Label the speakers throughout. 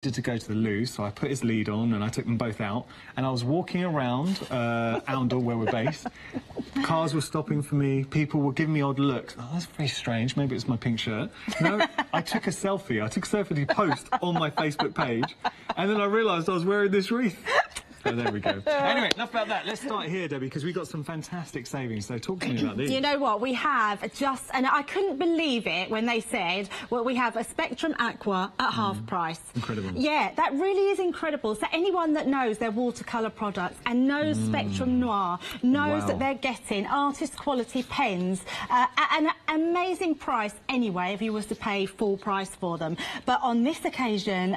Speaker 1: to go to the loo, so I put his lead on and I took them both out, and I was walking around Oundle, where we're based. Cars were stopping for me, people were giving me odd looks. Oh, that's very strange, maybe it's my pink shirt. No, I took a selfie to post on my Facebook page, and then I realised I was wearing this wreath. So there we go. Anyway, enough about that. Let's start here, Debbie, because we've got some fantastic savings. So talk to me about these.
Speaker 2: You know what? We have and I couldn't believe it when they said, well, we have a Spectrum Aqua at half price.
Speaker 1: Incredible.
Speaker 2: Yeah, that really is incredible. So anyone that knows their watercolour products and knows Spectrum Noir knows that they're getting artist quality pens at an amazing price anyway, if you was to pay full price for them. But on this occasion,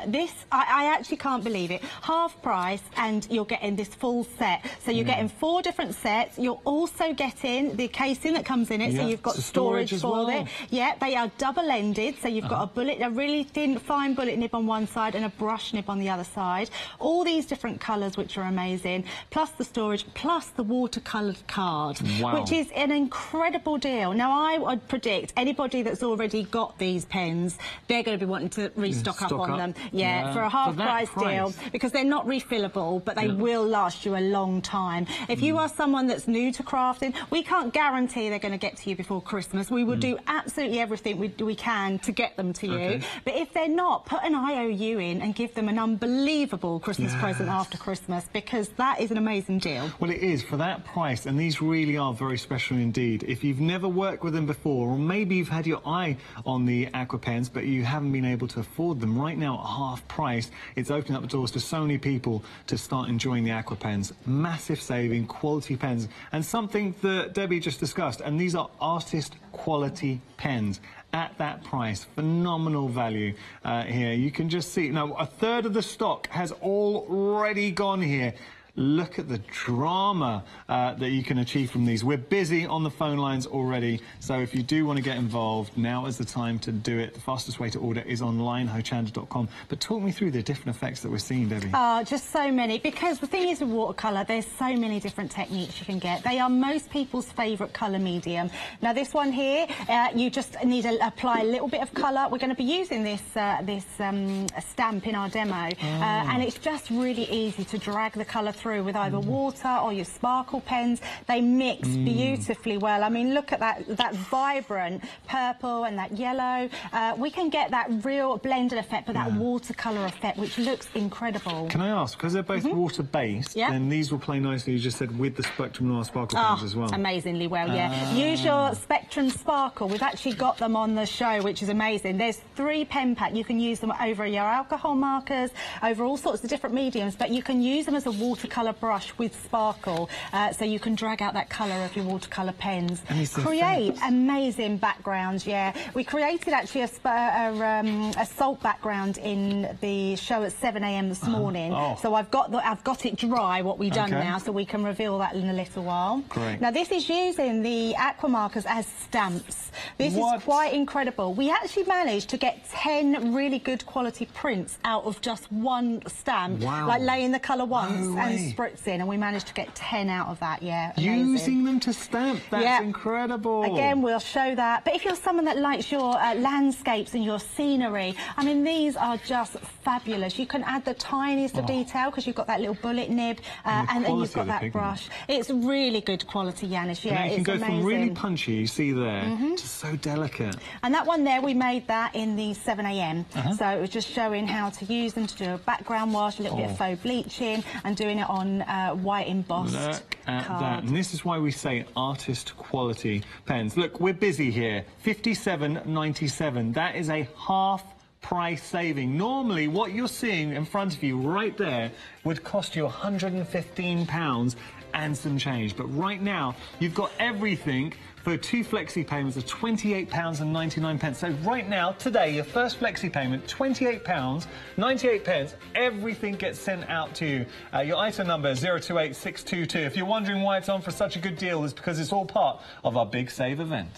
Speaker 2: I actually can't believe it. Half price, and you're getting this full set. So you're getting 4 different sets. You're also getting the casing that comes in it, so you've got storage for it. Yeah, they are double-ended, so you've got a really thin, fine bullet nib on one side and a brush nib on the other side. All these different colours, which are amazing, plus the storage, plus the watercoloured card, which is an incredible deal. Now, I would predict anybody that's already got these pens, they're going to be wanting to restock up on them. Yeah, for a half-price deal, because they're not refillable, but they will last you a long time. If you are someone that's new to crafting, we can't guarantee they're going to get to you before Christmas. We will do absolutely everything we can to get them to you. But if they're not, put an IOU in and give them an unbelievable Christmas present after Christmas, because that is an amazing deal.
Speaker 1: Well, it is, for that price, and these really are very special indeed. If you've never worked with them before, or maybe you've had your eye on the Aqua pens, but you haven't been able to afford them, right now at half price, it's opening up the doors to so many people to start enjoying the Aqua pens. Massive saving, quality pens, and something that Debbie just discussed, and these are artist quality pens at that price. Phenomenal value here. You can just see now a third of the stock has already gone here. Look at the drama that you can achieve from these. We're busy on the phone lines already, so if you do want to get involved, now is the time to do it. The fastest way to order is online, hochanda.com. But talk me through the different effects that we're seeing, Debbie.
Speaker 2: Just so many, because the thing is with watercolour, there's so many different techniques you can get. They are most people's favourite colour medium. Now, this one here, you just need to apply a little bit of colour. We're going to be using this stamp in our demo, and it's just really easy to drag the colour through with either water or your sparkle pens. They mix beautifully well. I mean, look at that vibrant purple and that yellow. We can get that real blended effect, but that watercolour effect, which looks incredible.
Speaker 1: Can I ask, because they're both water-based, then these will play nicely, you just said, with the Spectrum Noir sparkle pens as well?
Speaker 2: Amazingly well, yeah. Use your Spectrum Sparkle. We've actually got them on the show, which is amazing. There's 3 pen pack. You can use them over your alcohol markers, over all sorts of different mediums, but you can use them as a watercolour brush with sparkle, so you can drag out that colour of your watercolour pens. Create amazing backgrounds, We created actually a salt background in the show at 7 AM this morning, so I've got it dry, what we've done now, so we can reveal that in a little while.
Speaker 1: Great.
Speaker 2: Now, this is using the aqua markers as stamps. This is quite incredible. We actually managed to get 10 really good quality prints out of just one stamp, like laying the colour once and spritzing, and we managed to get 10 out of that. Amazing.
Speaker 1: Using them to stamp, that's incredible.
Speaker 2: Again, we'll show that. But if you're someone that likes your landscapes and your scenery, I mean, these are just fabulous. You can add the tiniest of detail because you've got that little bullet nib, and then you've got that brush. It's really good quality, Yanis.
Speaker 1: Yeah, you can go from really punchy, you see there, to so delicate.
Speaker 2: And that one there, we made that in the 7 AM. So it was just showing how to use them to do a background wash, a little bit of faux bleaching, and doing it on white embossed
Speaker 1: Look at
Speaker 2: card.
Speaker 1: that. And this is why we say artist quality pens. Look, we're busy here. $57.97. That is a half price saving. Normally, what you're seeing in front of you right there would cost you £115 and some change. But right now, you've got everything for 2 flexi payments of £28.99. So right now, today, your first flexi payment, £28.98. Everything gets sent out to you. Your item number is 028622. If you're wondering why it's on for such a good deal, it's because it's all part of our Big Save event.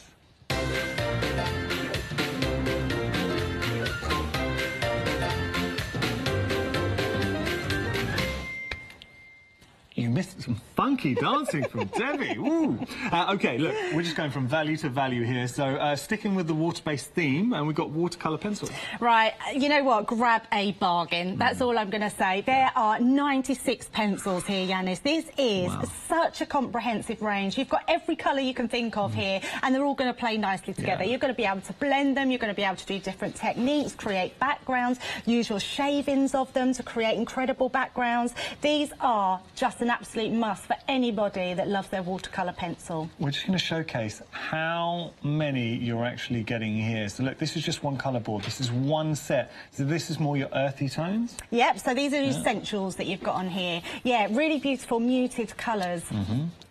Speaker 1: You missed some funky dancing from Debbie. Ooh. OK, look, we're just going from value to value here. So sticking with the water-based theme, and we've got watercolour pencils.
Speaker 2: Right, you know what? Grab a bargain. That's all I'm going to say. There are 96 pencils here, Yanis. This is such a comprehensive range. You've got every colour you can think of here, and they're all going to play nicely together. You're going to be able to blend them. You're going to be able to do different techniques, create backgrounds, use your shavings of them to create incredible backgrounds. These are just an absolute must for anybody that loves their watercolour pencil.
Speaker 1: We're just going to showcase how many you're actually getting here. So look, this is just one colour board. This is one set. So this is more your earthy tones?
Speaker 2: Yep, so these are the essentials that you've got on here. Yeah, really beautiful muted colours.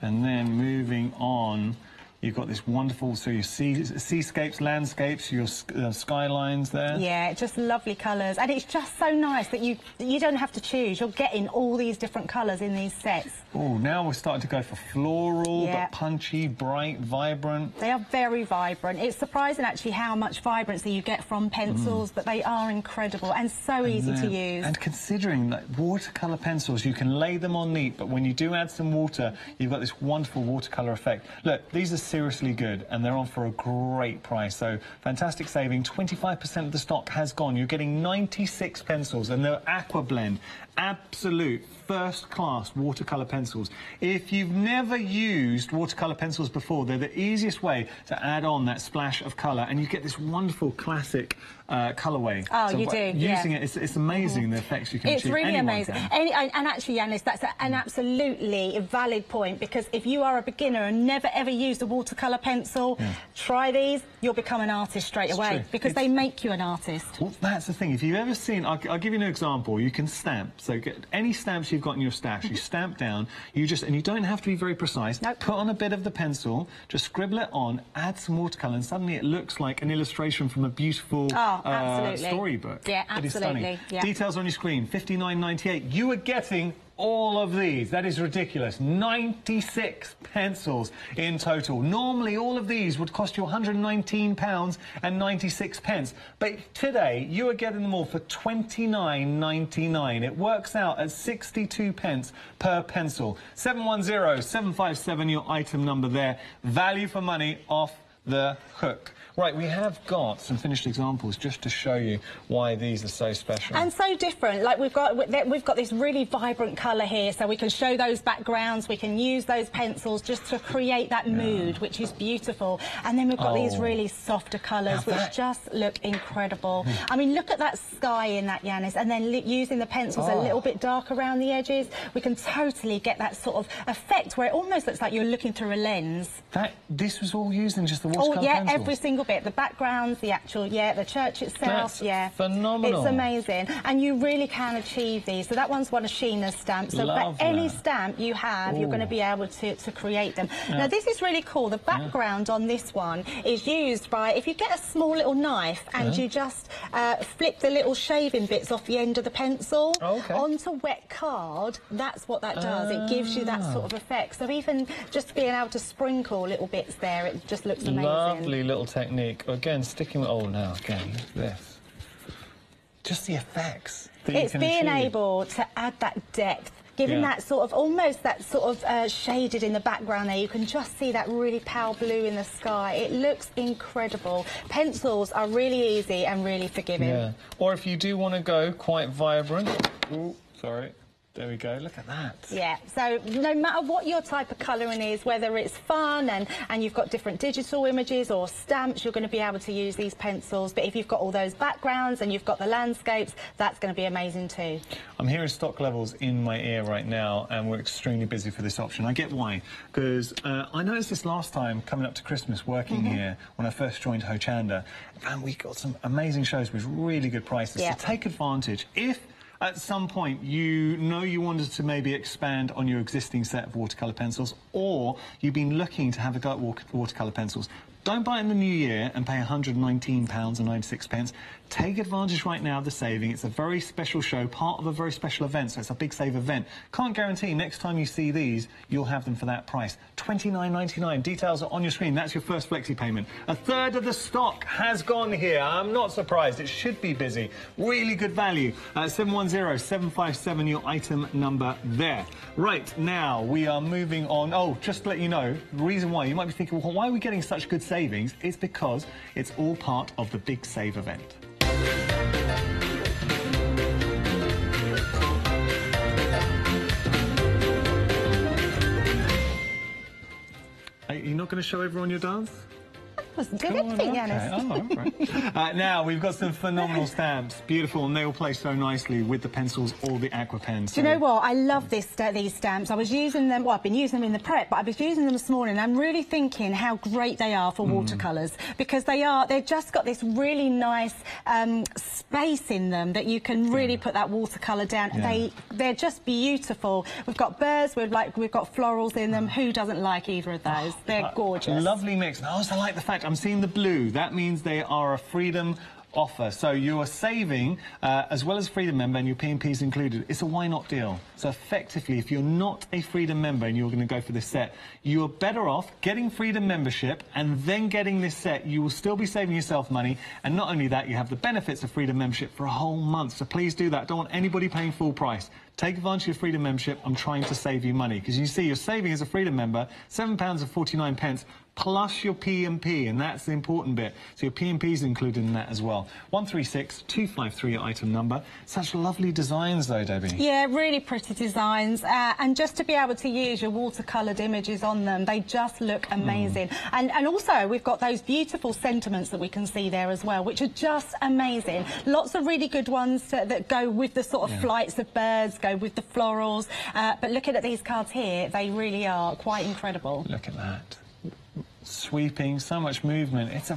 Speaker 1: And then moving on, you've got this wonderful, so your seascapes, landscapes, your skylines there.
Speaker 2: Yeah, just lovely colours. And it's just so nice that you don't have to choose. You're getting all these different colours in these sets.
Speaker 1: Oh, now we're starting to go for floral, but punchy, bright, vibrant.
Speaker 2: They are very vibrant. It's surprising, actually, how much vibrancy you get from pencils, but they are incredible and so easy to use.
Speaker 1: And considering that watercolour pencils, you can lay them on neat, but when you do add some water, you've got this wonderful watercolour effect. Look, these are seriously good, and they're on for a great price. So fantastic saving. 25% of the stock has gone. You're getting 96 pencils, and they're aqua blend. Absolute first-class watercolour pencils. If you've never used watercolour pencils before, they're the easiest way to add on that splash of colour, and you get this wonderful classic colourway.
Speaker 2: Oh,
Speaker 1: so
Speaker 2: you do,
Speaker 1: using it, it's amazing the effects you can achieve.
Speaker 2: It's really amazing. And actually, Yanis, that's an absolutely valid point, because if you are a beginner and never ever used a watercolour pencil, try these, you'll become an artist straight away, because they make you an artist.
Speaker 1: Well, that's the thing. If you've ever seen, I'll give you an example. You can stamp. So get any stamps you've got in your stash, you stamp down, and you don't have to be very precise.
Speaker 2: Nope.
Speaker 1: Put on a bit of the pencil, just scribble it on, add some watercolour, and suddenly it looks like an illustration from a beautiful storybook.
Speaker 2: Yeah, absolutely.
Speaker 1: It is stunning.
Speaker 2: Yeah.
Speaker 1: Details on your screen, $59.98. You are getting all of these. That is ridiculous. 96 pencils in total. Normally, all of these would cost you £119.96. But today, you are getting them all for £29.99. It works out at 62 pence per pencil. 710-757, your item number there. Value for money off the hook. Right, we have got some finished examples just to show you why these are so special.
Speaker 2: And so different. Like we've got this really vibrant colour here, so we can show those backgrounds, we can use those pencils just to create that mood, which is beautiful. And then we've got these really softer colours, which just look incredible. I mean, look at that sky in that, Yanis, and then using the pencils a little bit dark around the edges, we can totally get that sort of effect where it almost looks like you're looking through a lens.
Speaker 1: This was all using just the watercolour pencils?
Speaker 2: Every single bit. The backgrounds, the actual, the church itself,
Speaker 1: That's phenomenal.
Speaker 2: It's amazing. And you really can achieve these. So that one's one of Sheena's stamps. So for any stamp you have, you're going to be able to create them. Now, this is really cool. The background on this one is used by, if you get a small little knife and you just flip the little shaving bits off the end of the pencil onto wet card, that's what that does. It gives you that sort of effect. So even just being able to sprinkle little bits there, it just looks amazing.
Speaker 1: Lovely little technique. Again, sticking with... Oh, now, again, look at this. Just the effects that
Speaker 2: it's being able to add that depth, giving that sort of, almost that sort of shaded in the background there. You can just see that really pale blue in the sky. It looks incredible. Pencils are really easy and really forgiving.
Speaker 1: Yeah. Or if you do want to go quite vibrant... Ooh, sorry. There we go, look at that.
Speaker 2: Yeah, so no matter what your type of colouring is, whether it's fun and you've got different digital images or stamps, you're going to be able to use these pencils. But if you've got all those backgrounds and you've got the landscapes, that's going to be amazing too. I'm
Speaker 1: hearing stock levels in my ear right now, and we're extremely busy for this option. I get why, because I noticed this last time coming up to Christmas working here when I first joined Hochanda, and we got some amazing shows with really good prices. So take advantage. If at some point you wanted to maybe expand on your existing set of watercolour pencils, or you've been looking to have a go at watercolour pencils, Don't buy it in the new year and pay £119.96. Take advantage right now of the saving. It's a very special show, part of a very special event, so it's a big save event. Can't guarantee next time you see these, you'll have them for that price. $29.99. Details are on your screen. That's your first flexi payment. A third of the stock has gone here. I'm not surprised. It should be busy. Really good value. 710-757, your item number there. Right, now we are moving on. Oh, just to let you know, the reason why, you might be thinking, well, why are we getting such good savings? It's because it's all part of the big save event. Are you not going to show everyone your dance?
Speaker 2: Wasn't good anything,
Speaker 1: right. Now, we've got some phenomenal stamps. Beautiful, and they all play so nicely with the pencils or the aqua pens.
Speaker 2: Do you know what? I love these stamps. I was using them, well, I've been using them in the prep, but I was using them this morning. I'm really thinking how great they are for watercolours, because they've just got this really nice space in them that you can really put that watercolour down. They're just beautiful. We've got birds, we've got florals in them. Who doesn't like either of those? They're gorgeous.
Speaker 1: Lovely mix. And I also like the fact I'm seeing the blue. That means they are a Freedom offer. So you are saving, as well as Freedom member, and your P&P's included. It's a why not deal. So effectively, if you're not a Freedom member and you're going to go for this set, you are better off getting Freedom membership and then getting this set. You will still be saving yourself money. And not only that, you have the benefits of Freedom membership for a whole month. So please do that. Don't want anybody paying full price. Take advantage of Freedom membership. I'm trying to save you money, because you see you're saving as a Freedom member £7.49 plus your P&P, and that's the important bit. So your P&P is included in that as well. 136253 your item number. Such lovely designs though, Debbie.
Speaker 2: Yeah, really pretty designs, and just to be able to use your watercoloured images on them, they just look amazing. And also we've got those beautiful sentiments that we can see there as well, which are just amazing. Lots of really good ones that go with the sort of flights of birds, go with the florals, but looking at these cards here, they really are quite incredible.
Speaker 1: Look at that. Sweeping, so much movement. It's a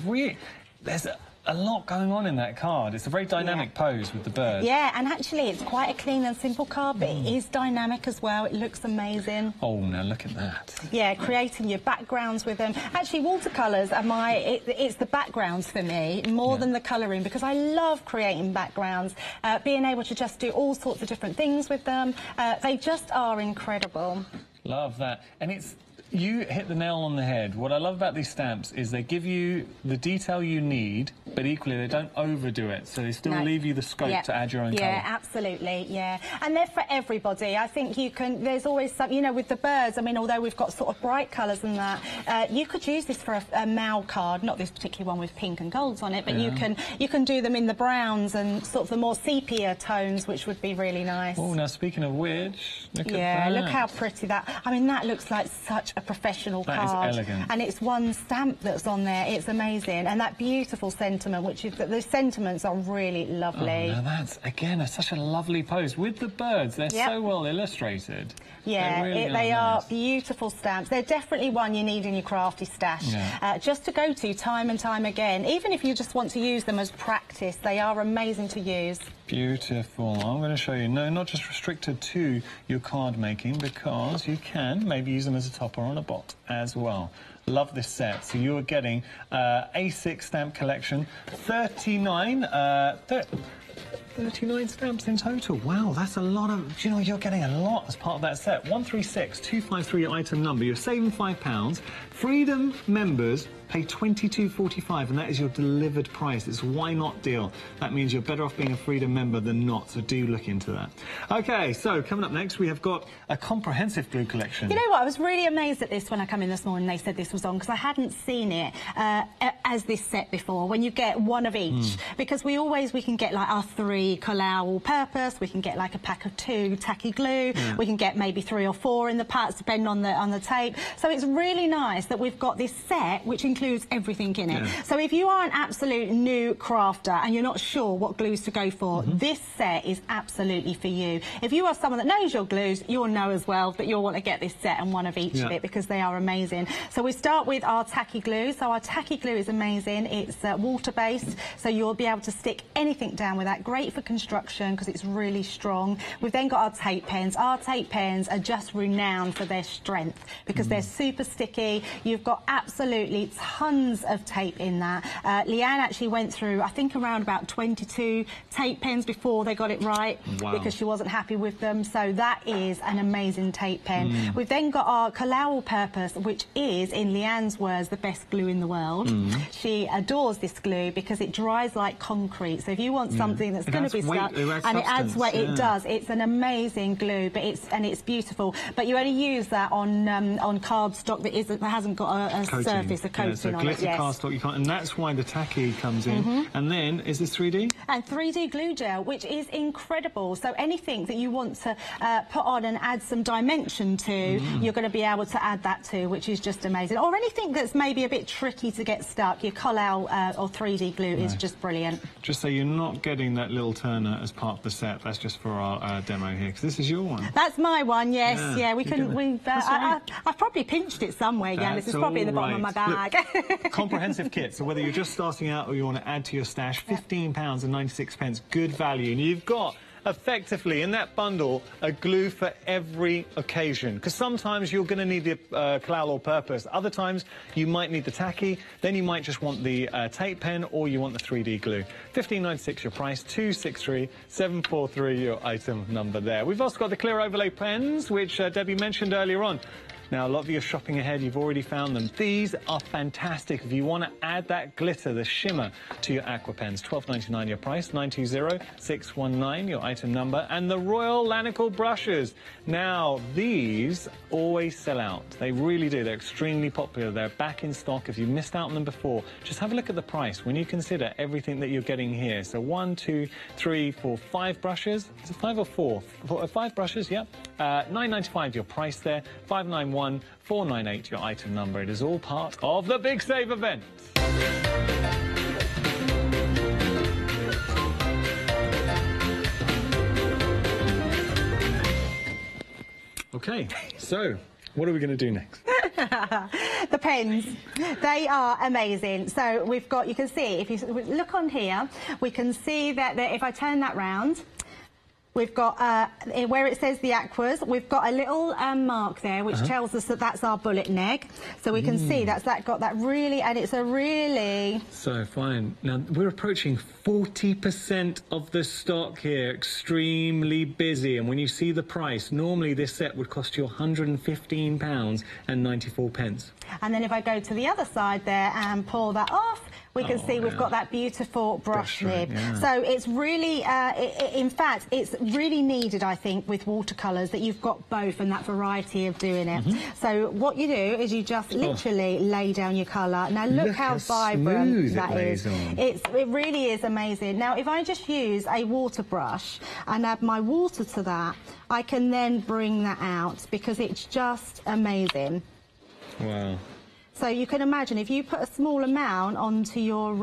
Speaker 1: there's a lot going on in that card. It's a very dynamic pose with the bird.
Speaker 2: Yeah, and actually it's quite a clean and simple card, but it is dynamic as well. It looks amazing.
Speaker 1: Oh, now look at that.
Speaker 2: Yeah, creating your backgrounds with them. Actually, watercolours are it's the backgrounds for me more than the colouring, because I love creating backgrounds, being able to just do all sorts of different things with them. They just are incredible.
Speaker 1: Love that. And you hit the nail on the head. What I love about these stamps is they give you the detail you need, but equally they don't overdo it, so they still leave you the scope to add your own colour.
Speaker 2: Yeah, absolutely, yeah. And they're for everybody. I think you can, there's always some, you know, with the birds, I mean, although we've got sort of bright colours and that, you could use this for a male card, not this particular one with pink and golds on it, but you can do them in the browns and sort of the more sepia tones, which would be really nice.
Speaker 1: Oh, now speaking of which, look at that.
Speaker 2: Yeah, look how pretty that, I mean, that looks like such a professional card.
Speaker 1: That is elegant.
Speaker 2: And it's one stamp that's on there. It's amazing. And that beautiful sentiment, which is that the sentiments are really lovely.
Speaker 1: Oh, now that's, again, such a lovely pose. With the birds, they're so well illustrated.
Speaker 2: Yeah,
Speaker 1: really
Speaker 2: they are beautiful stamps. They're definitely one you need in your crafty stash. Just to go to time and time again. Even if you just want to use them as practice, they are amazing to use.
Speaker 1: Beautiful. I'm going to show you, no, not just restricted to your card making, because you can maybe use them as a topper on a bot as well. Love this set. So you're getting A6 stamp collection, 39 stamps in total. Wow, that's a lot of... Do you know, you're getting a lot as part of that set. 136253 your item number. You're saving £5. Freedom members pay $22.45, and that is your delivered price. It's a why not deal. That means you're better off being a Freedom member than not, so do look into that. OK, so coming up next, we have got a comprehensive glue collection.
Speaker 2: You know what? I was really amazed at this when I come in this morning. They said this was on, because I hadn't seen it as this set before, when you get one of each. Because we can get like our 3 collage all-purpose, we can get like a pack of 2 tacky glue, we can get maybe 3 or 4 in the packs, depending on the tape. So it's really nice that we've got this set, which includes everything in it. So if you are an absolute new crafter and you're not sure what glues to go for, this set is absolutely for you. If you are someone that knows your glues, you'll know as well that you'll want to get this set and one of each of it, because they are amazing. So we start with our tacky glue. So our tacky glue is amazing. It's water-based, so you'll be able to stick anything down with that. Great for construction because it's really strong. We've then got our tape pens. Our tape pens are just renowned for their strength because they're super sticky. You've got absolutely tons of tape in that. Leanne actually went through, I think, around about 22 tape pens before they got it right.
Speaker 1: Wow.
Speaker 2: Because she wasn't happy with them. So that is an amazing tape pen. We've then got our collateral purpose, which is, in Leanne's words, the best glue in the world. She adores this glue because it dries like concrete. So if you want something that's going to be stuck, and it adds weight, it does. It's an amazing glue, but it's beautiful. But you only use that on cardstock that hasn't got a surface, a coating
Speaker 1: so
Speaker 2: on
Speaker 1: glitter
Speaker 2: it. Yes.
Speaker 1: cardstock, you can't, and that's why the tacky comes in. And then, is this 3D?
Speaker 2: And 3D glue gel, which is incredible. So anything that you want to put on and add some dimension to, you're going to be able to add that to, which is just amazing. Or anything that's maybe a bit tricky to get stuck, your Collal or 3D glue is just brilliant.
Speaker 1: Just so you're not getting that little turner as part of the set. That's just for our demo here, because this is your one.
Speaker 2: That's my one, yes. Yeah, we can. I've probably pinched it somewhere, yeah. This is probably in the bottom of my bag.
Speaker 1: Look, comprehensive kit. So whether you're just starting out or you want to add to your stash, £15.96, good value. And you've got, effectively, in that bundle, a glue for every occasion. Because sometimes you're going to need the collateral all-purpose. Other times, you might need the tacky. Then you might just want the tape pen, or you want the 3D glue. £15.96 your price, 263743 your item number there. We've also got the clear overlay pens, which Debbie mentioned earlier on. Now, a lot of you are shopping ahead. You've already found them. These are fantastic if you want to add that glitter, the shimmer, to your aqua pens. £12.99 your price, 920619 your item number. And the Royal Lanicle brushes. Now, these always sell out. They really do. They're extremely popular. They're back in stock. If you missed out on them before, just have a look at the price when you consider everything that you're getting here. So 1, 2, 3, 4, 5 brushes. Is it 5 or 4? 5 brushes, yeah. £9.95 your price there. £591,498 your item number. It is all part of the Big Save event. Okay, so what are we going to do next?
Speaker 2: The pens, they are amazing. So we've got, you can see, if you look on here, we can see that if I turn that round, we've got, where it says the aquas, we've got a little mark there which tells us that that's our bullet neg. So we can see that's got that really, and it's a really...
Speaker 1: So, fine. Now, we're approaching 40% of the stock here. Extremely busy. And when you see the price, normally this set would cost you £115.94.
Speaker 2: And then if I go to the other side there and pull that off, we can see we've got that beautiful brush nib. So it's really, in fact, it's really needed, I think, with watercolours that you've got both and that variety of doing it. So what you do is you just literally lay down your colour. Now look how vibrant that is. It really is amazing. Now if I just use a water brush and add my water to that, I can then bring that out because it's just amazing.
Speaker 1: Wow.
Speaker 2: So you can imagine if you put a small amount onto your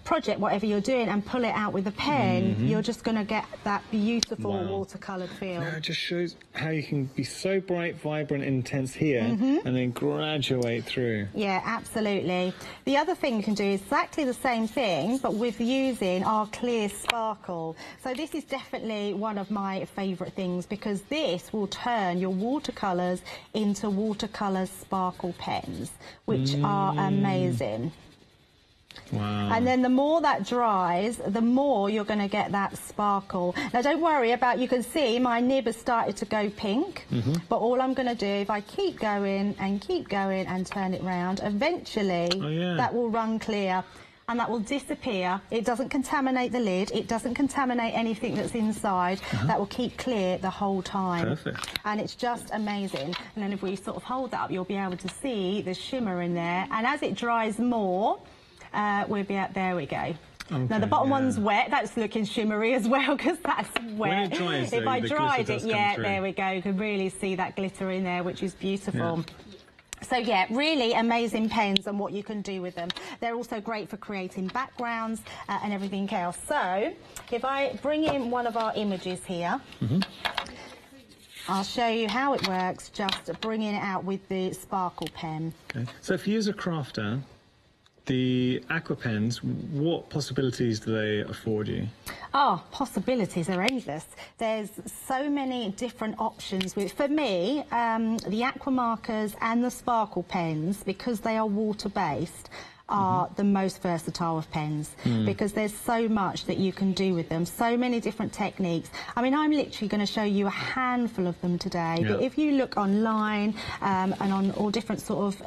Speaker 2: project, whatever you're doing, and pull it out with a pen, you're just going to get that beautiful watercoloured feel.
Speaker 1: Now it just shows how you can be so bright, vibrant, intense here, and then graduate through.
Speaker 2: Yeah, absolutely. The other thing you can do is exactly the same thing, but with using our clear sparkle. So this is definitely one of my favourite things because this will turn your watercolours into watercolour sparkle pens, which are amazing.
Speaker 1: Wow.
Speaker 2: And then the more that dries, the more you're going to get that sparkle. Now, don't worry about, you can see my nib has started to go pink, but all I'm going to do, if I keep going and turn it round, eventually that will run clear and that will disappear. It doesn't contaminate the lid. It doesn't contaminate anything that's inside. That will keep clear the whole time.
Speaker 1: Perfect.
Speaker 2: And it's just amazing. And then if we sort of hold that up, you'll be able to see the shimmer in there. And as it dries more, we'll be out, there we go. Okay, now the bottom one's wet, that's looking shimmery as well because that's wet.
Speaker 1: When it dries,
Speaker 2: if I dried it,
Speaker 1: there
Speaker 2: we go, you can really see that glitter in there, which is beautiful. So yeah, really amazing pens and what you can do with them. They're also great for creating backgrounds and everything else. So if I bring in one of our images here, I'll show you how it works, just bringing it out with the sparkle pen.
Speaker 1: Okay. So if you use a crafter, the aqua pens, what possibilities do they afford you?
Speaker 2: Oh, possibilities are endless. There's so many different options. For me, the aqua markers and the sparkle pens, because they are water-based, are the most versatile of pens, because there's so much that you can do with them, so many different techniques. I mean, I'm literally going to show you a handful of them today, but if you look online and on all different sort of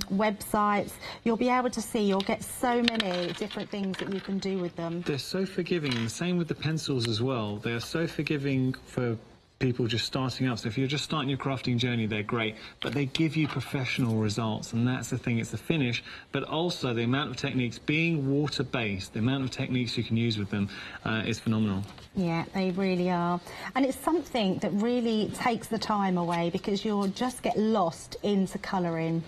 Speaker 2: websites, you'll be able to see, you'll get so many different things that you can do with them.
Speaker 1: They're so forgiving, and the same with the pencils as well. They are so forgiving for people just starting up. So if you're just starting your crafting journey, they're great, but they give you professional results, and that's the thing. It's the finish, but also the amount of techniques, being water-based, the amount of techniques you can use with them is phenomenal.
Speaker 2: Yeah, they really are. And it's something that really takes the time away, because you'll just get lost into colouring.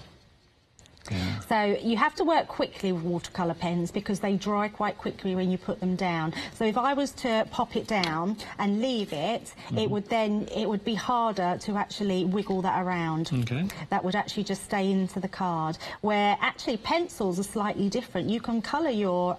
Speaker 1: Yeah.
Speaker 2: So you have to work quickly with watercolour pens, because they dry quite quickly when you put them down. So if I was to pop it down and leave it, it would be harder to actually wiggle that around.
Speaker 1: Okay.
Speaker 2: That would actually just stay into the card. Where actually pencils are slightly different. You can colour your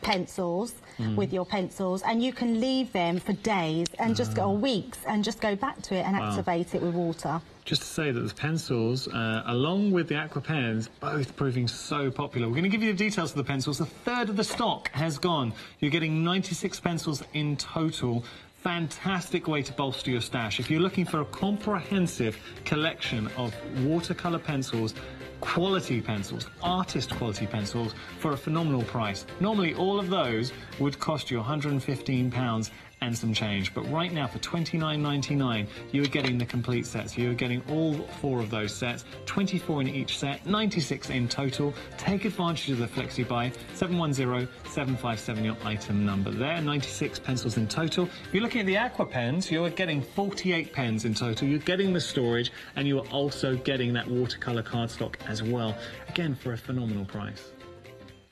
Speaker 2: pencils with your pencils, and you can leave them for days and just go, or weeks, and just go back to it and activate it with water.
Speaker 1: Just to say that the pencils, along with the aqua pens, both proving so popular. We're going to give you the details of the pencils. A third of the stock has gone. You're getting 96 pencils in total. Fantastic way to bolster your stash. If you're looking for a comprehensive collection of watercolour pencils, quality pencils, artist quality pencils, for a phenomenal price. Normally all of those would cost you £115 and some change, but right now for £29.99 you are getting the complete set. So you are getting all 4 of those sets, 24 in each set, 96 in total. Take advantage of the flexi buy. 710757 your item number there. 96 pencils in total. If you're looking at the aqua pens, you are getting 48 pens in total. You're getting the storage, and you are also getting that watercolour cardstock as well, again for a phenomenal price.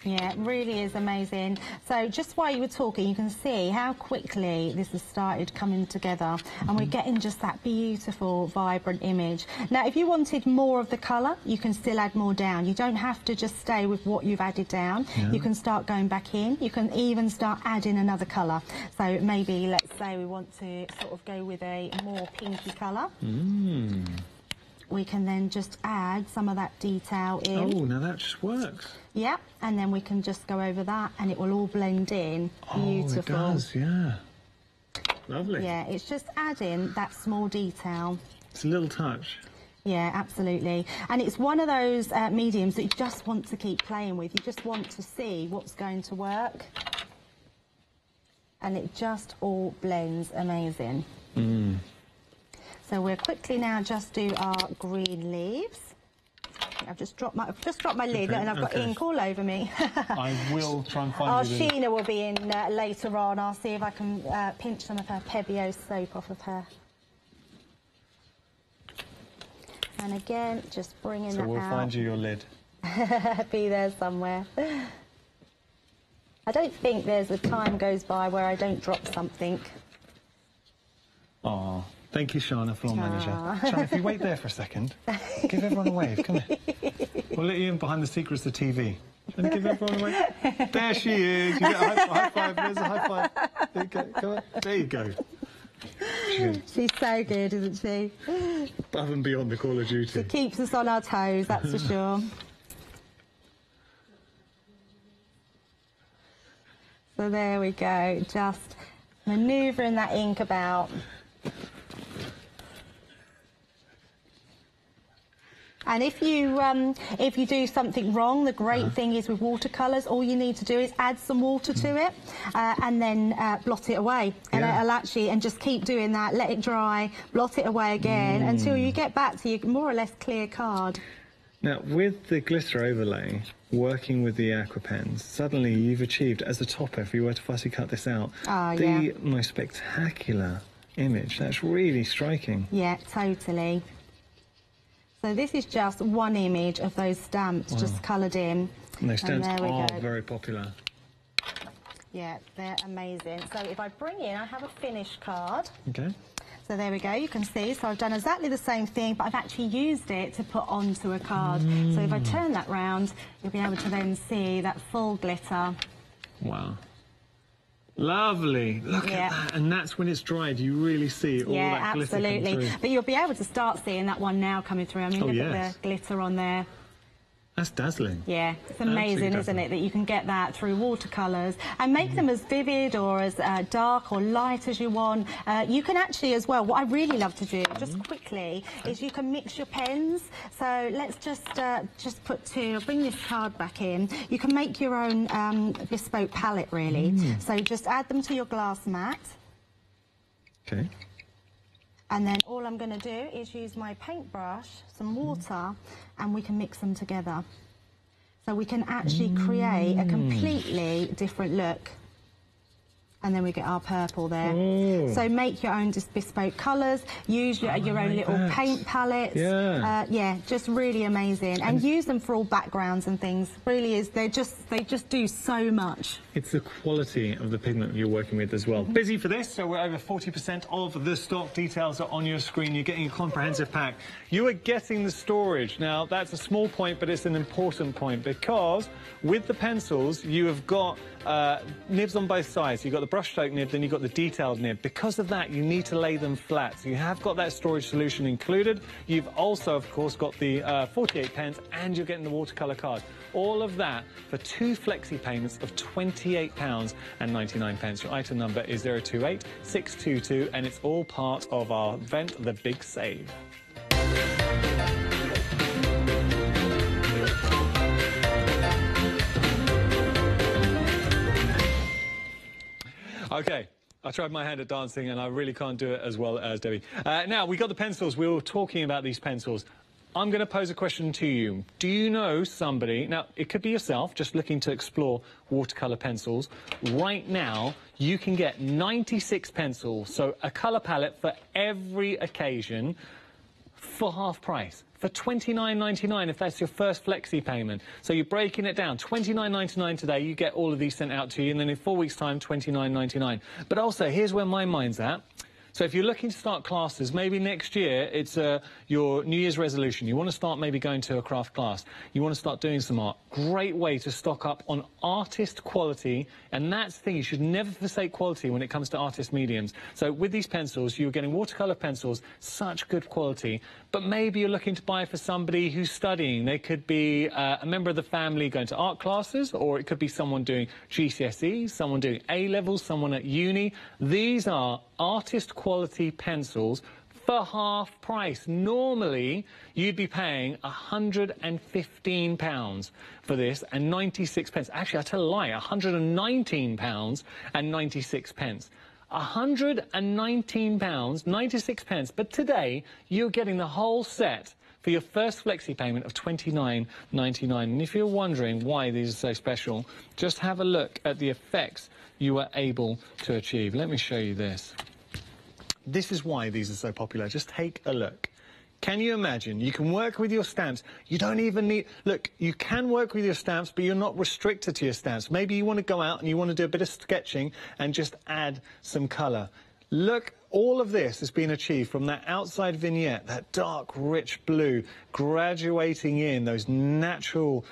Speaker 2: Yeah, it really is amazing. So just while you were talking, you can see how quickly this has started coming together, and we're getting just that beautiful, vibrant image. Now, if you wanted more of the colour, you can still add more down. You don't have to just stay with what you've added down. You can start going back in. You can even start adding another colour. So maybe, let's say we want to sort of go with a more pinky colour. We can then just add some of that detail in.
Speaker 1: Oh, now that just works.
Speaker 2: Yeah, and then we can just go over that, and it will all blend in. Beautiful.
Speaker 1: Oh, it does, yeah. Lovely.
Speaker 2: Yeah, it's just adding that small detail.
Speaker 1: It's a little touch.
Speaker 2: Yeah, absolutely. And it's one of those mediums that you just want to keep playing with. You just want to see what's going to work. And it just all blends amazing. So we'll quickly now just do our green leaves. I've just dropped my lid, and I've got ink all over me.
Speaker 1: I will try and find
Speaker 2: Our Sheena will be in later on. I'll see if I can pinch some of her Pebeo soap off of her. And again, just bringing that out.
Speaker 1: So we'll find you your lid.
Speaker 2: Be there somewhere. I don't think there's a time goes by where I don't drop something.
Speaker 1: Oh. Thank you, Shana, floor manager. Shana, if you wait there for a second, give everyone a wave. Come here. We'll let you in behind the secrets of TV. And give everyone a wave. There she is. You get a high five. There's a high five. There you go. Come on. There you go.
Speaker 2: She's so good, isn't she?
Speaker 1: Above and beyond the Call of Duty.
Speaker 2: She keeps us on our toes, that's for sure. So there we go. Just manoeuvring that ink about. And if you do something wrong, the great thing is with watercolours, all you need to do is add some water to it and then blot it away. And it'll actually, and just keep doing that, let it dry, blot it away again until you get back to your more or less clear card.
Speaker 1: Now, with the glitter overlay, working with the aqua pens, suddenly you've achieved, as a topper, if you were to fussy cut this out, the most spectacular image. That's really striking.
Speaker 2: Yeah, totally. So this is just one image of those stamps just coloured in.
Speaker 1: And those stamps are very popular.
Speaker 2: Yeah, they're amazing. So if I bring in, I have a finished card.
Speaker 1: Okay.
Speaker 2: So there we go, you can see. So I've done exactly the same thing, but I've actually used it to put onto a card. So if I turn that round, you'll be able to then see that full glitter.
Speaker 1: Wow. Lovely. Look at that. And that's when it's dried. You really see all that glitter coming through.
Speaker 2: But you'll be able to start seeing that one now coming through. I mean, look at the glitter on there.
Speaker 1: That's dazzling.
Speaker 2: Yeah, it's amazing, isn't it, that you can get that through watercolours and make them as vivid or as dark or light as you want. You can actually as well, what I really love to do, just quickly, is you can mix your pens. So let's just put two, I'll bring this card back in. You can make your own bespoke palette, really. So just add them to your glass mat.
Speaker 1: Okay.
Speaker 2: And then all I'm going to do is use my paintbrush, some water, and we can mix them together. So we can actually create a completely different look. And then we get our purple there. So make your own just bespoke colours, use your own little paint palettes. Yeah, just really amazing. And use them for all backgrounds and things. Really is, they just do so much.
Speaker 1: It's the quality of the pigment you're working with as well. Busy for this, so we're over 40% of the stock. Details are on your screen. You're getting a comprehensive pack. You are getting the storage. Now, that's a small point, but it's an important point, because with the pencils, you have got nibs on both sides. You've got the brushstroke nib, then you've got the detailed nib. Because of that, you need to lay them flat. So you have got that storage solution included. You've also, of course, got the 48 pence, and you're getting the watercolour card. All of that for 2 flexi payments of £28.99. Your item number is 028 622, and it's all part of our event, The Big Save. Okay, I tried my hand at dancing and I really can't do it as well as Debbie. Now, we got the pencils. We were talking about these pencils. I'm going to pose a question to you. Do you know somebody, now it could be yourself, just looking to explore watercolour pencils. Right now, you can get 96 pencils, so a colour palette for every occasion, for half price. For £29.99 if that's your first flexi payment. So you're breaking it down. £29.99 today, you get all of these sent out to you, and then in 4 weeks' time, £29.99. But also, here's where my mind's at. So if you're looking to start classes, maybe next year it's your New Year's resolution. You want to start maybe going to a craft class. You want to start doing some art. Great way to stock up on artist quality. And that's the thing, you should never forsake quality when it comes to artist mediums. So with these pencils, you're getting watercolour pencils, such good quality. But maybe you're looking to buy for somebody who's studying. They could be a member of the family going to art classes, or it could be someone doing GCSEs, someone doing A-levels, someone at uni. These are artist quality pencils for half price. Normally, you'd be paying £115 for this and 96 pence. Actually, I tell a lie, £119 and 96 pence. £119, 96 pence. But today, you're getting the whole set for your first flexi payment of £29.99. And if you're wondering why these are so special, just have a look at the effects you were able to achieve. Let me show you this. This is why these are so popular. Just take a look. Can you imagine? You can work with your stamps. You don't even need... Look, you can work with your stamps, but you're not restricted to your stamps. Maybe you want to go out and you want to do a bit of sketching and just add some colour. Look, all of this has been achieved from that outside vignette, that dark, rich blue, graduating in those natural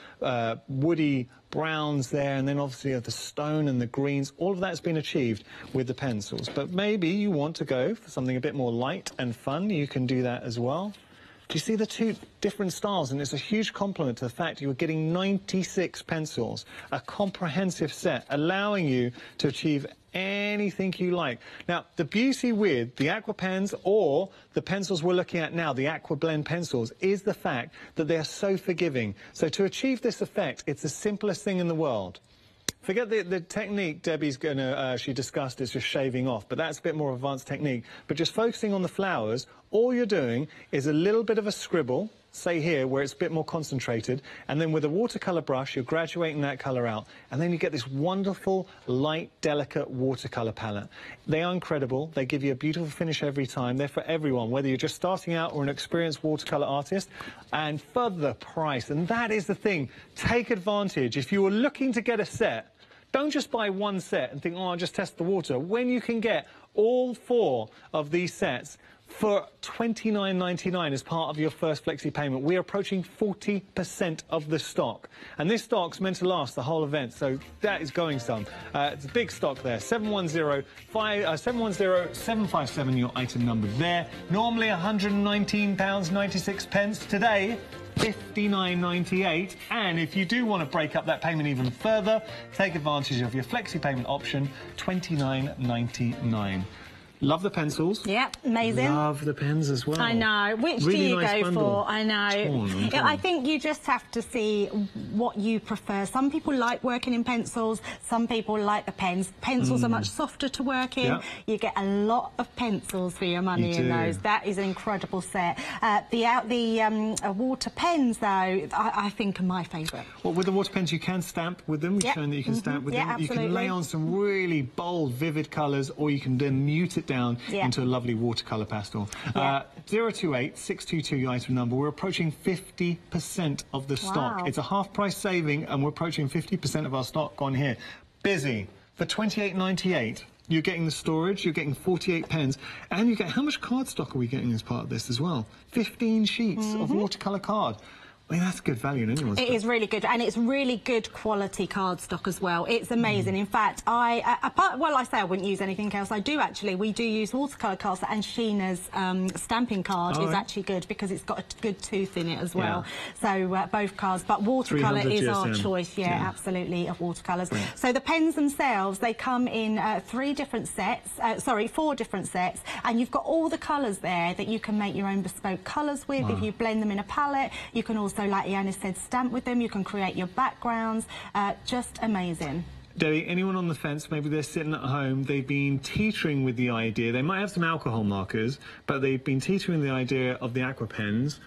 Speaker 1: woody browns there, and then obviously the stone and the greens. All of that's been achieved with the pencils. But maybe you want to go for something a bit more light and fun. You can do that as well. Do you see the two different styles? And it's a huge compliment to the fact you were getting 96 pencils, a comprehensive set, allowing you to achieve anything you like. Now, the beauty with the aqua pens or the pencils we're looking at now, the aqua blend pencils, is the fact that they're so forgiving. So to achieve this effect, it's the simplest thing in the world. Forget the technique Debbie's going to, she discussed, is just shaving off, but that's a bit more advanced technique. But just focusing on the flowers, all you're doing is a little bit of a scribble, say here, where it's a bit more concentrated, and then with a watercolour brush, you're graduating that colour out, and then you get this wonderful, light, delicate watercolour palette. They are incredible. They give you a beautiful finish every time. They're for everyone, whether you're just starting out or an experienced watercolour artist, and for the price. And that is the thing. Take advantage. If you were looking to get a set, don't just buy one set and think, oh, I'll just test the water. When you can get all 4 of these sets for $29.99 as part of your first flexi payment. We're approaching 40% of the stock. And this stock's meant to last the whole event, so that is going some. It's a big stock there. 710-757, your item number there. Normally £119.96. Today, $59.98. And if you do want to break up that payment even further, take advantage of your flexi payment option, $29.99. Love the pencils.
Speaker 2: Yep, amazing.
Speaker 1: Love the pens as well.
Speaker 2: I know. Which
Speaker 1: really
Speaker 2: do you
Speaker 1: nice
Speaker 2: go
Speaker 1: bundle.
Speaker 2: for? I know. I think you just have to see what you prefer. Some people like working in pencils. Some people like the pens. Pencils are much softer to work in.
Speaker 1: Yep.
Speaker 2: You get a lot of pencils for your money in those. That is an incredible set. The water pens, though, I think are my favourite.
Speaker 1: Well, with the water pens, you can stamp with them. We've shown that you can stamp with them.
Speaker 2: Absolutely.
Speaker 1: You can lay on some really bold, vivid colours, or you can then mute it down into a lovely watercolour pastel. 028-622, your item number. We're approaching 50% of the stock. It's a half-price saving, and we're approaching 50% of our stock gone here. Busy. For $28.98, you're getting the storage, you're getting 48 pens, and you get... How much cardstock are we getting as part of this as well? 15 sheets of watercolour card. I mean, that's good value in anyone's book.
Speaker 2: It is really good, and it's really good quality cardstock as well. It's amazing. In fact, well, I say I wouldn't use anything else. I do actually. We do use watercolour cardstock, and Sheena's stamping card is actually good because it's got a good tooth in it as well. So both cards, but watercolour is our choice. Absolutely, of watercolours. So the pens themselves, they come in 4 different sets, and you've got all the colours there that you can make your own bespoke colours with. If you blend them in a palette, you can also, like Yanis said, stamp with them. You can create your backgrounds. Just amazing.
Speaker 1: Debbie, anyone on the fence, maybe they're sitting at home, they've been teetering with the idea, they might have some alcohol markers, but they've been teetering the idea of the aqua pens.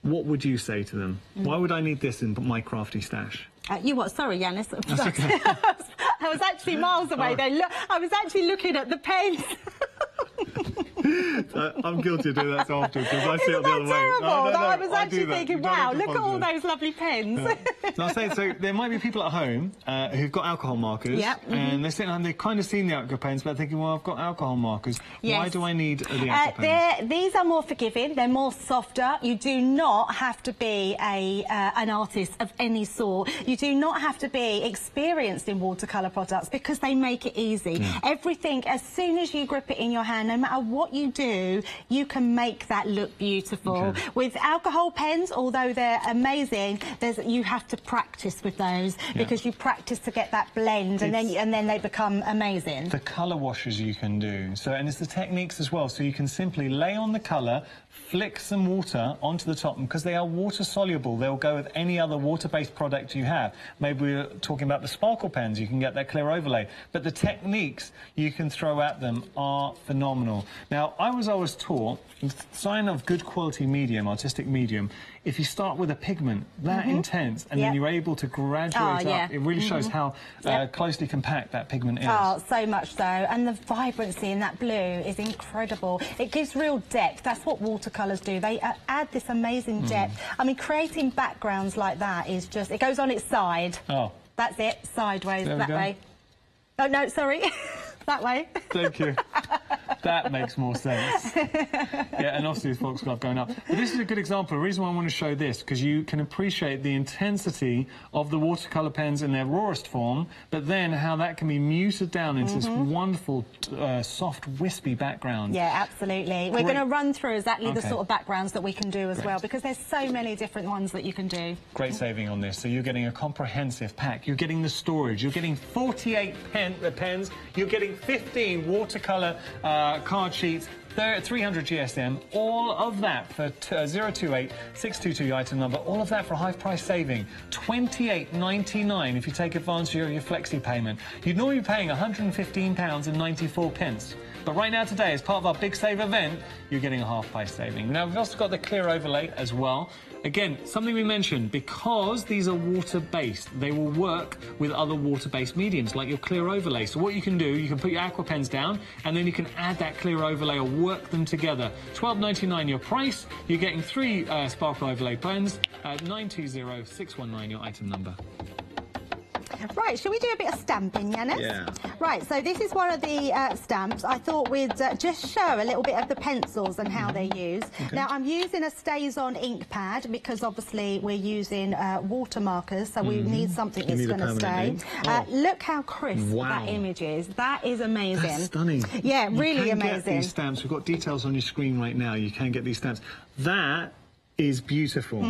Speaker 1: What would you say to them? Why would I need this in my crafty stash?
Speaker 2: You what? Sorry, Yanis.
Speaker 1: That's okay.
Speaker 2: I was actually miles away there. I was actually looking at the pens.
Speaker 1: I'm guilty of doing that so often because I see it the other way.
Speaker 2: Terrible?
Speaker 1: No,
Speaker 2: I was actually thinking, wow, look at all those lovely pens.
Speaker 1: So I'm saying, so there might be people at home who've got alcohol markers, and they're sitting and they've kind of seen the aqua pens, but thinking, well, I've got alcohol markers. Why do I need the aqua pens?
Speaker 2: These are more forgiving. They're more softer. You do not have to be an artist of any sort. You do not have to be experienced in watercolour products because they make it easy. Everything, as soon as you grip it in your hand, no matter what you do, you can make that look beautiful. With alcohol pens, although they're amazing, you have to practice with those because you practice to get that blend, and then they become amazing.
Speaker 1: The colour washes you can do, and it's the techniques as well. So you can simply lay on the colour, flick some water onto the top, and because they are water soluble, they'll go with any other water-based product you have. Maybe we're talking about the sparkle pens, you can get that clear overlay, but the techniques you can throw at them are phenomenal. Now, I was always taught, the sign of good quality medium, artistic medium, if you start with a pigment that intense and then you're able to graduate up, it really shows how closely compact that pigment is.
Speaker 2: Oh, so much so. And the vibrancy in that blue is incredible. It gives real depth. That's what watercolours do. They add this amazing depth. I mean, creating backgrounds like that is just... It goes on its side. Oh. That's it. Sideways. That way. Oh, no, sorry. That way.
Speaker 1: Thank you. That makes more sense. And obviously the foxglove going up. But this is a good example. The reason why I want to show this, because you can appreciate the intensity of the watercolour pens in their rawest form, but then how that can be muted down into this wonderful, soft, wispy background. Yeah,
Speaker 2: absolutely. We're going to run through exactly the sort of backgrounds that we can do as well, because there's so many different ones that you can do.
Speaker 1: Great saving on this. So you're getting a comprehensive pack. You're getting the storage. You're getting 48 pens. You're getting 15 watercolour card sheets, 300 GSM, all of that for 028-622 item number, all of that for a high price saving, $28.99 if you take advantage of your flexi payment. You'd normally be paying £115.94. But right now today, as part of our Big Save event, you're getting a half price saving. Now, we've also got the clear overlay as well. Again, something we mentioned, because these are water-based, they will work with other water-based mediums, like your clear overlay. So what you can do, you can put your aqua pens down, and then you can add that clear overlay or work them together. $12.99 your price. You're getting 3 sparkle overlay pens at 920-619 your item number.
Speaker 2: Right, shall we do a bit of stamping, Yanis?
Speaker 1: Yeah.
Speaker 2: Right, so this is one of the stamps. I thought we'd just show a little bit of the pencils and how they're used.
Speaker 1: Okay.
Speaker 2: Now, I'm using a Stays-On ink pad because obviously we're using water markers, so we need something that's going to stay. Look how crisp that image is. That is amazing.
Speaker 1: That's stunning.
Speaker 2: Yeah, really
Speaker 1: you can
Speaker 2: amazing.
Speaker 1: Get these stamps. We've got details on your screen right now. You can get these stamps. That is beautiful.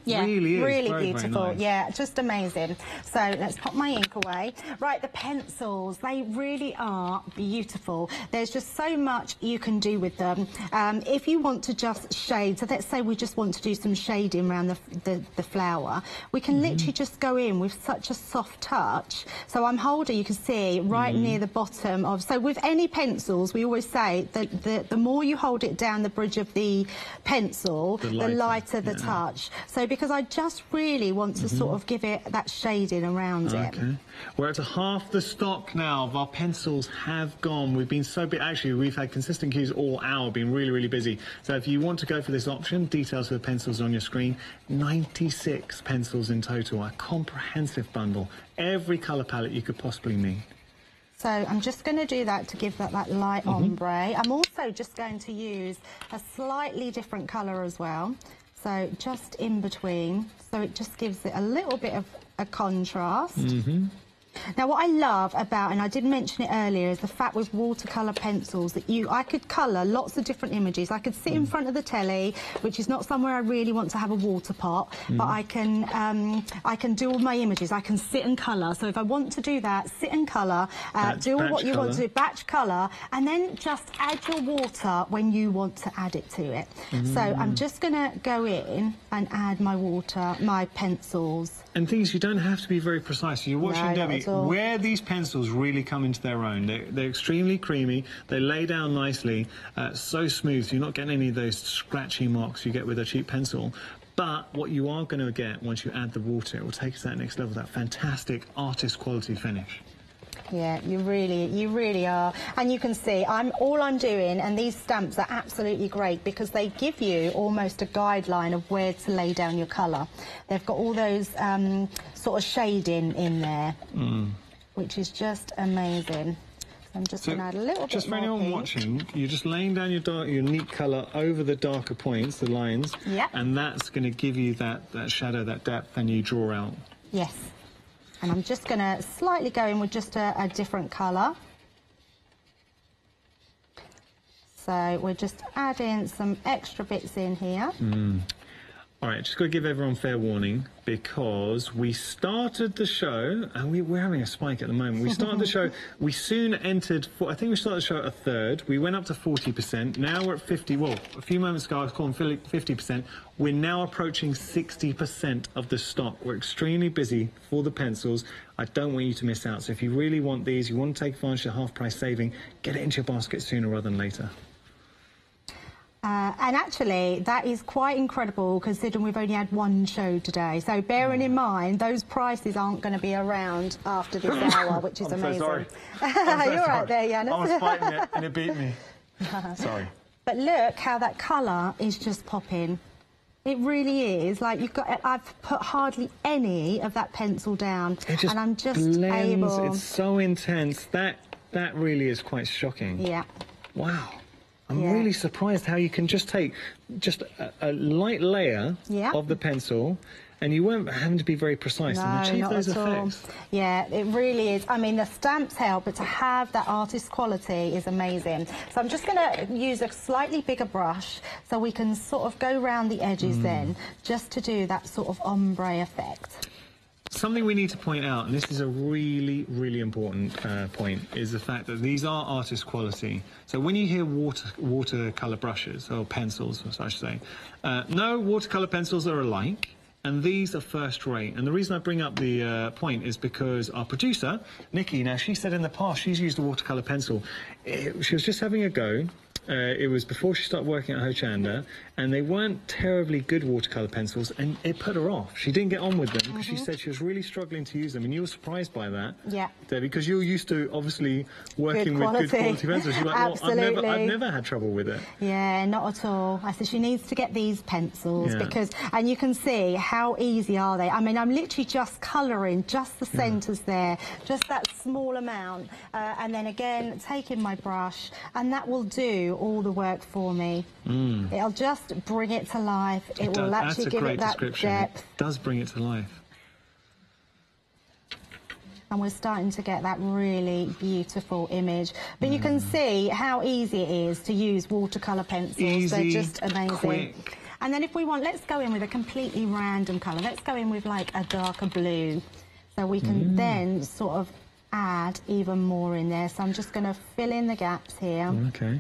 Speaker 2: Yeah,
Speaker 1: really is.
Speaker 2: really
Speaker 1: very,
Speaker 2: beautiful.
Speaker 1: very nice.
Speaker 2: Yeah, just amazing. So let's pop my ink away. Right, the pencils, they really are beautiful. There's just so much you can do with them. If you want to just shade, so let's say we just want to do some shading around the flower, we can literally just go in with such a soft touch. So I'm holding, you can see, right near the bottom of, so with any pencils, we always say that the more you hold it down the bridge of the pencil, the lighter the touch. So because I just really want to sort of give it that shading around it.
Speaker 1: We're at half the stock now of our pencils have gone. We've been so big. Actually, we've had consistent queues all hour, been really, really busy. So if you want to go for this option, details for the pencils on your screen. 96 pencils in total, a comprehensive bundle. Every colour palette you could possibly need.
Speaker 2: So I'm just going to do that to give that light ombre. I'm also just going to use a slightly different colour as well. So just in between, so it just gives it a little bit of a contrast. Now, what I love about, and I did mention it earlier, is the fact with watercolour pencils that I could colour lots of different images. I could sit in front of the telly, which is not somewhere I really want to have a water pot, but I can do all my images. I can sit and colour. So if I want to do that, sit and colour, do what you want to do, batch colour, and then just add your water when you want to add it to it. So I'm just going to go in and add my water, my pencils.
Speaker 1: And things, you don't have to be very precise. You're watching Debbie, where these pencils really come into their own. They're extremely creamy. They lay down nicely, so smooth. You're not getting any of those scratchy marks you get with a cheap pencil. But what you are going to get once you add the water, it will take us to that next level, that fantastic artist quality finish.
Speaker 2: Yeah, you really are. And you can see all I'm doing, and these stamps are absolutely great because they give you almost a guideline of where to lay down your colour. They've got all those sort of shading in there, which is just amazing. So I'm just going to add a little bit more
Speaker 1: Just for anyone
Speaker 2: pink.
Speaker 1: watching, you're just laying down your neat colour over the darker points, the lines, and that's going to give you that shadow, that depth, and you draw out.
Speaker 2: Yes. And I'm just going to slightly go in with just a different colour. So we're just adding some extra bits in here.
Speaker 1: All right, just got to give everyone fair warning because we started the show, and we're having a spike at the moment. We started the show, we soon entered, I think we started the show at a third. We went up to 40%. Now we're at 50. Well, a few moments ago I was calling 50%. We're now approaching 60% of the stock. We're extremely busy for the pencils. I don't want you to miss out. So if you really want these, you want to take advantage of the half price saving, get it into your basket sooner rather than later.
Speaker 2: And actually, that is quite incredible considering we've only had one show today. So bearing in mind, those prices aren't going to be around after this hour, which is amazing.
Speaker 1: So sorry.
Speaker 2: You're right there, Yanis.
Speaker 1: I was fighting it and it beat me. Sorry.
Speaker 2: But look how that colour is just popping. It really is. Like I've put hardly any of that pencil down, and I'm just able.
Speaker 1: It's so intense. That really is quite shocking.
Speaker 2: Yeah.
Speaker 1: Wow. I'm really surprised how you can just take a light layer of the pencil, and you weren't having to be very precise and achieve those effects.
Speaker 2: Yeah, it really is. I mean, the stamps help, but to have that artist quality is amazing. So I'm just going to use a slightly bigger brush so we can sort of go around the edges then, just to do that sort of ombre effect.
Speaker 1: Something we need to point out, and this is a really, really important point, is the fact that these are artist quality. So when you hear watercolour brushes, or pencils, as I should say, no watercolour pencils are alike, and these are first rate. And the reason I bring up the point is because our producer, Nikki, now she said in the past she's used a watercolour pencil. She was just having a go. It was before she started working at Hochanda, and they weren't terribly good watercolour pencils, and it put her off. She didn't get on with them because she said she was really struggling to use them, and you were surprised by that, Debbie, because you're used to obviously working with good quality pencils. You're like, well, I've never had trouble with it.
Speaker 2: Yeah, not at all. I said she needs to get these pencils because, and you can see how easy are they. I mean, I'm literally just colouring just the centres there, just that small amount, and then again taking my brush, and that will do all the work for me. It'll just bring it to life. It will actually give it that depth.
Speaker 1: It does bring it to life.
Speaker 2: And we're starting to get that really beautiful image. But you can see how easy it is to use watercolour pencils.
Speaker 1: Easy,
Speaker 2: they're just amazing.
Speaker 1: Quick.
Speaker 2: And then if we want, let's go in with a completely random colour. Let's go in with like a darker blue. So we can then sort of add even more in there. So I'm just going to fill in the gaps here.
Speaker 1: Okay.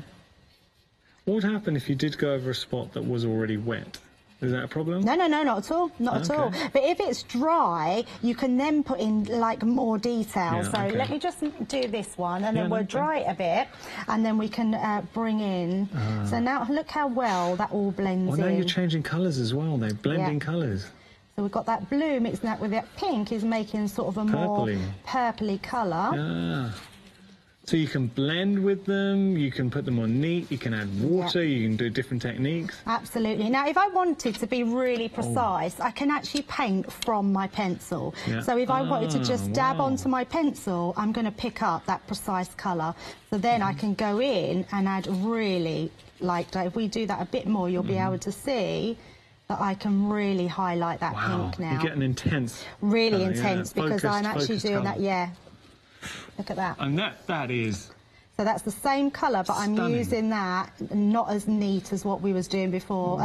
Speaker 1: What would happen if you did go over a spot that was already wet? Is that a problem?
Speaker 2: No, not at all. Not at all. But if it's dry, you can then put in like more detail. So let me just do this one, and then we'll dry it a bit, and then we can bring in. So now look how well that all blends in.
Speaker 1: Well, now you're changing colours as well. They're blending colours.
Speaker 2: So we've got that blue mixing that with that pink is making sort of a more purpley colour.
Speaker 1: So you can blend with them, you can put them on neat, you can add water, you can do different techniques.
Speaker 2: Absolutely. Now, if I wanted to be really precise, I can actually paint from my pencil. So if I wanted to just dab onto my pencil, I'm going to pick up that precise colour. So then I can go in and add really, like, if we do that a bit more, you'll be able to see that I can really highlight that pink now.
Speaker 1: You're getting intense.
Speaker 2: Really intense, because I'm actually doing that, Look at that.
Speaker 1: And that is...
Speaker 2: So that's the same colour, but I'm using that not as neat as what we was doing before,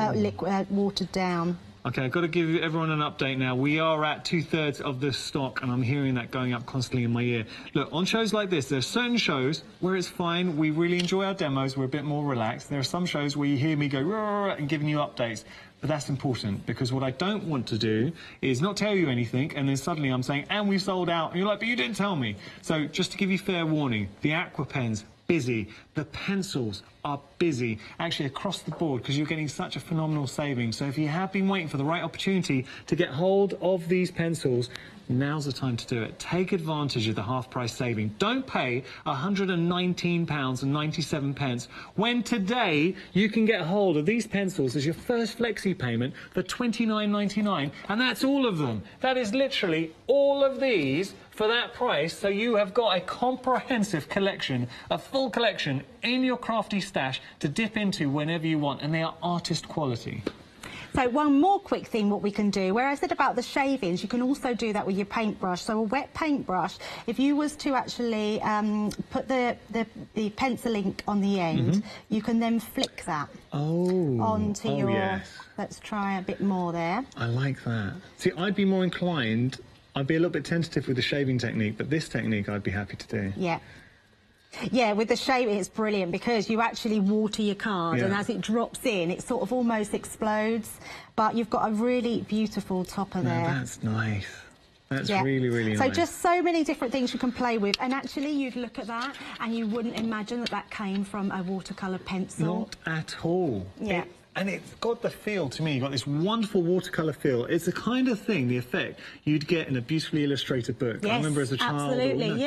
Speaker 2: watered down.
Speaker 1: OK, I've got to give everyone an update now. We are at 2/3 of the stock, and I'm hearing that going up constantly in my ear. Look, on shows like this, there are certain shows where it's fine. We really enjoy our demos. We're a bit more relaxed. There are some shows where you hear me go and giving you updates. But that's important, because what I don't want to do is not tell you anything, and then suddenly I'm saying, and we've sold out, and you're like, but you didn't tell me. So just to give you fair warning, the aqua pens, busy. The pencils are busy, actually across the board, because you're getting such a phenomenal saving. So if you have been waiting for the right opportunity to get hold of these pencils, now's the time to do it. Take advantage of the half-price saving. Don't pay £119.97 when today you can get hold of these pencils as your first flexi payment for £29.99, and that's all of them. That is literally all of these for that price. So you have got a comprehensive collection, a full collection in your crafty stash to dip into whenever you want, and they are artist quality.
Speaker 2: So one more quick thing what we can do, where I said about the shavings, you can also do that with your paintbrush. So a wet paintbrush, if you was to actually put the pencil ink on the end, you can then flick that onto your...
Speaker 1: Yes.
Speaker 2: Let's try a bit more there.
Speaker 1: I like that. See, I'd be more inclined, I'd be a little bit tentative with the shaving technique, but this technique I'd be happy to do.
Speaker 2: Yeah, with the shaving it's brilliant, because you actually water your card and as it drops in, it sort of almost explodes, but you've got a really beautiful topper there.
Speaker 1: That's nice. That's really, really nice.
Speaker 2: So just so many different things you can play with, and actually you'd look at that and you wouldn't imagine that that came from a watercolour pencil.
Speaker 1: Not at all. And it's got the feel, to me, you've got this wonderful watercolour feel. It's the kind of thing, the effect, you'd get in a beautifully illustrated book. I remember as a child.
Speaker 2: Absolutely,
Speaker 1: you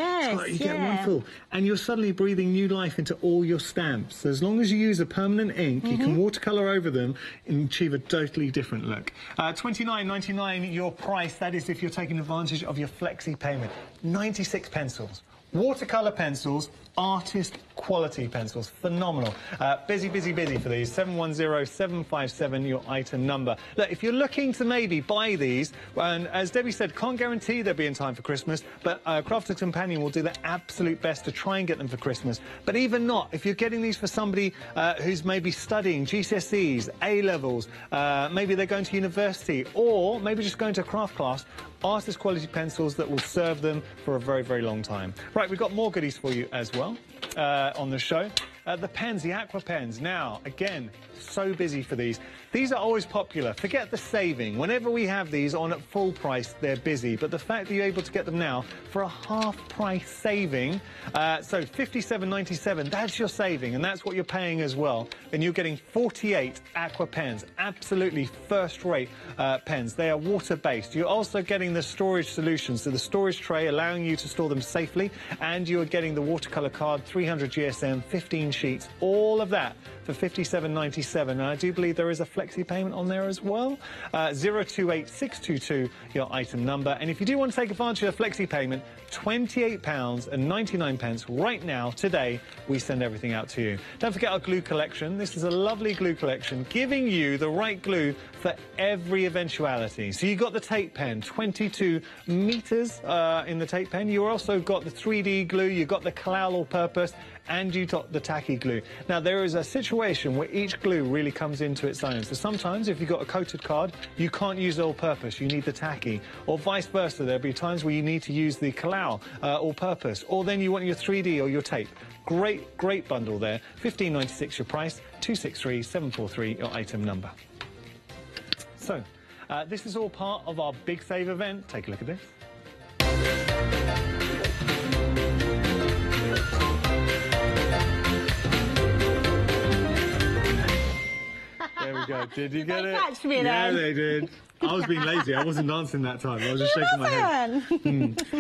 Speaker 1: get one feel. And you're suddenly breathing new life into all your stamps. So as long as you use a permanent ink, you can watercolour over them and achieve a totally different look. £29.99 your price. That is if you're taking advantage of your flexi payment. 96 pencils. Watercolour pencils, artist quality pencils, phenomenal. Busy for these. 710757, your item number. Look, if you're looking to maybe buy these, and as Debbie said, can't guarantee they'll be in time for Christmas, but Crafter's Companion will do their absolute best to try and get them for Christmas. But even not, if you're getting these for somebody who's maybe studying GCSEs, A-levels, maybe they're going to university, or maybe just going to a craft class, artist quality pencils that will serve them for a very, very long time. Right, we've got more goodies for you as well on the show. The pens, the aqua pens. Now, again, so busy for these. These are always popular. Forget the saving. Whenever we have these on at full price, they're busy. But the fact that you're able to get them now for a half-price saving, so £57.97, that's your saving, and that's what you're paying as well. And you're getting 48 aqua pens, absolutely first-rate pens. They are water-based. You're also getting the storage solution, so the storage tray allowing you to store them safely, and you're getting the watercolour card, 300 GSM, 15 sheets, all of that for £57.97. And I do believe there is a flexi payment on there as well. 028622, your item number. And if you do want to take advantage of the flexi payment, £28.99 right now, today, we send everything out to you. Don't forget our glue collection. This is a lovely glue collection, giving you the right glue for every eventuality. So you got the tape pen, 22 metres in the tape pen. You also got the 3D glue, you got the Kalal all-purpose, and you got the tacky glue. Now, there is a situation where each glue really comes into its own. So sometimes, if you've got a coated card, you can't use all-purpose, you need the tacky. Or vice versa, there'll be times where you need to use the Kalal all-purpose. Or then you want your 3D or your tape. Great, great bundle there. £15.96 your price, 263743 your item number. So, this is all part of our Big Save event. Take a look at this. There we go. Did you get it?
Speaker 2: Catch me
Speaker 1: yeah,
Speaker 2: then?
Speaker 1: they did. I was being lazy. I wasn't dancing that time. I was just shaking my head.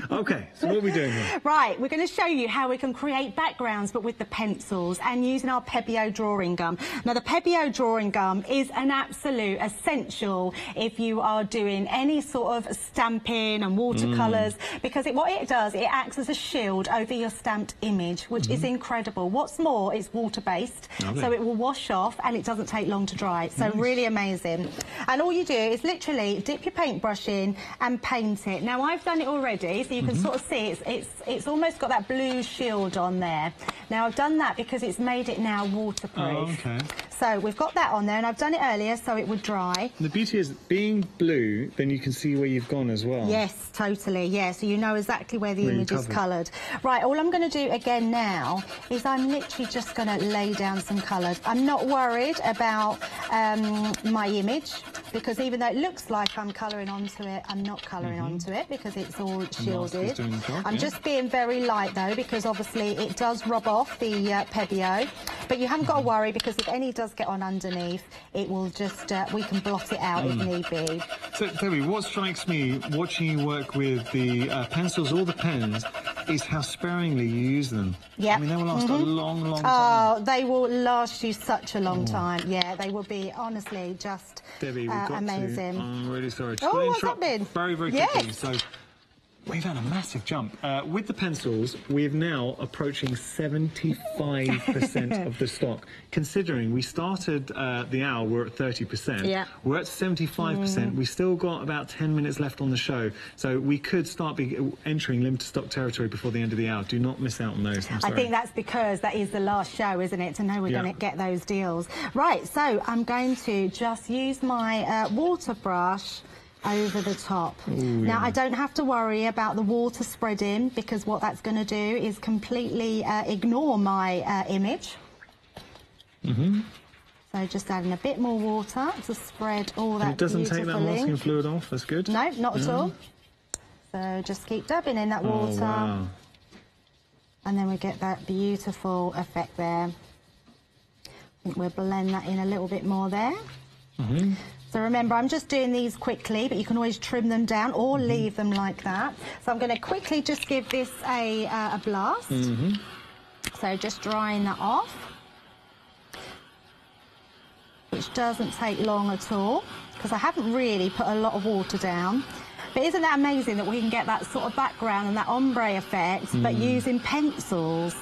Speaker 1: OK, so what are we doing here?
Speaker 2: Right, we're going to show you how we can create backgrounds, but with the pencils and using our Pebeo drawing gum. Now, the Pebeo drawing gum is an absolute essential if you are doing any sort of stamping and watercolours, because what it does, it acts as a shield over your stamped image, which is incredible. What's more, it's water-based, so it will wash off and it doesn't take long to dry. So really amazing. And all you do is literally dip your paintbrush in and paint it. Now, I've done it already, so you can sort of see it's almost got that blue shield on there. Now, I've done that because it's made it now waterproof.
Speaker 1: Oh, okay.
Speaker 2: So we've got that on there, and I've done it earlier so it would dry.
Speaker 1: The beauty is, being blue, then you can see where you've gone as well.
Speaker 2: Yes, totally, yeah, so you know exactly where the image is coloured. Right, all I'm going to do again now is I'm literally just going to lay down some colours. I'm not worried about my image, because even though it looks like I'm colouring onto it, I'm not colouring onto it because it's all shielded. I'm just being very light, though, because obviously it does rub off the Pebeo. But you haven't got to worry, because if any does get on underneath, it will just, we can blot it out if need be.
Speaker 1: So, Debbie, what strikes me watching you work with the pencils or the pens is how sparingly you use them.
Speaker 2: Yeah.
Speaker 1: I mean, they will last a long, long time.
Speaker 2: Oh, they will last you such a long time. Yeah, they will be, honestly, just
Speaker 1: Debbie, we've got
Speaker 2: amazing.
Speaker 1: I'm really sorry.
Speaker 2: Oh, what's that been?
Speaker 1: Very, very quickly. So, we've had a massive jump. With the pencils, we're now approaching 75% of the stock. Considering we started the hour, we're at 30%. Yeah. We're at 75%. We've still got about 10 minutes left on the show. So we could start entering limited stock territory before the end of the hour. Do not miss out on those. I'm sorry.
Speaker 2: I think that's because that is the last show, isn't it, to know we're going to get those deals. Right, so I'm going to just use my water brush over the top. Now, I don't have to worry about the water spreading, because what that's going to do is completely ignore my image. So just adding a bit more water to spread all that.
Speaker 1: And it doesn't take that masking fluid off, that's good.
Speaker 2: No, not at all. So just keep dabbing in that water.
Speaker 1: Wow.
Speaker 2: And then we get that beautiful effect there. I think we'll blend that in a little bit more there. So remember, I'm just doing these quickly, but you can always trim them down or leave them like that. So I'm going to quickly just give this a blast. So just drying that off, which doesn't take long at all, because I haven't really put a lot of water down. But isn't that amazing that we can get that sort of background and that ombre effect, but using pencils?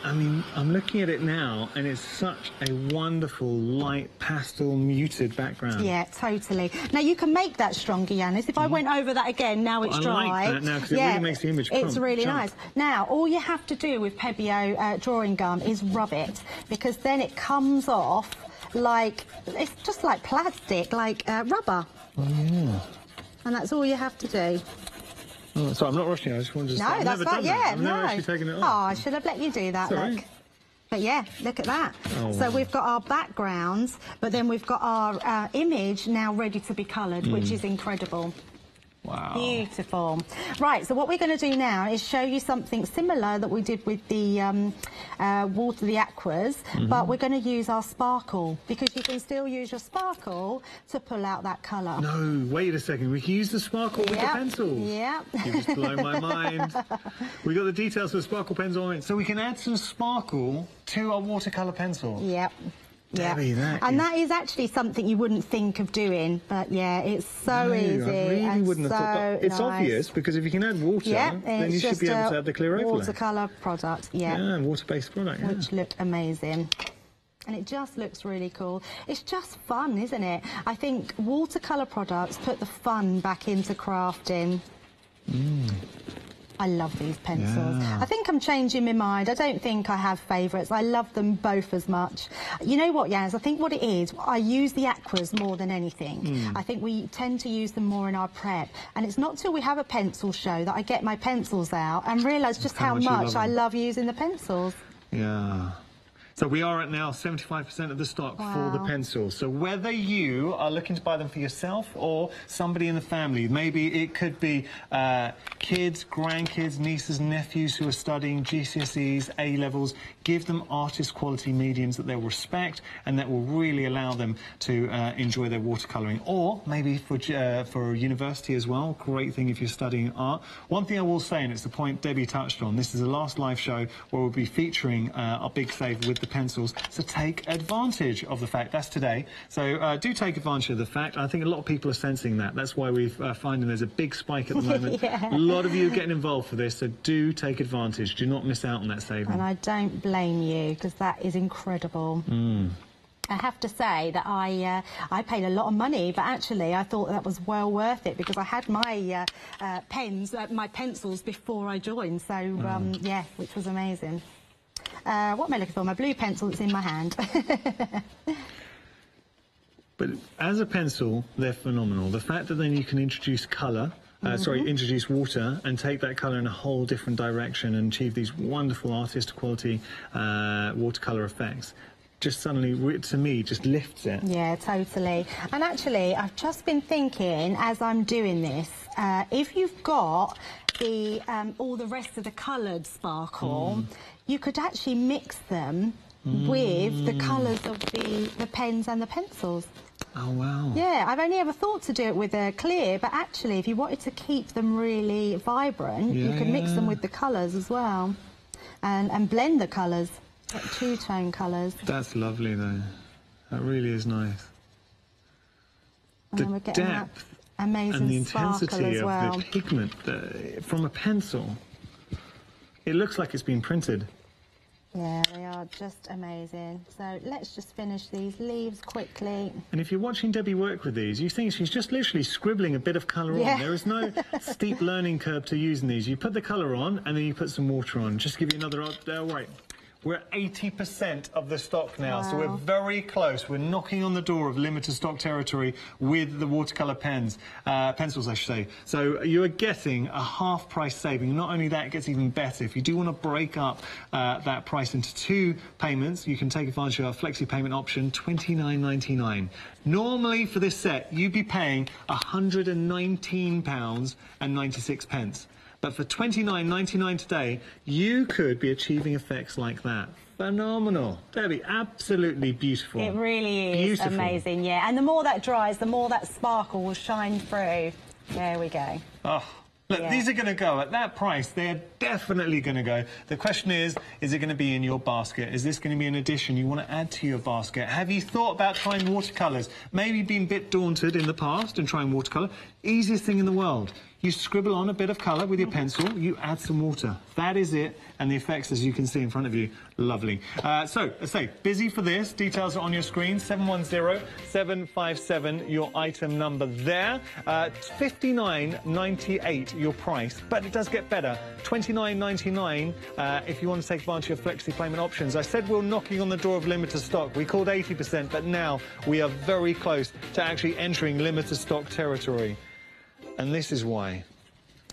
Speaker 1: I mean, I'm looking at it now, and it's such a wonderful, light, pastel, muted background. Yeah,
Speaker 2: totally. Now, you can make that stronger, Yanis. If I went over that again, now it's dry.
Speaker 1: I like that now, because it really makes the image
Speaker 2: It's really nice. Now, all you have to do with Pebeo drawing gum is rub it, because then it comes off like, it's just like plastic, like rubber.
Speaker 1: Oh, yeah.
Speaker 2: And that's all you have to do.
Speaker 1: Oh, sorry, I'm not rushing. I just wanted to.
Speaker 2: No, that's right. Yeah,
Speaker 1: I've never actually taken it off.
Speaker 2: Oh, I should have let you do that.
Speaker 1: Sorry.
Speaker 2: Look. But yeah, look at that.
Speaker 1: Oh,
Speaker 2: so
Speaker 1: wow.
Speaker 2: we've got our backgrounds, but then we've got our image now ready to be coloured, which is incredible.
Speaker 1: Wow.
Speaker 2: Beautiful. Right, so what we're going to do now is show you something similar that we did with the water, the aquas, but we're going to use our sparkle, because you can still use your sparkle to pull out that colour.
Speaker 1: No, wait a second. We can use the sparkle with the pencils.
Speaker 2: Yeah.
Speaker 1: You just blow my mind. We got the details for the sparkle pens on it, so we can add some sparkle to our watercolour pencil.
Speaker 2: Yep.
Speaker 1: Debbie,
Speaker 2: that is actually something you wouldn't think of doing, but yeah, it's so easy.
Speaker 1: I really
Speaker 2: and
Speaker 1: wouldn't have thought that. It's obvious, because if you can add water, then you should be able to add the clear overlay.
Speaker 2: Watercolour product,
Speaker 1: Yeah, water-based product,
Speaker 2: which look amazing. And it just looks really cool. It's just fun, isn't it? I think watercolour products put the fun back into crafting. I love these pencils.
Speaker 1: Yeah.
Speaker 2: I think I'm changing my mind. I don't think I have favourites. I love them both as much. You know what, Jans? I think what it is, I use the aquas more than anything. I think we tend to use them more in our prep. And it's not till we have a pencil show that I get my pencils out and realise just how much I love using the pencils.
Speaker 1: Yeah. So we are at now 75% of the stock for the pencils. So whether you are looking to buy them for yourself or somebody in the family, maybe it could be kids, grandkids, nieces, nephews who are studying GCSEs, A-levels, give them artist quality mediums that they'll respect and that will really allow them to enjoy their watercolouring. Or maybe for university as well, great thing if you're studying art. One thing I will say, and it's the point Debbie touched on, this is the last live show where we'll be featuring our big save with the pencils, so take advantage of the fact that's today. So do take advantage of the fact. I think a lot of people are sensing that. That's why we're finding there's a big spike at the moment. A lot of you are getting involved for this, so do take advantage. Do not miss out on that saving.
Speaker 2: And I don't blame you, because that is incredible. I have to say that I paid a lot of money, but actually I thought that was well worth it, because I had my my pencils before I joined. So yeah, which was amazing. What am I looking for? My blue pencil that's in my hand.
Speaker 1: But as a pencil, they're phenomenal. The fact that then you can introduce colour, introduce water and take that colour in a whole different direction and achieve these wonderful artist quality watercolour effects, just suddenly, to me, just lifts it. Yeah,
Speaker 2: totally. And actually, I've just been thinking, as I'm doing this, if you've got the all the rest of the coloured sparkle, you could actually mix them with the colours of the pens and the pencils.
Speaker 1: Oh, wow.
Speaker 2: Yeah, I've only ever thought to do it with a clear, but actually, if you wanted to keep them really vibrant, you could mix them with the colours as well, and blend the colours, like two-tone colours.
Speaker 1: That's lovely, though. That really is nice.
Speaker 2: And
Speaker 1: the depth
Speaker 2: amazing
Speaker 1: and the intensity
Speaker 2: as well.
Speaker 1: of the pigment from a pencil, it looks like it's been printed.
Speaker 2: Yeah, they are just amazing. So let's just finish these leaves quickly.
Speaker 1: And if you're watching Debbie work with these, you think she's just literally scribbling a bit of colour on. There is no steep learning curve to using these. You put the colour on and then you put some water on. Just to give you another... right. We're at 80% of the stock now, so we're very close. We're knocking on the door of limited stock territory with the watercolour pencils, I should say. So you are getting a half-price saving. Not only that, it gets even better. If you do want to break up that price into 2 payments, you can take advantage of our flexi payment option, £29.99. Normally, for this set, you'd be paying £119.96. But for £29.99 today, you could be achieving effects like that. Phenomenal. Debbie, absolutely beautiful.
Speaker 2: It really is amazing, yeah. And the more that dries, the more that sparkle will shine through. There we go.
Speaker 1: Oh, look, these are going to go at that price. They're definitely going to go. The question is it going to be in your basket? Is this going to be an addition you want to add to your basket? Have you thought about trying watercolours? Maybe been a bit daunted in the past and trying watercolour. Easiest thing in the world. You scribble on a bit of colour with your pencil, you add some water. That is it, and the effects, as you can see in front of you, lovely. So, let's say, busy for this. Details are on your screen, 710757, your item number there. $59.98, your price, but it does get better. $29.99 if you want to take advantage of flexi payment options. I said we're knocking on the door of limited stock. We called 80%, but now we are very close to actually entering limited stock territory. And this is why.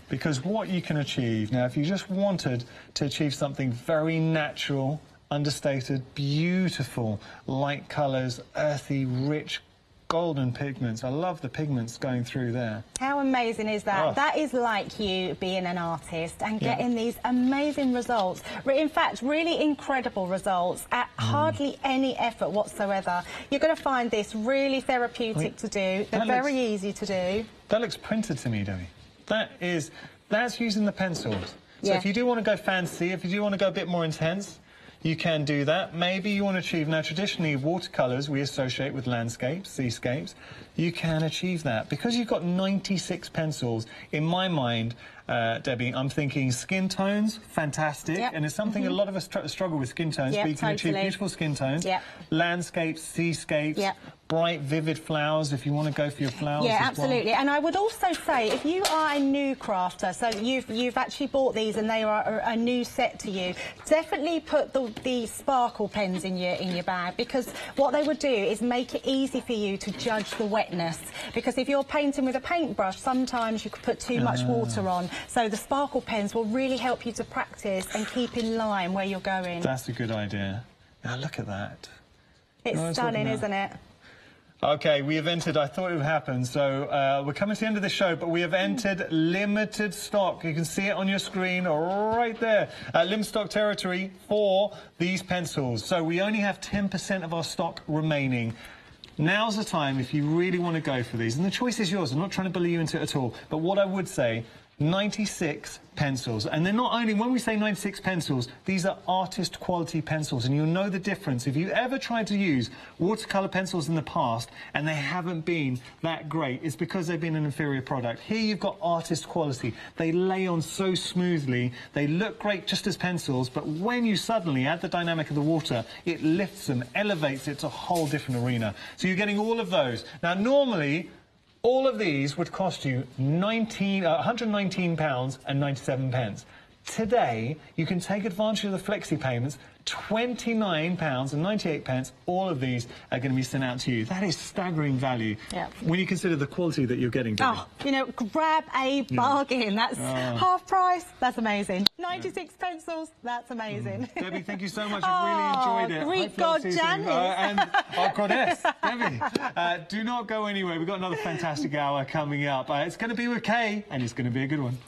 Speaker 1: Because what you can achieve, now if you just wanted to achieve something very natural understated, beautiful light colours, earthy, rich, golden pigments. I love the pigments going through there.
Speaker 2: How amazing is that?
Speaker 1: Oh.
Speaker 2: That is like you being an artist and getting these amazing results. In fact, really incredible results at hardly any effort whatsoever. You're going to find this really therapeutic to do. They're very easy to do.
Speaker 1: That looks printed to me, Debbie. That's using the pencils. So
Speaker 2: Yeah.
Speaker 1: if you do want to go fancy, if you do want to go a bit more intense, you can do that. Maybe you want to achieve, now traditionally watercolours we associate with landscapes, seascapes. You can achieve that. Because you've got 96 pencils, in my mind, Debbie, I'm thinking skin tones, fantastic.
Speaker 2: Yep.
Speaker 1: And it's something a lot of us struggle with, skin tones.
Speaker 2: Yep,
Speaker 1: But you can achieve
Speaker 2: totally.
Speaker 1: beautiful skin tones.
Speaker 2: Yep.
Speaker 1: Landscapes, seascapes,
Speaker 2: Yep.
Speaker 1: bright, vivid flowers, if you want to go for your flowers
Speaker 2: Yeah,
Speaker 1: as well.
Speaker 2: absolutely. And I would also say, if you are a new crafter, so you've actually bought these and they are a new set to you, definitely put the sparkle pens in your bag, because what they would do is make it easy for you to judge the wetness. Because if you're painting with a paintbrush, sometimes you could put too much water on. So the sparkle pens will really help you to practice and keep in line where you're going.
Speaker 1: That's a good idea. Now look at that.
Speaker 2: It's stunning, isn't it?
Speaker 1: Okay, we have entered, I thought it would happen, so we're coming to the end of the show, but we have entered limited stock. You can see it on your screen right there. Limited stock territory for these pencils. So we only have 10% of our stock remaining. Now's the time if you really want to go for these. And the choice is yours. I'm not trying to bully you into it at all. But what I would say, 96 pencils. And they're not only, when we say 96 pencils, these are artist quality pencils. And you'll know the difference. If you ever tried to use watercolour pencils in the past and they haven't been that great, it's because they've been an inferior product. Here you've got artist quality. They lay on so smoothly. They look great just as pencils. But when you suddenly add the dynamic of the water, it lifts them, elevates it to a whole different arena. So you're getting all of those. Now, normally, all of these would cost you £119.97. Today, you can take advantage of the flexi payments, £29.98. All of these are going to be sent out to you. That is staggering value when you consider the quality that you're getting. Debbie.
Speaker 2: Oh, you know, grab a bargain. That's half price. That's amazing. 96 pencils. That's amazing.
Speaker 1: Debbie, thank you so much. I really enjoyed it.
Speaker 2: Greek god Janice.
Speaker 1: And our goddess, Debbie. Do not go anywhere. We've got another fantastic hour coming up. It's going to be with Kay, and it's going to be a good one.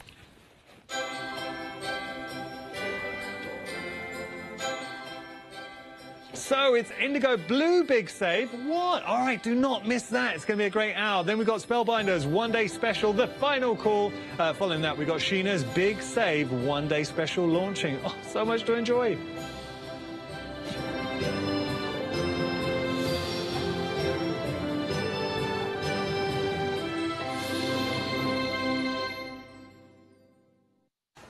Speaker 1: So it's Indigo Blue Big Save. What? All right, do not miss that. It's going to be a great hour. Then we've got Spellbinders One Day Special, the final call. Following that, we've got Sheena's Big Save One Day Special launching. Oh, so much to enjoy.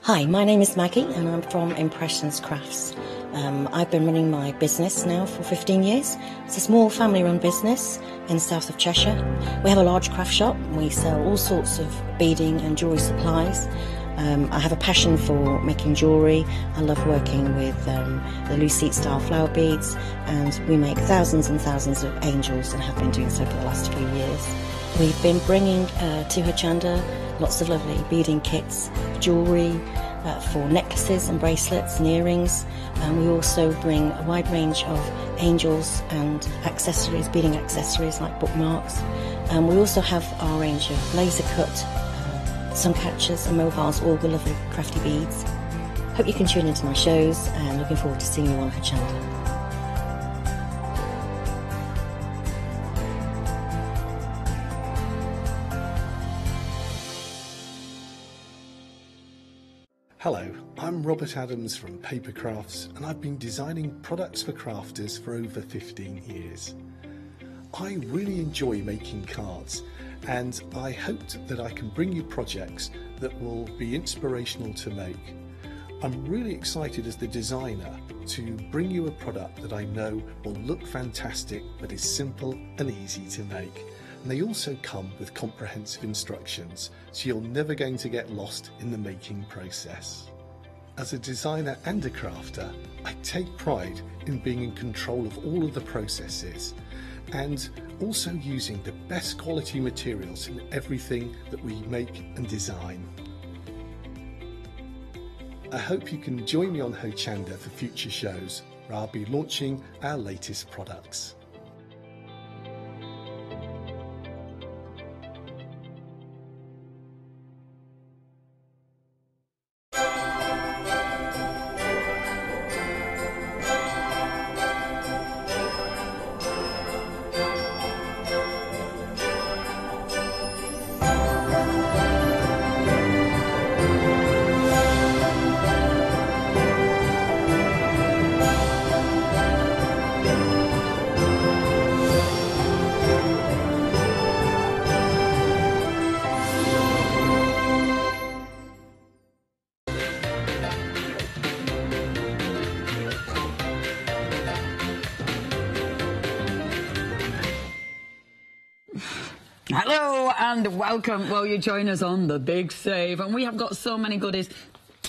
Speaker 3: Hi, my name is Maggie and I'm from Impressions Crafts. I've been running my business now for 15 years. It's a small family-run business in the south of Cheshire. We have a large craft shop. We sell all sorts of beading and jewellery supplies. I have a passion for making jewellery. I love working with the Lucite style flower beads, and we make thousands and thousands of angels and have been doing so for the last few years. We've been bringing to Hochanda lots of lovely beading kits, jewellery, for necklaces and bracelets and earrings. And we also bring a wide range of angels and accessories, beading accessories like bookmarks. And we also have our range of laser cut sun catchers and mobiles, all the lovely crafty beads. Hope you can tune into my shows, and looking forward to seeing you on Hochanda.
Speaker 4: Hello, I'm Robert Adams from Papercrafts, and I've been designing products for crafters for over 15 years. I really enjoy making cards, and I hoped that I can bring you projects that will be inspirational to make. I'm really excited as the designer to bring you a product that I know will look fantastic but is simple and easy to make. And they also come with comprehensive instructions, so you're never going to get lost in the making process. As a designer and a crafter, I take pride in being in control of all of the processes and also using the best quality materials in everything that we make and design. I hope you can join me on Hochanda for future shows. where I'll be launching our latest products.
Speaker 5: Hello and welcome. Well, you join us on the Big Save, and we have got so many goodies.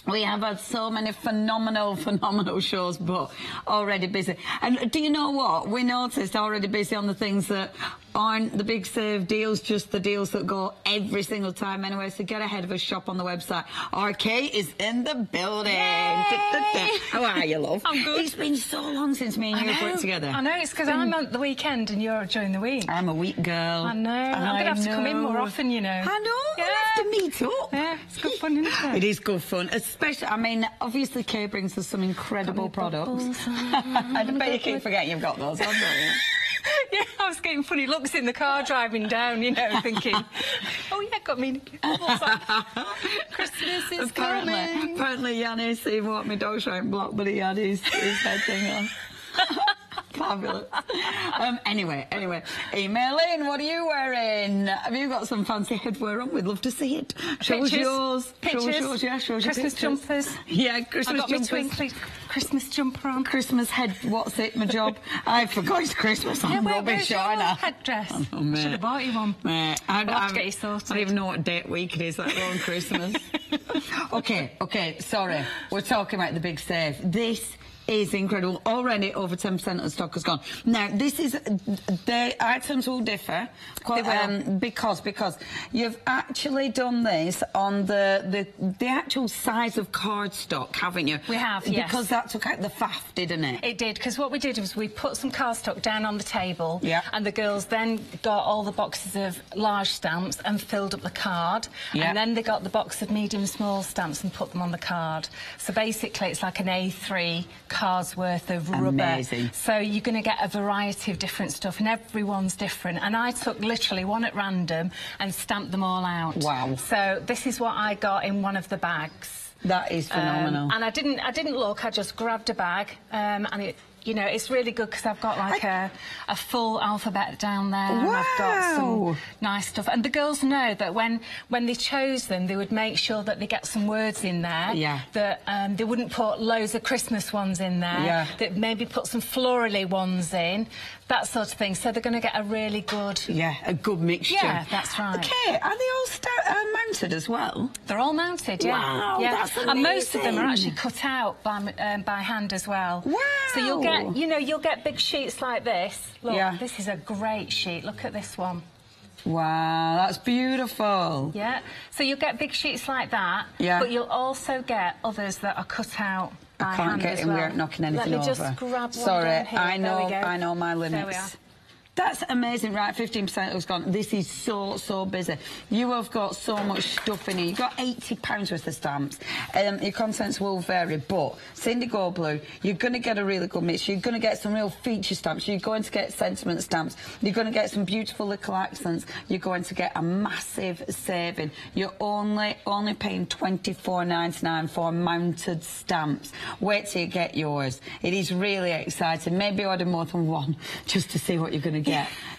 Speaker 5: We have had so many phenomenal shows, but already busy. And do you know what? We noticed already busy on the things that aren't the Big Save deals, just the deals that go every single time anyway. So get ahead of us, shop on the website. RK is in the building. How are you, love?
Speaker 6: I'm good.
Speaker 5: It's been so long since me and you have worked together.
Speaker 6: I know, it's because I'm on the weekend and you're during the week.
Speaker 5: I'm a week girl.
Speaker 6: I know. I'm going to have to come in more often, you know.
Speaker 5: I know.
Speaker 6: Yeah.
Speaker 5: We'll have to meet up.
Speaker 6: Yeah, it's good fun, isn't it?
Speaker 5: It is good fun. Especially, I mean, obviously Kay brings us some incredible products. I bet you keep forgetting you've got those, haven't you?
Speaker 6: Yeah, I was getting funny looks in the car driving down, you know, thinking, oh yeah, got me. Christmas is coming.
Speaker 5: Apparently Yanni's seen what my dog's trying to block, but he had his head thing on. Fabulous. Anyway, email in. What are you wearing? Have you got some fancy headwear on? We'd love to see it. Show us yours.
Speaker 6: Pictures.
Speaker 5: Show us yours, yeah. Show us your
Speaker 6: Christmas
Speaker 5: pictures.
Speaker 6: jumpers.
Speaker 5: Yeah, Christmas
Speaker 6: I got
Speaker 5: jumpers.
Speaker 6: my twinkly Christmas jumper on.
Speaker 5: Christmas head. What's it? My job. I forgot it's Christmas. I'm rubbish, aren't I?
Speaker 6: Headdress.
Speaker 5: Oh,
Speaker 6: Should have bought you one.
Speaker 5: Mate,
Speaker 6: I'll have to get you sorted.
Speaker 5: I don't even know what date week it is, let alone Christmas. Okay, sorry. We're talking about the Big Save. This is incredible. Already over 10% of the stock has gone. Now, this is, the items will differ because you've actually done this on the actual size of card stock, haven't you?
Speaker 6: We have, yes.
Speaker 5: Because that took out the faff, didn't it?
Speaker 6: It did, because what we did was we put some card stock down on the table,
Speaker 5: yeah,
Speaker 6: and the girls then got all the boxes of large stamps and filled up the card,
Speaker 5: yeah,
Speaker 6: and then they got the box of medium small stamps and put them on the card. So basically it's like an A3 card's worth of rubber.
Speaker 5: Amazing.
Speaker 6: So you're going to get a variety of different stuff, and everyone's different. And I took literally one at random and stamped them all out.
Speaker 5: Wow.
Speaker 6: So this is what I got in one of the bags.
Speaker 5: That is phenomenal.
Speaker 6: And I didn't look. I just grabbed a bag, and it. You know, it's really good because I've got like a full alphabet down there.
Speaker 5: Wow.
Speaker 6: And I've got some nice stuff. And the girls know that when they chose them, they would make sure that they get some words in there.
Speaker 5: Yeah.
Speaker 6: That they wouldn't put loads of Christmas ones in there. Yeah. That maybe put some florally ones in. That sort of thing. So they're going to get a really good...
Speaker 5: Yeah, a good mixture.
Speaker 6: Yeah, that's right.
Speaker 5: Okay, are they all mounted as well?
Speaker 6: They're all mounted, yeah.
Speaker 5: Wow,
Speaker 6: yeah.
Speaker 5: that's amazing.
Speaker 6: And most of them are actually cut out by hand as well.
Speaker 5: Wow.
Speaker 6: So you'll get big sheets like this. Look,
Speaker 5: yeah,
Speaker 6: this is a great sheet. Look at this one.
Speaker 5: Wow, that's beautiful.
Speaker 6: Yeah. So you'll get big sheets like that.
Speaker 5: Yeah.
Speaker 6: But you'll also get others that are cut out by
Speaker 5: I can't
Speaker 6: hand
Speaker 5: get
Speaker 6: as
Speaker 5: in
Speaker 6: well.
Speaker 5: without knocking anything over.
Speaker 6: Let me just grab one.
Speaker 5: Sorry,
Speaker 6: down here.
Speaker 5: I know my
Speaker 6: There we are.
Speaker 5: limits. That's amazing, right? 15% has gone. This is so busy. You have got so much stuff in here. You've got £80 worth of stamps. Your contents will vary, but Cindy Go Blue, you're going to get a really good mix. You're going to get some real feature stamps. You're going to get sentiment stamps. You're going to get some beautiful little accents. You're going to get a massive saving. You're only paying £24.99 for mounted stamps. Wait till you get yours. It is really exciting. Maybe order more than one just to see what you're going to get.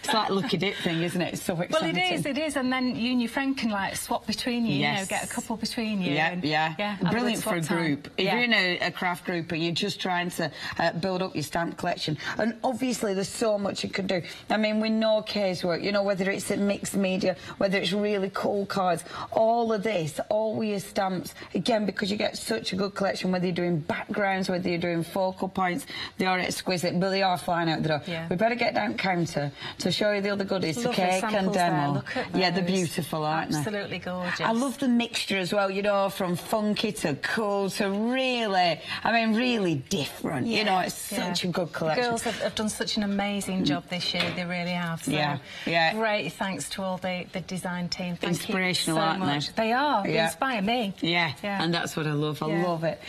Speaker 5: It's like a lucky dip thing, isn't it? It's so exciting.
Speaker 6: Well, it is, and then you and your friend can like swap between you,
Speaker 5: yes,
Speaker 6: you know, get a couple between you.
Speaker 5: Yeah. Brilliant for a group. If you're in a craft group and you're just trying to build up your stamp collection, and obviously there's so much you can do. I mean, we know Kay's work, you know, whether it's a mixed media, whether it's really cool cards, all of this, all with your stamps, again, because you get such a good collection, whether you're doing backgrounds, whether you're doing focal points, they are exquisite, but they are flying out the door.
Speaker 6: Yeah.
Speaker 5: We better get down counter. to show you the other goodies, to
Speaker 6: Lovely
Speaker 5: cake and
Speaker 6: samples
Speaker 5: demo.
Speaker 6: there. Look at
Speaker 5: Yeah, they're
Speaker 6: those.
Speaker 5: beautiful, aren't they?
Speaker 6: Absolutely gorgeous.
Speaker 5: I love the mixture as well, you know, from funky to cool to really, I mean, really different. You know, it's such a good collection.
Speaker 6: The girls have done such an amazing job this year, they really have. So great thanks to all the design team. Thank
Speaker 5: Inspirational,
Speaker 6: you so
Speaker 5: aren't
Speaker 6: much. They are. They inspire me.
Speaker 5: Yeah, and that's what I love. I love it.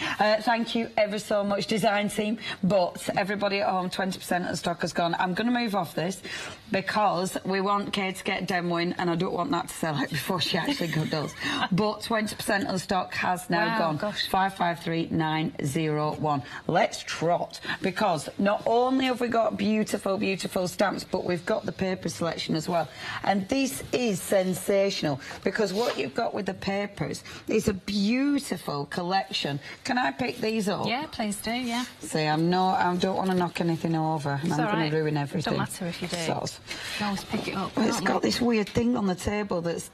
Speaker 5: Thank you ever so much, design team. But everybody at home, 20% of the stock has gone. I'm going to move off this because we want Kate to get demoing, and I don't want that to sell out before she actually does. But 20% of the stock has now gone. 553901. Let's trot, because not only have we got beautiful, beautiful stamps, but we've got the paper selection as well. And this is sensational, because what you've got with the papers is a beautiful collection. Can I pick these up?
Speaker 6: Yeah, please do, yeah.
Speaker 5: See, I don't want to knock anything over, and I'm going to ruin everything.
Speaker 6: Don't matter if you do.
Speaker 5: So,
Speaker 6: You can always pick it up.
Speaker 5: well, it's got this weird thing on the table that's...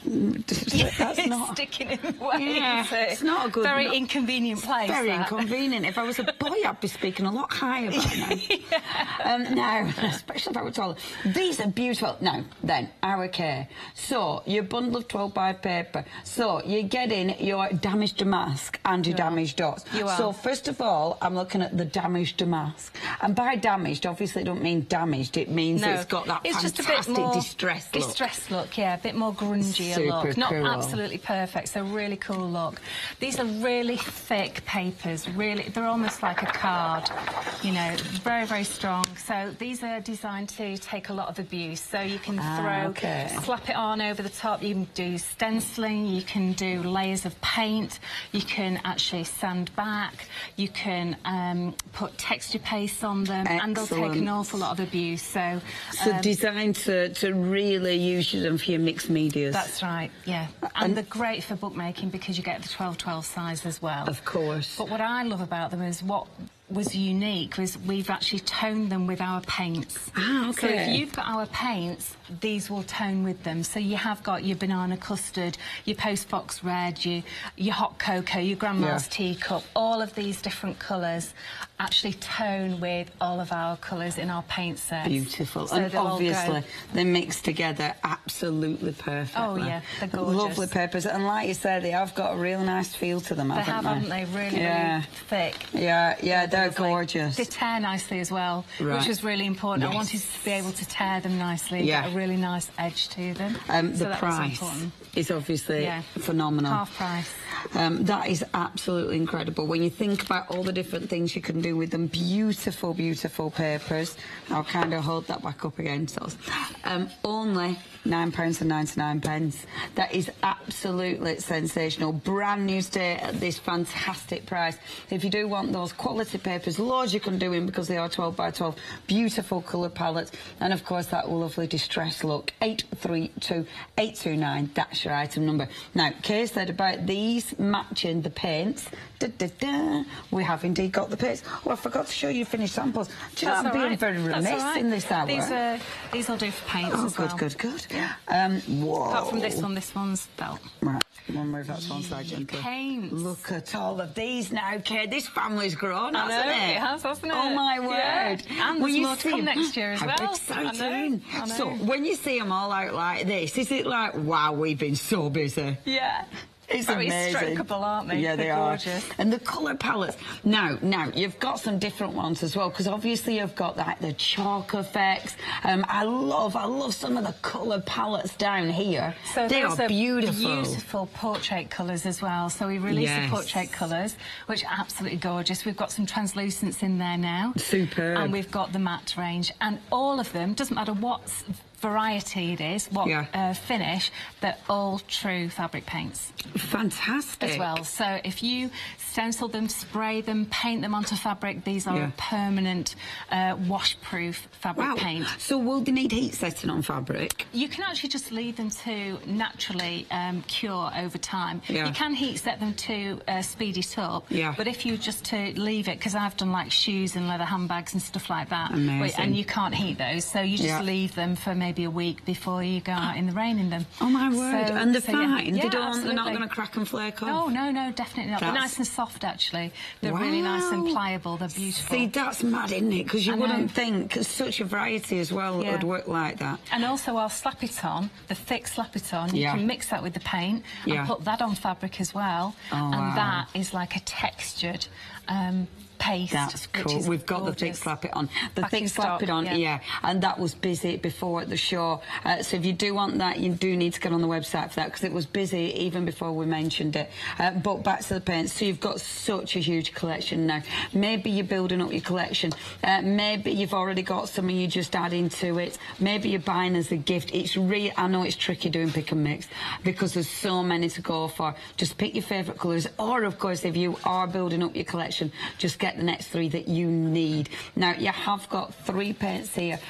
Speaker 5: That's not
Speaker 6: sticking in the way.
Speaker 5: Yeah, it's not a good.
Speaker 6: Very inconvenient place.
Speaker 5: Very inconvenient. If I was a boy, I'd be speaking a lot higher by now. Now, especially if I were taller. These are beautiful. Now, then, our care. So, your bundle of 12 by paper. So, you're getting your damaged damask and your damaged dots.
Speaker 6: You are.
Speaker 5: So, first of all, I'm looking at the damaged damask. And by damaged, obviously, I don't mean damaged. It means it's got that fantastic
Speaker 6: just a bit more
Speaker 5: distressed look.
Speaker 6: Distressed look, yeah, a bit more grungy. Look. Not absolutely perfect, so really cool look. These are really thick papers, they're almost like a card, you know, very, very strong. So these are designed to take a lot of abuse, so you can slap it on over the top, you can do stenciling, you can do layers of paint, you can actually sand back, you can put texture paste on them, and they'll take an awful lot of abuse. So
Speaker 5: designed to really use them for your mixed medias.
Speaker 6: That's right, yeah. And they're great for bookmaking because you get the 12-12 size as well.
Speaker 5: Of course.
Speaker 6: But what I love about them is what was unique was we've actually toned them with our paints. So if you've got our paints, these will tone with them. So you have got your banana custard, your postbox red, your hot cocoa, your grandma's teacup, all of these different colours actually tone with all of our colours in our paint sets.
Speaker 5: Beautiful.
Speaker 6: So
Speaker 5: and obviously they mix together absolutely perfectly.
Speaker 6: Oh yeah, they're gorgeous.
Speaker 5: Lovely papers, and like you said, they have got a real nice feel to them, haven't
Speaker 6: they? Really, really thick.
Speaker 5: Yeah, they're gorgeous.
Speaker 6: They tear nicely as well, which was really important. I wanted to be able to tear them nicely, get a really nice edge to them.
Speaker 5: The price is obviously phenomenal.
Speaker 6: Half price.
Speaker 5: That is absolutely incredible. When you think about all the different things you can do with them, beautiful, beautiful papers. I'll kind of hold that back up again. So, only £9.99. That is absolutely sensational. Brand new state at this fantastic price. If you do want those quality papers, loads you can do in because they are 12 by 12. Beautiful colour palettes. And of course that lovely distressed look. 832829. That's your item number. Now, Kay said about these matching the paints. We have indeed got the paints. Oh, I forgot to show you finished samples. Do you know, I'm being very remiss in this hour.
Speaker 6: These will do for paints as well.
Speaker 5: Good.
Speaker 6: Yeah. Apart from this one's felt.
Speaker 5: Right. We'll move that to one side gently.
Speaker 6: Paints.
Speaker 5: Look at all of these now, Kate. This family's grown, hasn't it?
Speaker 6: It has, hasn't it?
Speaker 5: Oh, my word.
Speaker 6: Yeah. And there's more to come next year as well.
Speaker 5: How exciting.
Speaker 6: I know.
Speaker 5: So, when you see them all out like this, is it like, wow, we've been so busy?
Speaker 6: Yeah.
Speaker 5: It's
Speaker 6: very
Speaker 5: amazing.
Speaker 6: strokeable, aren't they?
Speaker 5: Yeah,
Speaker 6: They're gorgeous.
Speaker 5: And the colour palettes. Now, you've got some different ones as well, because obviously you've got like the chalk effects. I love some of the colour palettes down here.
Speaker 6: So
Speaker 5: they are beautiful.
Speaker 6: Beautiful portrait colours as well. So we released the portrait colours, which are absolutely gorgeous. We've got some translucents in there now.
Speaker 5: Superb.
Speaker 6: And we've got the matte range. And all of them, doesn't matter what variety it is, what finish, they're all true fabric paints.
Speaker 5: Fantastic.
Speaker 6: As well. So if you stencil them, spray them, paint them onto fabric, these are a permanent wash-proof fabric paint.
Speaker 5: So will they need heat setting on fabric?
Speaker 6: You can actually just leave them to naturally cure over time. You can heat set them to speed it up, but if you just to leave it, because I've done like shoes and leather handbags and stuff like that, and you can't heat those, so you just leave them for maybe maybe a week before you go out in the rain in them.
Speaker 5: Oh my word!
Speaker 6: So,
Speaker 5: and they're
Speaker 6: so
Speaker 5: fine.
Speaker 6: Yeah,
Speaker 5: They're not going to crack and flake off.
Speaker 6: Oh no, definitely not. They're nice and soft actually. They're really nice and pliable. They're beautiful.
Speaker 5: See, that's mad, isn't it? Because you wouldn't think such a variety as well would work like that.
Speaker 6: And also our slap it on, the thick slap it on, you can mix that with the paint and put that on fabric as well.
Speaker 5: Oh,
Speaker 6: and that is like a textured paste.
Speaker 5: That's cool. We've got the thick slap it on. The thick slap it on, and that was busy before at the show. So if you do want that, you do need to get on the website for that, because it was busy even before we mentioned it. But back to the paints. So you've got such a huge collection now. Maybe you're building up your collection. Maybe you've already got some and you're just adding to it. Maybe you're buying as a gift. It's really, I know it's tricky doing pick and mix because there's so many to go for. Just pick your favourite colours, or of course if you are building up your collection, just get the next 3 that you need. Now you have got 3 paints here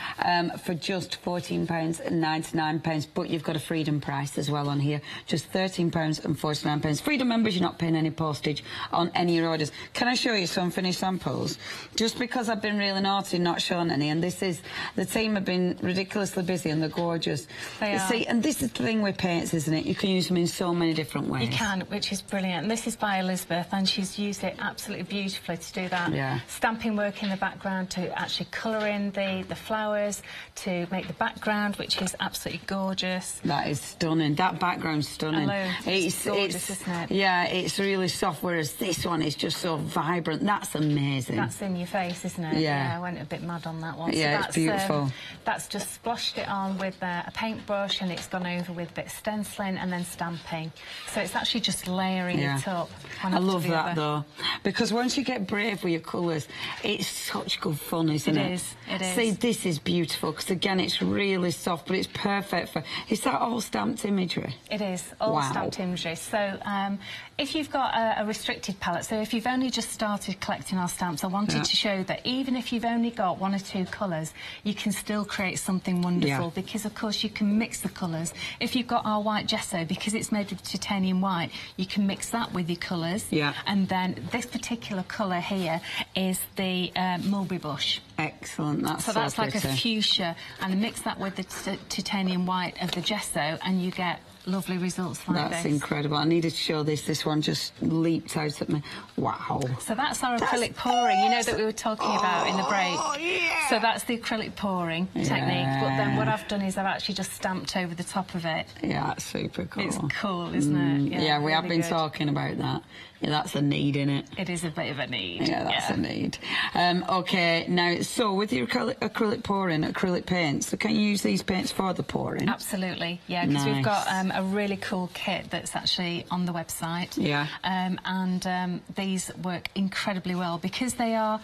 Speaker 5: for just £14.99, but you've got a freedom price as well on here, just £13.49. Freedom members, you're not paying any postage on any of your orders. Can I show you some finished samples? Just because I've been really naughty and not shown any, and this is, the team have been ridiculously busy and they're gorgeous.
Speaker 6: They are.
Speaker 5: See, and this is the thing with paints, isn't it? You can use them in so many different ways.
Speaker 6: You can, which is brilliant. And this is by Elizabeth, and she's used it absolutely beautifully to do that. Stamping work in the background to actually colour in the flowers, to make the background, which is absolutely gorgeous.
Speaker 5: That is stunning. That background's stunning.
Speaker 6: It's gorgeous, isn't it?
Speaker 5: Yeah, it's really soft, whereas this one is just so vibrant. That's amazing.
Speaker 6: That's in your face, isn't it?
Speaker 5: Yeah.
Speaker 6: I went a bit mad on that one.
Speaker 5: Yeah,
Speaker 6: so
Speaker 5: it's beautiful.
Speaker 6: That's just splashed it on with a paintbrush, and it's gone over with a bit of stenciling and then stamping. So it's actually just layering it up.
Speaker 5: I love that though, because once you get brave with your colours, it's such good fun, isn't it?
Speaker 6: It is, it is.
Speaker 5: See, this is beautiful, because again, it's really soft, but it's perfect for... Is that all stamped imagery?
Speaker 6: It is, all stamped imagery. So if you've got a restricted palette, so if you've only just started collecting our stamps, I wanted to show that even if you've only got 1 or 2 colours, you can still create something wonderful, because of course you can mix the colours. If you've got our white gesso, because it's made with titanium white, you can mix that with your colours. And then this particular colour here is the mulberry bush.
Speaker 5: Excellent, that's
Speaker 6: so that's like
Speaker 5: pretty.
Speaker 6: a fuchsia, and mix that with the titanium white of the gesso, and you get lovely results like this.
Speaker 5: That's incredible. I needed to show this. This one just leaped out at me. Wow.
Speaker 6: So that's our acrylic pouring, you know, that we were talking about in the break. So that's the acrylic pouring technique. But then what I've done is I've actually just stamped over the top of it.
Speaker 5: Yeah, that's super cool.
Speaker 6: It's cool, isn't it?
Speaker 5: Yeah, we have been talking about that. Yeah, that's a need, isn't it?
Speaker 6: It is a bit of a need.
Speaker 5: Yeah, that's a need. OK, now, so with your acrylic pouring, acrylic paints, so can you use these paints for the pouring?
Speaker 6: Absolutely, yeah, because we've got a really cool kit that's actually on the website. And these work incredibly well because they are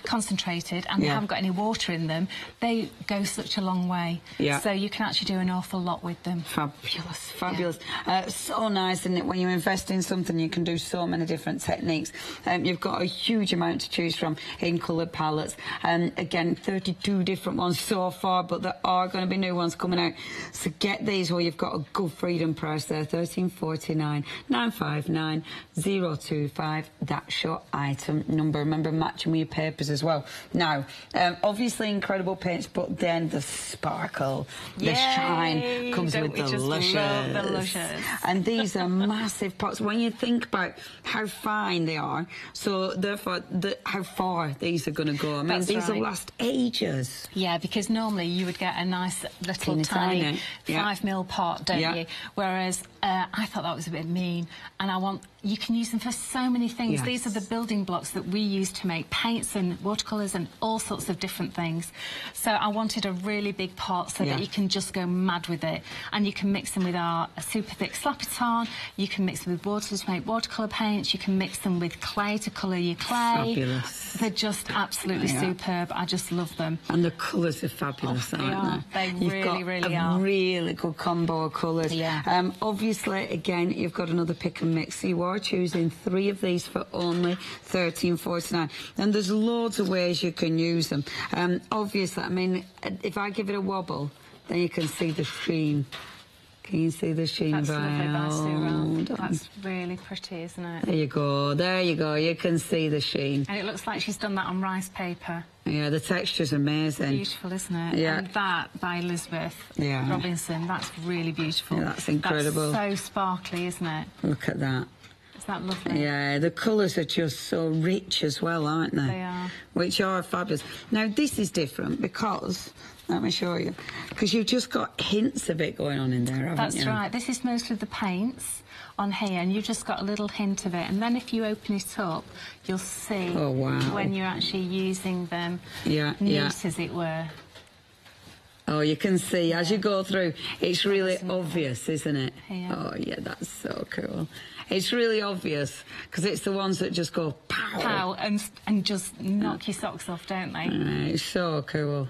Speaker 6: concentrated and they haven't got any water in them. They go such a long way. So you can actually do an awful lot with them.
Speaker 5: Fabulous, fabulous. So nice, isn't it? When you invest in something, you can do so many different techniques. You've got a huge amount to choose from in coloured palettes. Again, 32 different ones so far, but there are going to be new ones coming out. So get these while you've got a good freedom price there. $13.49, 959 025. That's your item number. Remember, matching with your papers as well. Now, obviously incredible paints, but then the sparkle, the shine comes with the luscious. And these are massive pots. When you think about how fine they are, so therefore how far these are going to go. I mean, these will last ages.
Speaker 6: Yeah, because normally you would get a nice little tiny 5mm pot, don't you? Whereas I thought that was a bit mean, and you can use them for so many things. These are the building blocks that we use to make paints and watercolours and all sorts of different things. So I wanted a really big pot so that you can just go mad with it, and you can mix them with our super thick slap-it-on, you can mix them with water to make watercolour paints, you can mix them with clay to colour your clay.
Speaker 5: Fabulous.
Speaker 6: They're just absolutely superb. I just love them.
Speaker 5: And the colours are fabulous, aren't
Speaker 6: they? They really are.
Speaker 5: You've got a really good combo of colours. Obviously, again, you've got another pick and mix. So you are choosing 3 of these for only $13.49. And there's loads of ways you can use them. Obviously, I mean, if I give it a wobble, then you can see the sheen. Can you see the sheen?
Speaker 6: That's lovely by Sue. That's really pretty, isn't it?
Speaker 5: There you go. There you go. You can see the sheen.
Speaker 6: And it looks like she's done that on rice paper.
Speaker 5: Yeah, the texture's amazing.
Speaker 6: Beautiful, isn't it?
Speaker 5: Yeah.
Speaker 6: And that by Elizabeth Robinson, that's really beautiful.
Speaker 5: Yeah, that's incredible.
Speaker 6: That's so sparkly, isn't it?
Speaker 5: Look at that.
Speaker 6: Is that lovely?
Speaker 5: Yeah, the colours are just so rich as well, aren't they?
Speaker 6: They are.
Speaker 5: Which are fabulous. Now, this is different because, let me show you, because you've just got hints of it going on in there, haven't you?
Speaker 6: That's right. This is mostly the paints on here, and you've just got a little hint of it. And then if you open it up, you'll see when you're actually using them neat, as it were.
Speaker 5: Oh, you can see as you go through, it's really obvious, isn't it?
Speaker 6: Here.
Speaker 5: Oh, yeah, that's so cool. It's really obvious because it's the ones that just go pow.
Speaker 6: Pow, and just knock your socks off, don't they?
Speaker 5: It's so cool.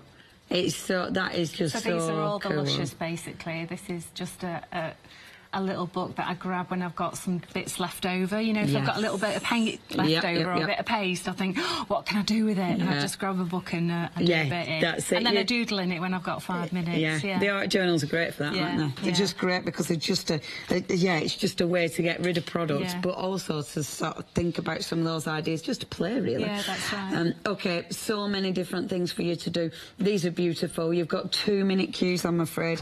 Speaker 5: It's so, that is just so cool.
Speaker 6: So these are all the lushes, basically. This is just a little book that I grab when I've got some bits left over. You know, if I've got a little bit of paint left over or a bit of paste, I think, what can I do with it? And I just grab a book and do a bit in.
Speaker 5: That's it.
Speaker 6: And then I doodle in it when I've got 5 minutes. Yeah.
Speaker 5: The art journals are great for that, aren't they? They're just great because they're just it's just a way to get rid of products, but also to sort of think about some of those ideas, just to play, really.
Speaker 6: Yeah, that's right.
Speaker 5: Okay, so many different things for you to do. These are beautiful. You've got 2-minute cues, I'm afraid.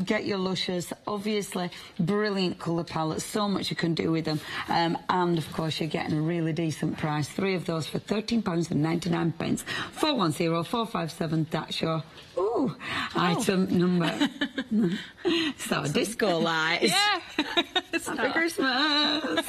Speaker 5: Get your lushes, obviously. Brilliant colour palettes, so much you can do with them, and of course you're getting a really decent price. 3 of those for £13.99. 410 457. That's your item number. So disco lights. Happy Christmas.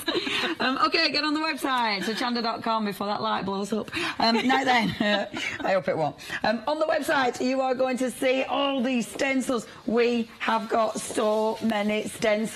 Speaker 5: Okay, get on the website hochanda.com before that light blows up. Now then, I hope it won't. On the website you are going to see all these stencils. We have got so many stencils,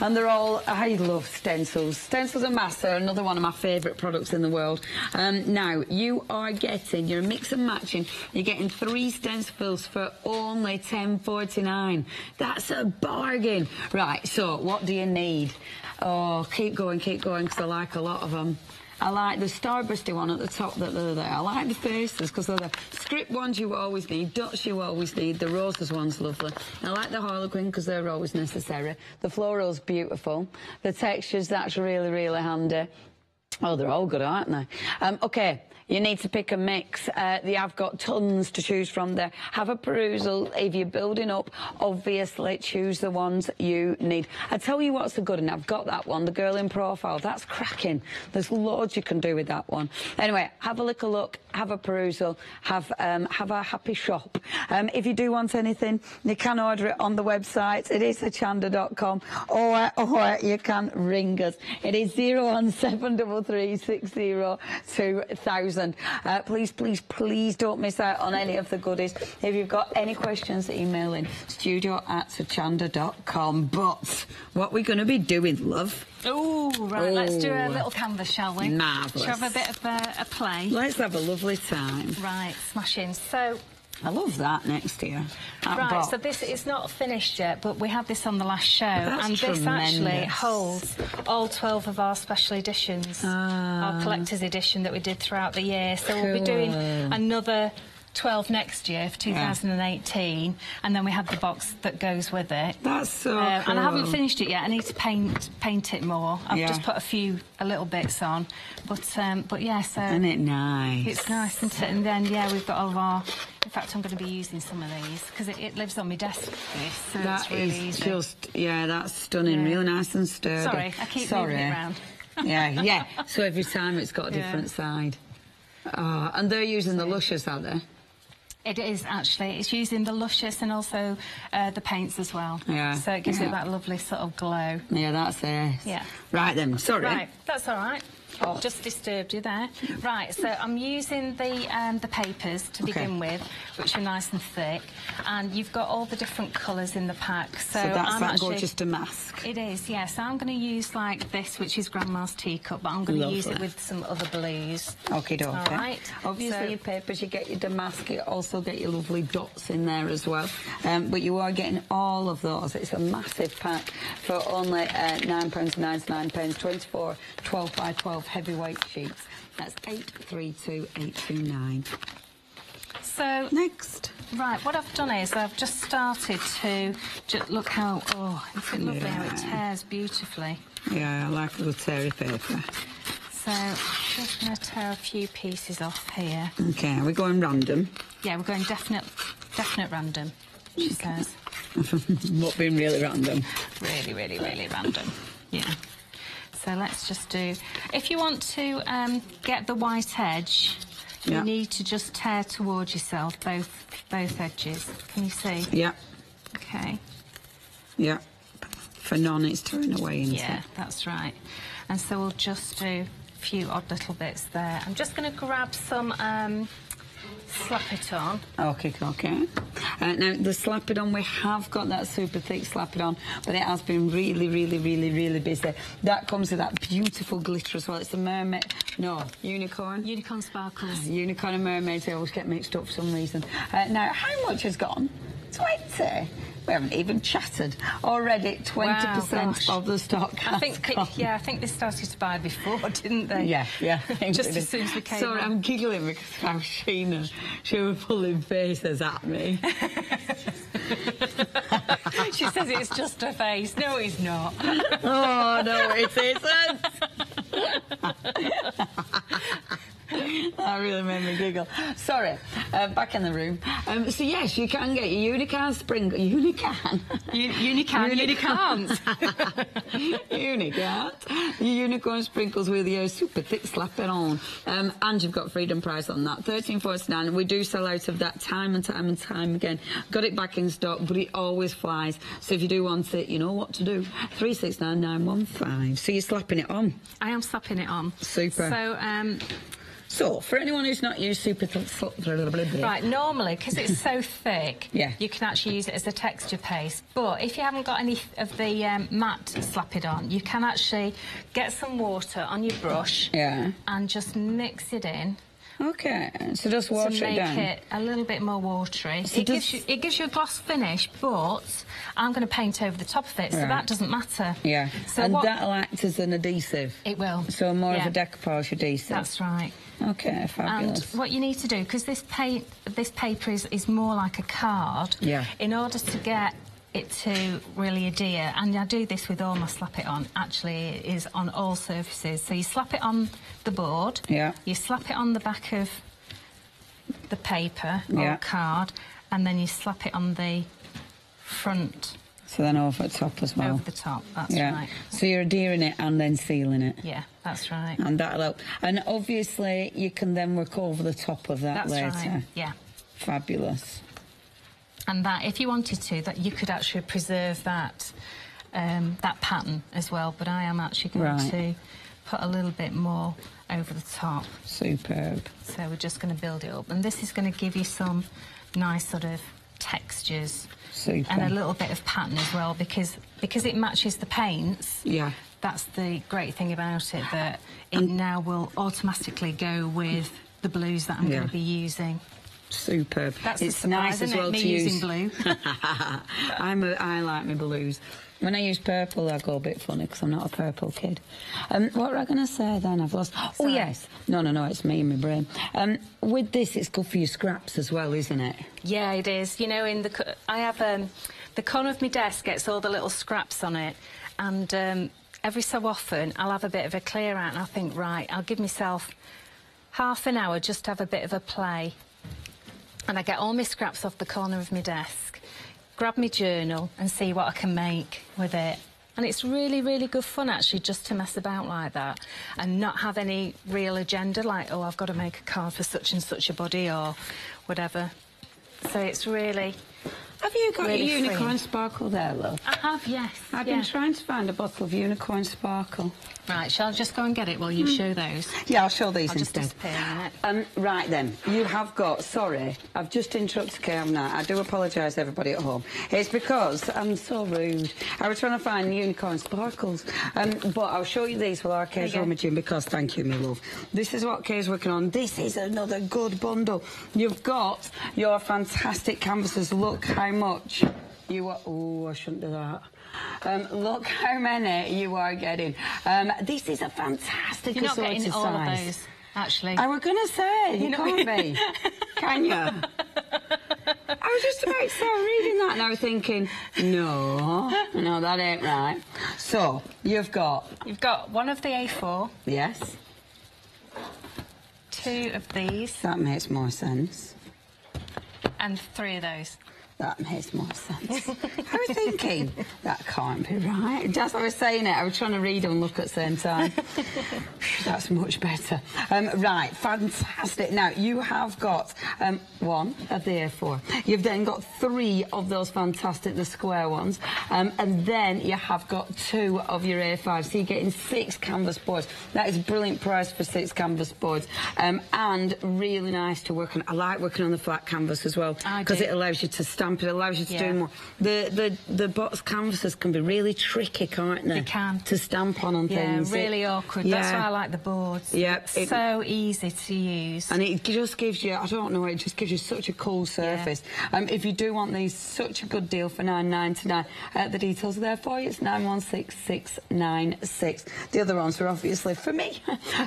Speaker 5: and they're all, I love stencils. Stencils and masks are another one of my favourite products in the world. Now, you are getting, you're mix and matching, you're getting 3 stencils for only £10.49. That's a bargain. Right, so what do you need? Oh, keep going, because I like a lot of them. I like the starbursty one at the top that they're there. I like the faces because they're the script ones you always need, dots you always need, the roses one's lovely. I like the harlequin because they're always necessary. The floral's beautiful. The textures, that's really, really handy. Oh, they're all good, aren't they? Okay. You need to pick a mix. They have got tons to choose from there. Have a perusal. If you're building up, obviously choose the ones you need. I tell you what's a good one. I've got that one, the girl in profile. That's cracking. There's loads you can do with that one. Anyway, have a little look, have a perusal, have a happy shop. If you do want anything, you can order it on the website. It is hochanda.com, or you can ring us. It is 01733 60 2000. Please don't miss out on any of the goodies. If you've got any questions, email in studio@hochanda.com. But what we're going to be doing, love?
Speaker 6: Oh, right, let's do a little canvas, shall we?
Speaker 5: Marvellous.
Speaker 6: Shall we have a bit of a play?
Speaker 5: Let's have a lovely time.
Speaker 6: Right, smashing. So,
Speaker 5: I love that next to you.
Speaker 6: Right, so this is not finished yet, but we had this on the last show.
Speaker 5: That's
Speaker 6: this
Speaker 5: tremendous.
Speaker 6: actually holds all 12 of our special editions, our collector's edition that we did throughout the year. So we'll be doing another 12 next year for 2018, and then we have the box that goes with it.
Speaker 5: That's so cool.
Speaker 6: And I haven't finished it yet. I need to paint it more. I've just put a little bits on, but yeah. So
Speaker 5: isn't it nice?
Speaker 6: It's nice, isn't it? And then we've got all of our. In fact, I'm going to be using some of these because it lives on my desk. So
Speaker 5: That
Speaker 6: it's really
Speaker 5: is
Speaker 6: easy.
Speaker 5: just that's stunning. Really nice and sturdy.
Speaker 6: Sorry, I keep moving it around.
Speaker 5: yeah. So every time it's got a different side. Oh, and they're using the lushes, are they?
Speaker 6: It is, actually. It's using the luscious and also the paints as well.
Speaker 5: Yeah.
Speaker 6: So it gives it that lovely sort of glow.
Speaker 5: Yeah, that's it.
Speaker 6: Yeah.
Speaker 5: Right then, sorry.
Speaker 6: Right, that's all right. Oh. Just disturbed you there. Right, so I'm using the papers to begin with, which are nice and thick, and you've got all the different colours in the pack. So
Speaker 5: that's that gorgeous damask.
Speaker 6: It is, yeah. So I'm going to use like this, which is Grandma's teacup, but I'm going to use it with some other blues.
Speaker 5: Okay,
Speaker 6: all right.
Speaker 5: Obviously, your papers, you get your damask, you also get your lovely dots in there as well. But you are getting all of those. It's a massive pack for only £9.99, 24 12 by 12 heavyweight sheets. That's 832829.
Speaker 6: So
Speaker 5: next,
Speaker 6: Right, what I've done is I've just started to look how, isn't it lovely how it tears beautifully?
Speaker 5: Yeah, I like a little terry paper.
Speaker 6: So just going to tear a few pieces off here.
Speaker 5: Okay, are we going random?
Speaker 6: Yeah, we're going definite random, she says.
Speaker 5: Not being really random.
Speaker 6: Really, really, really random. Yeah. So let's just do... If you want to get the white edge, you need to just tear towards yourself, both edges. Can you see?
Speaker 5: Yeah.
Speaker 6: Okay.
Speaker 5: Yeah. For none, it's tearing away into.
Speaker 6: Yeah, that's right. And so we'll just do a few odd little bits there. I'm just going to grab some Slap It On.
Speaker 5: Okay. Now, the Slap It On, we have got that super thick Slap It On, but it has been really, really, really, really busy. That comes with that beautiful glitter as well. It's a mermaid... No, unicorn.
Speaker 6: Unicorn sparkles.
Speaker 5: Unicorn and mermaids, they always get mixed up for some reason. Now, how much has gone? 20? We haven't even chatted. Already 20% of the stock has gone.
Speaker 6: I think they started to buy before, didn't they?
Speaker 5: Yeah.
Speaker 6: Just as soon as we came
Speaker 5: Sorry,
Speaker 6: on.
Speaker 5: I'm giggling because how she was pulling faces at me.
Speaker 6: She says it's just her face. No, it's not.
Speaker 5: Oh, no, it isn't. That really made me giggle. Sorry, back in the room. So yes, you can get your unicorn sprinkle. Unicorns. Your unicorn sprinkles with your super thick Slap It On. And you've got freedom price on that. £13.49. We do sell out of that time and time again. Got it back in stock, but it always flies. So if you do want it, you know what to do. 369915. So you're slapping it on.
Speaker 6: I am slapping it on.
Speaker 5: Super.
Speaker 6: So,
Speaker 5: So, for anyone who's not used super...
Speaker 6: Right, normally, because it's so thick,
Speaker 5: Yeah.
Speaker 6: you can actually use it as a texture paste. But if you haven't got any of the matte Slap It On, you can actually get some water on your brush and just mix it in.
Speaker 5: Okay, so just water it down.
Speaker 6: To make it a little bit more watery.
Speaker 5: So
Speaker 6: it gives you a gloss finish, but I'm going to paint over the top of it, so that doesn't matter.
Speaker 5: Yeah,
Speaker 6: so
Speaker 5: and that'll act as an adhesive.
Speaker 6: It will.
Speaker 5: So more of a decoupage adhesive.
Speaker 6: That's right.
Speaker 5: Okay, fabulous.
Speaker 6: And what you need to do, because this paper is more like a card, in order to get it to really adhere, and I do this with all my Slap It On, actually it is on all surfaces. So you slap it on the board, you slap it on the back of the paper or card, and then you slap it on the front.
Speaker 5: So then over the top as well.
Speaker 6: Over the top, that's right.
Speaker 5: So you're adhering it and then sealing it.
Speaker 6: Yeah, that's right.
Speaker 5: And that'll help. And obviously you can then work over the top of that later.
Speaker 6: That's right, yeah.
Speaker 5: Fabulous.
Speaker 6: And that, if you wanted to, that you could actually preserve that that pattern as well. But I am actually going to put a little bit more over the top.
Speaker 5: Superb.
Speaker 6: So we're just going to build it up, and this is going to give you some nice sort of textures.
Speaker 5: Super.
Speaker 6: And a little bit of pattern as well, because it matches the paints.
Speaker 5: Yeah.
Speaker 6: That's the great thing about it, that it now will automatically go with the blues that I'm going to be using.
Speaker 5: Superb.
Speaker 6: That's
Speaker 5: it's nice as well
Speaker 6: me
Speaker 5: to use.
Speaker 6: Using blue.
Speaker 5: I like my blues. When I use purple, I go a bit funny because I'm not a purple kid. What were I going to say then? I've lost... Oh, yes. No, it's me in my brain. With this, it's good for your scraps as well, isn't it?
Speaker 6: Yeah, it is. You know, I have... the corner of my desk gets all the little scraps on it, and every so often I'll have a bit of a clear out, and I'll think, right, I'll give myself half an hour just to have a bit of a play. And I get all my scraps off the corner of my desk, grab my journal and see what I can make with it. And it's really, really good fun, actually, just to mess about like that and not have any real agenda, like, oh, I've got to make a card for such and such a body or whatever. So it's really...
Speaker 5: Have you got
Speaker 6: really
Speaker 5: a unicorn
Speaker 6: free.
Speaker 5: Sparkle there, love?
Speaker 6: I have, yes.
Speaker 5: I've been trying to find a bottle of unicorn sparkle.
Speaker 6: Right, shall I just go and get it while you show those?
Speaker 5: Yeah, I'll show these
Speaker 6: I'll
Speaker 5: instead.
Speaker 6: just disappear in a minute.
Speaker 5: Right then, you have got... Sorry, I've just interrupted Kay, haven't I? I do apologise, everybody at home. It's because I'm so rude. I was trying to find unicorn sparkles. But I'll show you these while our Kay's rummaging, because thank you, my love. This is what Kay's working on. This is another good bundle. You've got your fantastic canvases. Look how much... You are... Oh, I shouldn't do that. Look how many you are getting. This is a fantastic
Speaker 6: You're not
Speaker 5: assorted
Speaker 6: getting all
Speaker 5: size.
Speaker 6: of those, actually.
Speaker 5: I was going to say, you can't be. Can you? I was just about to start reading that and I was thinking, no, that ain't right. So, you've got
Speaker 6: one of the A4.
Speaker 5: Yes.
Speaker 6: 2 of these.
Speaker 5: That makes more sense.
Speaker 6: And 3 of those.
Speaker 5: That makes more sense. I was thinking, that can't be right. Just as I was saying it, I was trying to read and look at the same time. That's much better. Right, fantastic. Now, you have got 1 of the A4. You've then got 3 of those fantastic, the square ones. And then you have got 2 of your A5. So you're getting 6 canvas boards. That is a brilliant price for 6 canvas boards. And really nice to work on. I like working on the flat canvas as well. Because it allows you to stamp. It allows you to do more. The box canvases can be really tricky, can't they?
Speaker 6: They can.
Speaker 5: To stamp on things.
Speaker 6: Yeah, really awkward. That's why I like the boards.
Speaker 5: Yeah.
Speaker 6: So easy to use.
Speaker 5: And it just gives you, I don't know, it just gives you such a cool surface. Yeah. If you do want these, such a good deal for $9.99. The details are there for you. It's 916696. The other ones are obviously for me.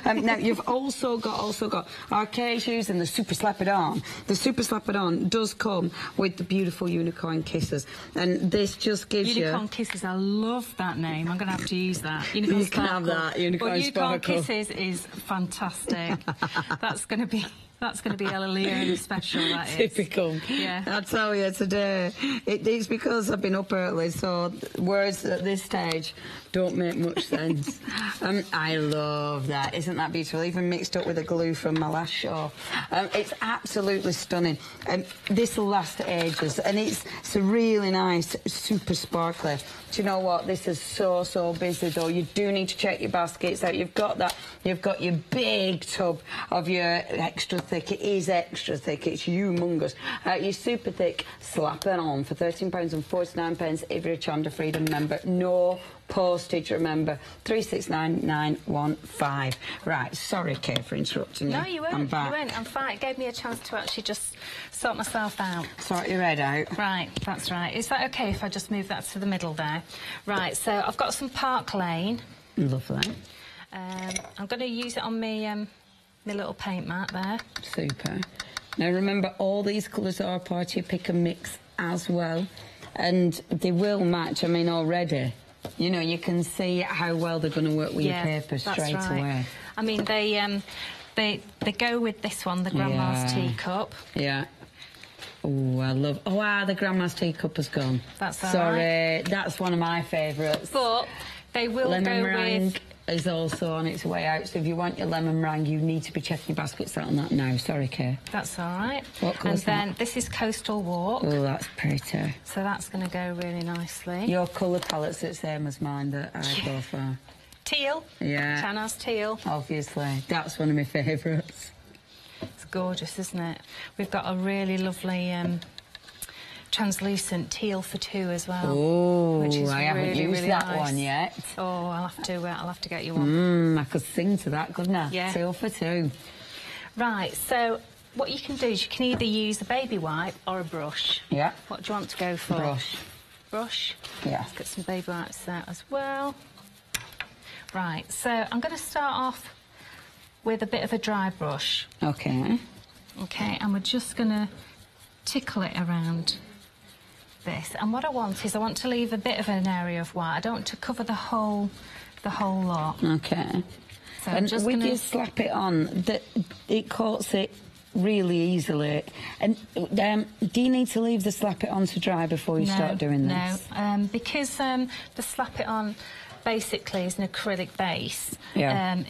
Speaker 5: Now, you've also got arcade shoes and the Super Slap It On. The Super Slap It On does come with the beautiful unicorn kisses, and this just gives
Speaker 6: unicorn kisses. I love that name. I'm going to have to use that. Unicorn
Speaker 5: you can have that. Unicorn sparkle.
Speaker 6: Kisses is fantastic. That's going to be a Leona special. That is
Speaker 5: typical.
Speaker 6: Yeah.
Speaker 5: I tell you today, it's because I've been up early, so words at this stage don't make much sense. I love that. Isn't that beautiful? Even mixed up with the glue from my last show. It's absolutely stunning. This will last ages, and it's a really nice, super sparkly. Do you know what? This is so busy though. You do need to check your baskets out. You've got that. You've got your big tub of your extra thick. It is extra thick. It's humongous. Your super thick Slap It On for £13.49 if you're a Hochanda Freedom member. No postage, remember. 369915. Right, sorry, Kate, for interrupting you.
Speaker 6: No, you weren't.
Speaker 5: I'm back.
Speaker 6: You weren't. I'm fine. It gave me a chance to actually just sort myself out.
Speaker 5: Sort your head out.
Speaker 6: Right, that's right. Is that okay if I just move that to the middle there? Right, so I've got some Park Lane.
Speaker 5: Lovely.
Speaker 6: I'm going to use it on my little paint mat there.
Speaker 5: Super. Now, remember, all these colours are part of your pick and mix as well. And they will match, I mean, already. You know, you can see how well they're going to work with your paper straight away.
Speaker 6: I mean, they go with this one, the Grandma's teacup.
Speaker 5: Yeah. Oh, I love... Oh, the Grandma's teacup has gone.
Speaker 6: That's all
Speaker 5: Sorry,
Speaker 6: right.
Speaker 5: that's one of my favourites.
Speaker 6: But they will
Speaker 5: lemon
Speaker 6: go
Speaker 5: meringue
Speaker 6: with...
Speaker 5: is also on its way out, so if you want your lemon meringue, you need to be checking your baskets out on that now. Sorry, Kay.
Speaker 6: That's all right.
Speaker 5: What colour's that?
Speaker 6: And then this is Coastal Walk.
Speaker 5: Oh, that's pretty.
Speaker 6: So that's going to go really nicely.
Speaker 5: Your colour palette's the same as mine that I go for.
Speaker 6: Teal.
Speaker 5: Yeah.
Speaker 6: Chana's teal.
Speaker 5: Obviously. That's one of my favourites.
Speaker 6: It's gorgeous, isn't it? We've got a really lovely translucent teal for 2 as well.
Speaker 5: Oh,
Speaker 6: which is
Speaker 5: I haven't used
Speaker 6: really
Speaker 5: that
Speaker 6: nice.
Speaker 5: one yet.
Speaker 6: Oh, I'll have to get you one.
Speaker 5: I could sing to that, couldn't I?
Speaker 6: Yeah.
Speaker 5: Teal for 2.
Speaker 6: Right, so what you can do is you can either use a baby wipe or a brush.
Speaker 5: Yeah.
Speaker 6: What do you want to go for?
Speaker 5: Brush.
Speaker 6: Brush?
Speaker 5: Yeah.
Speaker 6: Let's get some baby wipes there as well. Right, so I'm going to start off with a bit of a dry brush.
Speaker 5: Okay.
Speaker 6: Okay, and we're just going to tickle it around this. And what I want is I want to leave a bit of an area of white. I don't want to cover the whole lot.
Speaker 5: Okay.
Speaker 6: So
Speaker 5: and
Speaker 6: just
Speaker 5: with you Slap It On, it coats it really easily. And do you need to leave the Slap It On to dry before you start doing this?
Speaker 6: No, because the Slap It On basically is an acrylic base.
Speaker 5: Yeah.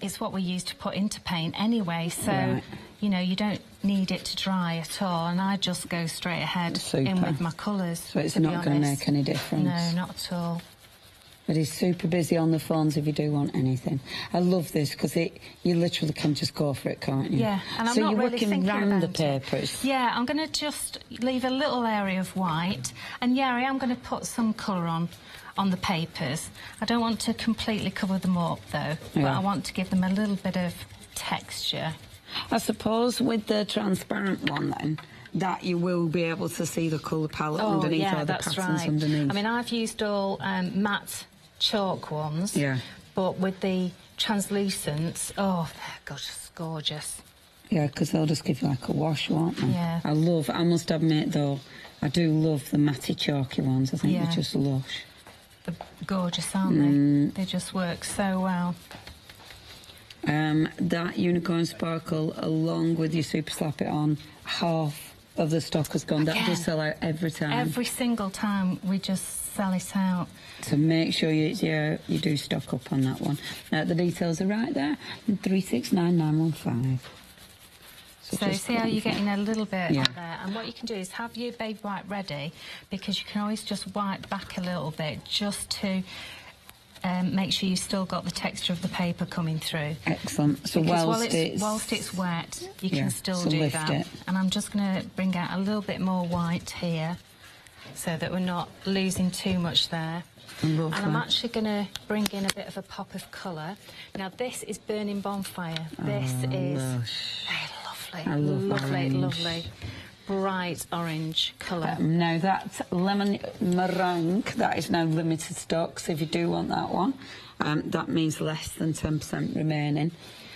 Speaker 6: It's what we use to put into paint anyway, so you know, you don't need it to dry at all, and I just go straight ahead in with my colours.
Speaker 5: So it's not going to make any difference?
Speaker 6: No, not at all.
Speaker 5: But he's super busy on the phones if you do want anything. I love this because you literally can just go for it, can't you?
Speaker 6: Yeah, and I'm
Speaker 5: so
Speaker 6: not
Speaker 5: you're
Speaker 6: really
Speaker 5: working
Speaker 6: thinking
Speaker 5: around the
Speaker 6: about
Speaker 5: papers.
Speaker 6: Yeah, I'm going to just leave a little area of white, and yeah, I am going to put some colour on the papers. I don't want to completely cover them up though, but I want to give them a little bit of texture.
Speaker 5: I suppose with the transparent one then, that you will be able to see the colour palette underneath or the patterns underneath.
Speaker 6: I mean, I've used all matte chalk ones, but with the translucents, oh, they're gorgeous.
Speaker 5: Yeah, because they'll just give you like a wash, won't they?
Speaker 6: Yeah.
Speaker 5: I must admit though, I do love the matty chalky ones. I think they're just lush.
Speaker 6: They're gorgeous, aren't they? They just work so well.
Speaker 5: That unicorn sparkle, along with your super slap it on, half of the stock has gone. That does sell out every time.
Speaker 6: Every single time we just sell it out.
Speaker 5: So make sure you do stock up on that one. The details are right there. 369915.
Speaker 6: So see how you're getting a little bit on there, and what you can do is have your baby white ready, because you can always just wipe back a little bit just to make sure you've still got the texture of the paper coming through.
Speaker 5: Excellent. So
Speaker 6: whilst it's wet, you can still do that. And I'm just going to bring out a little bit more white here, so that we're not losing too much there.
Speaker 5: Lovely.
Speaker 6: And I'm actually going to bring in a bit of a pop of colour. Now this is Burning Bonfire. This is lovely, bright orange colour.
Speaker 5: Now that lemon meringue, that is now limited stock, so if you do want that one, that means less than 10% remaining.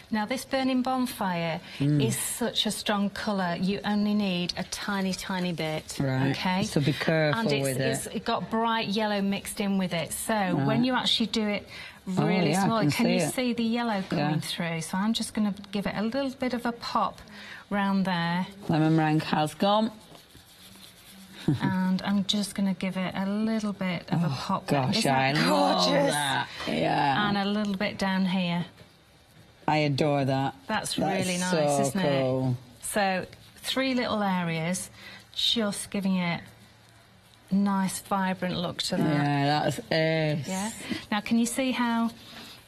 Speaker 6: Now this Burning Bonfire is such a strong colour, you only need a tiny, tiny bit.
Speaker 5: Right,
Speaker 6: okay?
Speaker 5: So be careful with
Speaker 6: it. It's got bright yellow mixed in with it, so when you actually do it really small, can you see the yellow coming through? So I'm just going to give it a little bit of a pop round there.
Speaker 5: Lemon meringue has gone.
Speaker 6: And I'm just going to give it a little bit of a pop.
Speaker 5: Gosh, I love that. Yeah.
Speaker 6: And a little bit down here.
Speaker 5: I adore that.
Speaker 6: That's really nice,
Speaker 5: so
Speaker 6: isn't
Speaker 5: cool.
Speaker 6: it? So 3 little areas, just giving it a nice, vibrant look to that.
Speaker 5: Yeah, that's it.
Speaker 6: Yeah. Now, can you see how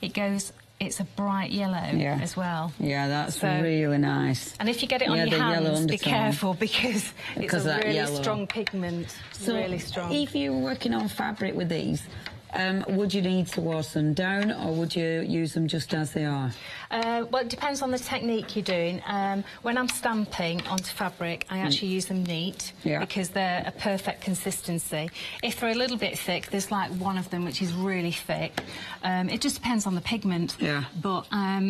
Speaker 6: it goes? It's a bright yellow as well.
Speaker 5: Yeah, that's really nice.
Speaker 6: And if you get it on your hands, be careful, because it's a really strong pigment.
Speaker 5: So
Speaker 6: really strong.
Speaker 5: If you're working on fabric with these, would you need to wash them down, or would you use them just as they are?
Speaker 6: Well, it depends on the technique you're doing. When I'm stamping onto fabric, I actually use them neat, because they're a perfect consistency. If they're a little bit thick, there's like one of them which is really thick. It just depends on the pigment.
Speaker 5: Yeah.
Speaker 6: But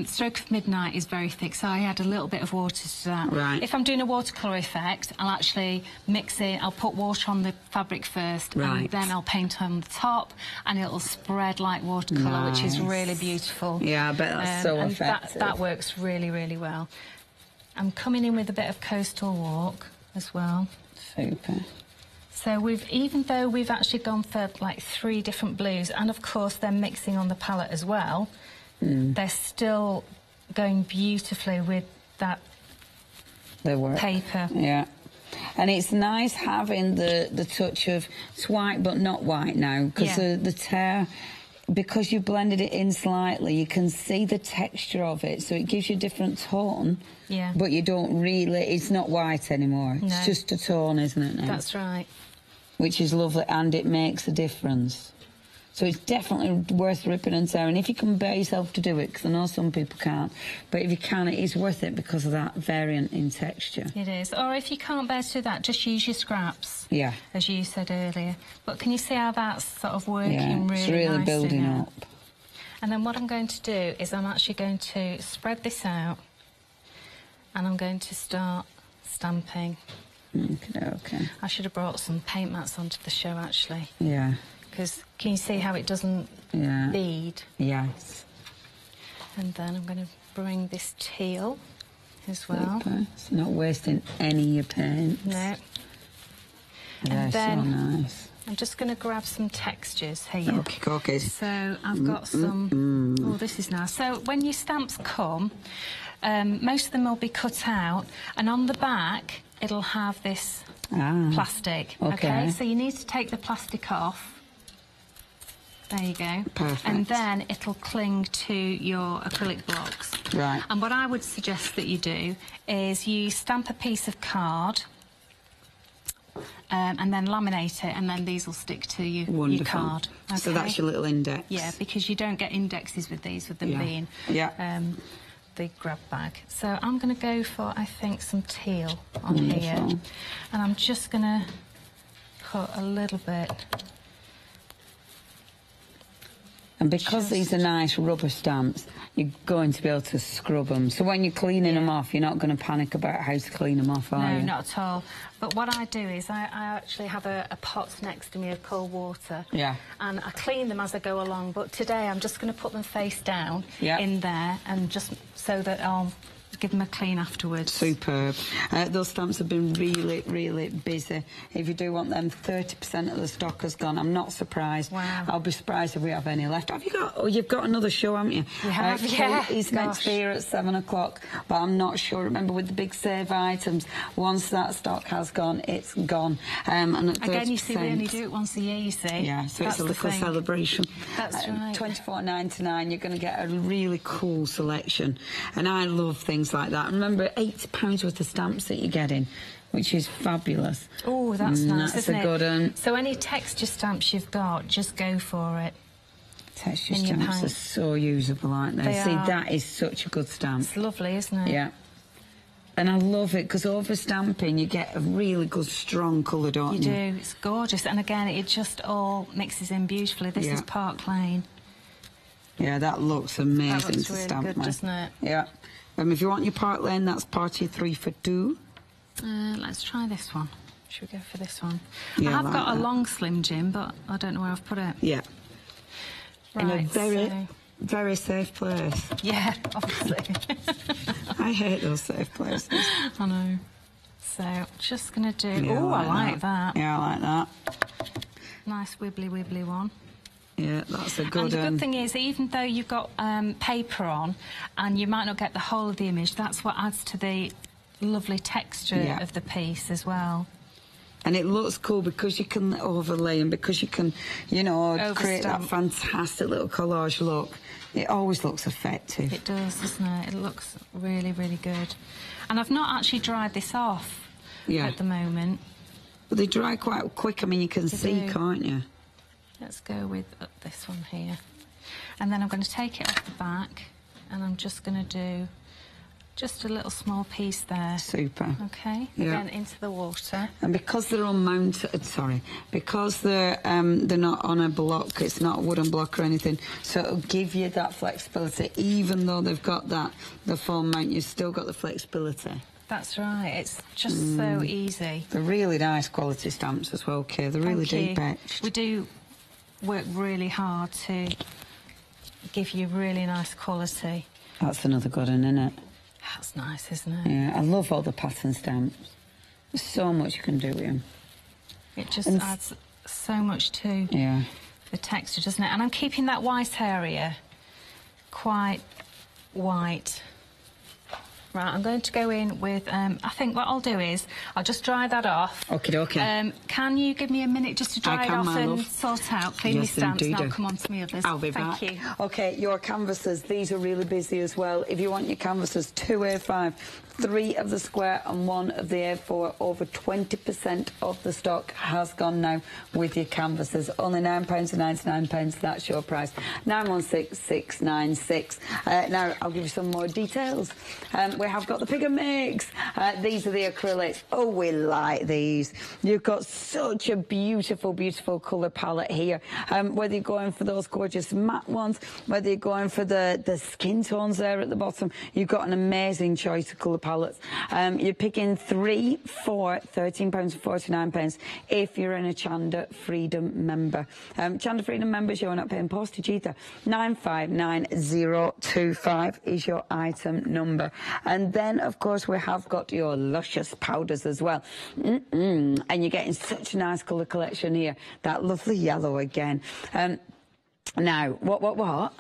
Speaker 6: Stroke of Midnight is very thick, so I add a little bit of water to that.
Speaker 5: Right.
Speaker 6: If I'm doing a watercolour effect, I'll actually mix it. I'll put water on the fabric first, and then I'll paint on the top, and it'll spread like watercolour, which is really beautiful.
Speaker 5: Yeah, I bet that's so effective.
Speaker 6: That works really, really well. I'm coming in with a bit of Coastal Walk as well.
Speaker 5: Super.
Speaker 6: So even though we've actually gone for like 3 different blues, and of course they're mixing on the palette as well, they're still going beautifully with that paper.
Speaker 5: Yeah. And it's nice having the touch of it's white but not white now, because the tear, because you blended it in slightly, you can see the texture of it, so it gives you a different tone.
Speaker 6: Yeah.
Speaker 5: But you don't really, it's not white anymore.
Speaker 6: No.
Speaker 5: It's just a tone, isn't it now?
Speaker 6: That's right.
Speaker 5: Which is lovely, and it makes a difference. So it's definitely worth ripping and tearing, if you can bear yourself to do it, because I know some people can't. But if you can, it is worth it because of that variant in texture.
Speaker 6: It is. Or if you can't bear to do that, just use your scraps.
Speaker 5: Yeah.
Speaker 6: As you said earlier. But can you see how that's sort of working
Speaker 5: it's really
Speaker 6: nicely
Speaker 5: building
Speaker 6: now?
Speaker 5: up.
Speaker 6: And then what I'm going to do is I'm actually going to spread this out, and I'm going to start stamping.
Speaker 5: Okay.
Speaker 6: I should have brought some paint mats onto the show, actually.
Speaker 5: Yeah.
Speaker 6: Because can you see how it doesn't bead?
Speaker 5: Yes.
Speaker 6: And then I'm going to bring this teal as well.
Speaker 5: Super. It's not wasting any of your paint.
Speaker 6: No.
Speaker 5: They're so nice.
Speaker 6: I'm just going to grab some textures here.
Speaker 5: Okay.
Speaker 6: So I've got some... Oh, this is nice. So when your stamps come, most of them will be cut out, and on the back it'll have this plastic. Okay. So you need to take the plastic off. There you go.
Speaker 5: Perfect.
Speaker 6: And then it'll cling to your acrylic blocks.
Speaker 5: Right.
Speaker 6: And what I would suggest that you do is you stamp a piece of card, and then laminate it, and then these will stick to your card. Okay?
Speaker 5: So that's your little index.
Speaker 6: Yeah, because you don't get indexes with these, with them being the grab bag. So I'm going to go for, I think, some teal on here. And I'm just going to put a little bit.
Speaker 5: And because these are nice rubber stamps, you're going to be able to scrub them. So when you're cleaning them off, you're not going to panic about how to clean them off, are you?
Speaker 6: No, not at all. But what I do is I actually have a pot next to me of cold water.
Speaker 5: Yeah.
Speaker 6: And I clean them as I go along. But today I'm just going to put them face down in there, and just so that I'll give them a clean afterwards.
Speaker 5: Superb. Those stamps have been really, really busy. If you do want them, 30% of the stock has gone. I'm not surprised.
Speaker 6: Wow.
Speaker 5: I'll be surprised if we have any left. Have you got? Oh, you've got another show, haven't you?
Speaker 6: We have,
Speaker 5: He's meant to be here at 7 o'clock, but I'm not sure. Remember, with the big save items, once that stock has gone, it's gone. And at 30%,
Speaker 6: again, you see, we only do it once a year, you see.
Speaker 5: Yeah, so
Speaker 6: that's
Speaker 5: it's a little celebration.
Speaker 6: That's right.
Speaker 5: $24.99, you're going to get a really cool selection. And I love things like that. Remember, £80 worth of stamps that you're getting, which is fabulous.
Speaker 6: Oh, that's nice,
Speaker 5: that's
Speaker 6: isn't
Speaker 5: a good one.
Speaker 6: So any texture stamps you've got, just go for it.
Speaker 5: Texture stamps are so usable, aren't they? That is such a good stamp.
Speaker 6: It's lovely, isn't it?
Speaker 5: Yeah. And I love it, because over stamping, you get a really good, strong colour, don't you?
Speaker 6: You do. It's gorgeous. And again, it just all mixes in beautifully. This is Park Lane.
Speaker 5: Yeah, that looks amazing.
Speaker 6: That looks really good, doesn't it?
Speaker 5: Yeah. If you want your Park Lane, that's party 3 for 2.
Speaker 6: Let's try this one. Should we go for this one?
Speaker 5: Yeah,
Speaker 6: I have got a long Slim Jim, but I don't know where I've put it.
Speaker 5: Yeah.
Speaker 6: Right,
Speaker 5: in a very, very safe place.
Speaker 6: Yeah, obviously.
Speaker 5: I hate those safe places.
Speaker 6: I know. So, just going to do... Oh, I like that.
Speaker 5: Yeah, I like that.
Speaker 6: Nice wibbly one.
Speaker 5: Yeah, that's a good...
Speaker 6: And the good thing is, even though you've got paper on, and you might not get the whole of the image, that's what adds to the lovely texture of the piece as well.
Speaker 5: And it looks cool because you can overlay, and because you can, you know, create that fantastic little collage look. It always looks effective.
Speaker 6: It does, doesn't it? It looks really, really good. And I've not actually dried this off at the moment.
Speaker 5: But they dry quite quick. I mean, you can see, can't you?
Speaker 6: Let's go with this one here. And then I'm going to take it off the back, and I'm just going to do just a little small piece there.
Speaker 5: Super.
Speaker 6: Okay, again into the water.
Speaker 5: And because they're unmounted, because they're not on a block, it's not a wooden block or anything, so it'll give you that flexibility. Even though they've got the foam mount, you've still got the flexibility.
Speaker 6: That's right, it's just so easy.
Speaker 5: They're really nice quality stamps as well, Kay. They're really deep etched.
Speaker 6: We do work really hard to give you really nice quality.
Speaker 5: That's another good one, isn't it?
Speaker 6: That's nice, isn't it?
Speaker 5: Yeah, I love all the pattern stamps. There's so much you can do with them.
Speaker 6: It just adds so much to the texture, doesn't it? And I'm keeping that white area quite white. Right, I'm going to go in with, I think what I'll do is, I'll just dry that off.
Speaker 5: Okay.
Speaker 6: Can you give me a minute just to dry it off and sort out, clean my stamps, and I'll come on to my others.
Speaker 5: I'll be back.
Speaker 6: Thank you.
Speaker 5: Okay, your canvases, these are really busy as well. If you want your canvases, 2 A5, 3 of the square and 1 of the A4, over 20% of the stock has gone now with your canvases. Only £9.99, that's your price. 916696. Now, I'll give you some more details. We have got the pick and mix. These are the acrylics. Oh, we like these. You've got such a beautiful, beautiful colour palette here. Whether you're going for those gorgeous matte ones, whether you're going for the skin tones there at the bottom, you've got an amazing choice of colour palettes. You're picking 3 for £13.49 if you're an Hochanda Freedom member. Hochanda Freedom members, you're not paying postage either. 959025 is your item number. And then, of course, we have got your luscious powders as well. And you're getting such a nice colour collection here. That lovely yellow again. Now, what?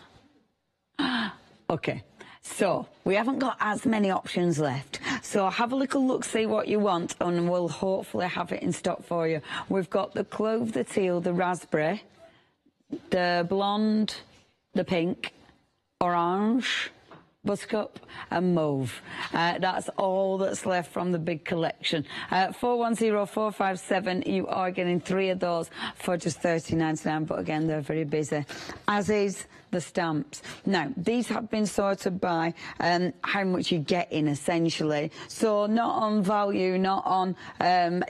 Speaker 5: Okay. So, we haven't got as many options left. So have a little look, see what you want, and we'll hopefully have it in stock for you. We've got the clove, the teal, the raspberry, the blonde, the pink, orange, buttercup and mauve. That's all that's left from the big collection. 410457, you are getting 3 of those for just £13.99, but again, they're very busy. As is the stamps. Now, these have been sorted by how much you get in, essentially. So not on value, not on,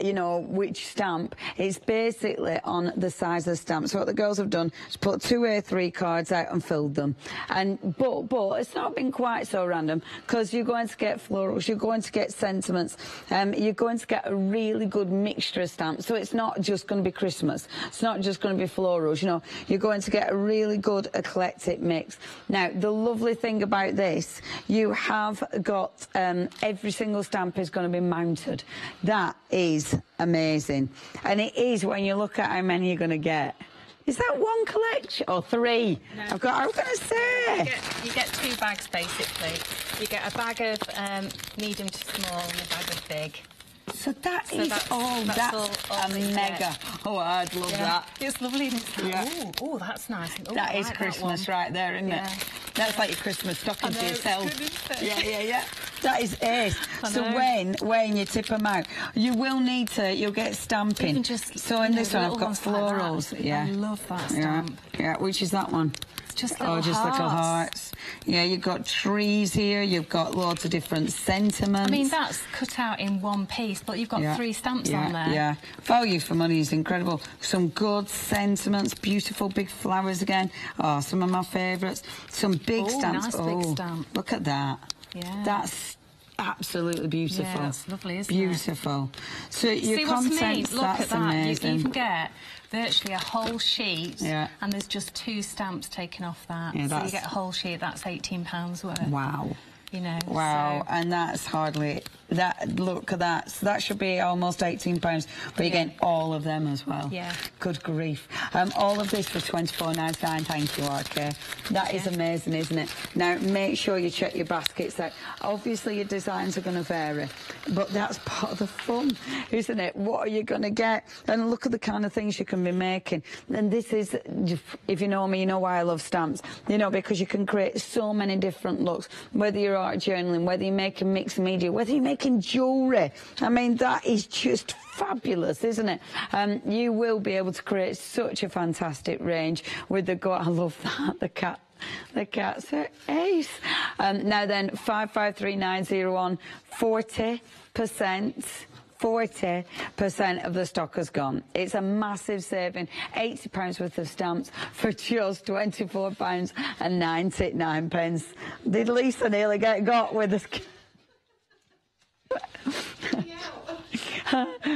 Speaker 5: you know, which stamp. It's basically on the size of the stamp. So what the girls have done is put 2 A3 cards out and filled them. But it's not been quite so random, because you're going to get florals, you're going to get sentiments, you're going to get a really good mixture of stamps. So it's not just going to be Christmas. It's not just going to be florals. You know, you're going to get a really good eclectic mix. Now, the lovely thing about this, you have got every single stamp is going to be mounted. That is amazing. And it is, when you look at how many you're going to get. Is that 1 collection or 3?
Speaker 6: No.
Speaker 5: I was going to say.
Speaker 6: You get 2 bags, basically. You get a bag of medium to small and a bag of big.
Speaker 5: So that's all mega. Oh, I'd love that.
Speaker 6: It's lovely.
Speaker 5: Yeah.
Speaker 6: Oh, that's nice. Oh,
Speaker 5: that is Christmas right there, isn't it? That's like your Christmas stocking to yourself. Yeah. That is ace. So when you tip them out, you will need to, you'll get stamping. So in this one I've got florals.
Speaker 6: Like I love that stamp.
Speaker 5: Yeah, which is that one?
Speaker 6: Just little
Speaker 5: just little hearts. Yeah, you've got trees here, you've got lots of different sentiments.
Speaker 6: I mean, that's cut out in one piece, but you've got 3 stamps on there.
Speaker 5: Yeah, value for money is incredible. Some good sentiments, beautiful big flowers again. Oh, some of my favourites. Some big stamps.
Speaker 6: Nice big stamp.
Speaker 5: Look at that.
Speaker 6: Yeah.
Speaker 5: That's absolutely beautiful.
Speaker 6: Yeah, that's lovely, isn't it?
Speaker 5: Beautiful. So your
Speaker 6: See what I mean?
Speaker 5: contents,
Speaker 6: Look at
Speaker 5: that's
Speaker 6: that.
Speaker 5: amazing.
Speaker 6: You can get virtually a whole sheet,
Speaker 5: and
Speaker 6: there's just 2 stamps taken off that.
Speaker 5: Yeah,
Speaker 6: so you get a whole sheet, that's £18 worth.
Speaker 5: Wow.
Speaker 6: You know.
Speaker 5: Wow,
Speaker 6: so.
Speaker 5: and that's hardly that. Look at that. So that should be almost £18, but you're getting all of them as well.
Speaker 6: Yeah.
Speaker 5: Good grief. All of this for £24.99. Thank you, RK. That is amazing, isn't it? Now make sure you check your baskets out. Obviously your designs are going to vary, but that's part of the fun, isn't it? What are you going to get? And look at the kind of things you can be making. And this is, if you know me, you know why I love stamps. You know, because you can create so many different looks. Whether you're art journaling, whether you're making mixed media, whether you're making jewellery. I mean, that is just fabulous, isn't it? You will be able to create such a fantastic range with the I love that, the cats are ace. Now then, 553901, 40% of the stock has gone. It's a massive saving. £80 worth of stamps for just £24.99. Did Lisa nearly get got with this?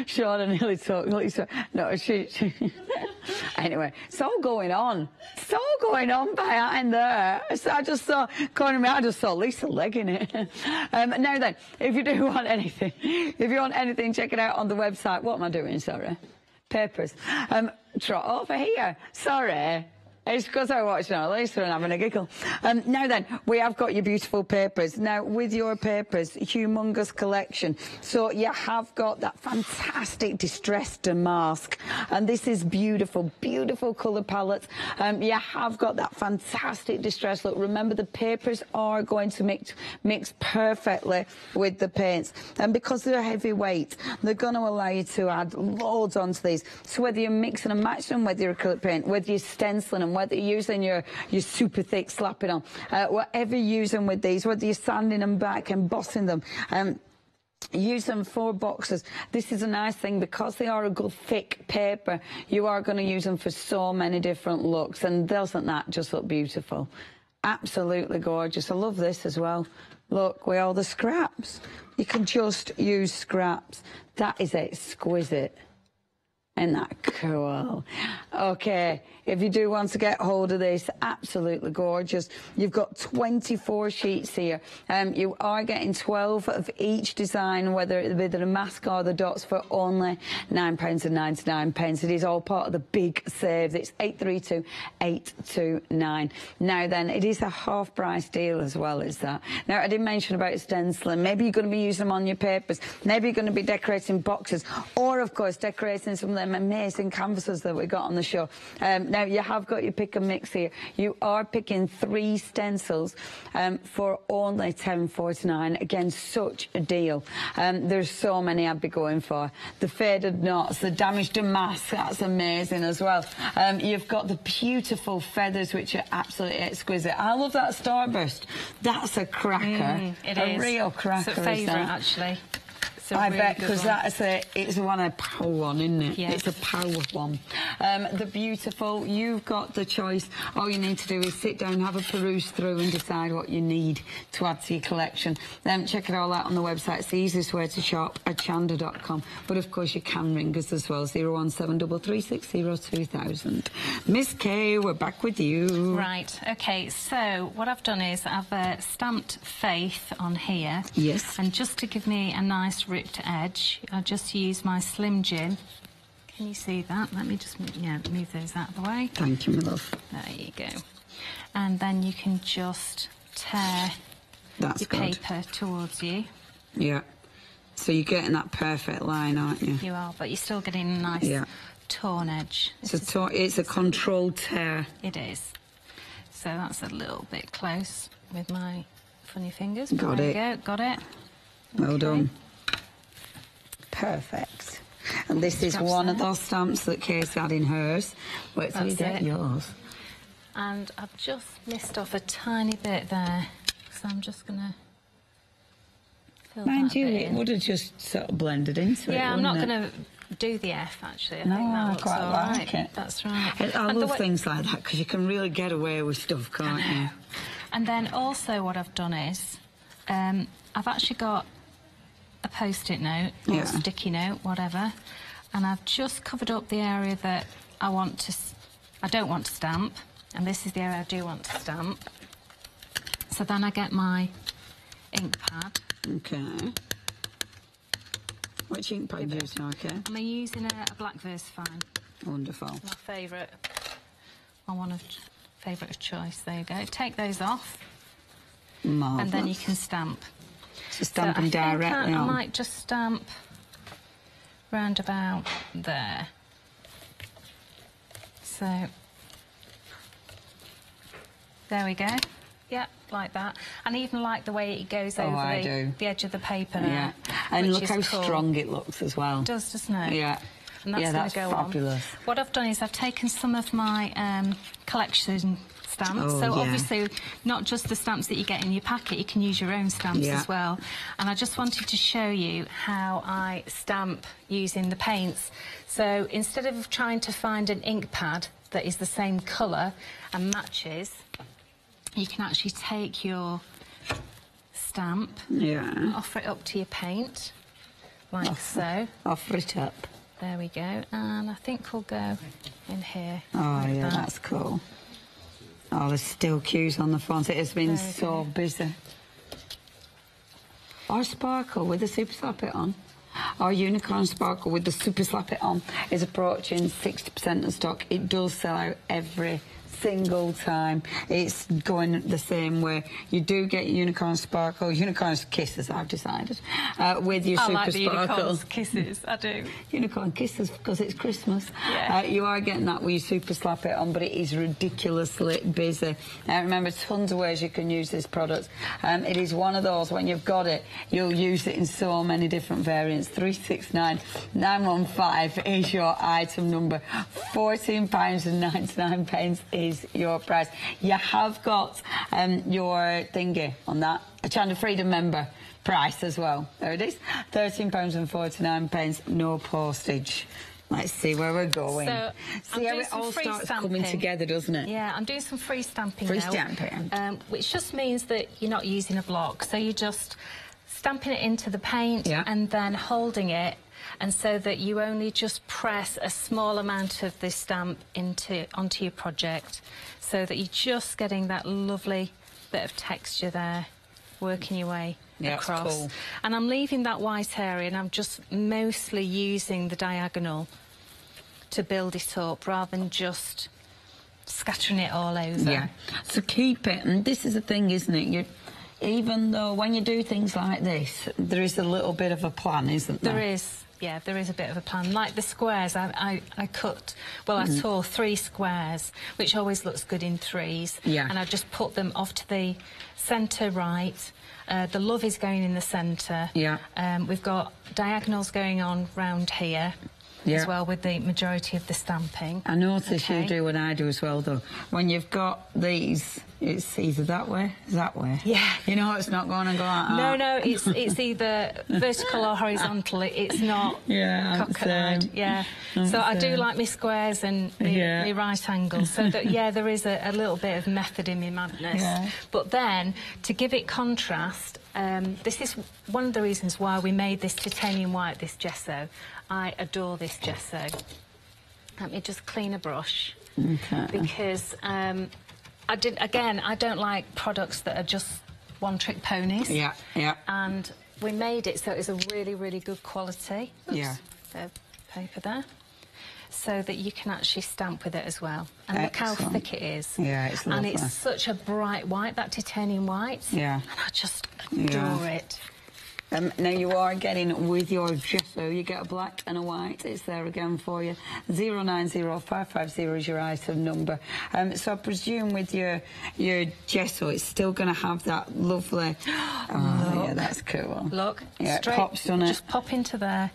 Speaker 5: Shauna nearly took Lisa. No, she anyway, it's all going on. It's all going on behind there. So I just saw, according to me, I just saw Lisa legging it. Now then, if you do want anything, check it out on the website. What am I doing? Sorry. Papers. Trot over here. Sorry. It's because I watched Lisa and having a giggle. Now then, we have got your beautiful papers. Now, with your papers, humongous collection. So you have got that fantastic distressed damask. And this is beautiful, beautiful colour palettes. You have got that fantastic distressed look. Remember, the papers are going to mix perfectly with the paints. And because they're heavyweight, they're going to allow you to add loads onto these. So whether you're mixing and matching them, whether you're acrylic paint, whether you're stenciling them, whether you're using your super thick slapping on, whatever you're using with these, whether you're sanding them back, embossing them, use them for boxes. This is a nice thing, because they are a good thick paper, you are going to use them for so many different looks. And doesn't that just look beautiful? Absolutely gorgeous. I love this as well. Look, with all the scraps. You can just use scraps. That is exquisite. Isn't that cool? Okay, if you do want to get hold of this, absolutely gorgeous. You've got 24 sheets here. You are getting 12 of each design, whether it be the mask or the dots, for only £9.99. It is all part of the big save. It's 832829. Now then, it is a half price deal as well, is that? Now, I did mention about stenciling. Maybe you're going to be using them on your papers. Maybe you're going to be decorating boxes, or of course decorating some of them amazing canvases that we got on the show. Now, you have got your pick and mix here. You are picking 3 stencils for only £10.49. Again, such a deal. There's so many I'd be going for. The faded knots, the damaged damask, that's amazing as well. You've got the beautiful feathers, which are absolutely exquisite. I love that starburst. That's a cracker.
Speaker 6: It
Speaker 5: a
Speaker 6: is.
Speaker 5: real cracker.
Speaker 6: It's a favourite, actually.
Speaker 5: I bet, because it's one a power one, isn't it?
Speaker 6: Yes.
Speaker 5: It's a power one. The beautiful, you've got the choice. All you need to do is sit down, have a peruse through and decide what you need to add to your collection. Then check it all out on the website. It's the easiest way to shop at hochanda.com. But of course you can ring us as well, 01733602000. Miss Kay, we're back with you.
Speaker 6: Right, okay, so what I've done is I've stamped Faith on here.
Speaker 5: Yes.
Speaker 6: And just to give me a nice ripped edge, I'll just use my Slim Jim. Can you see that? Let me just move those out of the way.
Speaker 5: Thank you, my love.
Speaker 6: There you go. And then you can just tear your paper towards you.
Speaker 5: Yeah. So you're getting that perfect line, aren't you?
Speaker 6: You are, but you're still getting a nice torn edge.
Speaker 5: It's a controlled tear.
Speaker 6: It is. So that's a little bit close with my funny fingers.
Speaker 5: Got it.
Speaker 6: There you go. Got it.
Speaker 5: Well done. Perfect. And this is one of those stamps that Kay's had in hers. Wait till you get yours.
Speaker 6: And I've just missed off a tiny bit there, so I'm just going to fill
Speaker 5: Mind
Speaker 6: that
Speaker 5: you,
Speaker 6: bit
Speaker 5: it
Speaker 6: in.
Speaker 5: would have just sort of blended into it.
Speaker 6: Yeah, I'm not
Speaker 5: wouldn't
Speaker 6: going to do the F, actually. I
Speaker 5: No,
Speaker 6: think that
Speaker 5: I
Speaker 6: looks
Speaker 5: quite
Speaker 6: all
Speaker 5: like
Speaker 6: right.
Speaker 5: it.
Speaker 6: That's right.
Speaker 5: I love things like that, because you can really get away with stuff, can't you?
Speaker 6: And then also what I've done is, I've actually got a post-it note or a sticky note, whatever, and I've just covered up the area that I don't want to stamp, and this is the area I do want to stamp. So then I get my ink pad. Okay.
Speaker 5: Which ink pad are you using, okay?
Speaker 6: I'm using a black VersaFine.
Speaker 5: Wonderful.
Speaker 6: My favourite, favourite of choice. There you go. Take those off.
Speaker 5: Marvellous.
Speaker 6: And then you can stamp.
Speaker 5: So stamping directly on.
Speaker 6: I might just stamp round about there. So there we go. Yeah, like that. And even like the way it goes over the edge of the paper there.
Speaker 5: Yeah. And look how strong it looks as well.
Speaker 6: It does, doesn't it?
Speaker 5: Yeah.
Speaker 6: And that's
Speaker 5: that's
Speaker 6: going to go
Speaker 5: fabulous.
Speaker 6: on. What I've done is I've taken some of my collection stamps. Obviously, not just the stamps that you get in your packet, you can use your own stamps as well. And I just wanted to show you how I stamp using the paints. So instead of trying to find an ink pad that is the same colour and matches, you can actually take your stamp, offer it up to your paint, like so.
Speaker 5: Offer it up.
Speaker 6: There we go, and I think we'll go in here.
Speaker 5: Oh, yeah, that's cool. Oh, there's still queues on the front. It has been so busy. Or sparkle with the super slap it on. Our unicorn sparkle with the super slap it on is approaching 60% of stock. It does sell out every single time. It's going the same way. You do get unicorn sparkle, unicorn kisses, I've decided, with your super
Speaker 6: like the
Speaker 5: sparkle.
Speaker 6: unicorn kisses, I do.
Speaker 5: Unicorn kisses because it's Christmas.
Speaker 6: Yeah.
Speaker 5: You are getting that with your super slap it on, but it is ridiculously busy. Remember, tons of ways you can use this product. It is one of those, when you've got it, you'll use it in so many different variants. 369915 is your item number. £14.99 is your price. You have got your thingy on that, a Hochanda Freedom member price as well. There it is, £13.49, no postage. Let's see where we're going.
Speaker 6: So
Speaker 5: see how it all starts coming together, doesn't it?
Speaker 6: Yeah, I'm doing some free stamping
Speaker 5: now.
Speaker 6: Free
Speaker 5: stamping.
Speaker 6: Which just means that you're not using a block. So you're just stamping it into the paint and then holding it, and so that you only just press a small amount of this stamp onto your project, so that you're just getting that lovely bit of texture there, working your way across. Cool. And I'm leaving that white area, and I'm just mostly using the diagonal to build it up, rather than just scattering it all over.
Speaker 5: Yeah, so keep it, and this is the thing, isn't it? Even though when you do things like this, there is a little bit of a plan, isn't there?
Speaker 6: There is. yeah, there is a bit of a plan. Like the squares, I cut, well, I tore 3 squares, which always looks good in 3s.
Speaker 5: Yeah.
Speaker 6: And I just put them off to the centre right. The love is going in the centre.
Speaker 5: Yeah.
Speaker 6: We've got diagonals going on round here.
Speaker 5: Yeah.
Speaker 6: As well, with the majority of the stamping.
Speaker 5: I notice you do what I do as well, though. When you've got these, it's either that way, that way.
Speaker 6: Yeah.
Speaker 5: You know, it's not going to go like that.
Speaker 6: No, it's either vertical or horizontal. It's not cockeyed. Yeah. So I do like my squares and my right angles. So that, yeah, there is a little bit of method in my madness. Yeah. But then, to give it contrast, this is one of the reasons why we made this titanium white, this gesso. I adore this gesso. Let me just clean a brush. Okay. Because I don't like products that are just one-trick ponies.
Speaker 5: Yeah, yeah.
Speaker 6: And we made it so it's a really, really good quality. Oops,
Speaker 5: yeah.
Speaker 6: The paper there. So that you can actually stamp with it as well. And look how thick it is.
Speaker 5: Yeah, it's lovely.
Speaker 6: And it's such a bright white, that titanium white.
Speaker 5: Yeah.
Speaker 6: And I just adore it.
Speaker 5: Now you are getting, with your gesso, you get a black and a white. It's there again for you. 090550 is your item number. So I presume with your gesso, it's still going to have that lovely... Oh, yeah, that's cool.
Speaker 6: Look,
Speaker 5: yeah,
Speaker 6: straight,
Speaker 5: pops on it.
Speaker 6: Just pop into there.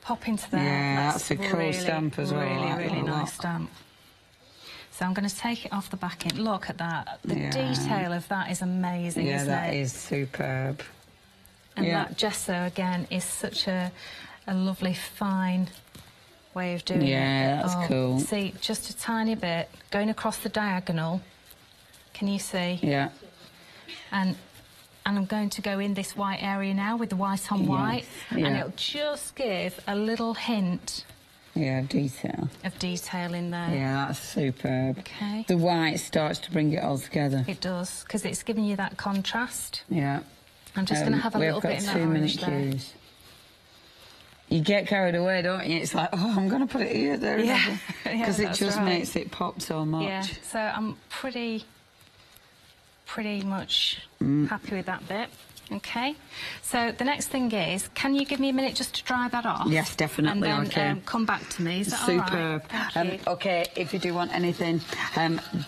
Speaker 6: Pop into there.
Speaker 5: Yeah, that's a cool stamp as well.
Speaker 6: Really nice stamp. So I'm going to take it off the back end. Look at that. The detail of that is amazing, isn't it?
Speaker 5: Yeah, that is superb.
Speaker 6: And that gesso, again, is such a lovely, fine way of doing it.
Speaker 5: Yeah, that's cool.
Speaker 6: See, just a tiny bit going across the diagonal. Can you see?
Speaker 5: Yeah.
Speaker 6: And I'm going to go in this white area now with the white on white.
Speaker 5: Yeah.
Speaker 6: And it'll just give a little hint.
Speaker 5: Yeah, detail.
Speaker 6: Of detail in there.
Speaker 5: Yeah, that's superb.
Speaker 6: Okay.
Speaker 5: The white starts to bring it all together.
Speaker 6: It does, because it's giving you that contrast.
Speaker 5: Yeah.
Speaker 6: I'm just going to have a little bit in that orange there.
Speaker 5: 2 minute cues. You get carried away, don't you? It's like, oh, I'm going to put it here, there, because it just makes it pop so much.
Speaker 6: Yeah, so I'm pretty much happy with that bit. Okay, so the next thing is, can you give me a minute just to dry that off?
Speaker 5: Yes, definitely.
Speaker 6: And then come back to me. Is that all right?
Speaker 5: Superb.
Speaker 6: Thank you.
Speaker 5: Okay, if you do want anything,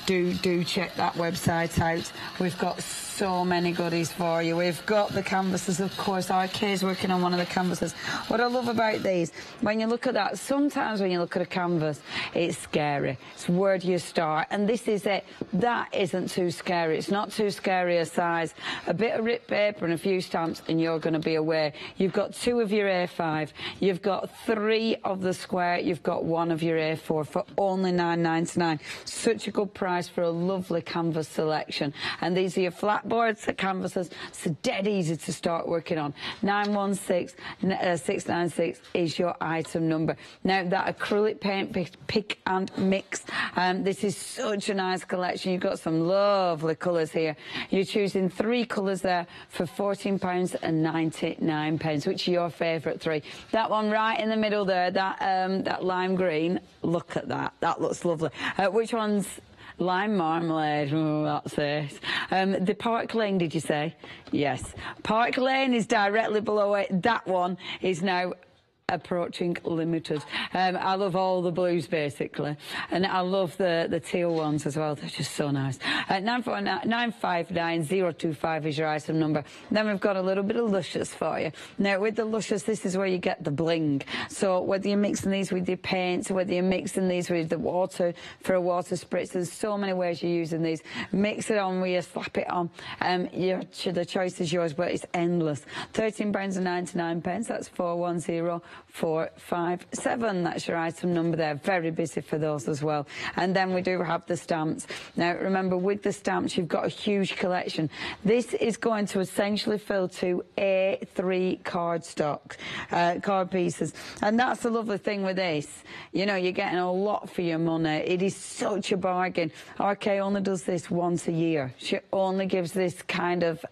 Speaker 5: do check that website out. We've got so many goodies for you. We've got the canvases, of course. RK's working on one of the canvases. What I love about these, when you look at that, sometimes when you look at a canvas, it's scary. It's where do you start? And this is it. That isn't too scary. It's not too scary a size. A bit of ripped paper and a few stamps and you're going to be away. You've got 2 of your A5. You've got 3 of the square. You've got 1 of your A4 for only $9.99. Such a good price for a lovely canvas selection. And these are your flat boards, the canvases, so dead easy to start working on. 916696 is your item number. Now that acrylic paint pick and mix, this is such a nice collection. You've got some lovely colours here. You're choosing 3 colours there for £14.99, which are your favourite 3. That one right in the middle there, that lime green, look at that. That looks lovely. Which one's lime marmalade? Oh, that's it. The Park Lane, did you say? Yes. Park Lane is directly below it. That one is now approaching limited. I love all the blues basically, and I love the teal ones as well. They're just so nice. 959025 is your item number. Then we've got a little bit of luscious for you. Now with the luscious, this is where you get the bling. So whether you're mixing these with your paints, whether you're mixing these with the water for a water spritz, there's so many ways you're using these. Mix it on where you slap it on. The choice is yours, but it's endless. £13.99. That's 410457. That's your item number there. Very busy for those as well. And then we do have the stamps. Now remember, with the stamps you've got a huge collection. This is going to essentially fill 2 A3 cardstock card pieces, and that's the lovely thing with this. You know, you're getting a lot for your money. It is such a bargain. RK only does this once a year. She only gives this kind of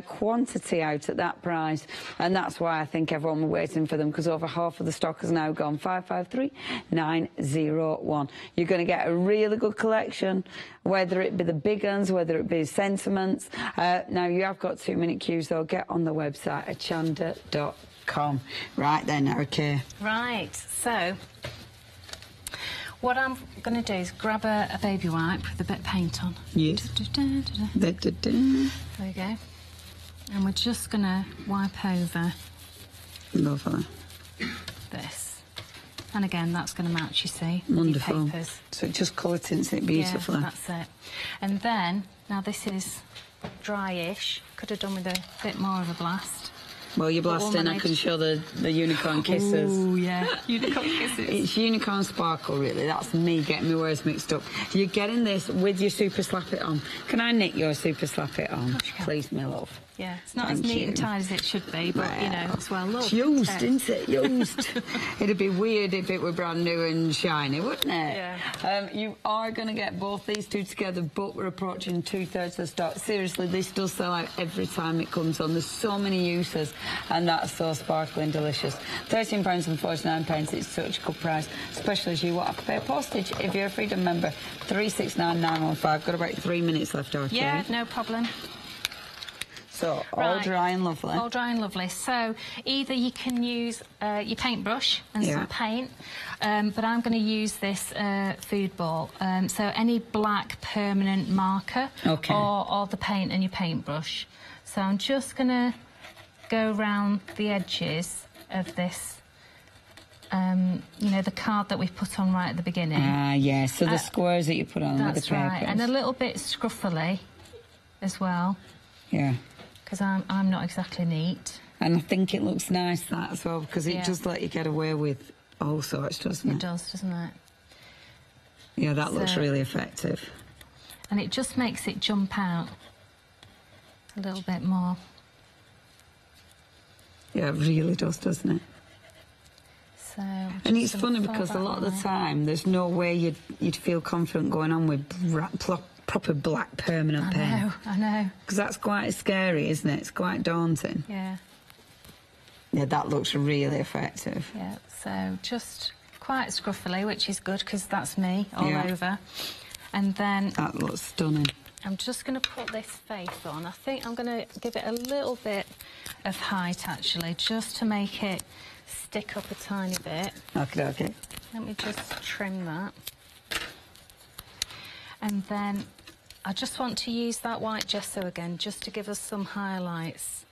Speaker 5: quantity out at that price, and that's why I think everyone was waiting for them, because over half of the stock has now gone. 553901. You're going to get a really good collection, whether it be the big ones, whether it be sentiments. Now you have got 2 minute queues though. Get on the website at hochanda.com. papercraft.com. Right then, okay.
Speaker 6: Right, so what I'm going to do is grab a baby wipe with a bit of paint on.
Speaker 5: Yes.
Speaker 6: There we go. And we're just going to wipe over
Speaker 5: Lovely.
Speaker 6: this. And again, that's going to match, you see, with
Speaker 5: Wonderful.
Speaker 6: your papers.
Speaker 5: So it just colour tints it beautifully.
Speaker 6: Yeah, that's it. And then, now this is dry-ish. Could have done with a bit more of a blast.
Speaker 5: Well, you're blasting, I can show the unicorn kisses.
Speaker 6: Oh, yeah, unicorn kisses.
Speaker 5: It's unicorn sparkle, really. That's me getting my words mixed up. You're getting this with your super slap it on. Can I knit your super slap it on? Please, my love.
Speaker 6: Yeah, it's not as neat and tight as it should be, but, you know, it's well loved.
Speaker 5: It's used, isn't it? Used. It'd be weird if it were brand new and shiny, wouldn't it?
Speaker 6: Yeah.
Speaker 5: You are going to get both these two together, but we're approaching 2/3 of the stock. Seriously, this does sell out every time it comes on. There's so many uses, and that's so sparkling delicious. £13.49. It's such a good price, especially as you won't have to pay postage. If you're a Freedom member, 369915. Got about 3 minutes left, okay?
Speaker 6: Yeah, no problem.
Speaker 5: So, all dry and lovely.
Speaker 6: All dry and lovely. So, either you can use your paintbrush and some paint, but I'm going to use this food ball. So, any black permanent marker or the paint and your paintbrush. So, I'm just going to go around the edges of this, you know, the card that we've put on right at the beginning.
Speaker 5: Ah, yeah, so the squares that you put on with the papers.
Speaker 6: That's right, and a little bit scruffily as well.
Speaker 5: Yeah.
Speaker 6: Because I'm not exactly neat.
Speaker 5: And I think it looks nice, that, as well, because it does let you get away with all sorts, doesn't it?
Speaker 6: It does, doesn't it?
Speaker 5: Yeah, that looks really effective.
Speaker 6: And it just makes it jump out a little bit more.
Speaker 5: Yeah, it really does, doesn't it?
Speaker 6: So,
Speaker 5: and it's funny because a lot of the time there's no way you'd feel confident going on with proper black permanent paint.
Speaker 6: I know.
Speaker 5: Because that's quite scary, isn't it? It's quite daunting.
Speaker 6: Yeah.
Speaker 5: Yeah, that looks really effective.
Speaker 6: Yeah, so just quite scruffily, which is good because that's me all over. And then...
Speaker 5: That looks stunning.
Speaker 6: I'm just going to put this face on. I think I'm going to give it a little bit of height, actually, just to make it stick up a tiny bit.
Speaker 5: Okay.
Speaker 6: Let me just trim that. And then I just want to use that white gesso again, just to give us some highlights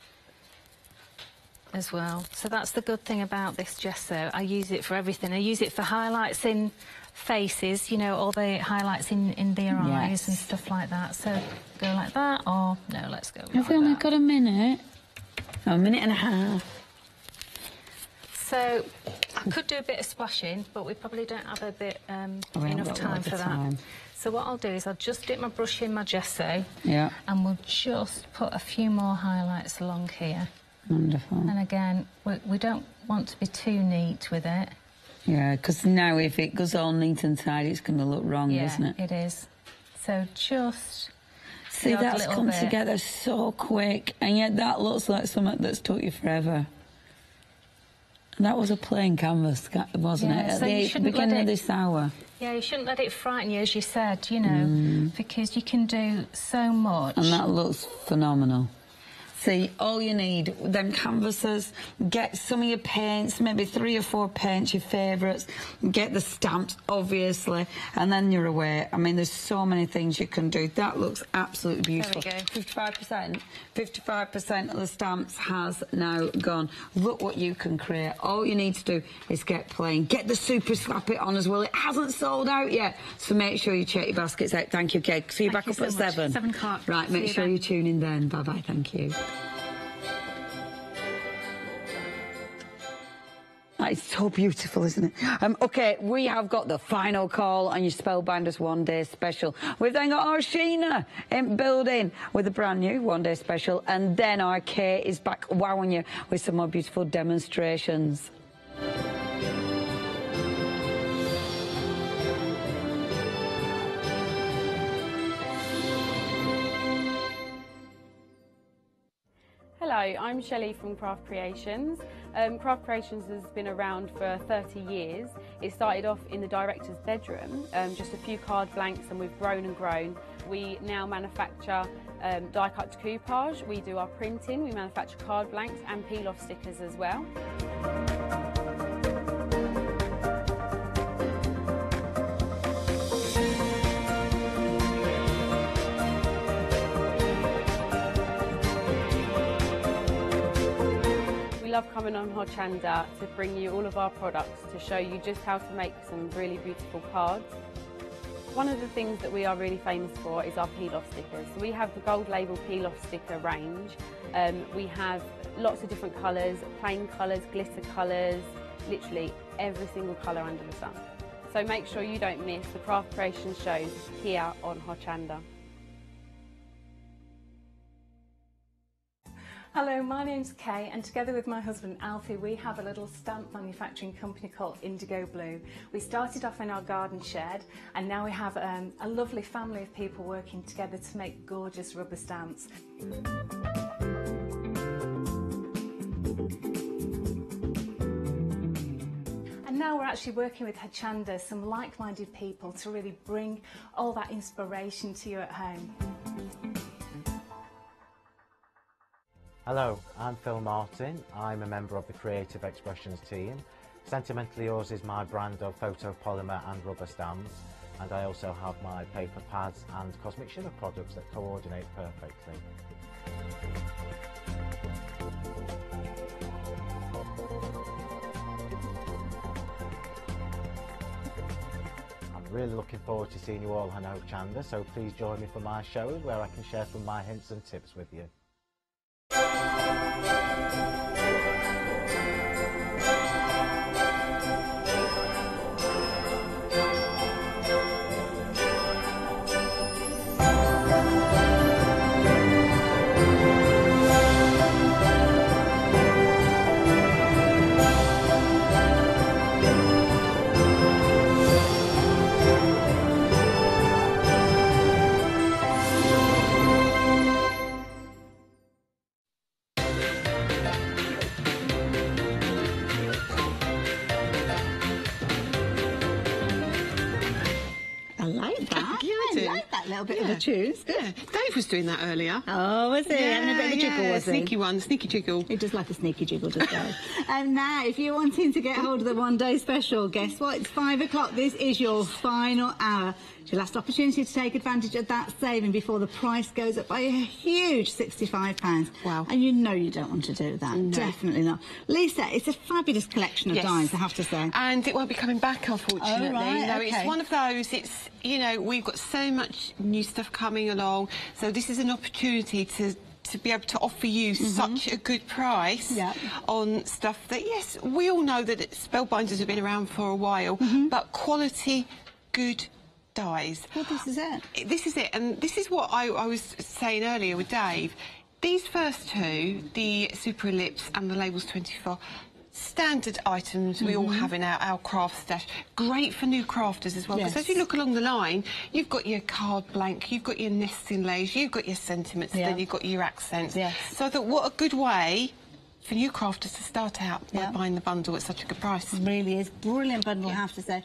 Speaker 6: as well. So that's the good thing about this gesso. I use it for everything. I use it for highlights in faces, you know, all the highlights in their eyes and stuff like that. So go like that, or no, let's go.
Speaker 5: Have we only got a minute? Oh, a minute and a half.
Speaker 6: So I could do a bit of splashing, but we probably don't have a bit enough time for that. So what I'll do is I'll just dip my brush in my gesso. Yeah. And we'll just put a few more highlights along here.
Speaker 5: Wonderful.
Speaker 6: And again, we don't want to be too neat with it.
Speaker 5: Yeah, because now if it goes all neat and tidy, it's going to look wrong, isn't it?
Speaker 6: Yeah, it is. So just...
Speaker 5: See, that's come together so quick, and yet that looks like something that's took you forever. And that was a plain canvas, wasn't it? At the beginning of this hour.
Speaker 6: Yeah, you shouldn't let it frighten you, as you said, you know, because you can do so much.
Speaker 5: And that looks phenomenal. See, all you need, them canvases, get some of your paints, maybe 3 or 4 paints, your favourites, get the stamps, obviously, and then you're away. I mean, there's so many things you can do. That looks absolutely beautiful.
Speaker 6: There we go.
Speaker 5: 55% of the stamps has now gone. Look what you can create. All you need to do is get playing. Get the super slap it on as well. It hasn't sold out yet, so make sure you check your baskets out. Thank you, Kate. See you back up at 7.
Speaker 6: 7 o'clock.
Speaker 5: Right, make sure you tune in then. Bye-bye, thank you. That is so beautiful, isn't it? OK, we have got the final call on your Spellbinders one-day special. We've then got our Sheena in building with a brand new one-day special, and then our Kate is back wowing you with some more beautiful demonstrations.
Speaker 7: Hello, I'm Shelley from Craft Creations. Craft Creations has been around for 30 years. It started off in the director's bedroom, just a few card blanks, and we've grown and grown. We now manufacture die-cut decoupage, we do our printing, we manufacture card blanks and peel-off stickers as well. We love coming on Hochanda to bring you all of our products to show you just how to make some really beautiful cards. One of the things that we are really famous for is our peel-off stickers. So we have the gold label peel-off sticker range. We have lots of different colours, plain colours, glitter colours, literally every single colour under the sun. So make sure you don't miss the Craft Creation shows here on Hochanda.
Speaker 6: Hello, my name's Kay, and together with my husband Alfie, we have a little stamp manufacturing company called Indigo Blue. We started off in our garden shed, and now we have a lovely family of people working together to make gorgeous rubber stamps. And now we're actually working with Hochanda, some like-minded people, to really bring all that inspiration to you at home.
Speaker 8: Hello, I'm Phil Martin. I'm a member of the Creative Expressions team. Sentimentally Yours is my brand of photopolymer and rubber stamps, and I also have my paper pads and Cosmic Shimmer products that coordinate perfectly. I'm really looking forward to seeing you all on Hochanda, so please join me for my show where I can share some of my hints and tips with you.
Speaker 9: Little bit of a tune. Yeah, Dave was doing that earlier.
Speaker 2: Oh, was he? Having a bit of a jiggle, was he?
Speaker 9: Sneaky one, sneaky jiggle.
Speaker 2: He does like a sneaky jiggle, does Dave? And now, if you're wanting to get hold of the one-day special, guess what? It's 5 o'clock. This is your final hour. It's your last opportunity to take advantage of that saving before the price goes up by a huge £65.
Speaker 9: Wow.
Speaker 2: And you know you don't want to do that. No. Definitely not. Lisa, it's a fabulous collection of dies, I have to say.
Speaker 9: And it won't be coming back, unfortunately.
Speaker 2: Oh, right,
Speaker 9: no,
Speaker 2: okay.
Speaker 9: It's one of those, it's, you know, we've got so much new stuff coming along, so this is an opportunity to be able to offer you such a good price on stuff that, yes, we all know that spellbinders have been around for a while, but quality, good dies.
Speaker 2: Well, this is it.
Speaker 9: This is it, and this is what I was saying earlier with Dave. These first two, the Super Ellipse and the Labels 24, standard items we all have in our craft stash. Great for new crafters as well, because as you look along the line, you've got your card blank, you've got your nest inlays, you've got your sentiments, then you've got your accents. So I thought, what a good way for new crafters to start out by buying the bundle at such a good price.
Speaker 2: It really is. Brilliant bundle, I have to say.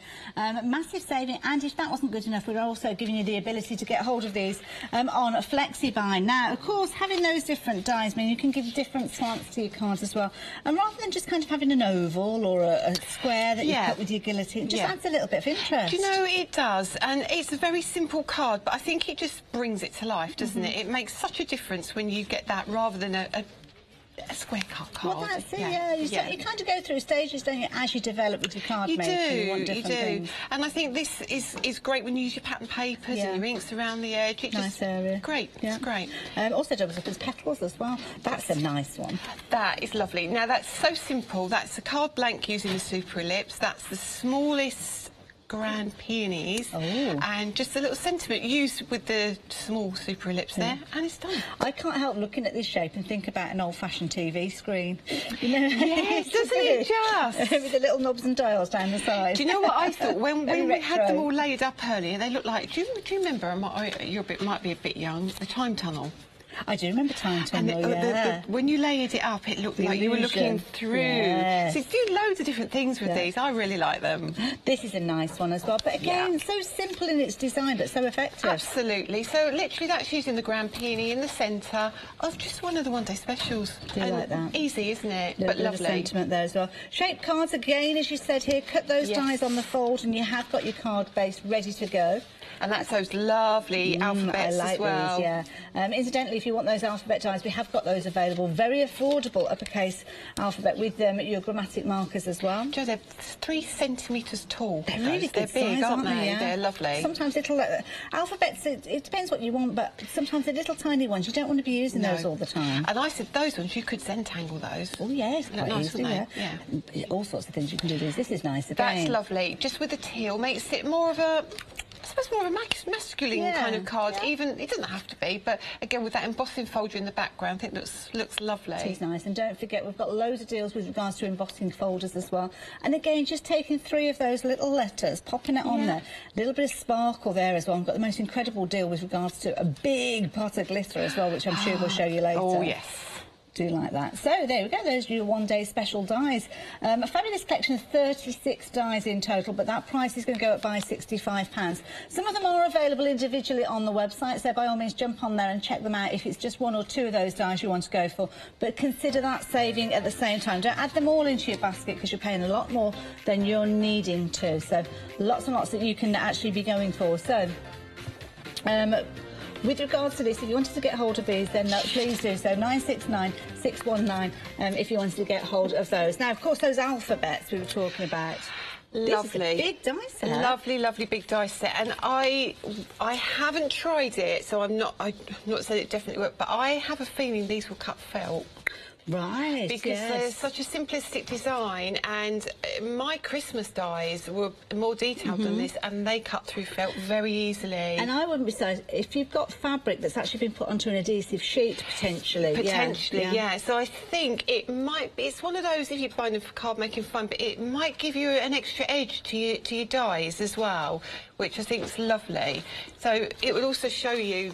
Speaker 2: Massive saving, and if that wasn't good enough, we're also giving you the ability to get hold of these on a flexi-buy. Now, of course, having those different dies mean you can give different slants to your cards as well. And rather than just kind of having an oval or a square that you cut with your guillotine, it just adds a little bit of interest.
Speaker 9: Do you know, it does, and it's a very simple card, but I think it just brings it to life, doesn't it? It makes such a difference when you get that rather than a square card.
Speaker 2: Well, that's it, you kind of go through stages, don't you, as you develop with your card making. You want different things.
Speaker 9: And I think this is great when you use your pattern papers and your inks around the edge. It
Speaker 2: nice area.
Speaker 9: Great, it's great.
Speaker 2: Also doubles up as petals as well. That's a nice one.
Speaker 9: That is lovely. Now, that's so simple. That's a card blank using the Super Ellipse. That's the smallest grand peonies and just a little sentiment used with the small Super Ellipse there, and it's done.
Speaker 2: I can't help looking at this shape and think about an old-fashioned TV screen. You know,
Speaker 9: yes, doesn't it just?
Speaker 2: With the little knobs and dials down the side.
Speaker 9: Do you know what I thought when we had them all laid up earlier? They looked like. Do you remember? You might be a bit young. The Time Tunnel.
Speaker 2: I do remember Time Tunnel,
Speaker 9: when you layered it up, it looked like you were looking through.
Speaker 2: Yes.
Speaker 9: So you do loads of different things with these. I really like them.
Speaker 2: This is a nice one as well, but again, so simple in its design, but so effective.
Speaker 9: Absolutely. So literally that's using the grand peony in the centre of just one of the one-day specials.
Speaker 2: Do you like that?
Speaker 9: Easy, isn't it?
Speaker 2: But lovely. Sentiment there as well. Shape cards again, as you said here, cut those dies on the fold and you have got your card base ready to go.
Speaker 9: And that's those lovely alphabets
Speaker 2: as
Speaker 9: well.
Speaker 2: These, yeah. Incidentally, if you want those alphabet dies, we have got those available. Very affordable uppercase alphabet with your grammatic markers as well.
Speaker 9: Jo, they're 3 centimetres tall.
Speaker 2: They're really
Speaker 9: They're
Speaker 2: good
Speaker 9: big,
Speaker 2: size,
Speaker 9: aren't they?
Speaker 2: Yeah.
Speaker 9: They're lovely.
Speaker 2: Sometimes little alphabets, it depends what you want, but sometimes the little tiny ones, you don't want to be using those all the time.
Speaker 9: And I said those ones, you could Zentangle those.
Speaker 2: Oh, yes, quite
Speaker 9: nice,
Speaker 2: easily, yeah. All sorts of things you can do with this. This is nice again.
Speaker 9: That's lovely. Just with the teal, makes it more of a... I suppose more of a masculine kind of card. Even it doesn't have to be, but again with that embossing folder in the background, I think looks lovely.
Speaker 2: It is nice, and don't forget we've got loads of deals with regards to embossing folders as well. And again, just taking 3 of those little letters, popping it on there, a little bit of sparkle there as well. We've got the most incredible deal with regards to a big pot of glitter as well, which I'm sure we'll show you later.
Speaker 9: Oh yes.
Speaker 2: Do like that. So there we go, those are your one-day special dies. A fabulous collection of 36 dies in total, but that price is going to go up by £65. Some of them are available individually on the website, so by all means jump on there and check them out if it's just 1 or 2 of those dies you want to go for. But consider that saving at the same time. Don't add them all into your basket because you're paying a lot more than you're needing to. So lots and lots that you can actually be going for. So with regards to this, if you wanted to get hold of these, then please do so. 969 619 if you wanted to get hold of those. Now, of course, those alphabets we were talking about.
Speaker 9: Lovely.
Speaker 2: This is a big dice set.
Speaker 9: Lovely, lovely big dice set. And I haven't tried it, so I'm not saying it definitely worked, but I have a feeling these will cut felt.
Speaker 2: Right,
Speaker 9: because they're such a simplistic design, and my Christmas dies were more detailed than this, and they cut through felt very easily.
Speaker 2: And I wouldn't be surprised if you've got fabric that's actually been put onto an adhesive sheet, potentially.
Speaker 9: Potentially, yeah. So I think it might be, it's one of those, if you're buying them for card making fun, but it might give you an extra edge to your dies as well, which I think is lovely. So it will also show you,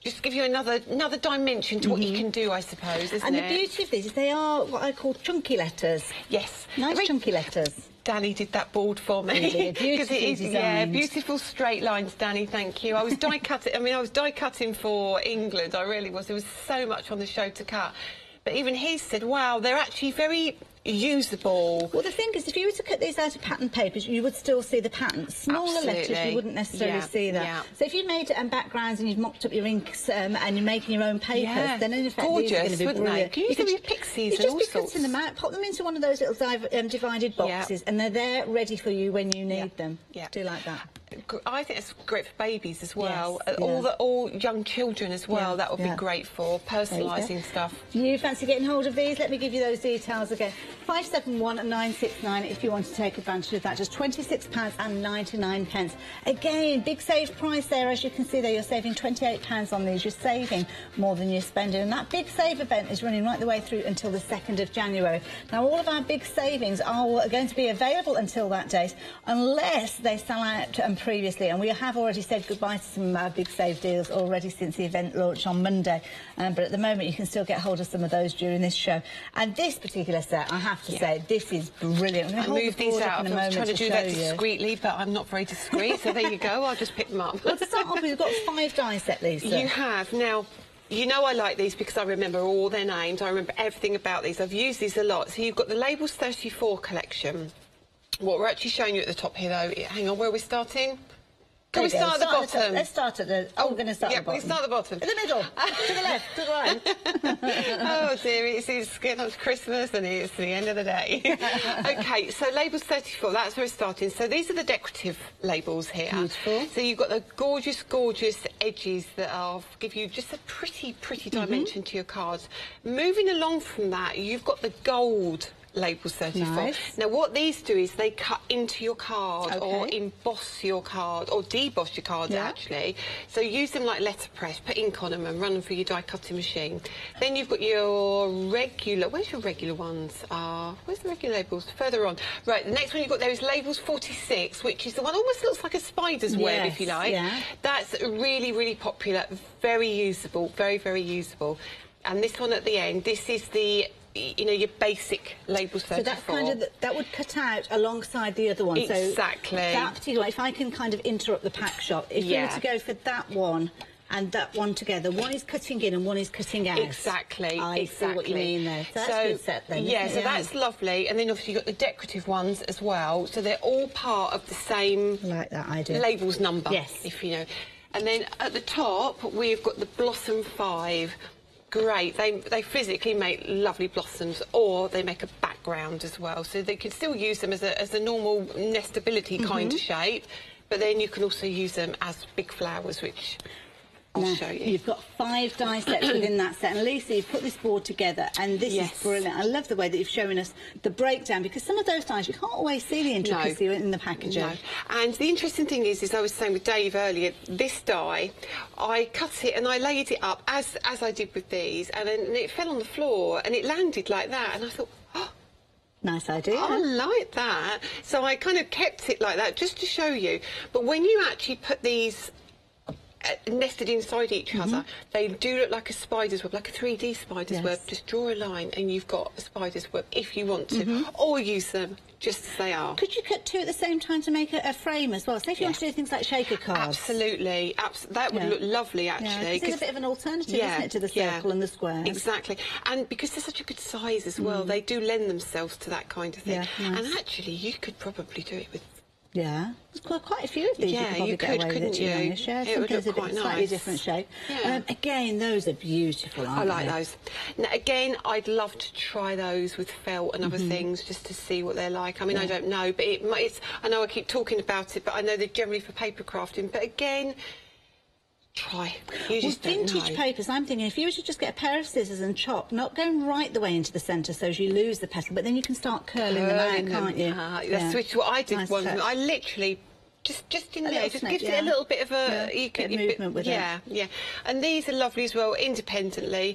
Speaker 9: just give you another dimension to what you can do, I suppose, isn't it?
Speaker 2: And the beauty of these is they are what I call chunky letters.
Speaker 9: Yes.
Speaker 2: Nice chunky letters.
Speaker 9: Danny did that board for me.
Speaker 2: Really, beautifully designed.
Speaker 9: Beautiful straight lines, Danny, thank you. I was die cutting, I was die cutting for England, I really was. There was so much on the show to cut. But even he said, wow, they're actually very usable.
Speaker 2: Well, the thing is, if you were to cut these out of pattern papers, you would still see the pattern. Smaller letters, you wouldn't necessarily see that.
Speaker 9: Yeah.
Speaker 2: So if you made backgrounds and you've mocked up your inks and you're making your own papers, then in effect these are going to be brilliant.
Speaker 9: Can you do pixies and all sorts?
Speaker 2: You just be cutting them out, pop them into one of those little divided boxes, and they're there ready for you when you need them.
Speaker 9: Yeah.
Speaker 2: Do like that.
Speaker 9: I think it's great for babies as well.
Speaker 2: Yes,
Speaker 9: all young children as well. That would be great for personalising stuff.
Speaker 2: You fancy getting hold of these? Let me give you those details again. 571-969 if you want to take advantage of that. Just £26.99. Again, big save price there. As you can see there, you're saving £28 on these. You're saving more than you're spending. And that big save event is running right the way through until the 2nd of January. Now, all of our big savings are going to be available until that date, unless they sell out previously. And we have already said goodbye to some big save deals already since the event launched on Monday. But at the moment, you can still get hold of some of those during this show. And this particular set, I have to say, this is brilliant.
Speaker 9: I'll move these out. I was trying to do that discreetly, but I'm not very discreet, so there you go. I'll just pick them up.
Speaker 2: Well, to start off, we've got 5 die set, Lisa.
Speaker 9: You have. Now, you know I like these because I remember all their names. I remember everything about these. I've used these a lot. So you've got the Labels 34 collection. What we're actually showing you at the top here, though, hang on, where are we starting? Can we start at the bottom?
Speaker 2: Let's start at the... Oh, we're going to start at the bottom.
Speaker 9: Yeah, we start at the bottom.
Speaker 2: In the middle. To the left, to the right.
Speaker 9: Oh, dear, it's getting up to Christmas and it's the end of the day. OK, so Labels 34, that's where we're starting. So these are the decorative labels here.
Speaker 2: Beautiful.
Speaker 9: So you've got the gorgeous, gorgeous edges that give you just a pretty, pretty dimension to your cards. Moving along from that, you've got the gold labels 34.
Speaker 2: Nice.
Speaker 9: Now what these do is they cut into your card or emboss your card or deboss your cards actually. So use them like letterpress, put ink on them and run them through your die cutting machine. Then you've got your regular, where's your regular ones? Where's the regular labels? Further on. Right, the next one you've got there is labels 46, which is the one almost looks like a spider's web, if you like.
Speaker 2: Yeah.
Speaker 9: That's really, really popular, very usable, very, very usable. And this one at the end, this is the, you know, your basic labels 34.
Speaker 2: So that's kind of, that would cut out alongside the other one.
Speaker 9: Exactly.
Speaker 2: So that particular, if I can kind of interrupt the pack shop, if you were to go for that one and that one together, one is cutting in and one is cutting out.
Speaker 9: Exactly.
Speaker 2: I see what you mean there. So that's a good set then.
Speaker 9: Yeah, so that's lovely. And then obviously you've got the decorative ones as well. So they're all part of the same
Speaker 2: like that idea.
Speaker 9: Labels number.
Speaker 2: Yes.
Speaker 9: If you know. And then at the top we've got the Blossom 5. Great. They physically make lovely blossoms, or they make a background as well. So they can still use them as a normal nestability kind of shape, but then you can also use them as big flowers, which I'll show you.
Speaker 2: You've got 5 die sets within that set. And Lisa, you've put this board together, and this is brilliant. I love the way that you've shown us the breakdown, because some of those dies, you can't always see the intricacy in the packaging.
Speaker 9: No. And the interesting thing is I was saying with Dave earlier, this die, I cut it and I laid it up as I did with these, and then it fell on the floor and it landed like that, and I thought, oh,
Speaker 2: nice idea.
Speaker 9: I like that. So I kind of kept it like that just to show you. But when you actually put these nested inside each other, they do look like a spider's web, like a 3D spider's web. Just draw a line and you've got a spider's web if you want to, or use them just as they are.
Speaker 2: Could you cut 2 at the same time to make a frame as well? So if you want to do things like shaker cards.
Speaker 9: Absolutely. That would look lovely, actually.
Speaker 2: This is a bit of an alternative, isn't it, to the circle and the squares?
Speaker 9: Exactly. And because they're such a good size as well, they do lend themselves to that kind of thing.
Speaker 2: Nice.
Speaker 9: And actually, you could probably do it with...
Speaker 2: Yeah, there's quite a few of these.
Speaker 9: Yeah,
Speaker 2: you could,
Speaker 9: couldn't you?
Speaker 2: It would look quite nice. Slightly different shape.
Speaker 9: Yeah.
Speaker 2: Again, those are beautiful, aren't they?
Speaker 9: I like those. Now, again, I'd love to try those with felt and other things just to see what they're like. I mean, I don't know, but it's. I know I keep talking about it, but I know they're generally for paper crafting. But again, try. You just don't know.
Speaker 2: Vintage papers, I'm thinking if you were to just get a pair of scissors and chop, not going right the way into the centre so as you lose the petal, but then you can start curling them out, can't you?
Speaker 9: That's which what I did once. I literally just in there, just gives it a little bit of a
Speaker 2: movement with it.
Speaker 9: Yeah. And these are lovely as well, independently.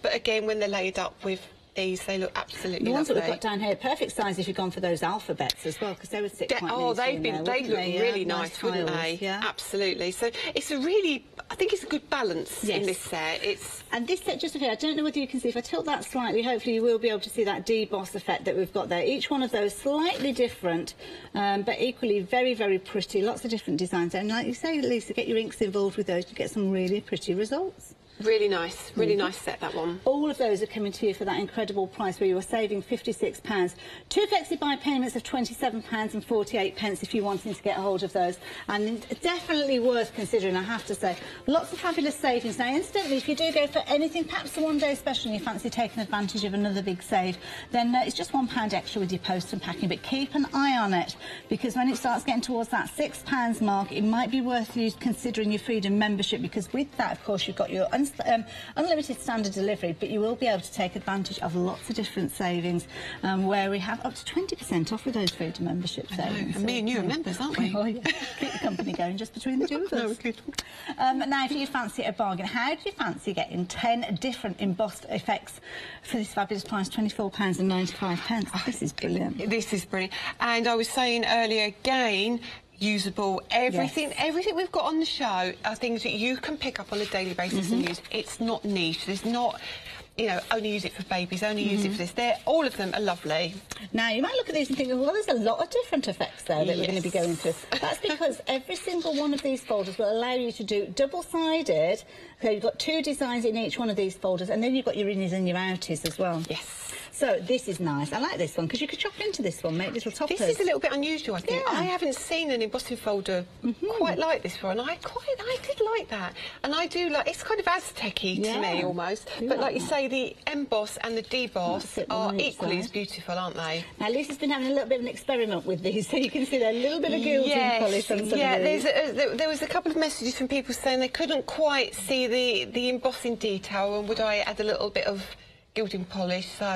Speaker 9: But again, when they're laid up with these, they look absolutely lovely.
Speaker 2: The ones that we've got down here, perfect size if you've gone for those alphabets as well, because they would sit quite nicely
Speaker 9: they look really nice, wouldn't they?
Speaker 2: Yeah,
Speaker 9: absolutely. So it's a really, I think it's a good balance in this set.
Speaker 2: And this set just here, I don't know whether you can see, if I tilt that slightly, hopefully you will be able to see that deboss effect that we've got there. Each one of those slightly different, but equally very, very pretty. Lots of different designs. And like you say, Lisa, get your inks involved with those to get some really pretty results.
Speaker 9: Really nice set, that one.
Speaker 2: All of those are coming to you for that incredible price where you are saving £56. 2 flexi-buy payments of £27.48 if you're wanting to get hold of those. And definitely worth considering, I have to say. Lots of fabulous savings. Now, instantly, if you do go for anything, perhaps a one-day special and you fancy taking advantage of another big save, then it's just £1 extra with your post and packing. But keep an eye on it, because when it starts getting towards that £6 mark, it might be worth you considering your Freedom membership, because with that, of course, you've got your unlimited standard delivery, but you will be able to take advantage of lots of different savings, where we have up to 20% off with those Freedom membership savings.
Speaker 9: And me and you are members, aren't we?
Speaker 2: Oh, yeah. Keep the company going just between the two of us. Now, if you fancy a bargain, how do you fancy getting 10 different embossed effects for this fabulous price, £24.95? This is brilliant.
Speaker 9: This is brilliant. And I was saying earlier, again, usable. Everything we've got on the show are things that you can pick up on a daily basis and use. It's not niche. There's not, you know, only use it for babies, only use it for this. All of them are lovely.
Speaker 2: Now, you might look at these and think, well, there's a lot of different effects there that we're going to be going through. That's because every single one of these folders will allow you to do double-sided. So you've got 2 designs in each one of these folders, and then you've got your innies and your outies as well.
Speaker 9: Yes.
Speaker 2: So this is nice. I like this one because you could chop into this one, make little toppers.
Speaker 9: This is a little bit unusual, I think. I haven't seen an embossing folder quite like this before, and I did like that. And I do like, it's kind of Aztec-y to me almost. But like you say, the emboss and the deboss are equally as beautiful, aren't they?
Speaker 2: Now, Lisa's been having a little bit of an experiment with these, so you can see there's a little bit of gilding polish on some of these.
Speaker 9: There was a couple of messages from people saying they couldn't quite see the embossing detail, and would I add a little bit of gilding polish? So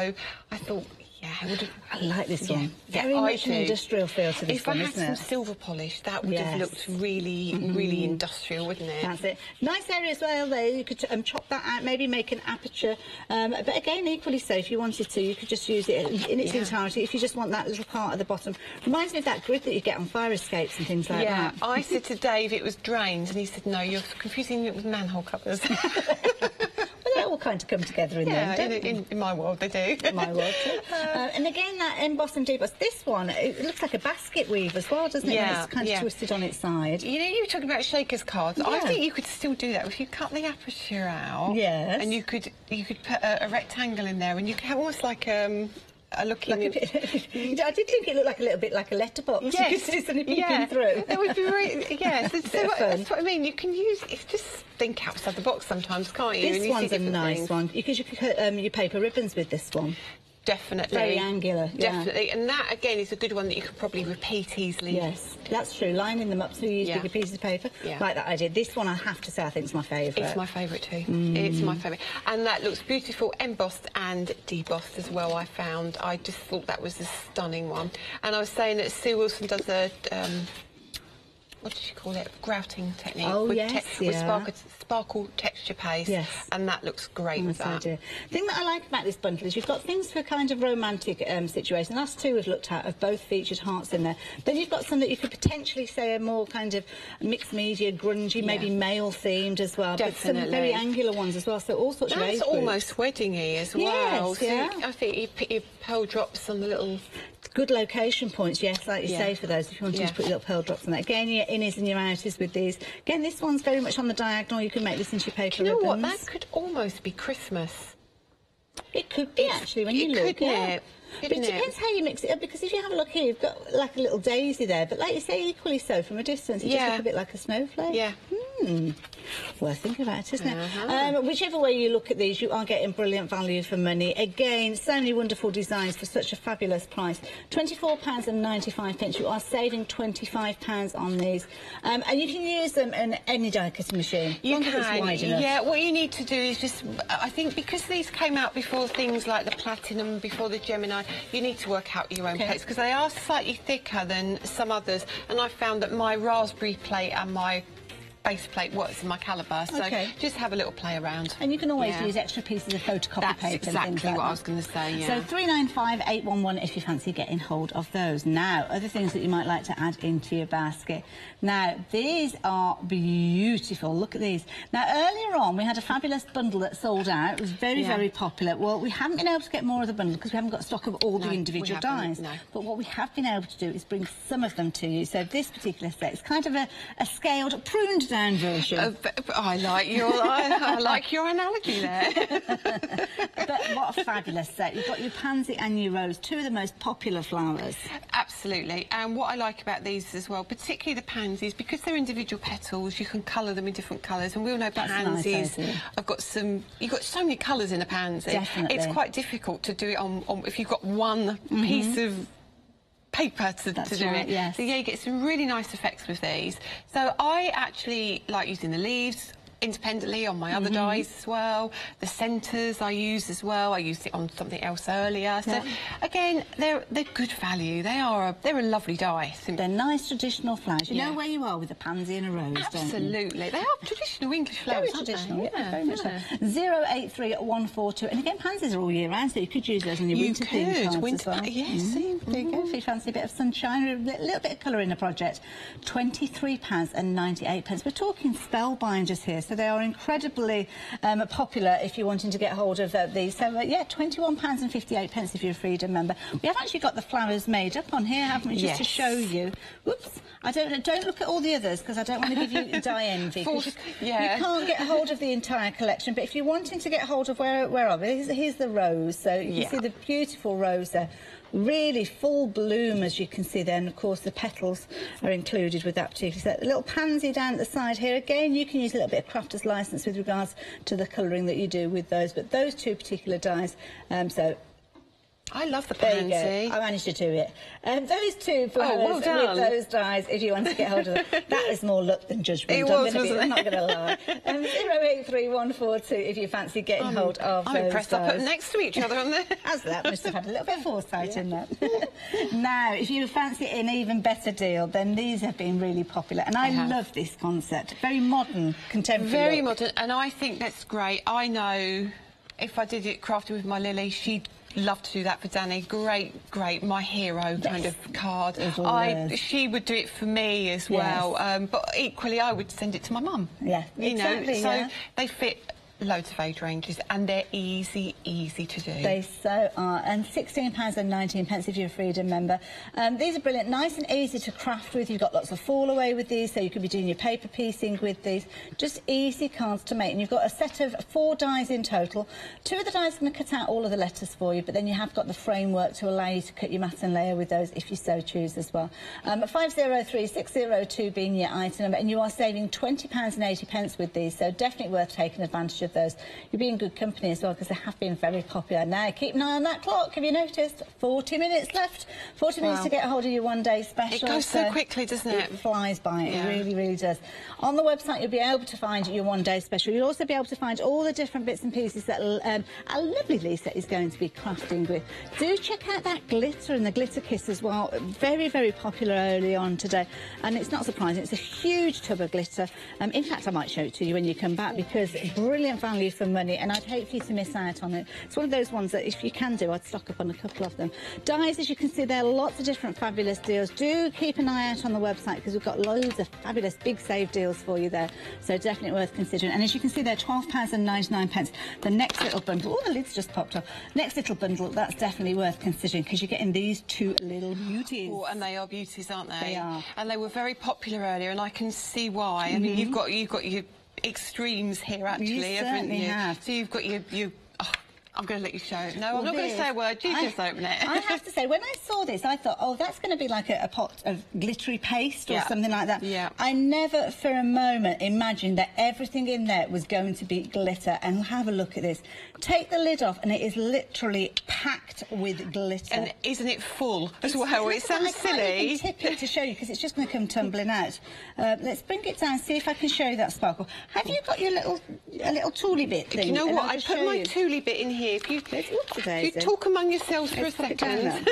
Speaker 9: I thought, Yeah, it would have,
Speaker 2: I like this one.
Speaker 9: Yeah,
Speaker 2: Very
Speaker 9: I
Speaker 2: much an
Speaker 9: do.
Speaker 2: industrial feel to this
Speaker 9: if
Speaker 2: one,
Speaker 9: I had
Speaker 2: isn't
Speaker 9: some
Speaker 2: it?
Speaker 9: silver polish, that would have looked really, really industrial, wouldn't it?
Speaker 2: That's it. Nice area as well there. You could chop that out, maybe make an aperture. But again, equally so, if you wanted to, you could just use it in its entirety. If you just want that little part at the bottom. Reminds me of that grid that you get on fire escapes and things like that.
Speaker 9: I said to Dave it was drains, and he said, no, you're confusing it with manhole covers.
Speaker 2: Well, they all kind of come together in there, don't they?
Speaker 9: In my world, they do.
Speaker 2: In my world too. And again, that emboss and deboss. This one, it looks like a basket weave as well, doesn't it? When it's kind of twisted on its side.
Speaker 9: You know, you were talking about shakers cards. I think you could still do that if you cut the aperture out.
Speaker 2: Yes.
Speaker 9: And you could put a rectangle in there, and you could have almost like a looking.
Speaker 2: I did think it looked like a little bit like a letterbox.
Speaker 9: Yes.
Speaker 2: You could see something peeking through.
Speaker 9: That would be really, yes.
Speaker 2: That's
Speaker 9: what I mean. You can use, just think outside the box sometimes, can't you?
Speaker 2: This one's a nice one. Because you could cut your paper ribbons with this one.
Speaker 9: Definitely.
Speaker 2: Very angular,
Speaker 9: Definitely. And that, again, is a good one that you could probably repeat easily.
Speaker 2: Yes, that's true. Lining them up so you use bigger pieces of paper. Like that I did. This one, I have to say, I think it's my favourite.
Speaker 9: It's my favourite too. It's my favourite. And that looks beautiful, embossed and debossed as well, I found. I just thought that was a stunning one. And I was saying that Sue Wilson does a... what did you call it? Grouting technique. With sparkle texture paste.
Speaker 2: Yes.
Speaker 9: And that looks great with that.
Speaker 2: The thing that I like about this bundle is you've got things for kind of romantic situation. That's two we've looked at, have both featured hearts in there. Then you've got some that you could potentially say are more kind of mixed media, grungy, maybe male themed as well.
Speaker 9: Definitely.
Speaker 2: But some very angular ones as well. So all sorts of age
Speaker 9: That's almost wedding-y as well.
Speaker 2: Yes,
Speaker 9: so I think you put your pearl drops on the little...
Speaker 2: Good location points, yes, like you say, for those, if you wanted to put your little pearl drops on that. Again, your innies and your outies with these. Again, this one's very much on the diagonal. You can make this into your paper ribbons.
Speaker 9: You know what? That could almost be Christmas.
Speaker 2: It could be, actually, when you look.
Speaker 9: But
Speaker 2: it depends how you mix it up, because if you have a look here, you've got like a little daisy there, but like you say, equally so from a distance, it just looks a bit like a snowflake.
Speaker 9: Yeah.
Speaker 2: Worth thinking about, isn't it? Whichever way you look at these, you are getting brilliant value for money. Again, so many wonderful designs for such a fabulous price. £24.95. You are saving £25 on these. And you can use them in any die cutting machine.
Speaker 9: You
Speaker 2: can. It's wide enough.
Speaker 9: Yeah, what you need to do is just, I think because these came out before things like the Platinum, before the Gemini, you need to work out your own plates, because they are slightly thicker than some others. And I found that my raspberry plate and my base plate works in my calibre, so just have a little play around.
Speaker 2: And you can always use extra pieces of photocopy paper.
Speaker 9: That's exactly what I was going to say,
Speaker 2: So 395-811 if you fancy getting hold of those. Now, other things that you might like to add into your basket. Now, these are beautiful. Look at these. Now, earlier on, we had a fabulous bundle that sold out. It was very, very popular. Well, we haven't been able to get more of the bundle because we haven't got stock of all the individual dies. But what we have been able to do is bring some of them to you. So this particular set is kind of a scaled, pruned down version.
Speaker 9: I like your analogy there.
Speaker 2: But what a fabulous set. You've got your pansy and your rose, two of the most popular flowers.
Speaker 9: Absolutely. And what I like about these as well, particularly the pansies, because they're individual petals, you can colour them in different colours. And we all know pansies. You've got so many colours in a pansy.
Speaker 2: Definitely.
Speaker 9: It's quite difficult to do it on if you've got one piece of paper to do it.
Speaker 2: Yes.
Speaker 9: So yeah, you get some really nice effects with these. So I actually like using the leaves independently on my other dies as well. The centres I use as well. I used it on something else earlier. So again, they're good value. They're a lovely die.
Speaker 2: They're nice traditional flowers. You know where you are with a pansy and a rose,
Speaker 9: absolutely. Don't you? They are traditional English flowers.
Speaker 2: Very traditional, very much so. 083142. And again, pansies are all year round, so you could use those in your winter theme cards as well.
Speaker 9: Yes.
Speaker 2: There you go. If you fancy a bit of sunshine or a little bit of colour in a project. £23.98. We're talking spellbinders here. So they are incredibly popular if you're wanting to get hold of these. So, yeah, £21.58 if you're a Freedom member. We have actually got the flowers made up on here, haven't we, just to show you. Whoops. Don't look at all the others, because I don't want to give you die envy. You can't get hold of the entire collection, but if you're wanting to get hold of where are we? Here's the rose. So you can see the beautiful rose there. Really full bloom, as you can see there, and of course the petals are included with that particular set. The little pansy down at the side here, again, you can use a little bit of crafter's license with regards to the colouring that you do with those, but those two particular dies, so
Speaker 9: I love the
Speaker 10: There you
Speaker 9: pansy.
Speaker 10: go. I managed to do it. Those two flowers
Speaker 9: well done.
Speaker 10: with those dies, if you want to get hold of them, that is more luck than judgment. I'm not going to lie. 083142 if you fancy getting hold of those.
Speaker 9: I'm impressed. I put them next to each other on there.
Speaker 10: As that must have had a little bit of foresight in that. Now, if you fancy an even better deal, then these have been really popular, and I love this concept. Very modern, contemporary.
Speaker 9: Very modern, and I think that's great. I know if I did it crafted with my Lily, she'd love to do that for Danny. Great, my hero kind of card. She would do it for me as well. But equally, I would send it to my mum.
Speaker 10: Yeah, exactly.
Speaker 9: So they fit loads of age ranges, and they're easy to do.
Speaker 10: They so are. And £16.19 if you're a Freedom member. These are brilliant, nice and easy to craft with. You've got lots of fall away with these, so you could be doing your paper piecing with these. Just easy cards to make. And you've got a set of 4 dies in total. 2 of the dies are going to cut out all of the letters for you, but then you have got the framework to allow you to cut your mat and layer with those if you so choose as well. 503602 being your item number, and you are saving £20.80 with these, so definitely worth taking advantage of those. You'll be in good company as well, because they have been very popular. Now, keep an eye on that clock. Have you noticed? 40 minutes left. 40 minutes to get hold of your one-day special.
Speaker 9: It goes so quickly, doesn't it?
Speaker 10: It flies by. It really does. On the website, you'll be able to find your one-day special. You'll also be able to find all the different bits and pieces that our lovely Lisa is going to be crafting with. Do check out that glitter and the glitter kiss as well. Very popular early on today. And it's not surprising. It's a huge tub of glitter. In fact, I might show it to you when you come back, because brilliant value for money, and I'd hate for you to miss out on it. It's one of those ones that, if you can do, I'd stock up on a couple of them. Dies, as you can see, there are lots of different fabulous deals. Do keep an eye out on the website, because we've got loads of fabulous big save deals for you there, so definitely worth considering. And as you can see there, £12.99. The next little bundle, oh, the lid's just popped off. Next little bundle, that's definitely worth considering, because you're getting these 2 little beauties.
Speaker 9: Oh, and they are beauties, aren't they?
Speaker 10: They are.
Speaker 9: And they were very popular earlier, and I can see why. I mean, you've got your extremes here, actually, haven't you?
Speaker 10: Have.
Speaker 9: So you've got your I'm going to let you show it. No, I'm not going to say a word. You just open it.
Speaker 10: I have to say, when I saw this, I thought, oh, that's going to be like a pot of glittery paste or something like that.
Speaker 9: Yeah.
Speaker 10: I never for a moment imagined that everything in there was going to be glitter. And have a look at this. Take the lid off, and it is literally packed with glitter.
Speaker 9: And isn't it full as well? It sounds silly.
Speaker 10: I can't even tip it to show you, because it's just going to come tumbling out. Let's bring it down, see if I can show you that sparkle. Have you got your little tooly bit thing?
Speaker 9: You know what? I put my tooly bit in here. If you talk among yourselves for a second.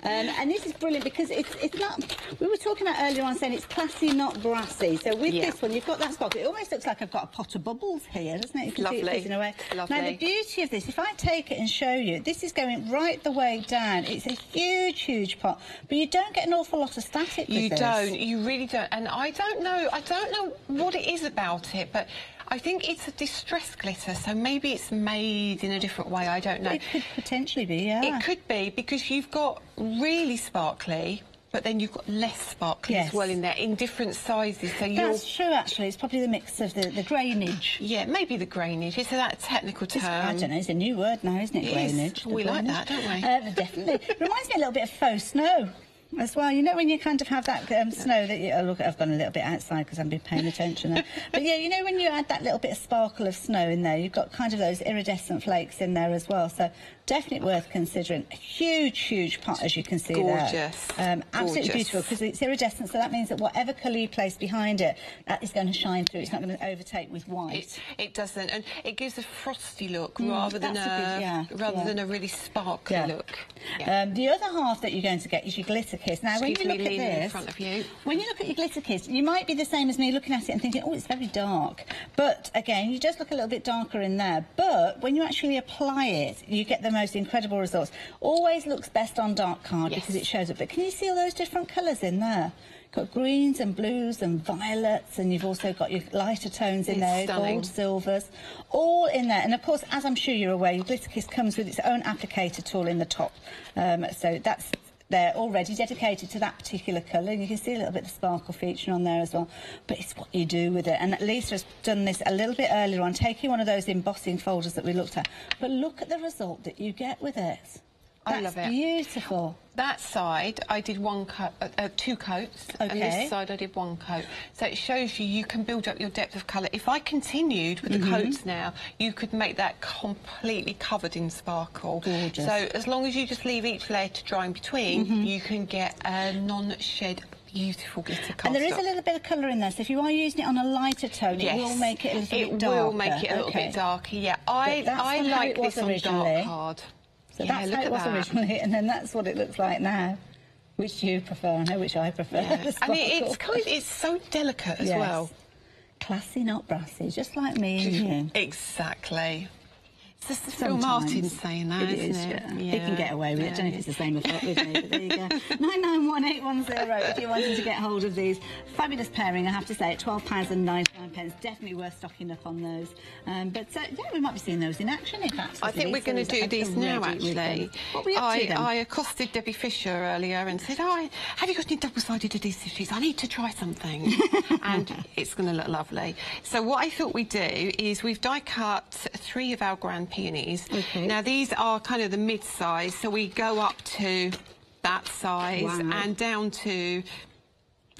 Speaker 10: And this is brilliant, because it's not... We were talking about earlier on saying it's classy, not brassy. So with this one, you've got that sparkle. It almost looks like I've got a pot of bubbles here, doesn't it? You can see it fizzing away.
Speaker 9: Lovely.
Speaker 10: Now, the beauty of this, if I take it and show you, this is going right the way down. It's a huge pot, but you don't get an awful lot of static with this.
Speaker 9: You really don't. And I don't know what it is about it, but I think it's a distressed glitter, so maybe it's made in a different way. I don't know.
Speaker 10: It could potentially be, yeah.
Speaker 9: It could be, because you've got really sparkly, but then you've got less sparkly as well in there, in different sizes. So
Speaker 10: that's true, actually. It's probably the mix of the grainage.
Speaker 9: Yeah, maybe the grainage. Is that a technical term?
Speaker 10: I don't know. It's a new word now, isn't it? Grainage.
Speaker 9: We like that, don't we?
Speaker 10: Definitely. Reminds me a little bit of faux snow as well. You know, when you kind of have that snow that you... Oh, look, I've gone a little bit outside because I've been paying attention there. But yeah, you know, when you add that little bit of sparkle of snow in there, you've got kind of those iridescent flakes in there as well. So definitely worth considering. A huge pot, as you can see there. Absolutely beautiful, because it's iridescent, so that means that whatever colour you place behind it, that is going to shine through. It's not going to overtake with white.
Speaker 9: It doesn't, and it gives a frosty look rather than a really sparkly look.
Speaker 10: The other half that you're going to get is your glitter kiss. Now, when you look at this,
Speaker 9: in front of you.
Speaker 10: When you look at your glitter kiss, you might be the same as me, looking at it and thinking, oh, it's very dark. But again, you just look a little bit darker in there. But when you actually apply it, you get the most incredible results. Always looks best on dark card because it shows up. But can you see all those different colours in there? Got greens and blues and violets, and you've also got your lighter tones in there, gold, silvers, all in there. And of course, as I'm sure you're aware, your glitter kiss comes with its own applicator tool in the top. So that's they're already dedicated to that particular colour, and you can see a little bit of sparkle featuring on there as well. But it's what you do with it. And Lisa has done this a little bit earlier on, taking one of those embossing folders that we looked at. But look at the result that you get with it.
Speaker 9: I love it.
Speaker 10: Beautiful.
Speaker 9: That side, I did two coats, and this side I did one coat. So it shows you can build up your depth of colour. If I continued with the coats now, you could make that completely covered in sparkle.
Speaker 10: Gorgeous.
Speaker 9: So as long as you just leave each layer to dry in between, you can get a non-shed, beautiful glitter cardstock.
Speaker 10: And there is a little bit of colour in there, so if you are using it on a lighter tone, it will make it a little bit darker.
Speaker 9: It will make it a little bit darker, yeah. I like this on dark card.
Speaker 10: So that's how it was originally, and then that's what it looks like now. Which do you prefer? I know which I prefer.
Speaker 9: Yeah. And it's so delicate as well.
Speaker 10: Classy, not brassy, just like me and you.
Speaker 9: Exactly. It's just the Phil Martin saying that, isn't it?
Speaker 10: Yeah. He can get away with it. I don't know if it's the same with me, but there you go. 991810 if you're wanting to get hold of these. Fabulous pairing, I have to say, at £12.99. Definitely worth stocking up on those. But yeah, we might be seeing those in action, in fact.
Speaker 9: I think we're going to do these now, actually.
Speaker 10: What were we up to then?
Speaker 9: I accosted Debbie Fisher earlier and said, oh, have you got any double-sided adhesive sheets? I need to try something. And it's going to look lovely. So what I thought we'd do is we've die-cut 3 of our grand peonies. Now these are kind of the mid-size, so we go up to that size and down to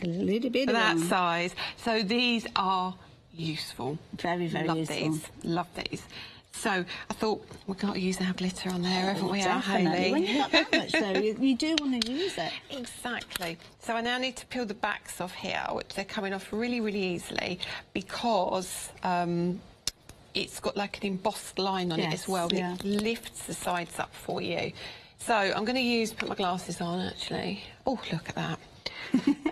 Speaker 10: a little bit
Speaker 9: that size. So these are useful.
Speaker 10: Very, very useful.
Speaker 9: Love these. So I thought we've got to use our glitter on there, haven't we,
Speaker 10: Hayley? When you've got that much, though, you do want to use it.
Speaker 9: Exactly. So I now need to peel the backs off here, which they're coming off really, really easily because it's got like an embossed line on it as well. Yeah. It lifts the sides up for you. So I'm going to put my glasses on, actually. Oh, look at that.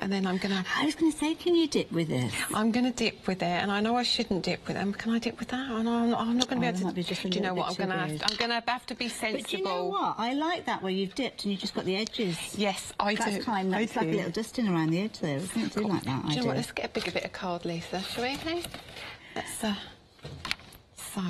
Speaker 9: And then I'm going to...
Speaker 10: I was going to say, can you dip with this?
Speaker 9: I'm going to dip with it, and I know I shouldn't dip with them. Can I dip with that? I'm not going to be able to... Do you know what? I'm going to have to be sensible.
Speaker 10: But do you know what? I like that where you've dipped and you've just got the edges.
Speaker 9: Yes, I do.
Speaker 10: That's kind of... It's like a little dusting around the edge there, isn't it? I do like that.
Speaker 9: Do you know what? Let's get a bigger bit of card, Lisa, shall we? Hey? Let's... So...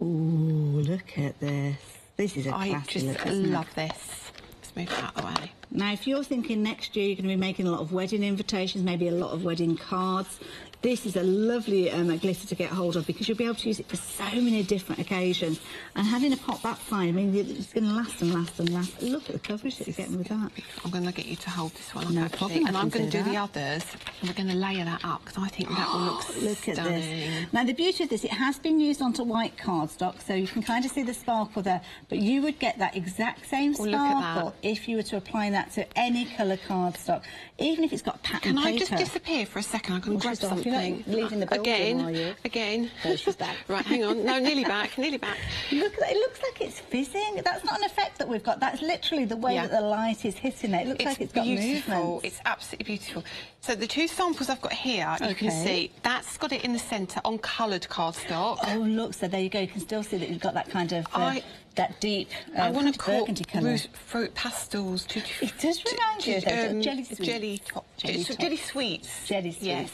Speaker 10: Ooh, look at this. This is a classy look, isn't it?
Speaker 9: I just love this. Let's move that out of the way.
Speaker 10: Now, if you're thinking next year you're going to be making a lot of wedding invitations, maybe a lot of wedding cards, this is a lovely glitter to get hold of because you'll be able to use it for so many different occasions. And having a pot that fine, I mean, it's going to last and last and last. Look at the coverage that you're getting with that.
Speaker 9: I'm going to get you to hold this one up,
Speaker 10: no problem.
Speaker 9: And I'm going to do the others, and we're going to layer that up because I think that will look
Speaker 10: stunning. At this.
Speaker 9: Now,
Speaker 10: the beauty of this, it has been used onto white cardstock, so you can kind of see the sparkle there, but you would get that exact same sparkle if you were to apply that to any colour cardstock, even if it's got pattern paper.
Speaker 9: Can I just disappear for a second? I'm going to grab something.
Speaker 10: Leaving the building,
Speaker 9: again.
Speaker 10: Oh, she's back.
Speaker 9: Right, hang on. No, nearly back, nearly back.
Speaker 10: Look at that. It looks like it's fizzing. That's not an effect that we've got. That's literally the way that the light is hitting it. It looks like it's got movement.
Speaker 9: It's absolutely beautiful. So the 2 samples I've got here, you can see, that's got it in the centre on coloured cardstock.
Speaker 10: Oh, look, so there you go. You can still see that you've got that kind of... that deep
Speaker 9: I want to call
Speaker 10: burgundy colour.
Speaker 9: Fruit pastels.
Speaker 10: It does remind you of jelly sweets.
Speaker 9: Jelly sweets.
Speaker 10: Jelly sweets.
Speaker 9: Yes.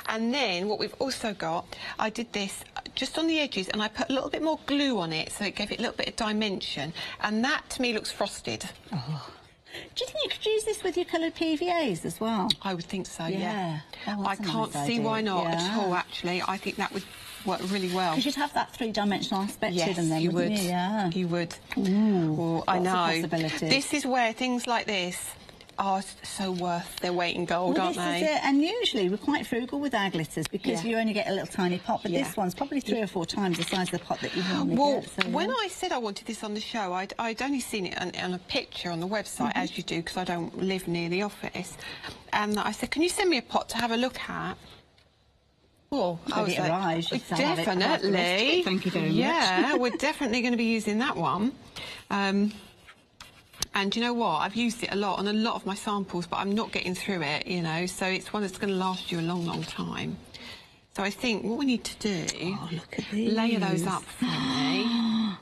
Speaker 9: And then what we've also got, I did this just on the edges and I put a little bit more glue on it so it gave it a little bit of dimension. And that, to me, looks frosted.
Speaker 10: Oh. Do you think you could use this with your coloured PVAs as well?
Speaker 9: I would think so, yeah.
Speaker 10: Oh,
Speaker 9: I can't see why not at all, actually. I think that would work really well.
Speaker 10: Because you'd have that 3-dimensional aspect to them then,
Speaker 9: you would.
Speaker 10: You? Yeah,
Speaker 9: you would.
Speaker 10: Ooh,
Speaker 9: I know. This is where things like this are so worth their weight in gold, aren't they?
Speaker 10: This is it. And usually we're quite frugal with our glitters because you only get a little tiny pot, but this one's probably 3 or 4 times the size of the pot that you normally get. So,
Speaker 9: when I said I wanted this on the show, I'd only seen it on a picture on the website, as you do, because I don't live near the office. And I said, can you send me a pot to have a look at? Oh, I was like, definitely.
Speaker 10: Thank you very much.
Speaker 9: Yeah, we're definitely going to be using that one. And you know what? I've used it a lot on a lot of my samples, but I'm not getting through it, you know, so it's one that's going to last you a long, long time. So I think what we need to do,
Speaker 10: look at these.
Speaker 9: Layer those up for me.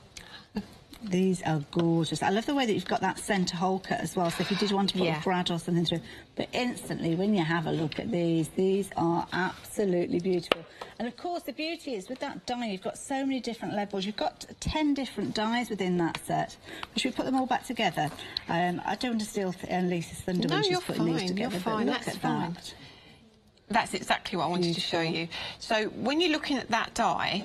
Speaker 10: These are gorgeous. I love the way that you've got that centre hole cut as well, so if you did want to put a brad or something through, but instantly when you have a look at these are absolutely beautiful. And of course the beauty is with that die you've got so many different levels. You've got 10 different dies within that set. Should we put them all back together? I don't want to steal Lisa's thunder when she's putting these together.
Speaker 9: You're fine, that's fine. That's exactly what I wanted to show you. So when you're looking at that die,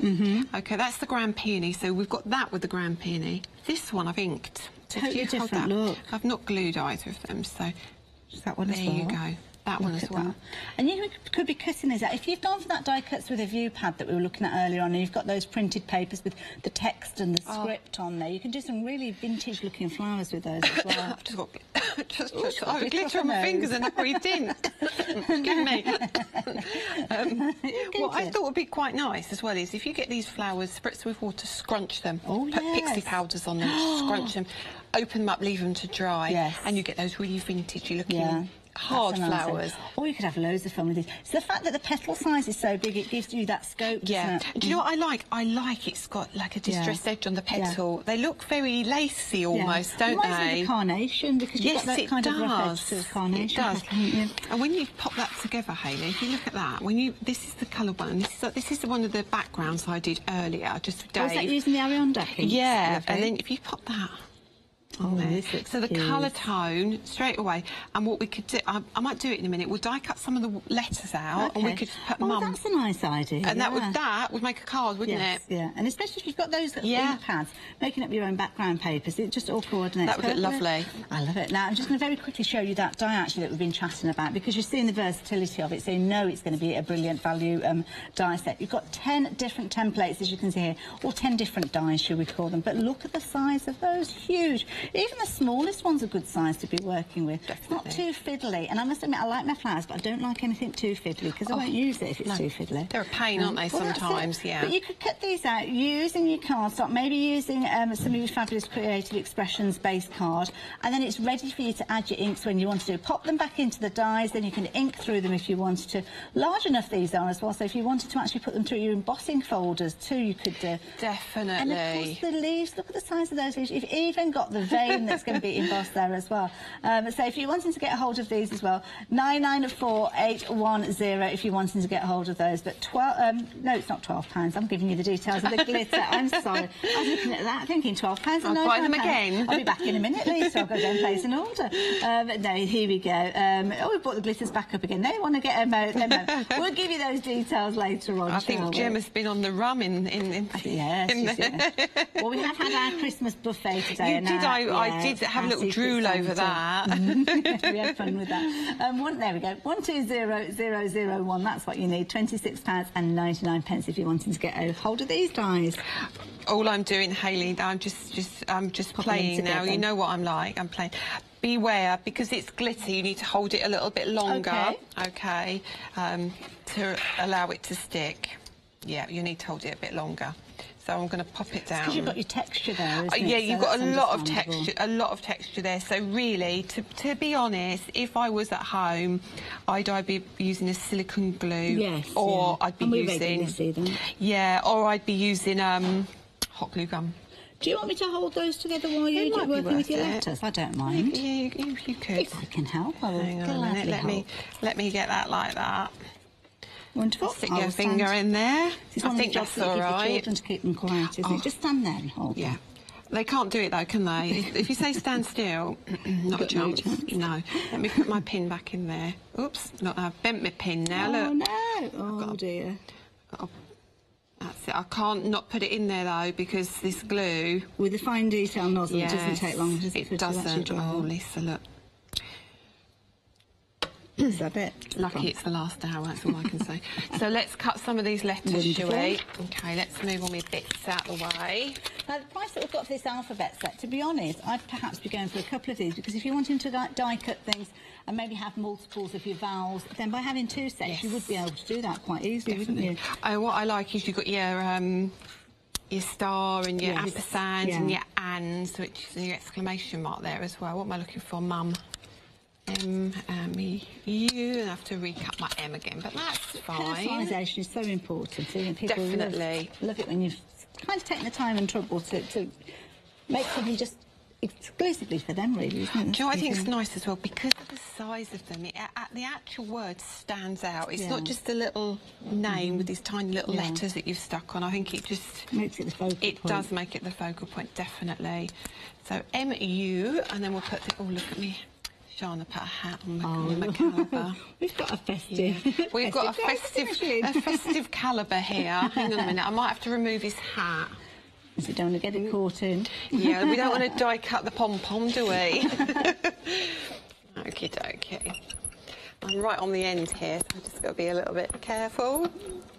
Speaker 9: okay, that's the Grand Peony. So we've got that with the Grand Peony. This one I've inked. So
Speaker 10: Totally different look.
Speaker 9: I've not glued either of them, so
Speaker 10: Is that one as well?
Speaker 9: there you go. That one as well.
Speaker 10: That. And you could be cutting these out. If you've gone for that die cuts with a view pad that we were looking at earlier on, and you've got those printed papers with the text and the script on there, you can do some really vintage-looking flowers with those as well.
Speaker 9: I've just got glitter on my fingers and I breathed in. Excuse me. What I thought would be quite nice as well is if you get these flowers, spritz with water, scrunch them, put pixie powders on them, scrunch them, open them up, leave them to dry, and you get those really vintage-looking hard flowers.
Speaker 10: Or you could have loads of fun with these. So the fact that the petal size is so big, it gives you that scope.
Speaker 9: Yeah. Do you know what I like? I like it's got like a distressed edge on the petal. They look very lacy almost, don't they?
Speaker 10: Reminds me of a carnation, because you've got that kind of rough edge to the carnation.
Speaker 9: It does. And when you pop that together, Hayley, if you look at that, this is the colour one. This is one of the backgrounds I did earlier, just for Dave.
Speaker 10: Was that using the Adirondack?
Speaker 9: Yeah. And then if you pop that. So the colour tone straight away, and what we could do, I might do it in a minute. We'll die cut some of the letters out, and we could put mum.
Speaker 10: That's a nice idea.
Speaker 9: And that would make a card, wouldn't it?
Speaker 10: Yeah, and especially if you've got those little ink pads, making up your own background papers, it just all coordinates.
Speaker 9: That would look lovely.
Speaker 10: I love it. Now I'm just going to very quickly show you that die actually that we've been chatting about, because you're seeing the versatility of it, so you know it's going to be a brilliant value die set. You've got 10 different templates, as you can see here, or 10 different dies, should we call them? But look at the size of those, huge. Even the smallest one's a good size to be working with.
Speaker 9: Definitely.
Speaker 10: It's not too fiddly, and I must admit I like my flowers, but I don't like anything too fiddly, because I won't use it if it's too fiddly.
Speaker 9: They're a pain, aren't they, sometimes? Yeah.
Speaker 10: But you could cut these out using your cardstock, maybe using some of your fabulous Creative Expressions base card, and then it's ready for you to add your inks when you want to do. Pop them back into the dies, then you can ink through them if you wanted to. Large enough these are as well, so if you wanted to actually put them through your embossing folders too, you could do.
Speaker 9: Definitely.
Speaker 10: And of course the leaves, look at the size of those leaves. You've even got the vein that's going to be embossed there as well. So if you're wanting to get a hold of these as well, 994810 if you're wanting to get a hold of those. But no, it's not £12. I'm giving you the details of the glitter. I'm sorry. I was looking at that thinking £12.
Speaker 9: I'll buy them again.
Speaker 10: I'll be back in a minute, Lisa. I'll go down and place an order. But no, here we go. We brought the glitters back up again. They want to get them out. We'll give you those details later on.
Speaker 9: I think Gemma's been on the rum in
Speaker 10: yes. Well, we have had our Christmas buffet today.
Speaker 9: You did. I did have a little drool over that.
Speaker 10: We had fun with that. There we go. 120001. That's what you need. £26.99 if you're wanting to get a hold of these dies.
Speaker 9: All I'm doing, Hayley, I'm just playing now. You know what I'm like. I'm playing. Beware, because it's glitter, you need to hold it a little bit longer, okay, to allow it to stick. Yeah, you need to hold it a bit longer. So I'm going to pop it down.
Speaker 10: Because you've got your texture there, isn't it?
Speaker 9: Yeah, you've
Speaker 10: so
Speaker 9: got a lot of texture there. So really, to be honest, if I was at home, I'd be using a silicone glue, or I'd be using, or I'd be using hot glue gun.
Speaker 10: Do you want me to hold those together while you're working with your letters? I don't mind.
Speaker 9: You could.
Speaker 10: If I can help, I will gladly help.
Speaker 9: Let me get that like that.
Speaker 10: Wonderful.
Speaker 9: Stick your finger in there. I think that's all right.
Speaker 10: Children to keep them quiet, isn't it? Just stand there and hold them.
Speaker 9: They can't do it though, can they? If you say stand still, not a chance. No. Let me put my pin back in there. Oops, I've bent my pin now.
Speaker 10: Oh
Speaker 9: look.
Speaker 10: No! Oh dear.
Speaker 9: That's it. I can't not put it in there though, because this glue
Speaker 10: with the fine detail nozzle, it doesn't take long, does it?
Speaker 9: It doesn't. Oh, Lisa, look.
Speaker 10: Is that it?
Speaker 9: Lucky it's the last hour, that's all I can say. So let's cut some of these letters, shall we? OK, let's move all my bits out of the way.
Speaker 10: Now, the price that we've got for this alphabet set, to be honest, I'd perhaps be going for a couple of these, because if you're wanting to die cut things and maybe have multiples of your vowels, then by having two sets, you would be able to do that quite easily, wouldn't you?
Speaker 9: What I like is you've got your star and your ampersand and your ands, which is your exclamation mark there as well. What am I looking for, Mum? M-E-U, and I have to recut my M again, but that's fine.
Speaker 10: Personalisation is so important. People
Speaker 9: definitely
Speaker 10: love it when you've kind of taken the time and trouble to make something just exclusively for them, really, isn't it?
Speaker 9: Do you know what I think is nice as well? Because of the size of them, the actual word stands out. It's not just a little name with these tiny little letters that you've stuck on. I think it just
Speaker 10: makes it the focal point.
Speaker 9: It does make it the focal point, definitely. So M-U, and then we'll put the... Oh, look at me. Trying to put a hat on the calibre.
Speaker 10: We've got a festive.
Speaker 9: We've got a festive calibre here. Hang on a minute, I might have to remove his hat.
Speaker 10: You don't want to get it caught in.
Speaker 9: Yeah, we don't want to die cut the pom-pom, do we? Okie dokie. I'm right on the end here, so I've just got to be a little bit careful.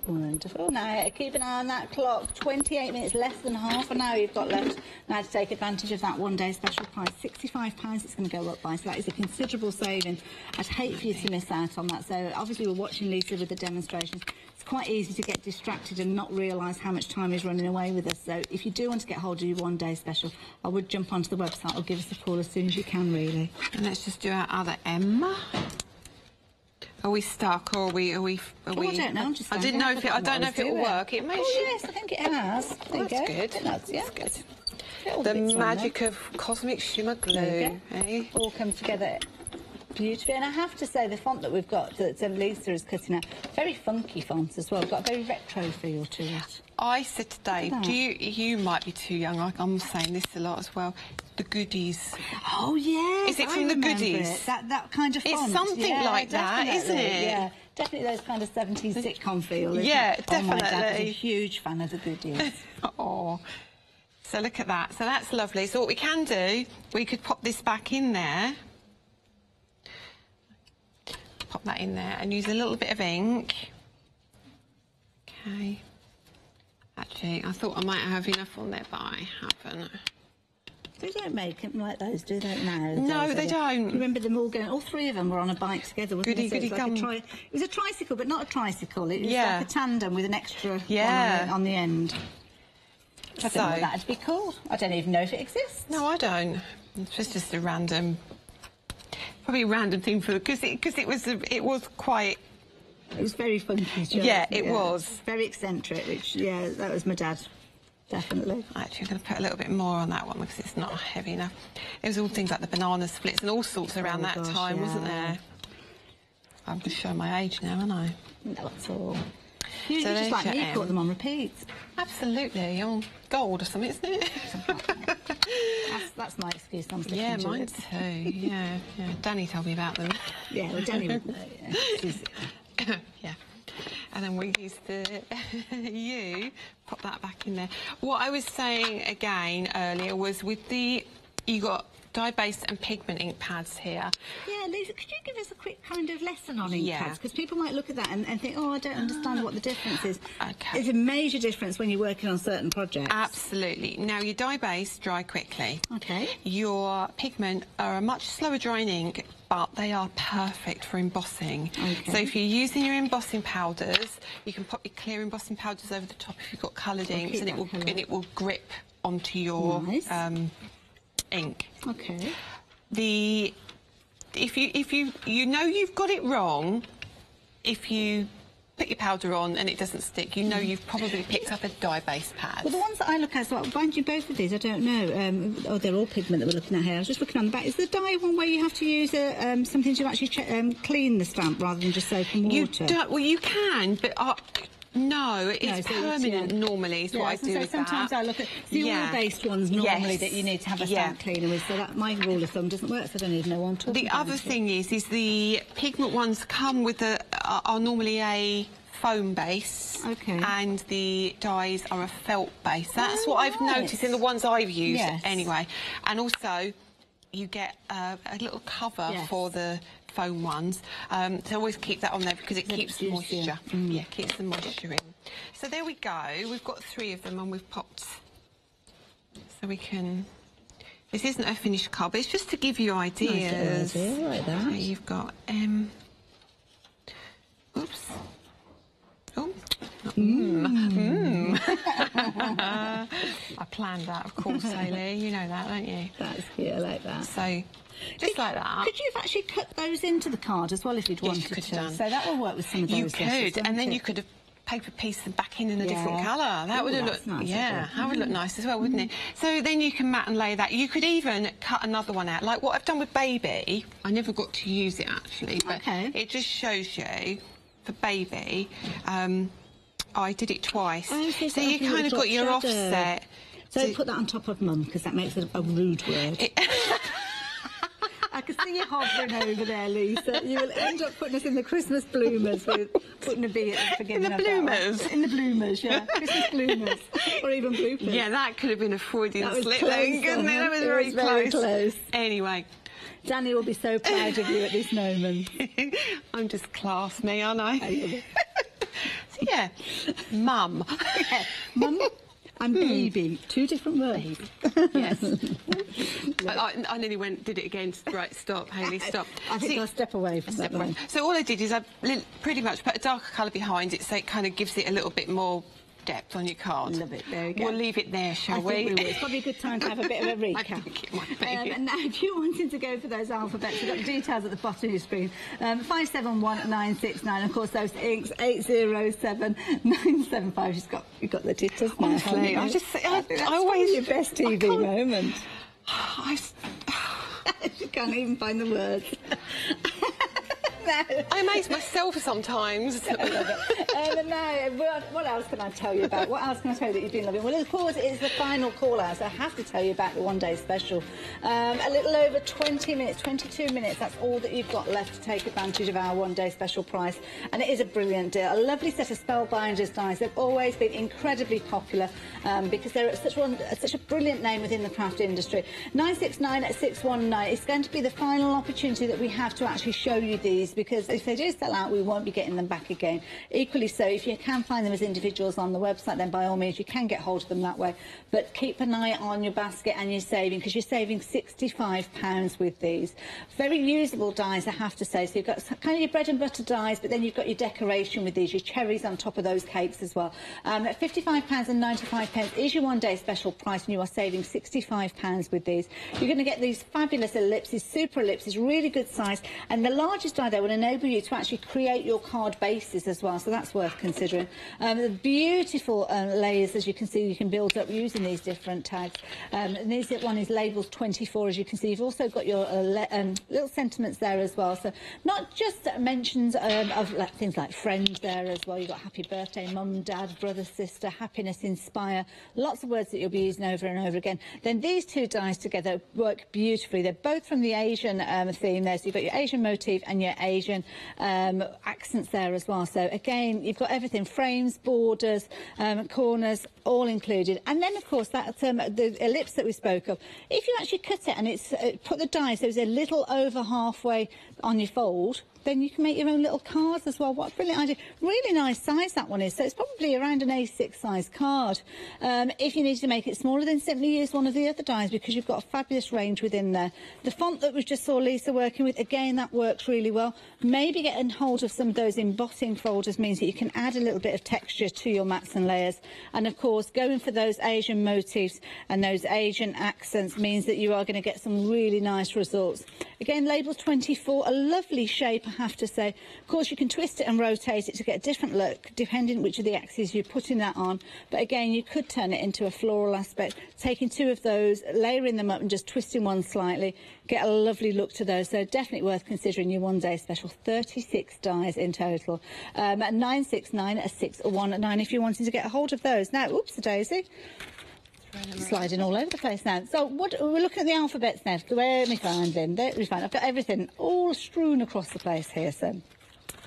Speaker 10: Wonderful. Now, keep an eye on that clock. 28 minutes, less than half an hour you've got left now to take advantage of that one-day special price. £65 it's going to go up by, so that is a considerable saving. I'd hate for you to miss out on that. So, obviously, we're watching Lisa with the demonstrations. It's quite easy to get distracted and not realise how much time is running away with us. So, if you do want to get hold of your one-day special, I would jump onto the website or give us a call as soon as you can, really.
Speaker 9: And let's just do our other M. Are we stuck, or are we?
Speaker 10: I don't know.
Speaker 9: I don't know if it will work. It may.
Speaker 10: Yes, I think it has. There you go.
Speaker 9: Good.
Speaker 10: That's
Speaker 9: good. The magic of cosmic shimmer glue. Eh?
Speaker 10: All come together beautifully. And I have to say, the font that we've got that Lisa is cutting out, very funky font as well. Got a very retro feel to it.
Speaker 9: I said to Dave, you might be too young. I'm saying this a lot as well. The Goodies.
Speaker 10: Oh, yes.
Speaker 9: Is it from the Goodies?
Speaker 10: That kind of font.
Speaker 9: It's something like that, isn't it?
Speaker 10: Yeah, definitely those kind of 70s sitcom feel.
Speaker 9: Yeah, definitely.
Speaker 10: Oh, my dad was a huge fan of the Goodies.
Speaker 9: Oh, so look at that. So that's lovely. So what we can do, we could pop this back in there. Pop that in there and use a little bit of ink. Okay. Actually, I thought I might have enough on there, but I haven't.
Speaker 10: They don't make them like those, do they, now?
Speaker 9: No, they don't.
Speaker 10: You remember them all going... All three of them were on a bike together, wasn't it?
Speaker 9: Goody gum.
Speaker 10: It was a tricycle, but not a tricycle. It was like a tandem with an extra one on the end. I don't know what that'd be called. I don't even know if it exists.
Speaker 9: No, I don't. It's just a random... Probably a random thing for... Because it was quite...
Speaker 10: It was very funky.
Speaker 9: Yeah, it was.
Speaker 10: Very eccentric, which, yeah, that was my dad. Definitely.
Speaker 9: Actually, I'm going to put a little bit more on that one because it's not heavy enough. It was all things like the banana splits and all sorts around that time, wasn't there? I'm just showing my age now, aren't I?
Speaker 10: No, that's all. You just like me, caught them on repeat.
Speaker 9: Absolutely. On gold or something, isn't it?
Speaker 10: That's my excuse. I'm
Speaker 9: yeah, mine too. Yeah. Danny told me about them.
Speaker 10: Yeah, well, Danny would know, yeah.
Speaker 9: Yeah. And then we use the pop that back in there. What I was saying again earlier was with you got dye-based and pigment ink pads here.
Speaker 10: Yeah, Lisa, could you give us a quick kind of lesson on ink pads? Because people might look at that and think, oh, I don't understand what the difference is.
Speaker 9: Okay.
Speaker 10: It's a major difference when you're working on certain projects.
Speaker 9: Absolutely. Now, your dye-based dry quickly.
Speaker 10: Okay.
Speaker 9: Your pigment are a much slower drying ink, but they are perfect for embossing. Okay. So if you're using your embossing powders, you can pop your clear embossing powders over the top if you've got coloured inks, and it will grip onto your ink.
Speaker 10: Okay.
Speaker 9: If you know you've got it wrong, if you put your powder on and it doesn't stick, you know you've probably picked up a dye-based pad.
Speaker 10: Well, the ones that I look at, so mind you, both of these, I don't know. They're all pigment that we're looking at here. I was just looking on the back. Is the dye one where you have to use something to actually clean the stamp rather than just soap and water?
Speaker 9: Well, you can, but... No, it's permanent normally is what I do with
Speaker 10: sometimes I look at the oil-based ones normally that you need to have a stamp cleaner with, so that my rule of thumb doesn't work, so I don't even know what I'm talking about.
Speaker 9: The other thing is the pigment ones come with are normally a foam base, and the dyes are a felt base. That's what I've noticed in the ones I've used anyway. And also, you get a little cover for the foam ones, so always keep that on there because it keeps the moisture. Yeah, keeps the moisture in. So there we go. We've got 3 of them and we've popped. So we can. This isn't a finished card, but it's just to give you ideas.
Speaker 10: Nice idea, like that.
Speaker 9: So you've got. Oops. Oh. I planned that, of course, Hayley. You know that, don't you?
Speaker 10: That's cute. I like that.
Speaker 9: So. Just like that.
Speaker 10: Could you have actually cut those into the card as well if you'd wanted to? So that will work with some of those.
Speaker 9: You could, and then you could have paper pieced them back in a different colour. That would have looked nice. That would look nice as well, wouldn't it? So then you can mat and lay that. You could even cut another one out, like what I've done with Baby. I never got to use it actually, but it just shows you for Baby. I did it twice, so you kind of got your offset.
Speaker 10: So put that on top of Mum because that makes it a rude word. I can see you hovering over there, Lisa. You will end up putting us in the Christmas bloomers. Putting a B at the beginning.
Speaker 9: In the bloomers?
Speaker 10: In the bloomers, yeah. Christmas bloomers. Or even bloopers.
Speaker 9: Yeah, that could have been a Freudian slip
Speaker 10: close,
Speaker 9: then, couldn't it? That was very close. Anyway.
Speaker 10: Danny will be so proud of you at this moment.
Speaker 9: I'm just class me, aren't I? So, yeah, mum.
Speaker 10: Yeah, mum and baby, two different words.
Speaker 9: Yes. I nearly did it again. Right, stop, Hayley, stop.
Speaker 10: I think I'll step away from that one.
Speaker 9: So all I did is I pretty much put a darker colour behind it so it kind of gives it a little bit more depth on your card.
Speaker 10: Love it. There you go.
Speaker 9: We'll leave it there, shall we?
Speaker 10: I think we will. It's probably a good time to have a bit of a recap.
Speaker 9: I think it might be.
Speaker 10: And now, if you're wanting to go for those alphabets, you've got the details at the bottom of your screen. 571969. Of course, those inks 807975. You've got the titters now.
Speaker 9: Honestly, I
Speaker 10: always your best TV moment.
Speaker 9: I
Speaker 10: can't even find the words. No.
Speaker 9: I amaze myself sometimes.
Speaker 10: I love it. Now, what else can I tell you about? What else can I tell you that you've been loving? Well, of course, it is the final call-out, so I have to tell you about the one-day special. A little over 20 minutes, 22 minutes, that's all that you've got left to take advantage of our one-day special price. And it is a brilliant deal. A lovely set of Spellbinders dies. They've always been incredibly popular because they're such a brilliant name within the craft industry. 969619 is going to be the final opportunity that we have to actually show you these, because if they do sell out, we won't be getting them back again. Equally so, if you can find them as individuals on the website, then by all means you can get hold of them that way. But keep an eye on your basket and your saving, because you're saving £65 with these. Very usable dies, I have to say. So you've got kind of your bread and butter dies, but then you've got your decoration with these, your cherries on top of those cakes as well. At £55.95 is your one-day special price, and you are saving £65 with these. You're going to get these fabulous ellipses, super ellipses, really good size, and the largest die there will enable you to actually create your card bases as well, so that's worth considering. The beautiful layers, as you can see, you can build up using these different tags. And this one is labels 24, as you can see. You've also got your little sentiments there as well, so not just mentions of things like friends there as well. You've got happy birthday, mum, dad, brother, sister, happiness, inspire, lots of words that you'll be using over and over again. Then these two dies together work beautifully. They're both from the Asian theme there, so you've got your Asian motif and your Asian accents there as well. So again, you've got everything, frames, borders, corners, all included. And then of course that the ellipse that we spoke of, if you actually cut it and it's put the dies, there's a little over halfway on your fold, then you can make your own little cards as well. What a brilliant idea. Really nice size that one is. So it's probably around an A6 size card. If you need to make it smaller, then simply use one of the other dies, because you've got a fabulous range within there. The font that we just saw Lisa working with, again, that works really well. Maybe getting hold of some of those embossing folders means that you can add a little bit of texture to your mats and layers. And of course, going for those Asian motifs and those Asian accents means that you are going to get some really nice results. Again, labels 24, a lovely shape, I have to say. Of course, you can twist it and rotate it to get a different look, depending which of the axes you're putting that on. But again, you could turn it into a floral aspect, taking two of those, layering them up and just twisting one slightly, get a lovely look to those. So definitely worth considering your one-day special. 36 dies in total. At 969619 if you're wanting to get a hold of those. Now, oops-a-daisy. Sliding all over the place now. So we're looking at the alphabets now. Where me find them? There we find. I've got everything all strewn across the place here. So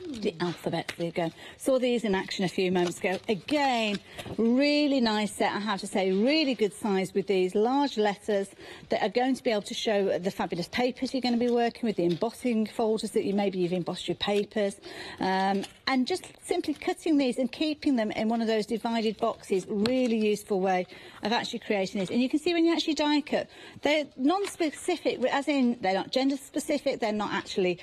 Speaker 10: the alphabet, there you go. Saw these in action a few moments ago. Again, really nice set, I have to say. Really good size with these large letters that are going to be able to show the fabulous papers you're going to be working with, the embossing folders that you've embossed your papers, and just simply cutting these and keeping them in one of those divided boxes. Really useful way of actually creating this. And you can see when you actually die cut, they're non-specific, as in they're not gender specific, they're not actually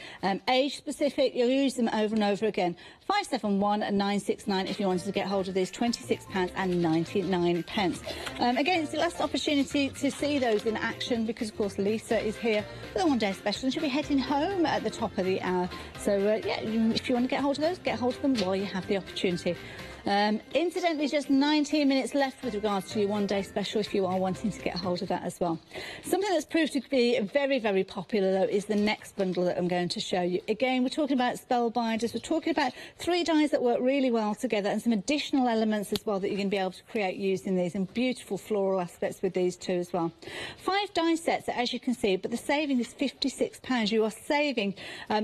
Speaker 10: age specific. You'll use them over and over again. 571969 if you wanted to get hold of these, £26.99. Again, it's the last opportunity to see those in action, because of course Lisa is here for the one-day special and she'll be heading home at the top of the hour. So yeah, if you want to get hold of those, get hold of them while you have the opportunity. Incidentally, just 19 minutes left with regards to your one-day special if you are wanting to get hold of that as well. Something that's proved to be very, very popular, though, is the next bundle that I'm going to show you. Again, we're talking about spellbinders. We're talking about 3 dyes that work really well together and some additional elements as well that you're going to be able to create using these, and beautiful floral aspects with these too as well. 5 dye sets, as you can see, but the saving is £56. You are saving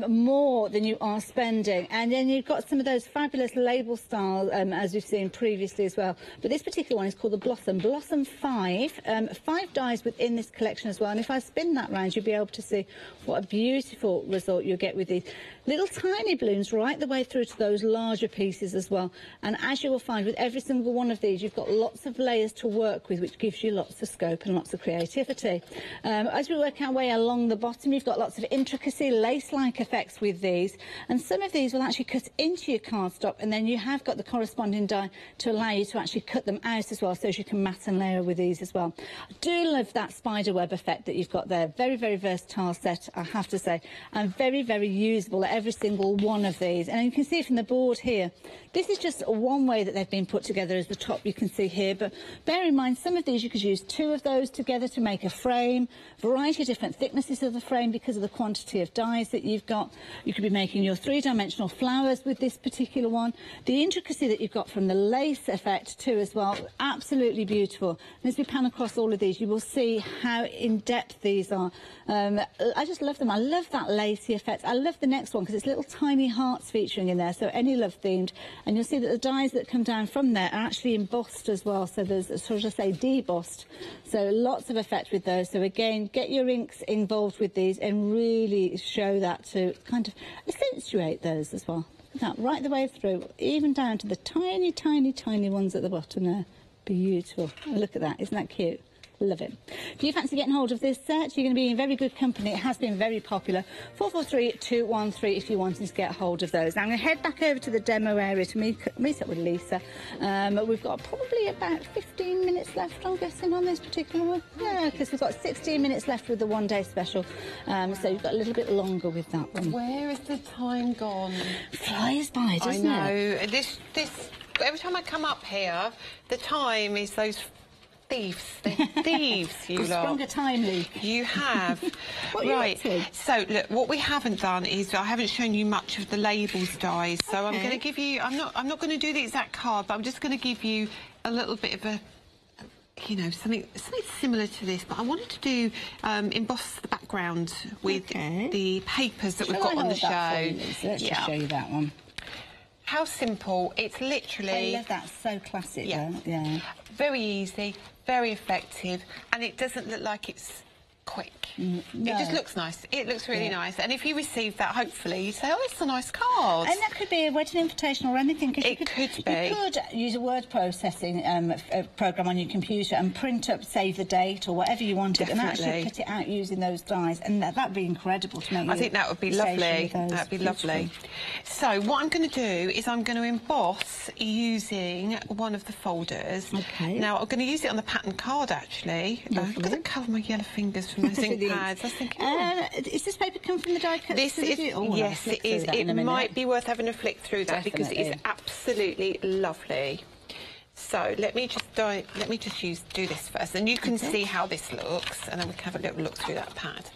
Speaker 10: more than you are spending. And then you've got some of those fabulous label styles, as we've seen previously as well. But this particular one is called the Blossom. Blossom 5. 5 dyes within this collection as well. And if I spin that round, you'll be able to see what a beautiful result you'll get with these. Little tiny balloons right the way through to those larger pieces as well. And as you will find with every single one of these, you've got lots of layers to work with, which gives you lots of scope and lots of creativity. As we work our way along the bottom, you've got lots of intricacy, lace-like effects with these. And some of these will actually cut into your cardstock, and then you have got the corresponding die to allow you to actually cut them out as well, so as you can mat and layer with these as well. I do love that spider web effect that you've got there. Very, very versatile set, I have to say, and very, very usable at every single one of these. And you can see from the board here, this is just one way that they've been put together as the top you can see here, but bear in mind some of these you could use 2 of those together to make a frame, variety of different thicknesses of the frame because of the quantity of dyes that you've got. You could be making your 3-dimensional flowers with this particular one. The intricacy that you've got from the lace effect too as well, absolutely beautiful. And as we pan across all of these, you will see how in-depth these are. I just love them. I love that lacy effect. I love the next one because it's little tiny hearts featuring in there, so any love themed. And you'll see that the dyes that come down from there are actually embossed as well, so there's a sort of say debossed. So lots of effect with those. So again, get your inks involved with these and really show that to kind of accentuate those as well. Look at that, right the way through, even down to the tiny, tiny, tiny ones at the bottom there. Beautiful. Look at that, isn't that cute? Love it. If you fancy getting hold of this set, you're going to be in very good company. It has been very popular. 443213 if you're wanting to get hold of those. Now I'm going to head back over to the demo area to meet up with Lisa. We've got probably about 15 minutes left, I'm guessing, on this particular one. Yeah, because we've got 16 minutes left with the one-day special. So you've got a little bit longer with that one.
Speaker 9: Where has the time gone?
Speaker 10: Flies by, doesn't it?
Speaker 9: I know. This. Every time I come up here, the time is those thieves. They're thieves, you lot.
Speaker 10: Stronger time, Luke.
Speaker 9: You have.
Speaker 10: What
Speaker 9: right.
Speaker 10: Are you up to?
Speaker 9: So, look, what we haven't done is I haven't shown you much of the labels dyes. So I'm going to give you. I'm not going to do the exact card, but I'm just going to give you a little bit of a. You know, something similar to this, but I wanted to do emboss the background with the papers that we've got on the show.
Speaker 10: Let's just show you that one.
Speaker 9: How simple! It's literally.
Speaker 10: I love that. So classic.
Speaker 9: Yeah.
Speaker 10: Though. Yeah.
Speaker 9: Very easy, very effective, and it doesn't look like it's quick.
Speaker 10: No.
Speaker 9: It just looks nice. It looks really nice. And if you receive that, hopefully, you say, oh, it's a nice card.
Speaker 10: And that could be a wedding invitation or anything.
Speaker 9: It could be.
Speaker 10: You could use a word processing program on your computer and print up, save the date or whatever you wanted, and actually cut it out using those dyes. And that'd be incredible to make.
Speaker 9: I think that would be lovely. That'd be lovely. So what I'm going to do is I'm going to emboss using one of the folders.
Speaker 10: Okay.
Speaker 9: Now, I'm going to use it on the pattern card, actually. I'm going to cover my yellow fingers from my zinc pads. I was thinking,
Speaker 10: is this paper come from the die cut?
Speaker 9: This is, yes, it is. It might be worth having a flick through that because it is absolutely lovely. So let me just do this first, and you can see how this looks, and then we can have a little look through that pad.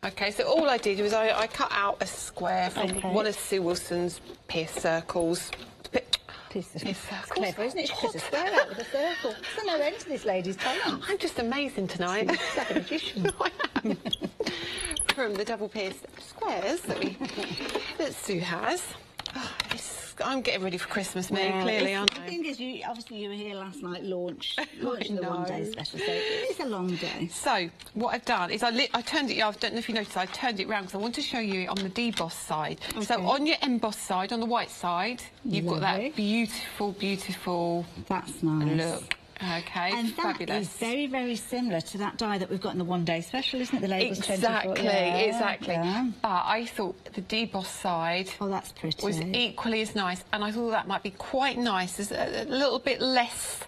Speaker 9: Okay, so all I did was I cut out a square from one of Sue Wilson's Pierce circles.
Speaker 10: Clever, isn't it? She cut a square out with a circle. There's no end to this lady's talent.
Speaker 9: I'm just amazing tonight.
Speaker 10: She's like a magician.
Speaker 9: I am. From the double pierced squares that Sue has. Oh, I'm getting ready for Christmas, me, clearly, aren't I?
Speaker 10: The thing is, obviously you were here last night launching the one-day special, so it is a long day.
Speaker 9: So, what I've done is I turned it, I don't know if you noticed, I turned it round because I want to show you on the deboss side. Okay. So, on your emboss side, on the white side, you've got that beautiful, beautiful
Speaker 10: That's nice.
Speaker 9: Look. Okay,
Speaker 10: and
Speaker 9: fabulous.
Speaker 10: That is very, very similar to that die that we've got in the one-day special, isn't it? The labels
Speaker 9: exactly. Yeah. But I thought the deboss side
Speaker 10: that's pretty.
Speaker 9: Was equally as nice, and I thought that might be quite nice. There's a little bit less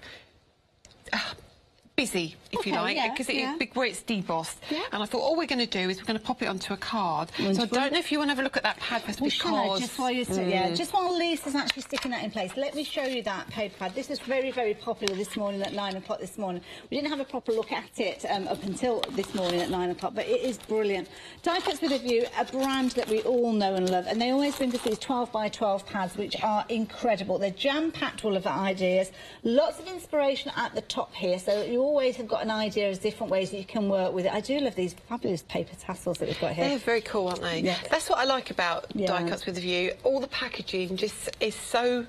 Speaker 9: busy, if you like, because where it's debossed. And I thought all we're going to do is we're going to pop it onto a card. So I don't know if you want to have a look at that pad first, because...
Speaker 10: Just while just while Lisa's actually sticking that in place, let me show you that paper pad. This was very, very popular this morning at 9 o'clock this morning. We didn't have a proper look at it up until this morning at 9 o'clock, but it is brilliant. Die Cuts with a View, a brand that we all know and love, and they always bring us these 12 by 12 pads, which are incredible. They're jam-packed full of ideas, lots of inspiration at the top here, so you always have got an idea of different ways that you can work with it. I do love these fabulous paper tassels that we've got here.
Speaker 9: They're very cool, aren't they? Yeah. That's what I like about Die Cuts with a View. All the packaging just is so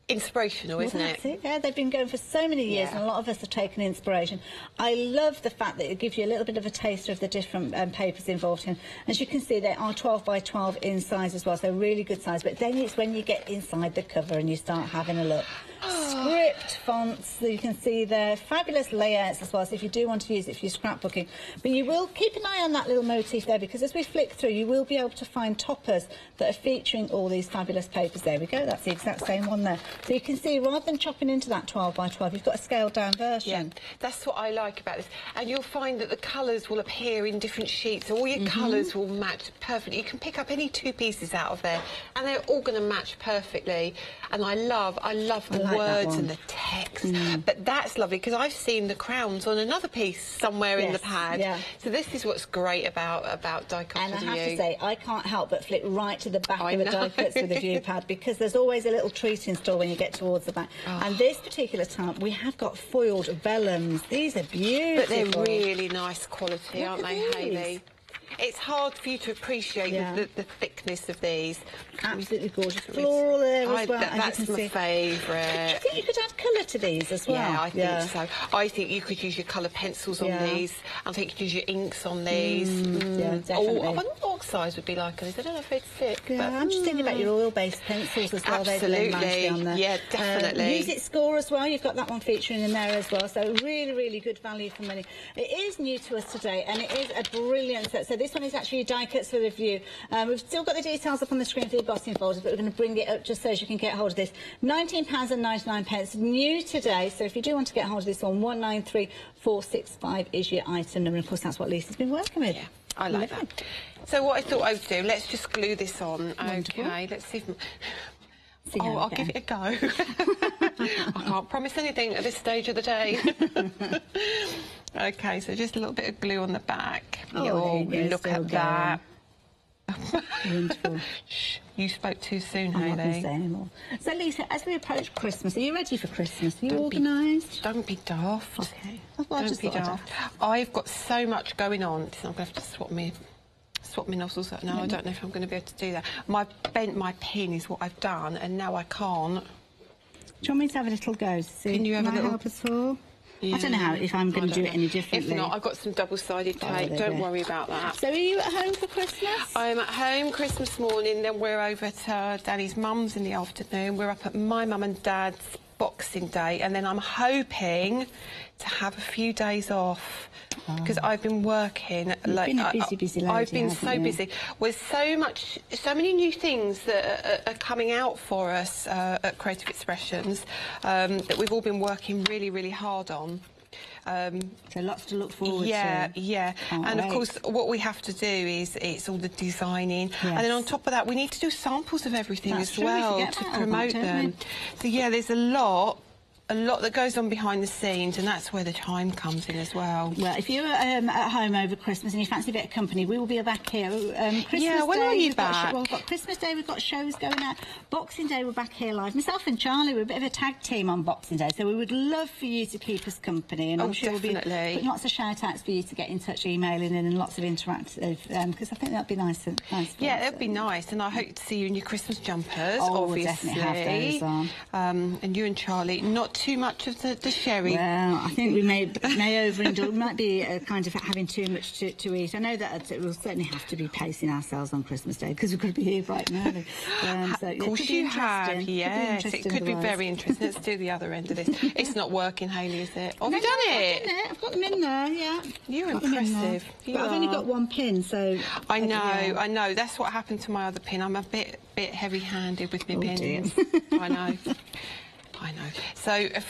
Speaker 9: inspirational, isn't it?
Speaker 10: That's it. Yeah, they've been going for so many years, and a lot of us have taken inspiration. I love the fact that it gives you a little bit of a taster of the different papers involved in. As you can see, they are 12 by 12 in size as well, so really good size. But then it's when you get inside the cover and you start having a look. Script fonts that you can see there, fabulous layouts as well, so if you do want to use it for your scrapbooking. But you will keep an eye on that little motif there, because as we flick through you will be able to find toppers that are featuring all these fabulous papers. There we go, that's the exact same one there. So you can see, rather than chopping into that 12 by 12, you've got a scaled down version.
Speaker 9: Yeah, that's what I like about this. And you'll find that the colours will appear in different sheets, so all your colours will match perfectly. You can pick up any two pieces out of there and they're all going to match perfectly. And I love the words and the text. But that's lovely, because I've seen the crowns on another piece somewhere in the pad. So this is what's great about Die Cuts with a View.
Speaker 10: And I have to say, I can't help but flick right to the back of a Die Cuts with a View pad, because there's always a little treat in store when you get towards the back. And this particular time, we have got foiled vellums. These are beautiful.
Speaker 9: But they're really nice quality, aren't they, Hayley? It's hard for you to appreciate the thickness of these.
Speaker 10: Absolutely gorgeous. Floral there as well.
Speaker 9: That's my favourite.
Speaker 10: Do you think you could add colour to these as well?
Speaker 9: Yeah, I think so. I think you could use your colour pencils on these. I think you could use your inks on these.
Speaker 10: Yeah, definitely.
Speaker 9: I wonder what size would be like on these. I don't know if they'd stick.
Speaker 10: Yeah, I'm just thinking about your oil-based pencils as well.
Speaker 9: Absolutely.
Speaker 10: They've on there.
Speaker 9: Yeah, definitely.
Speaker 10: Music Score as well. You've got that one featuring in there as well. So really, really good value for money. It is new to us today, and it is a brilliant set. So this one is actually Die Cuts with a View. We've still got the details up on the screen for the embossing folders, but we're going to bring it up just so you can get hold of this. £19.99, new today. So if you do want to get hold of this one, 193465 is your item number. And of course, that's what Lisa's been working with.
Speaker 9: Yeah, I like that. So what I thought I would do, let's just glue this on.
Speaker 10: Wonderful.
Speaker 9: Okay, let's see if... I'll give it a go. I can't promise anything at this stage of the day. Okay, so just a little bit of glue on the back. Look at that.
Speaker 10: Wonderful.
Speaker 9: Shh, you spoke too soon,
Speaker 10: I'm
Speaker 9: Hayley.
Speaker 10: not going to say anymore. So, Lisa, as we approach Christmas, are you ready for Christmas? Are you organised?
Speaker 9: Don't be daft.
Speaker 10: Okay.
Speaker 9: Don't be daft. I've got so much going on. I'm going to have to swap my nozzles out. No, I don't know if I'm going to be able to do that. Bent my pin is what I've done, and now I can't.
Speaker 10: Do you want me to have a little go? See,
Speaker 9: can you have a little
Speaker 10: help at all?
Speaker 9: Yeah,
Speaker 10: I don't know if I'm going to do it any differently.
Speaker 9: If not, I've got some double-sided tape. Don't worry about that.
Speaker 10: So are you at home for Christmas?
Speaker 9: I'm at home Christmas morning, then we're over at Danny's mum's in the afternoon. We're up at my mum and dad's Boxing Day, and then I'm hoping to have a few days off, because I've been working like
Speaker 10: been a busy lady,
Speaker 9: I've been so busy with so many new things that are coming out for us at Creative Expressions that we've all been working really, really hard on.
Speaker 10: So lots to look forward to.
Speaker 9: Yeah. And of course, what we have to do is it's all the designing, and then on top of that, we need to do samples of everything as well to promote them. So yeah, there's a lot that goes on behind the scenes, and that's where the time comes in as well.
Speaker 10: Well, if you're at home over Christmas and you fancy a bit of company, we will be back here. Christmas
Speaker 9: yeah, when
Speaker 10: Day,
Speaker 9: are you back?
Speaker 10: We've got Christmas Day, we've got shows going out. Boxing Day, we're back here live. Myself and Charlie, we're a bit of a tag team on Boxing Day, so we would love for you to keep us company. And I'm sure we'll be putting lots of shout-outs for you to get in touch, emailing in, and lots of interactive, because I think that'd be nice.
Speaker 9: Yeah, that'd be nice, and I hope to see you in your Christmas jumpers,
Speaker 10: obviously.
Speaker 9: We'll
Speaker 10: definitely have those on.
Speaker 9: And you and Charlie, not too much of the sherry.
Speaker 10: Well, I think we may overindulge. We might be kind of having too much to eat. I know that we'll certainly have to be pacing ourselves on Christmas Day, because we've got to be here bright and early.
Speaker 9: Of course you have, yes. It could be very interesting. Let's do the other end of this. It's not working, Hayley, is it? Have you done it?
Speaker 10: I've got them in there, yeah.
Speaker 9: You're impressive.
Speaker 10: But I've only got one pin, so...
Speaker 9: I know. That's what happened to my other pin. I'm a bit heavy-handed with my pins. I know. So at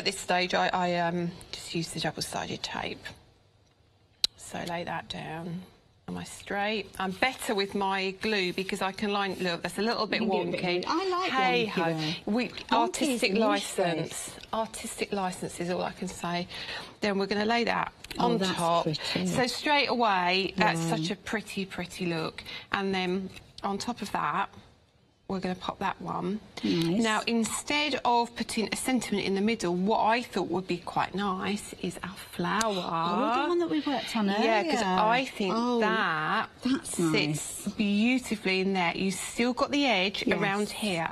Speaker 9: this stage, I just just use the double-sided tape. So lay that down. Am I straight? I'm better with my glue because I can line. Look, that's a little bit wonky.
Speaker 10: I like
Speaker 9: wonky. Artistic license. Artistic license is all I can say. Then we're going to lay that on top. Pretty. So straight away, that's such a pretty look. And then on top of that, we're going to pop that one.
Speaker 10: Nice.
Speaker 9: Now, instead of putting a sentiment in the middle, what I thought would be quite nice is our flower.
Speaker 10: Oh, the one that we worked on earlier.
Speaker 9: Yeah, because I think that sits
Speaker 10: nice.
Speaker 9: beautifully in there. You've still got the edge around here.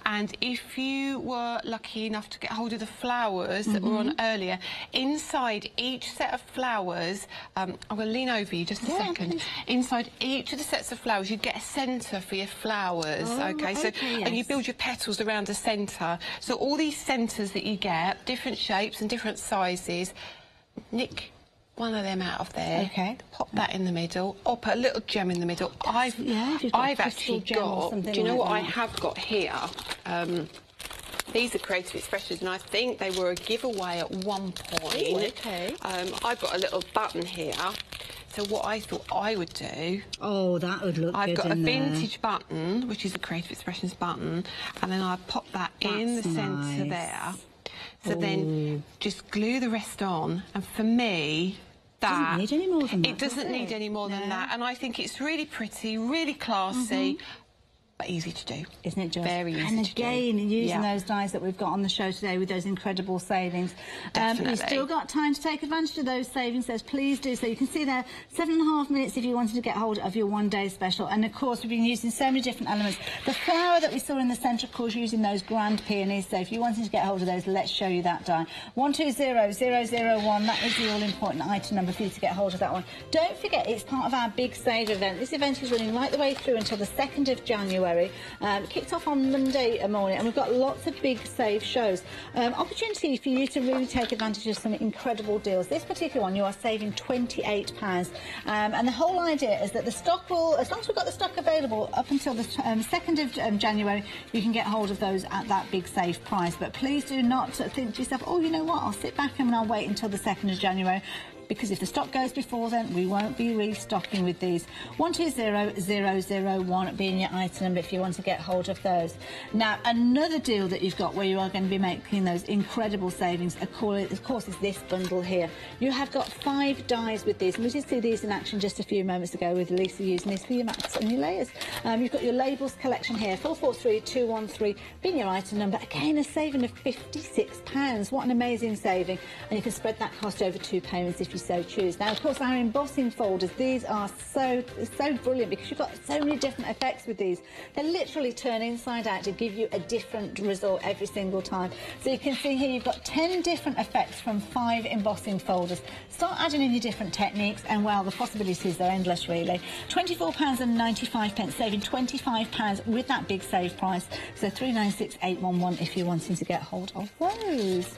Speaker 9: And if you were lucky enough to get hold of the flowers that were on earlier, inside each set of flowers, I'm going to lean over you just a second. Please. Inside each of the sets of flowers, you get a centre for your flowers. Okay, so and you build your petals around a centre. So all these centres that you get, different shapes and different sizes, nick one of them out of there.
Speaker 10: Okay.
Speaker 9: Pop that in the middle, or put a little gem in the middle. I've actually got. Do you know what I have got here? These are Creative Expressions, and I think they were a giveaway at one point.
Speaker 10: Ooh, okay.
Speaker 9: I've got a little button here. So what I thought I would do...
Speaker 10: Oh, that would look good.
Speaker 9: I've got a vintage button, which is a Creative Expressions button, and then I pop that in the centre there. So then just glue the rest on, and for me...
Speaker 10: That, doesn't need any more than that.
Speaker 9: It doesn't need any more than that, and I think it's really pretty, really classy. But easy to do.
Speaker 10: Isn't it just?
Speaker 9: Very easy
Speaker 10: and
Speaker 9: to do.
Speaker 10: again, using those dies that we've got on the show today with those incredible savings. You've still got time to take advantage of those savings, so please do. So you can see there, 7.5 minutes if you wanted to get hold of your one-day special. And of course, we've been using so many different elements. The flower that we saw in the centre, of course, using those grand peonies. So if you wanted to get hold of those, let's show you that die. 120001, that is the all-important item number for you to get hold of that one. Don't forget, it's part of our big save event. This event is running right the way through until the 2nd of January. Kicked off on Monday morning, and we've got lots of big save shows. Opportunity for you to really take advantage of some incredible deals. This particular one, you are saving £28. And the whole idea is that the stock will, as long as we've got the stock available up until the 2nd of January, you can get hold of those at that big save price. But please do not think to yourself, oh, you know what, I'll sit back and I'll wait until the 2nd of January. Because if the stock goes before then, we won't be restocking with these. 120001 being your item number if you want to get hold of those. Now, another deal that you've got where you are going to be making those incredible savings, of course, is this bundle here. You have got 5 dies with these, and we did see these in action just a few moments ago with Lisa using these for your mats and your layers. You've got your labels collection here, 443213 being your item number. Again, a saving of £56. What an amazing saving. And you can spread that cost over 2 payments if you so choose. Now, of course, our embossing folders, these are so brilliant because you've got so many different effects with these. They literally turn inside out to give you a different result every single time. So you can see here you've got 10 different effects from 5 embossing folders. Start adding in your different techniques, and well, the possibilities are endless, really. £24.95, saving £25 with that big save price. So 396811 if you're wanting to get hold of those.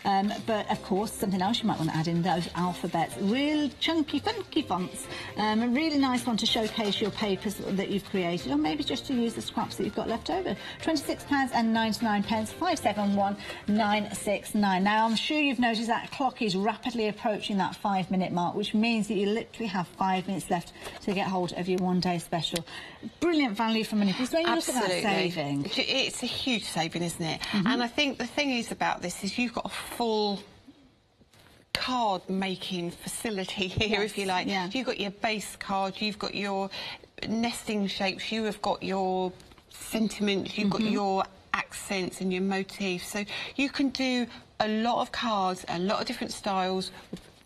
Speaker 10: But of course, something else you might want to add in, those alphabets, real chunky, funky fonts. A really nice one to showcase your papers that you've created, or maybe just to use the scraps that you've got left over. £26.99, 571969. Now, I'm sure you've noticed that clock is rapidly approaching that 5-minute mark, which means that you literally have 5 minutes left to get hold of your one-day special. Brilliant value for money. Because when you look at that saving,
Speaker 9: it's a huge saving, isn't it? And I think the thing is about this is you've got a full card making facility here, if you like. You've got your base card, you've got your nesting shapes, you have got your sentiments, you've got your accents and your motifs. So you can do a lot of cards, a lot of different styles,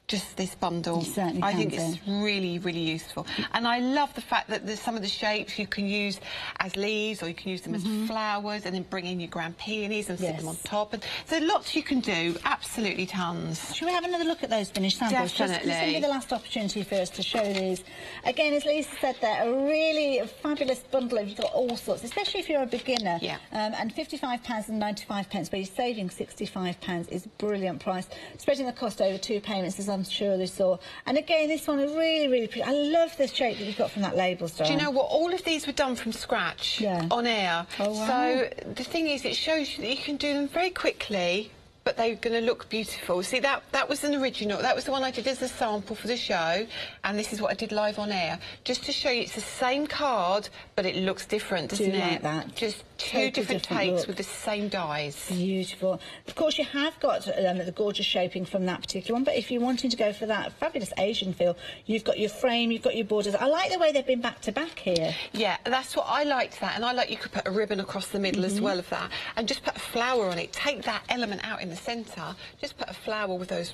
Speaker 9: just this bundle. I think it's really, really useful. And I love the fact that there's some of the shapes you can use as leaves, or you can use them as flowers, and then bring in your grand peonies and sit them on top. And so lots you can do, absolutely tons.
Speaker 10: Should we have another look at those finished samples?
Speaker 9: Definitely.
Speaker 10: This will be the last opportunity for us to show these. Again, as Lisa said there, a really fabulous bundle. You've got all sorts, especially if you're a beginner. And £55.95, but you're saving £65 is a brilliant price. Spreading the cost over 2 payments, as I'm sure they saw. And again, this one is really, really pretty. I love the shape that you've got from that label style.
Speaker 9: Do you know what? All of these were done from scratch on air.
Speaker 10: Oh, wow.
Speaker 9: So the thing is, it shows you that you can do them very quickly but they're going to look beautiful. See, that was an original. That was the one I did as a sample for the show, and this is what I did live on air, just to show you it's the same card, but it looks different, doesn't it?
Speaker 10: Like that.
Speaker 9: Just two different takes with the same dies.
Speaker 10: Beautiful. Of course, you have got the gorgeous shaping from that particular one, but if you're wanting to go for that fabulous Asian feel, you've got your frame, you've got your borders. I like the way they've been back to back here.
Speaker 9: Yeah, that's what I liked that, and I like you could put a ribbon across the middle as well of that, and just put a flower on it. Take that element out in the centre, just put a flower with those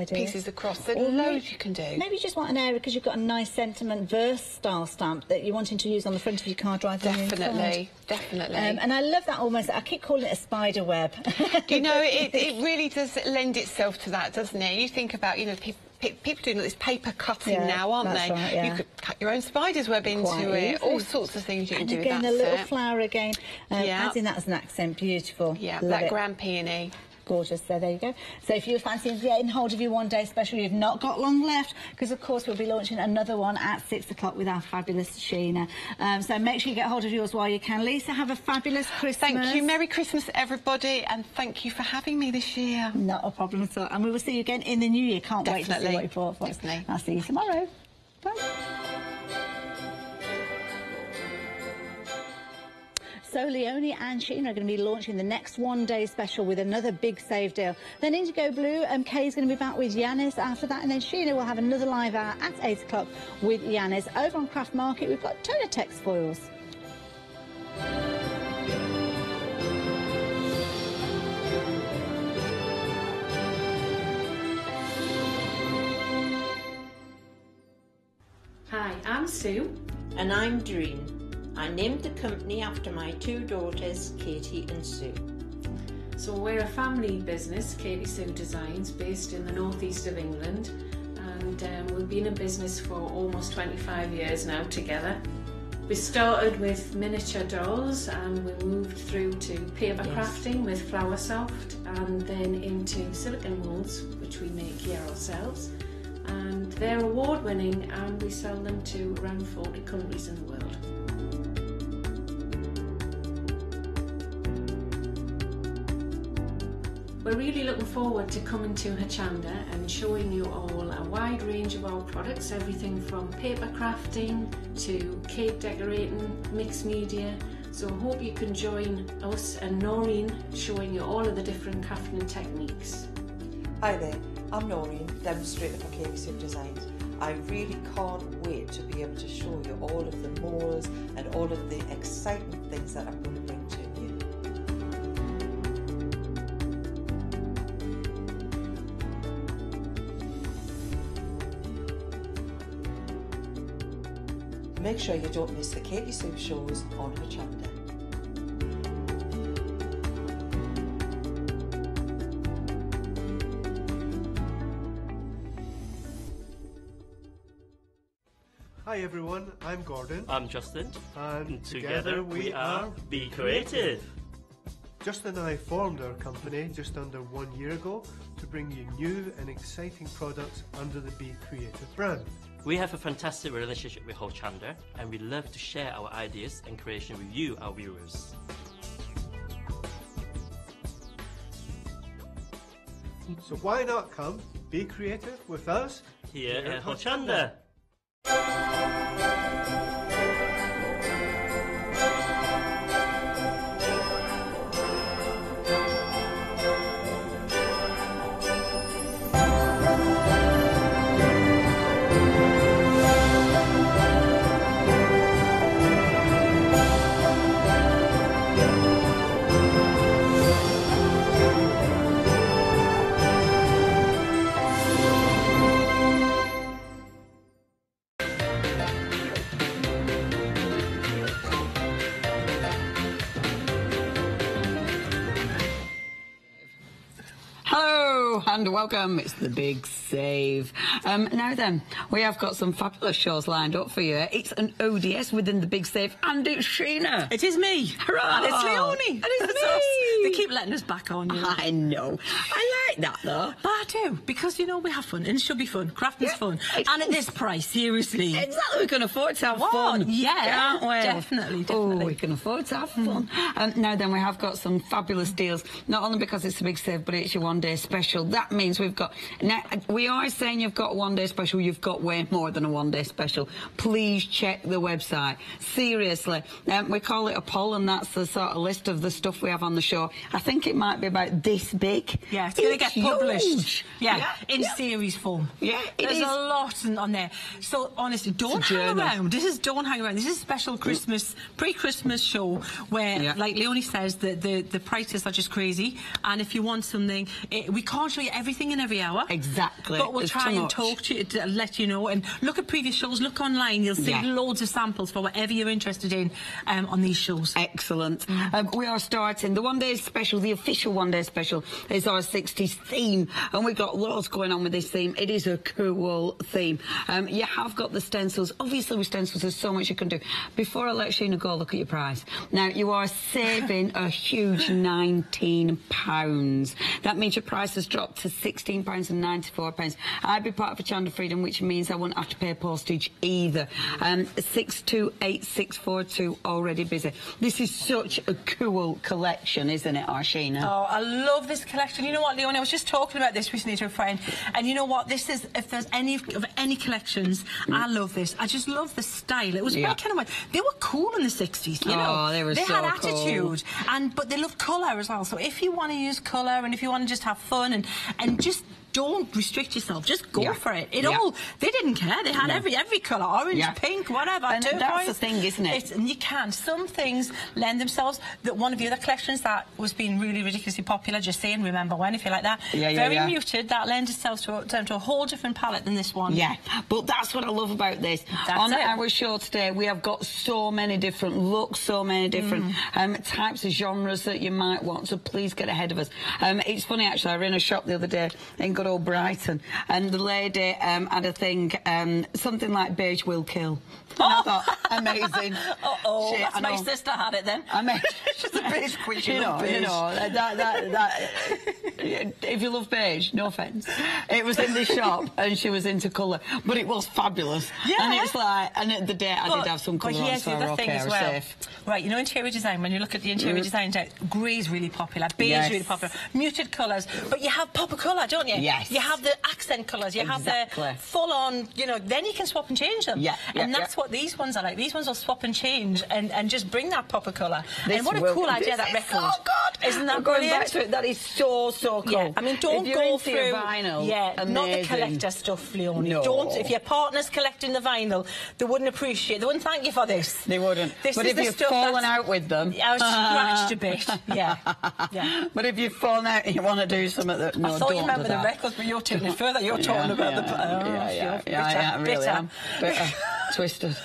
Speaker 9: pieces across. There's loads you can do.
Speaker 10: Maybe you just want an area because you've got a nice sentiment verse style stamp that you're wanting to use on the front of your card rather than
Speaker 9: Definitely, definitely.
Speaker 10: And I love that almost, I keep calling it a spider web.
Speaker 9: Do you know, it really does lend itself to that, doesn't it? You think about, you know, people doing this paper cutting now, aren't they?
Speaker 10: Right, yeah.
Speaker 9: You could cut your own spider's web into it, all sorts of things you can do with that.
Speaker 10: And again, a little flower again,
Speaker 9: yeah.
Speaker 10: adding that as an accent, beautiful.
Speaker 9: Yeah,
Speaker 10: love
Speaker 9: that
Speaker 10: it.
Speaker 9: grand peony.
Speaker 10: Gorgeous, so there you go. So if you're fancying getting hold of your one-day special, you've not got long left, because of course we'll be launching another one at 6 o'clock with our fabulous Sheena. So make sure you get hold of yours while you can. Lisa, have a fabulous Christmas.
Speaker 9: Thank you. Merry Christmas, everybody, and thank you for having me this year.
Speaker 10: Not a problem at all. And we will see you again in the new year. Can't wait to see what you brought for us.
Speaker 9: Definitely.
Speaker 10: I'll see you tomorrow. Bye. So Leonie and Sheena are going to be launching the next one-day special with another big save deal. Then Indigo Blue, Kay is going to be back with Yanis after that, and then Sheena will have another live hour at 8 o'clock with Yanis. Over on Craft Market, we've got Tonatex foils.
Speaker 11: Hi, I'm Sue.
Speaker 12: And I'm Doreen. I named the company after my two daughters, Katie and Sue.
Speaker 11: So we're a family business, Katie Sue Designs, based in the northeast of England, and we've been in business for almost 25 years now together. We started with miniature dolls and we moved through to paper crafting with Flower Soft, and then into silicone molds, which we make here ourselves. And they're award-winning, and we sell them to around 40 countries in the world. We're really looking forward to coming to Hochanda and showing you all a wide range of our products, everything from paper crafting to cake decorating, mixed media. So I hope you can join us and Noreen showing you all of the different crafting techniques.
Speaker 13: Hi there, I'm Noreen, demonstrator for Katie Sue Designs. I really can't wait to be able to show you all of the molds and all of the exciting things that I'm going to bring to you. Make sure you don't miss the Katie Sue shows on Hochanda.
Speaker 14: Hi everyone, I'm Gordon.
Speaker 15: I'm Justin.
Speaker 14: And
Speaker 15: together we are Be Creative.
Speaker 14: Justin and I formed our company just under 1 year ago to bring you new and exciting products under the Be Creative brand.
Speaker 15: We have a fantastic relationship with Hochanda, and we love to share our ideas and creation with you, our viewers.
Speaker 14: So why not come be creative with us
Speaker 15: here at Hochanda?
Speaker 5: And welcome, it's the big save. Now then, we have got some fabulous shows lined up for you. It's an ODS within the big save, and it's Sheena.
Speaker 16: It is me.
Speaker 5: Hurrah!
Speaker 16: And it's Leonie.
Speaker 5: And it's me.
Speaker 16: They keep letting us back on you.
Speaker 5: I know. I like like that, though.
Speaker 16: But I do, because, you know, we have fun, and it should be fun. Crafting's fun. And at this price, seriously.
Speaker 5: Exactly, we can afford to have fun.
Speaker 16: Yeah,
Speaker 5: can't we?
Speaker 16: definitely.
Speaker 5: Oh, we can afford to have fun. Now then, we have got some fabulous deals, not only because it's a big save, but it's your one-day special. That means we've got... Now, we are saying you've got a one-day special, you've got way more than a one-day special. Please check the website. Seriously. We call it a poll, and that's the sort of list of the stuff we have on the show. I think it might be about this big.
Speaker 16: Yeah, it's going to get published.
Speaker 5: Huge.
Speaker 16: In series form.
Speaker 5: Yeah,
Speaker 16: There's a lot on there. So, honestly, don't hang around. Don't hang around. This is a special Christmas, pre-Christmas show where, like Leonie says, the prices are just crazy. And if you want something, we can't show you everything in every hour.
Speaker 5: Exactly.
Speaker 16: But we'll try and talk to you to let you know. And look at previous shows. Look online. You'll see loads of samples for whatever you're interested in on these shows.
Speaker 5: Excellent. We are starting the one-day special. The official one-day special is our 60s theme, and we've got lots going on with this theme. It is a cool theme. You have got the stencils. Obviously, with stencils, there's so much you can do. Before I let Sheena go, look at your price. Now, you are saving a huge £19. That means your price has dropped to £16.94. I'd be part of Hochanda Freedom, which means I won't have to pay postage either. 628642 already busy. This is such a cool collection, isn't it, Sheena?
Speaker 16: Oh, I love this collection. You know what, Leonie, I was just talking about this recently to a friend, and you know what, this is, if there's any collections, I love this. I just love the style. It was very kind of, they were cool in the 60s, you know.
Speaker 5: They were
Speaker 16: They
Speaker 5: so
Speaker 16: had attitude,
Speaker 5: cool.
Speaker 16: but they loved colour as well. So if you want to use colour, and if you want to just have fun, and just don't restrict yourself, just go for it. They didn't care. They had every colour, orange, pink, whatever.
Speaker 5: And that's the thing, isn't it?
Speaker 16: And you can. Some things lend themselves. That one of the other collections that was being really ridiculously popular, just saying, remember when, if you like that, very muted, that lends itself to a whole different palette than this one.
Speaker 5: Yeah, but that's what I love about this. On our show today, we have got so many different looks, so many different types of genres that you might want, so please get ahead of us. It's funny, actually, I ran a shop the other day in good old Brighton, and the lady had a thing, something like beige will kill. And I thought, amazing.
Speaker 16: That's my sister had it then.
Speaker 5: I mean,
Speaker 16: she's a beige queen.
Speaker 5: You know, that if you love beige, no offence. It was in the shop, and she was into colour, but it was fabulous. Yeah. And it's like, and at the date I did have some colour on, so I were okay, I was safe.
Speaker 16: Right, you know, interior design, when you look at the interior design, grey is really popular, beige is really popular, muted colours, but you have pop of colour, don't you?
Speaker 5: Yes.
Speaker 16: You have the accent colours, you have the full-on, you know, then you can swap and change them. And that's what these ones are like. These ones will swap and change and just bring that pop of colour. And what a cool idea, that record.
Speaker 5: Oh, God!
Speaker 16: Isn't that
Speaker 5: going
Speaker 16: brilliant?
Speaker 5: back to it, that is so cool.
Speaker 16: Yeah, I mean, don't go through
Speaker 5: vinyl.
Speaker 16: Not the collector stuff, Leonie.
Speaker 5: No.
Speaker 16: Don't. If your partner's collecting the vinyl, they wouldn't appreciate. They wouldn't thank you for this.
Speaker 5: They wouldn't.
Speaker 16: This
Speaker 5: but
Speaker 16: is
Speaker 5: if
Speaker 16: the
Speaker 5: you've
Speaker 16: stuff
Speaker 5: fallen out with them,
Speaker 16: I was scratched a bit. Yeah.
Speaker 5: But if you've fallen out and you want to do something that
Speaker 16: I thought you remember the records, but you're taking it further. You're talking about the.
Speaker 5: I really am. Bitter. Twisted.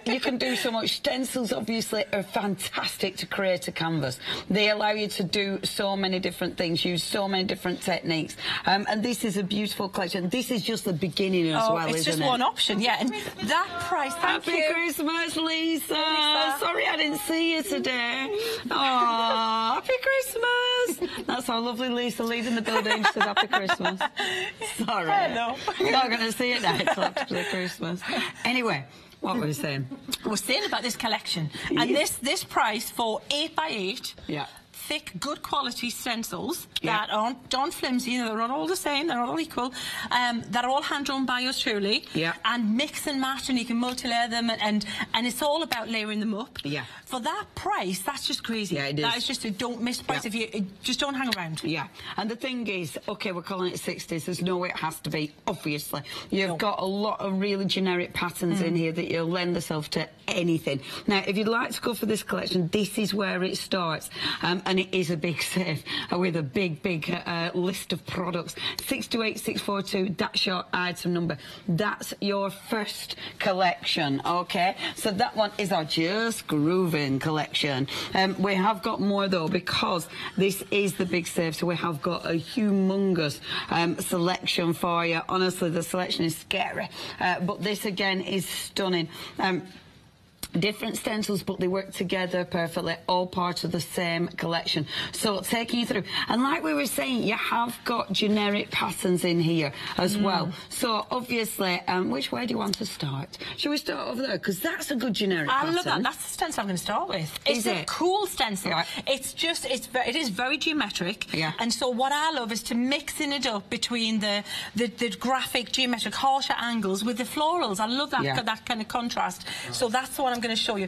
Speaker 5: You can do so much. Stencils, obviously, are fantastic to create a canvas. They allow you to do so many different things, use so many different techniques. And this is a beautiful collection. This is just the beginning as well, isn't it?
Speaker 16: It's just one option, and that price,
Speaker 5: Happy Christmas, Lisa. Sorry I didn't see you today. Oh, Happy Christmas. That's our lovely Lisa leaving the building. She says Happy Christmas. Sorry.
Speaker 16: Hello.
Speaker 5: You're not going to see it now until after Christmas. Anyway, what were we saying?
Speaker 16: We're saying about this collection. And this price for 8x8.
Speaker 5: Yeah.
Speaker 16: Thick, good quality stencils that aren't flimsy, they're not all the same, they're not all equal, that are all hand-drawn by us truly, and mix and match, and you can multi-layer them, and it's all about layering them up.
Speaker 5: Yeah.
Speaker 16: For that price, that's just crazy.
Speaker 5: Yeah, it is.
Speaker 16: That is just a don't miss price. If you just don't hang around.
Speaker 5: Yeah. And the thing is, okay, we're calling it 60s, there's no way it has to be, obviously. You've got a lot of really generic patterns in here that you'll lend themselves to anything. Now, if you'd like to go for this collection, this is where it starts, and it is a big save with a big list of products. 628642, that's your item number. That's your first collection, okay? So that one is our Just Grooving collection. We have got more, though, because this is the big save, so we have got a humongous selection for you. Honestly, the selection is scary, but this, again, is stunning. Different stencils, but they work together perfectly, all part of the same collection. So taking you through, and like we were saying, you have got generic patterns in here as well. So obviously, which way do you want to start? Shall we start over there? Because that's a good generic pattern.
Speaker 16: I love that. That's the stencil I'm going to start with. It's a cool stencil. Yeah. It's just, it is very geometric. Yeah. And so what I love is to mixing it up between the graphic, geometric, harsher angles with the florals. I love that, that kind of contrast. So that's the one I'm going to show you.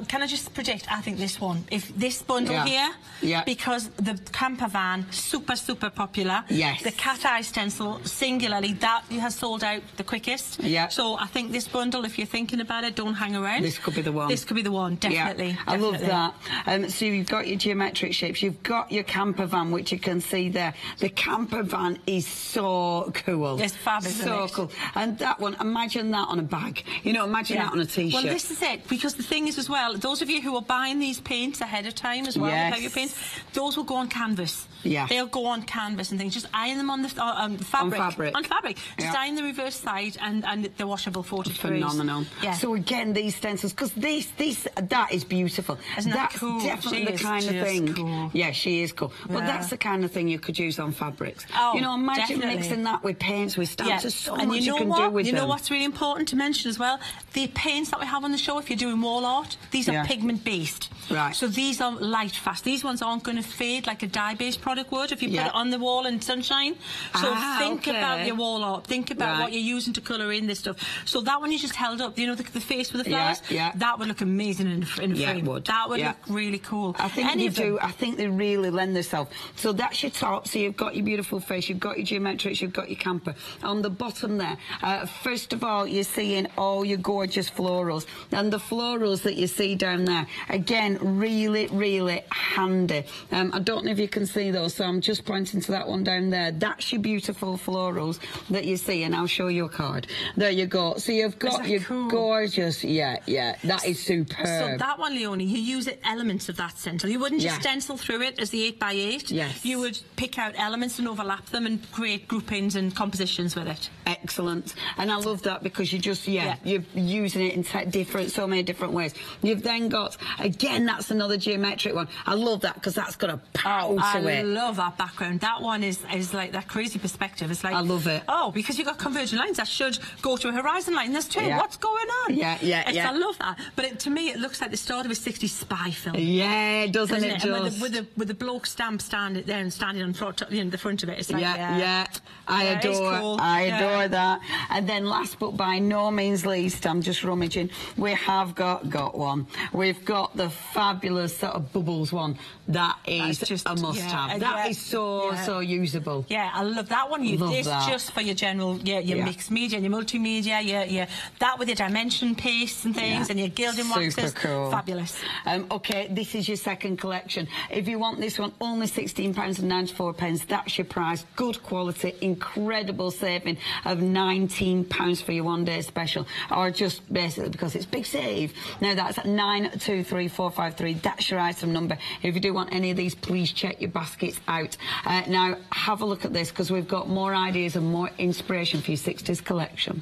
Speaker 16: Can I just predict? I think this one. If this bundle here, because the camper van, super popular. Yes. The cat eye stencil, singularly, that has sold out the quickest. Yeah. So I think this bundle, if you're thinking about it, don't hang around.
Speaker 5: This could be the one.
Speaker 16: This could be the one, definitely.
Speaker 5: Yeah. I love that. So you've got your geometric shapes. You've got your camper van, which you can see there. The camper van is so cool.
Speaker 16: It's fabulous.
Speaker 5: So cool. And that one, imagine that on a bag. You know, imagine that on a T-shirt.
Speaker 16: Well, this is it, because the thing is as well, those of you who are buying these paints ahead of time as well, without your paints, those will go on canvas. Yeah. They'll go on canvas and things. Just iron them on the fabric. On fabric. Just iron the reverse side and they're washable 40 degrees.
Speaker 5: Phenomenal. Yeah. So again, these stencils, because that is beautiful.
Speaker 16: Isn't that
Speaker 5: That's
Speaker 16: cool?
Speaker 5: definitely the kind of thing. Cool. Yeah, she is cool. But that's the kind of thing you could use on fabrics.
Speaker 16: Oh,
Speaker 5: you know, imagine mixing that with paints, with stamps. There's so much you can do with them.
Speaker 16: You know what's really important to mention as well? The paints that we have on the show, if you're doing wall art, these are pigment based. Right. So these are light fast. These ones aren't going to fade like a dye based product would if you put it on the wall in sunshine. So think about your wall art. Think about what you're using to colour in this stuff. So that one you just held up, you know, the face with the flowers. That would look amazing in a frame. It would. That would look really cool.
Speaker 5: I think they do. I think they really lend themselves. So that's your top. So you've got your beautiful face. You've got your geometrics. You've got your camper. On the bottom there, first of all, you're seeing all your gorgeous florals, and the florals that you see down there, again, really handy. I don't know if you can see those, so I'm just pointing to that one down there. That's your beautiful florals that you see, and I'll show you a card. There you go. So you've got your gorgeous, that is superb.
Speaker 16: So that one, Leonie, you use elements of that stencil. You wouldn't just stencil through it as the 8x8. Yes. You would pick out elements and overlap them and create groupings and compositions with it.
Speaker 5: Excellent. And I love that because you just, you're using it in so many different ways. You've then got, again, that's another geometric one. I love that because that's got a power to it.
Speaker 16: I love that background. That one is like that crazy perspective. It's like,
Speaker 5: I love it.
Speaker 16: Oh, because you've got converging lines that should go to a horizon line. There's two. What's going on? I love that. But to me, it looks like the start of a 60s spy film.
Speaker 5: Yeah, doesn't it? Just
Speaker 16: with the bloke stamp standing there and standing on front, the front of it. It's like,
Speaker 5: I adore that. And then last but by no means least, I'm just rummaging, we have got one. We've got the fabulous sort of bubbles one. That is just a must-have. That is so usable.
Speaker 16: Yeah, I love that one. It's just for your general, your mixed media and your multimedia, that with your dimension paste and things and your gilding waxes.
Speaker 5: Super cool.
Speaker 16: Fabulous.
Speaker 5: Okay, this is your second collection. If you want this one, only £16.94. That's your price. Good quality, incredible saving of £19 for your one-day special, or just basically because it's big save. Now that's 923453. That's your item number. If you do want any of these, please check your baskets out. Now have a look at this because we've got more ideas and more inspiration for your 60s collection.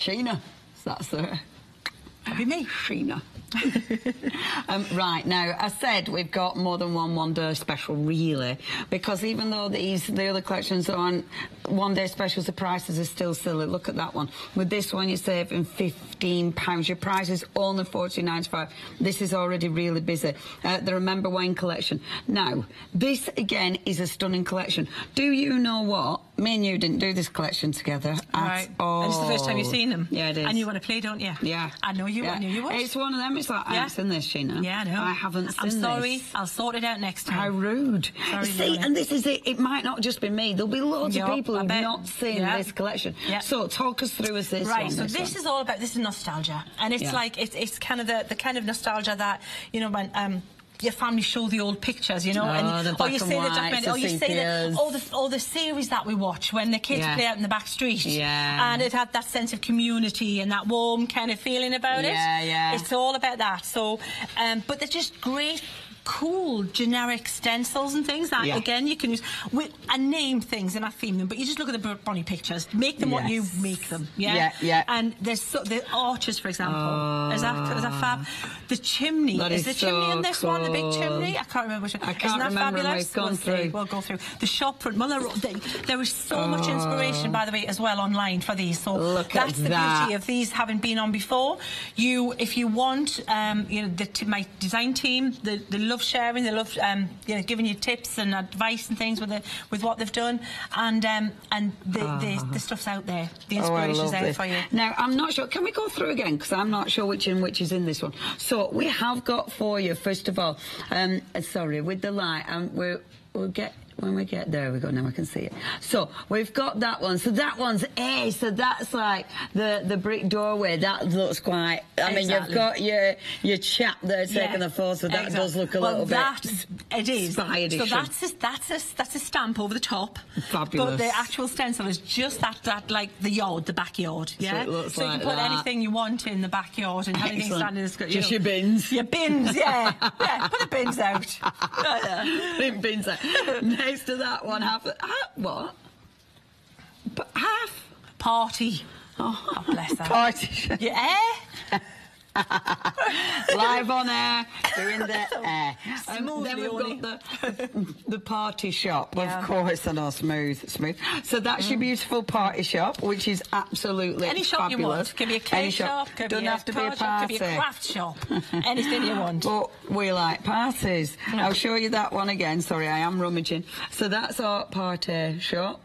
Speaker 5: Sheena, that's her.
Speaker 16: That'd be me.
Speaker 5: Sheena. Right, now, I said we've got more than one-day special, really, because even though the other collections are on one-day specials, the prices are still silly. Look at that one. With this one, you're saving £15. Your price is only $14.95. This is already really busy. The Remember When collection. Now, this, again, is a stunning collection. Do you know what? me and you didn't do this collection together at all.
Speaker 16: And it's the first time you've seen them.
Speaker 5: Yeah, it is.
Speaker 16: And you want to play, don't you?
Speaker 5: Yeah.
Speaker 16: I know you.
Speaker 5: Yeah.
Speaker 16: I knew you would.
Speaker 5: It's one of them. It's like, I haven't seen this, Sheena.
Speaker 16: Yeah, I know.
Speaker 5: I haven't seen
Speaker 16: I'm sorry.
Speaker 5: this.
Speaker 16: I'll sort it out next time.
Speaker 5: How rude.
Speaker 16: Sorry,
Speaker 5: See,
Speaker 16: Lily.
Speaker 5: and this is it. It might not just be me. There'll be loads of people who've not seen this collection.
Speaker 16: Yeah.
Speaker 5: So talk us through this
Speaker 16: Right,
Speaker 5: one.
Speaker 16: so this is all about, this is nostalgia. And it's like, it's kind of the kind of nostalgia that, you know, when... your family show the old pictures, you know, or you see the documentary, or you see all the series that we watch when the kids play out in the back street, and it had that sense of community and that warm kind of feeling about it. It's all about that. So, but they're just great, cool generic stencils and things that again you can use and name things and I theme them, but you just look at the bonny pictures, make them what you make them. And there's the arches, for example. Is that fab? The chimney, is the chimney in this one, the big chimney? I can't remember which one. Isn't that fabulous? We'll go through the shop front. Well, there is so much inspiration, by the way, as well online for these. So that's the beauty of these having been on before. If you want, you know, my design team, they love sharing, they love you know, giving you tips and advice and things with what they've done, and the stuff's out there, the inspiration's out for you.
Speaker 5: Now I'm not sure, can we go through again, because I'm not sure which is in this one. So we have got for you, first of all, sorry, with the light, we'll get... When we get there, we go, now I can see it. So we've got that one. So that one's A. So that's like the brick doorway. That looks quite. I mean, you've got your chap there taking the photo. So that does look a little bit.
Speaker 16: It is.
Speaker 5: Spy edition.
Speaker 16: So that's a stamp over the top.
Speaker 5: Fabulous.
Speaker 16: But the actual stencil is just that like the yard, the backyard. Yeah.
Speaker 5: So it looks
Speaker 16: so you can put anything you want in the backyard and anything standing.
Speaker 5: Just your bins.
Speaker 16: Your bins, yeah. Put the bins out.
Speaker 5: Bins out. Next to that one, what? Half
Speaker 16: party. Oh, bless her.
Speaker 5: Party.
Speaker 16: Yeah.
Speaker 5: Live on air, doing the air. Then we've got the party shop, of course, and all smooth. So that's your beautiful party shop, which is absolutely
Speaker 16: any shop
Speaker 5: fabulous.
Speaker 16: You want. Could be a cake shop, could
Speaker 5: Doesn't
Speaker 16: be
Speaker 5: have to be a
Speaker 16: shop,
Speaker 5: party.
Speaker 16: could be a craft shop. Anything you want.
Speaker 5: But we like parties. I'll show you that one again. Sorry, I am rummaging. So that's our party shop.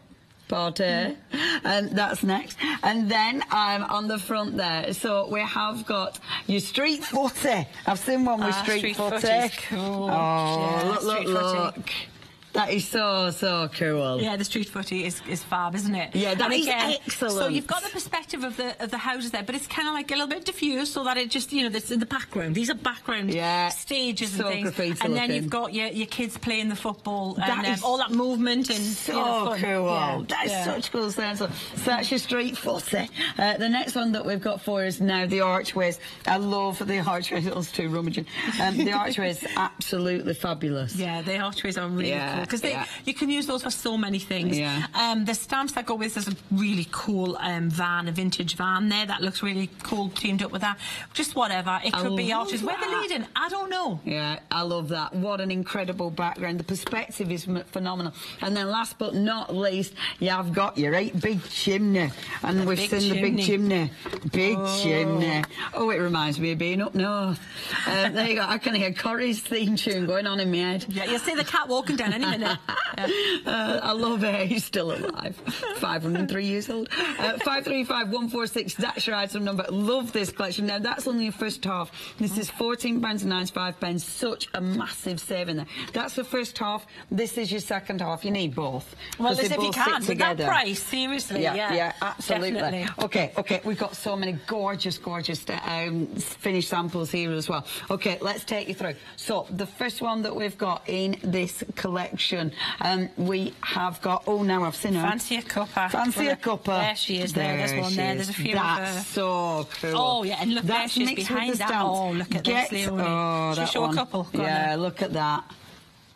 Speaker 5: And that's next, and then on the front there, so we have got your street footy. I've seen one with street footy.
Speaker 16: Cool.
Speaker 5: Oh, look. That is so cool.
Speaker 16: Yeah, the street footy is fab, isn't it?
Speaker 5: Yeah, that is excellent.
Speaker 16: So you've got the perspective of the houses there, but it's kind of like a little bit diffused, so that it just, you know, it's in the background. These are background stages and things. And then you've got your kids playing the football and all that movement and
Speaker 5: so cool.
Speaker 16: Yeah.
Speaker 5: That is such cool sense. So that's your street footy. The next one that we've got for us now, the archways. I love the archways. It was too rummaging. The archways absolutely fabulous.
Speaker 16: Yeah, the archways are really cool. Because you can use those for so many things. The stamps that go with, there's a really cool van, a vintage van there that looks really cool teamed up with that. Just whatever. It could be arches. Where they're leading, I don't know.
Speaker 5: Yeah, I love that. What an incredible background. The perspective is phenomenal. And then last but not least, I've got your big chimney. And we've seen the big chimney. Big chimney. Oh, it reminds me of being up north. There you go. I can hear Corrie's theme tune going on in my head.
Speaker 16: Yeah, you'll see the cat walking down any minute.
Speaker 5: I love it. He's still alive. 503 years old. 535-146. That's your item number. Love this collection. Now, that's only your first half. This is £14.95. Such a massive saving there. That's the first half. This is your second half. You need both.
Speaker 16: Well, if you can, with that price, seriously.
Speaker 5: Yeah, absolutely.
Speaker 16: Definitely.
Speaker 5: Okay. We've got so many gorgeous finished samples here as well. Okay, let's take you through. So, the first one that we've got in this collection, we have got, now I've seen her.
Speaker 16: Fancy a cuppa. There she is. There's one there. There's a few of her.
Speaker 5: That's so cool.
Speaker 16: Oh, yeah, and look, there she is behind that. Oh, look at this, Leonie. Should we show a couple?
Speaker 5: Look at that.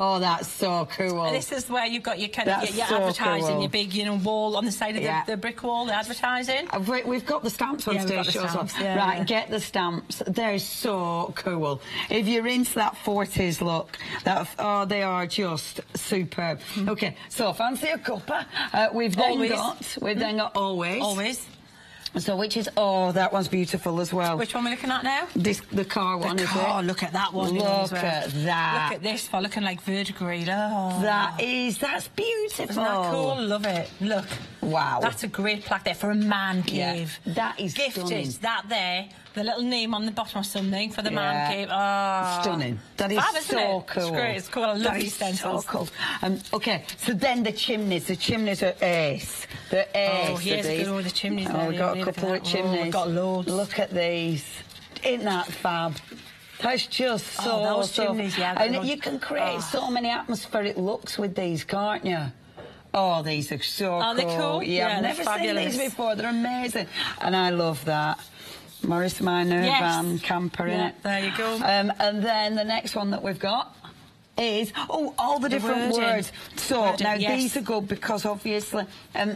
Speaker 5: Oh, that's so cool.
Speaker 16: This is where you've got your kind of your advertising, your big, wall on the side of the brick wall, the advertising.
Speaker 5: We've got the stamps on stage as well. Right, get the stamps. They're so cool. If you're into that 40s look, they are just superb. Okay, so fancy a cuppa. We've then got always. So which is, oh, that one's beautiful as well.
Speaker 16: Which one are we looking at now?
Speaker 5: The car one, is it?
Speaker 16: Oh, look at that one.
Speaker 5: Look at that.
Speaker 16: Look at this for looking like verdigris. Oh.
Speaker 5: That's beautiful.
Speaker 16: Isn't that cool? Love it. Look.
Speaker 5: Wow.
Speaker 16: That's a great plaque there for a man cave.
Speaker 5: Yeah, that is
Speaker 16: gifted.
Speaker 5: Stunning.
Speaker 16: That there, the little name on the bottom or something for the man cave. Oh.
Speaker 5: Stunning. That is so cool.
Speaker 16: It's great. It's cool. I love these stencils.
Speaker 5: So cool. Okay, so then the chimneys. The chimneys are ace. The ace.
Speaker 16: Oh, here's a good one with the chimneys.
Speaker 5: Oh, we've got a couple of chimneys.
Speaker 16: We've got loads.
Speaker 5: Look at these. Isn't that fab? That's just so,
Speaker 16: those chimneys, yeah.
Speaker 5: And you can create so many atmospheric looks with these, can't you? Oh, these are so cool.
Speaker 16: Are they cool?
Speaker 5: Yeah, I've never seen these before. They're amazing. And I love that. Morris Minor van camper in it.
Speaker 16: There you go.
Speaker 5: And then the next one that we've got is all the different words. So now these are good because obviously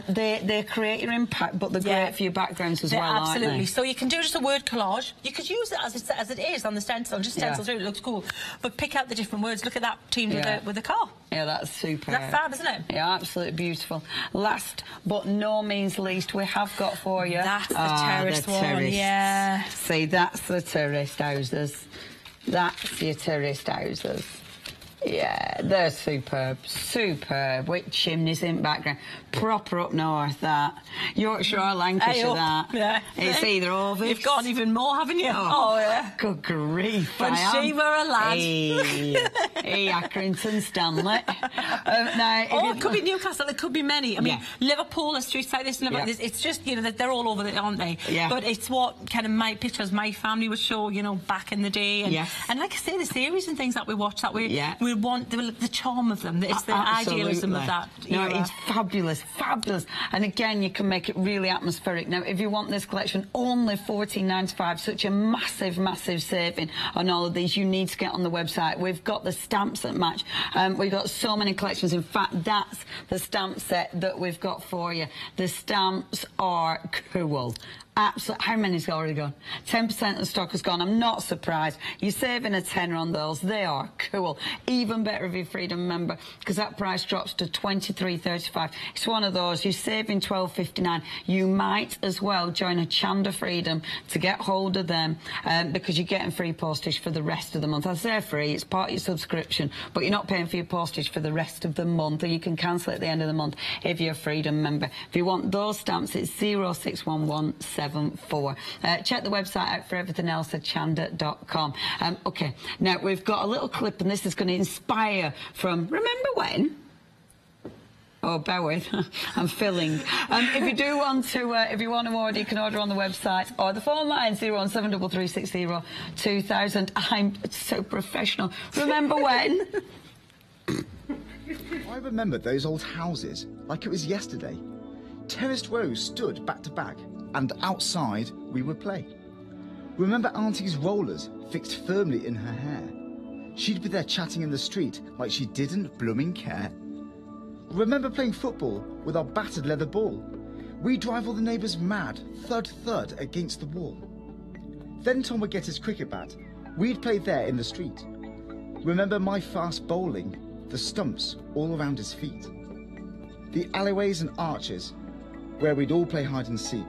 Speaker 5: they create your impact, but they're great for your backgrounds as well.
Speaker 16: Absolutely.
Speaker 5: Aren't they?
Speaker 16: So you can do just a word collage. You could use it as it is on the stencil, just stencil through. It looks cool. But pick out the different words. Look at that teamed with a car.
Speaker 5: Yeah, that's super.
Speaker 16: That's fab, isn't it?
Speaker 5: Yeah, absolutely beautiful. Last but no means least, we have got for you.
Speaker 16: That's the terraced one. Yeah.
Speaker 5: See, that's the terraced houses. That's your terraced houses. Yeah, they're superb, superb. With chimneys in background. Proper up north, that. Yorkshire or Lancashire, that.
Speaker 16: Yeah.
Speaker 5: It's either over.
Speaker 16: You've got even more, haven't you?
Speaker 5: Oh yeah. Good grief.
Speaker 16: When she were a lad.
Speaker 5: Hey, Accrington, Stanley. Now,
Speaker 16: it could be Newcastle, it could be many. I mean, Liverpool, a streets like this, and like this. It's just, you know, they're all over there, aren't they?
Speaker 5: Yeah.
Speaker 16: But it's what kind of pictures my family would show, you know, back in the day. And, and like I say, the series and things that we watch, that we want the charm of them. It's the idealism of that.
Speaker 5: No, it's fabulous, fabulous. And again, you can make it really atmospheric. Now, if you want this collection, only $14.95, such a massive, massive saving on all of these. You need to get on the website. We've got the stamps that match. We've got so many collections. In fact, that's the stamp set that we've got for you. The stamps are cool. Absolutely. How many's already gone? 10% of the stock has gone. I'm not surprised. You're saving a tenner on those. They are cool. Even better if you're a Freedom member, because that price drops to $23.35. It's one of those. You're saving $12.59. You might as well join Hochanda Freedom to get hold of them, because you're getting free postage for the rest of the month. As they're free, it's part of your subscription, but you're not paying for your postage for the rest of the month, or you can cancel at the end of the month if you're a Freedom member. If you want those stamps, it's 0611774. Check the website out for everything else at hochanda.com. OK, now we've got a little clip, and this is going to inspire from Remember When? Oh, bear with. I'm filling. If you do want to, if you want to order, you can order on the website or the phone line 01733602000. I'm so professional. Remember when?
Speaker 17: I remember those old houses like it was yesterday. Terraced rows stood back to back, and outside we would play. Remember Auntie's rollers fixed firmly in her hair? She'd be there chatting in the street like she didn't blooming care. Remember playing football with our battered leather ball? We'd drive all the neighbours mad, thud thud against the wall. Then Tom would get his cricket bat. We'd play there in the street. Remember my fast bowling, the stumps all around his feet. The alleyways and arches where we'd all play hide and seek.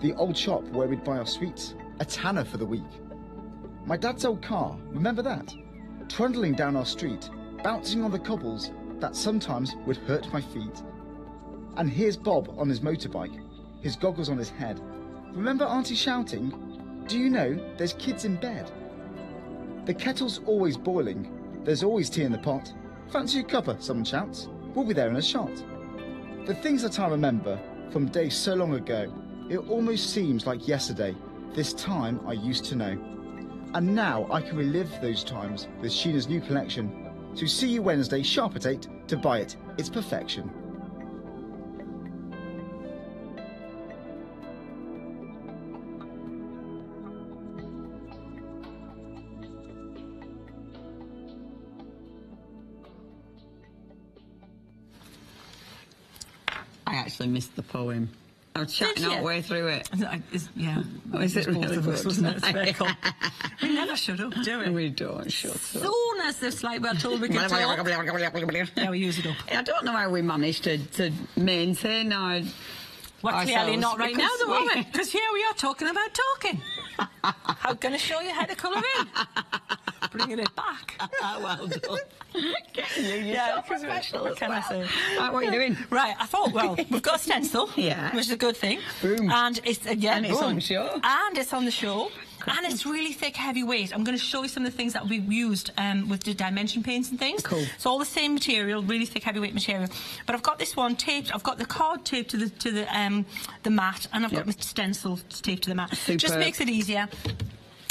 Speaker 17: The old shop where we'd buy our sweets, a tanner for the week. My dad's old car, remember that? Trundling down our street, bouncing on the cobbles that sometimes would hurt my feet. And here's Bob on his motorbike, his goggles on his head. Remember Auntie shouting, "Do you know there's kids in bed?" The kettle's always boiling, there's always tea in the pot. Fancy a cuppa, someone shouts, we'll be there in a shot. The things that I remember from days so long ago, it almost seems like yesterday, this time I used to know. And now I can relive those times with Sheena's new collection. So see you Wednesday, sharp at 8, to buy it. It's perfection.
Speaker 5: I actually missed the poem. I was chatting all the way through it.
Speaker 16: Yeah.
Speaker 5: Oh, is it really good?
Speaker 16: Wasn't it? It's very cool. We never shut up, do we?
Speaker 5: We don't shut up.
Speaker 16: Soon as this like we're told we can talk, yeah, we use it up.
Speaker 5: I don't know how we managed to maintain our
Speaker 16: Well, clearly not right now, though, are we? Because here we are talking about talking. I'm going to show you how to colour in. Bringing it back.
Speaker 5: Well done.
Speaker 16: Yeah, professional. What can I say?
Speaker 5: Right, what are you doing?
Speaker 16: Right, I thought, well, we've got a stencil,
Speaker 5: yeah,
Speaker 16: which is a good thing.
Speaker 5: Boom.
Speaker 16: And it's
Speaker 5: and it's on the show.
Speaker 16: And it's on the show. And it's really thick, heavyweight. I'm going to show you some of the things that we've used with the dimension paints and things.
Speaker 5: Cool.
Speaker 16: It's all the same material, really thick, heavyweight material. But I've got this one taped. I've got the card taped to the mat, and I've got my stencil taped to the mat.
Speaker 5: Superb.
Speaker 16: Just makes it easier.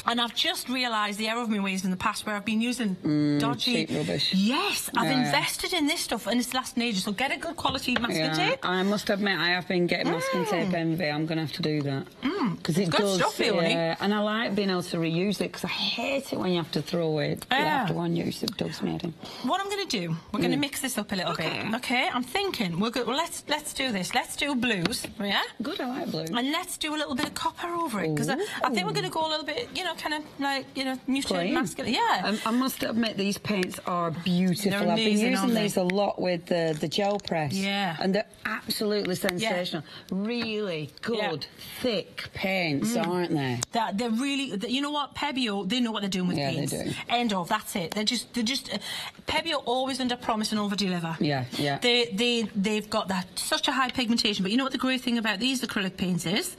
Speaker 16: And I've just realised the error of my ways in the past where I've been using dodgy...
Speaker 5: cheap rubbish.
Speaker 16: Yes, I've invested in this stuff and it's lasting ages, so get a good quality masking tape.
Speaker 5: I must admit, I have been getting masking tape envy. I'm going to have to do that. Because it
Speaker 16: good
Speaker 5: does...
Speaker 16: stuff, Leonie.
Speaker 5: And I like being able to reuse it, because I hate it when you have to throw it after one use. It does me in.
Speaker 16: What I'm going to do, we're going to mix this up a little bit. Okay, I'm thinking, we're good. Well, let's do this. Let's do blues, yeah?
Speaker 5: Good, I like blue.
Speaker 16: And let's do a little bit of copper over it, because I think we're going to go a little bit, you know, kind of like, you know, muted masculine. Yeah.
Speaker 5: I must admit, these paints are beautiful.
Speaker 16: They're amazing,
Speaker 5: I've been using these a lot with the gel press.
Speaker 16: Yeah.
Speaker 5: And they're absolutely sensational. Yeah. Really good, thick paints, aren't they?
Speaker 16: They're really, you know what, Pebeo, they know what they're doing with paints.
Speaker 5: They do.
Speaker 16: End of, that's it. They're just Pebeo always under promise and over deliver.
Speaker 5: Yeah, yeah.
Speaker 16: They've got that such a high pigmentation, but you know what the great thing about these acrylic paints is?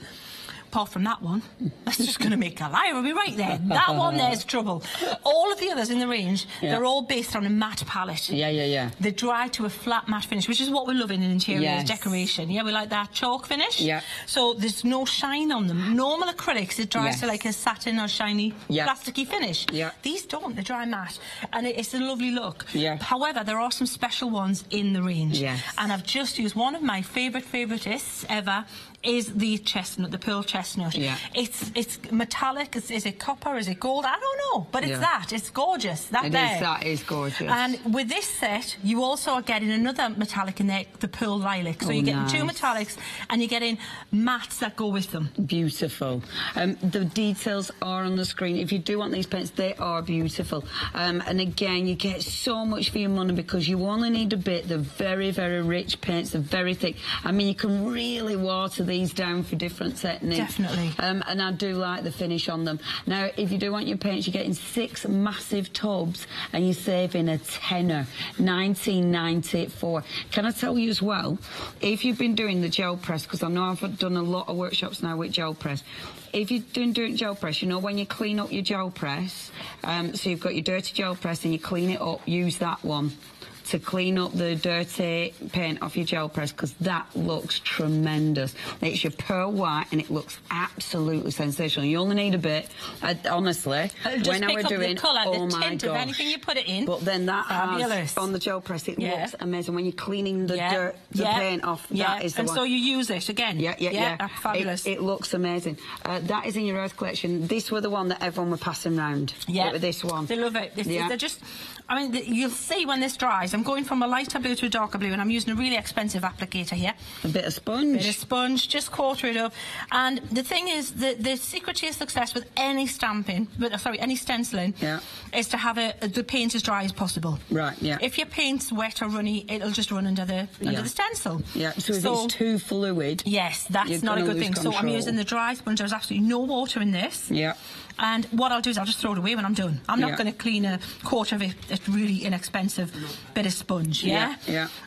Speaker 16: Apart from that one, that's just going to make a liar of me right there. That one there's trouble. All of the others in the range, they're all based on a matte palette.
Speaker 5: Yeah.
Speaker 16: They dry to a flat matte finish, which is what we're loving in interiors decoration. Yeah, we like that chalk finish.
Speaker 5: Yeah.
Speaker 16: So there's no shine on them. Normal acrylics, it dries to like a satin or shiny plasticky finish.
Speaker 5: Yeah.
Speaker 16: These don't. They dry matte, and it's a lovely look.
Speaker 5: Yeah.
Speaker 16: However, there are some special ones in the range.
Speaker 5: Yes.
Speaker 16: And I've just used one of my favouritists ever. Is the chestnut, the pearl chestnut.
Speaker 5: Yeah.
Speaker 16: It's metallic. Is it copper? Is it gold? I don't know. But it's that. It's gorgeous. That
Speaker 5: is gorgeous.
Speaker 16: And with this set, you also are getting another metallic in there, the pearl lilac. So you're getting two metallics and you're getting mattes that go with them.
Speaker 5: Beautiful. The details are on the screen. If you do want these paints, they are beautiful. And again, you get so much for your money because you only need a bit. They're very, very rich paints. They're very thick. I mean, you can really water these down for different techniques.
Speaker 16: Definitely.
Speaker 5: And I do like the finish on them. Now, if you do want your paints, you're getting 6 massive tubs and you're saving a tenner, $19.94. Can I tell you as well, if you've been doing the gel press, because I know I've done a lot of workshops now with gel press, if you're doing gel press, you know, when you clean up your gel press, so you've got your dirty gel press and you clean it up, use that one to clean up the dirty paint off your gel press, because that looks tremendous. It's your pearl white and it looks absolutely sensational. You only need a bit. Honestly, when I were doing,
Speaker 16: the colour,
Speaker 5: oh
Speaker 16: the
Speaker 5: my
Speaker 16: tint
Speaker 5: gosh.
Speaker 16: of anything you put it in.
Speaker 5: But then that
Speaker 16: fabulous.
Speaker 5: has, on the gel press, it looks amazing. When you're cleaning the dirt, the paint off, that is the one.
Speaker 16: And so you use it again.
Speaker 5: Yeah.
Speaker 16: Fabulous.
Speaker 5: It looks amazing. That is in your Earth collection. This were the one that everyone were passing round.
Speaker 16: Yeah.
Speaker 5: This one.
Speaker 16: They love it. They're just... I mean, you'll see when this dries. I'm going from a lighter blue to a darker blue, and I'm using a really expensive applicator here.
Speaker 5: A bit of sponge.
Speaker 16: Just quarter it up. And the thing is, the secret to success with any stamping, any stenciling, is to have the paint as dry as possible.
Speaker 5: Right, yeah.
Speaker 16: If your paint's wet or runny, it'll just run under the stencil.
Speaker 5: Yeah, so if it's too fluid...
Speaker 16: Yes, that's not a good thing.
Speaker 5: Control.
Speaker 16: So I'm using the dry sponge. There's absolutely no water in this.
Speaker 5: Yeah.
Speaker 16: And what I'll do is I'll just throw it away when I'm done. I'm not going to clean a quarter of it, a really inexpensive bit of sponge,
Speaker 5: Yeah.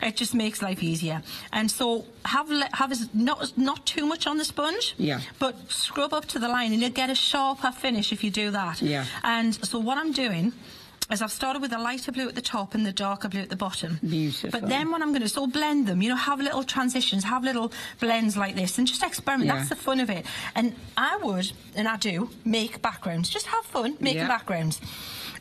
Speaker 16: It just makes life easier. And so have not too much on the sponge, but scrub up to the line and you'll get a sharper finish if you do that.
Speaker 5: Yeah.
Speaker 16: And so what I'm doing is I've started with a lighter blue at the top and the darker blue at the bottom.
Speaker 5: Beautiful.
Speaker 16: But then what I'm going to do is blend them, you know, have little transitions, have little blends like this and just experiment. That's the fun of it. And I would, and I do, make backgrounds. Just have fun making backgrounds.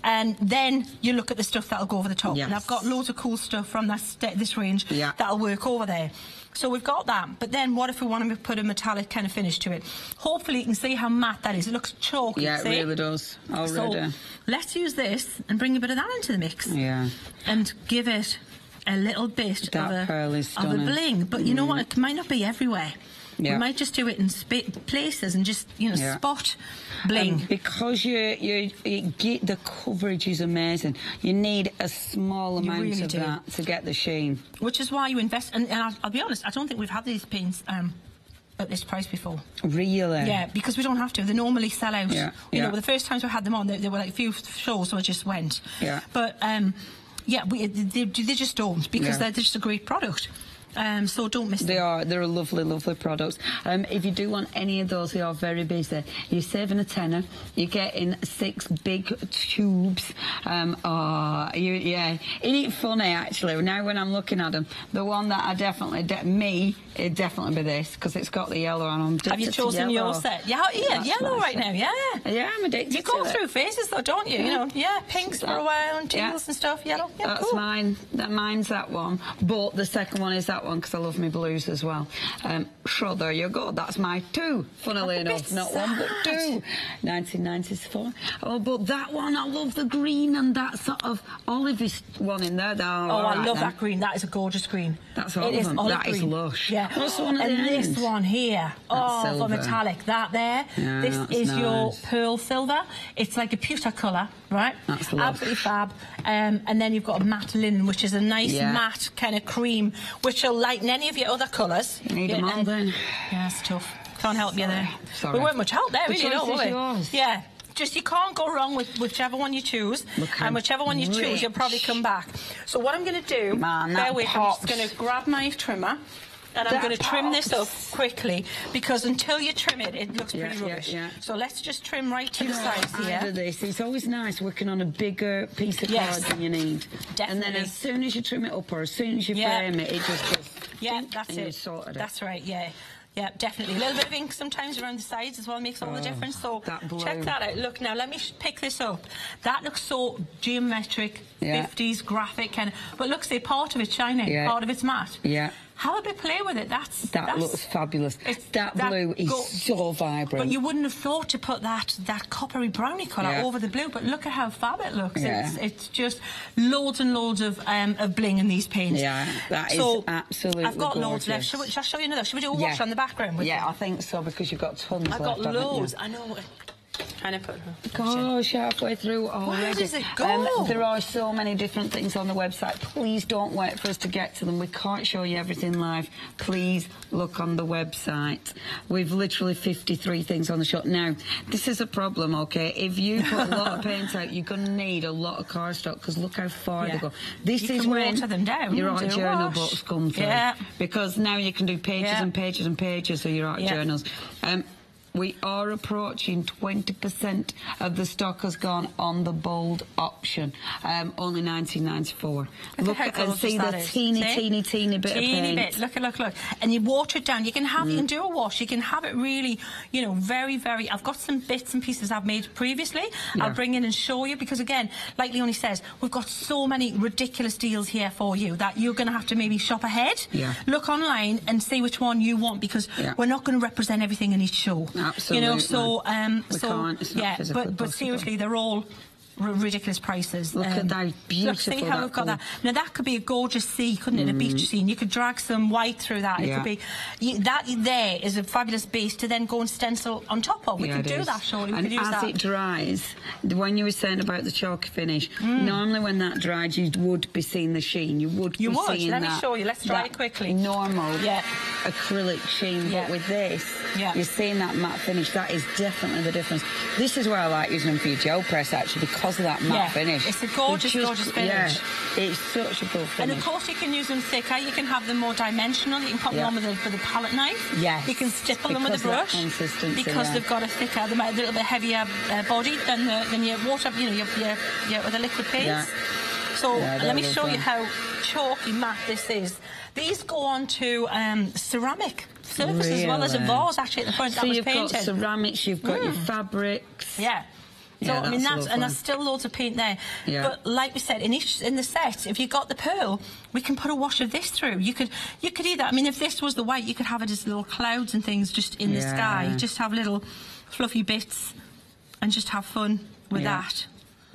Speaker 16: And then you look at the stuff that'll go over the top.
Speaker 5: Yes.
Speaker 16: And I've got loads of cool stuff from this range that'll work over there. So we've got that. But then what if we want to put a metallic kind of finish to it? Hopefully you can see how matte that is. It looks chalky.
Speaker 5: Yeah,
Speaker 16: see?
Speaker 5: it really does. Already.
Speaker 16: So let's use this and bring a bit of that into the mix.
Speaker 5: Yeah.
Speaker 16: And give it a little bit of a bling. But you know what? It might not be everywhere. Yeah. We might just do it in places and just, you know, spot bling.
Speaker 5: Because you get the coverage is amazing. You need a small amount of that to get the sheen.
Speaker 16: Which is why you invest. And I'll be honest, I don't think we've had these paints at this price before.
Speaker 5: Really?
Speaker 16: Yeah, because we don't have to. They normally sell out.
Speaker 5: Yeah,
Speaker 16: You know, the first times we had them on, there were like a few shows, so I just went.
Speaker 5: Yeah.
Speaker 16: But, yeah, they just don't, because they're just a great product. So don't miss them.
Speaker 5: They're a lovely, lovely product. If you do want any of those, they are very busy. You're saving a tenner. You're getting 6 big tubes. Isn't it funny, actually? Now when I'm looking at them, the one that I definitely, it'd definitely be this, because it's got the yellow on them.
Speaker 16: Have you chosen your set? Yeah, yellow right now, yeah.
Speaker 5: Yeah, I'm addicted to it.
Speaker 16: You go through phases, though, don't you? You know, pinks for a while, and teals and stuff, yellow. Yeah,
Speaker 5: that's mine. Mine's that one. But the second one is that one, because I love my blues as well. So there you go. That's my 2. Funnily enough, not 1 but 2. 1994. Oh, but that one, I love the green and that sort of olivey one in there.
Speaker 16: I love that green. That is a gorgeous green.
Speaker 5: That's all of them. That is lush.
Speaker 16: Yeah.
Speaker 5: What's the one at the
Speaker 16: and
Speaker 5: end?
Speaker 16: This one here.
Speaker 5: That's
Speaker 16: for metallic. That there.
Speaker 5: Yeah,
Speaker 16: this is
Speaker 5: nice.
Speaker 16: your pearl silver. It's like a pewter colour, right?
Speaker 5: That's lush.
Speaker 16: Absolutely fab. And then you've got a matte linen, which is a nice matte kind of cream, which will lighten any of your other colours.
Speaker 5: You need them all then.
Speaker 16: Yeah, it's tough. Can't help you there.
Speaker 5: Sorry.
Speaker 16: We weren't much help there, really,
Speaker 5: choice is
Speaker 16: we?
Speaker 5: yours.
Speaker 16: Yeah. Just you can't go wrong with whichever one you choose, and whichever one you choose, you'll probably come back. So what I'm going to do, bear with, I'm just going to grab my trimmer, and I'm going to trim this up quickly, because until you trim it, it looks pretty rubbish. So let's just trim right to the sides here.
Speaker 5: I do this. It's always nice working on a bigger piece of card than you need.
Speaker 16: Definitely.
Speaker 5: And then as soon as you trim it up, or as soon as you frame it, it just goes.
Speaker 16: Yeah, that's it.
Speaker 5: Sorted
Speaker 16: That's right, yeah. Yeah, definitely. A little bit of ink sometimes around the sides as well makes all the difference. So check that out. Look, now let me pick this up. That looks so geometric, 50s, graphic, kind of. But look, see, part of it's shiny, part of it's matte.
Speaker 5: Yeah.
Speaker 16: Have a bit play with it.
Speaker 5: That looks fabulous. That blue is so vibrant.
Speaker 16: But you wouldn't have thought to put that coppery brownie colour over the blue. But look at how fab it looks.
Speaker 5: Yeah.
Speaker 16: It's just loads and loads of bling in these paints.
Speaker 5: Yeah, that is absolutely
Speaker 16: I've got
Speaker 5: gorgeous.
Speaker 16: loads left. Shall I show you another? Shall we do a wash on the background?
Speaker 5: I think so, because you've got tons left.
Speaker 16: I've got loads. I know. Trying to put
Speaker 5: gosh, halfway through already.
Speaker 16: Where does it go?
Speaker 5: There are so many different things on the website. Please don't wait for us to get to them. We can't show you everything live. Please look on the website. We've literally 53 things on the shop. Now, this is a problem, okay? If you put a lot of paint out, you're going to need a lot of cardstock, because look how far they go. This is when
Speaker 16: them down,
Speaker 5: your art journal books come through. Because now you can do pages and pages and pages of your art journals. We are approaching 20% of the stock has gone on the bold option. Only 1994. Look at and see the teeny bit of paint.
Speaker 16: Look. And you water it down. You can have, you can do a wash. You can have it really, you know, very. I've got some bits and pieces I've made previously. I'll bring in and show you, because again, like Leonie says, we've got so many ridiculous deals here for you that you're going to have to maybe shop ahead. Look online and see which one you want, because we're not going to represent everything in each show.
Speaker 5: Absolutely.
Speaker 16: You know, so
Speaker 5: can't. It's not physically
Speaker 16: but seriously, they're all ridiculous prices.
Speaker 5: Look at that beautiful.
Speaker 16: Look, see how we've got that. Now that could be a gorgeous sea, couldn't it? A beach scene. You could drag some white through that. It could be that there is a fabulous base to then go and stencil on top of. We could do that, surely. We could use that.
Speaker 5: And as it dries, when you were saying about the chalky finish, normally when that dried, you would be seeing the sheen. You would be seeing that.
Speaker 16: Let me show you. Let's dry it quickly.
Speaker 5: Normal acrylic sheen, but with this, you're seeing that matte finish. That is definitely the difference. This is why I like using them for your gel press, actually, because of that matte finish.
Speaker 16: It's a gorgeous finish.
Speaker 5: Yeah, it's such a good finish.
Speaker 16: And of course you can use them thicker, you can have them more dimensional, you can pop them on with the palette knife.
Speaker 5: Yes.
Speaker 16: You can stipple them with a brush. Because they've got a thicker, they might a little bit heavier body than your water, you know, your with a liquid paint. So let me show you how chalky matte this is. These go on to ceramic surface as well as a vase, actually, at the front.
Speaker 5: So
Speaker 16: that was
Speaker 5: you've
Speaker 16: painted.
Speaker 5: got ceramics, you've got your fabrics.
Speaker 16: So I mean that's still loads of paint there. But like we said, in the set, if you got the pearl, we can put a wash of this through. You could either, I mean, if this was the white, you could have it as little clouds and things just in the sky. Just have little fluffy bits and just have fun with that.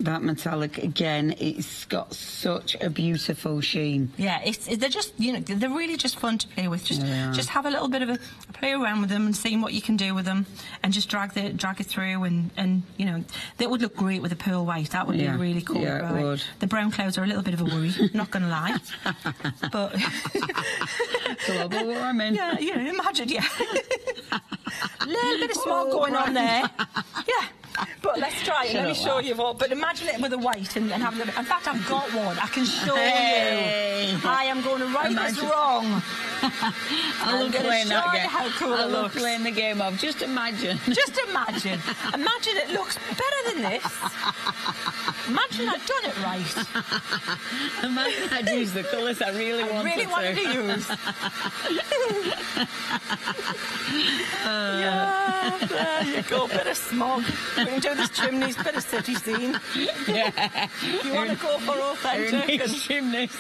Speaker 5: That metallic again, it's got such a beautiful sheen.
Speaker 16: Yeah, they're just, you know, they're really just fun to play with. Just have a little bit of a play around with them and seeing what you can do with them, and just drag it through, and you know, they would look great with a pearl white. That would be really cool.
Speaker 5: Yeah, it would.
Speaker 16: The brown clouds are a little bit of a worry, not going to lie, but
Speaker 5: global warming.
Speaker 16: Yeah, you know, imagine, a little bit of smoke going on there. Yeah. But let's try it. Let me show you what. But imagine it with a white and have a little bit. In fact, I've got one. I can show you. I am going to write this wrong.
Speaker 5: I love playing that game.
Speaker 16: How cool
Speaker 5: I love playing the game of. Just imagine.
Speaker 16: Just imagine. Imagine it looks better than this. Imagine I'd done it right.
Speaker 5: Imagine I'd used the colours I really wanted
Speaker 16: to use. Yeah, there you go. Bit of smog. We can do this chimneys, bit of city scene.
Speaker 5: Yeah.
Speaker 16: You want to go for authentic and
Speaker 5: chimneys.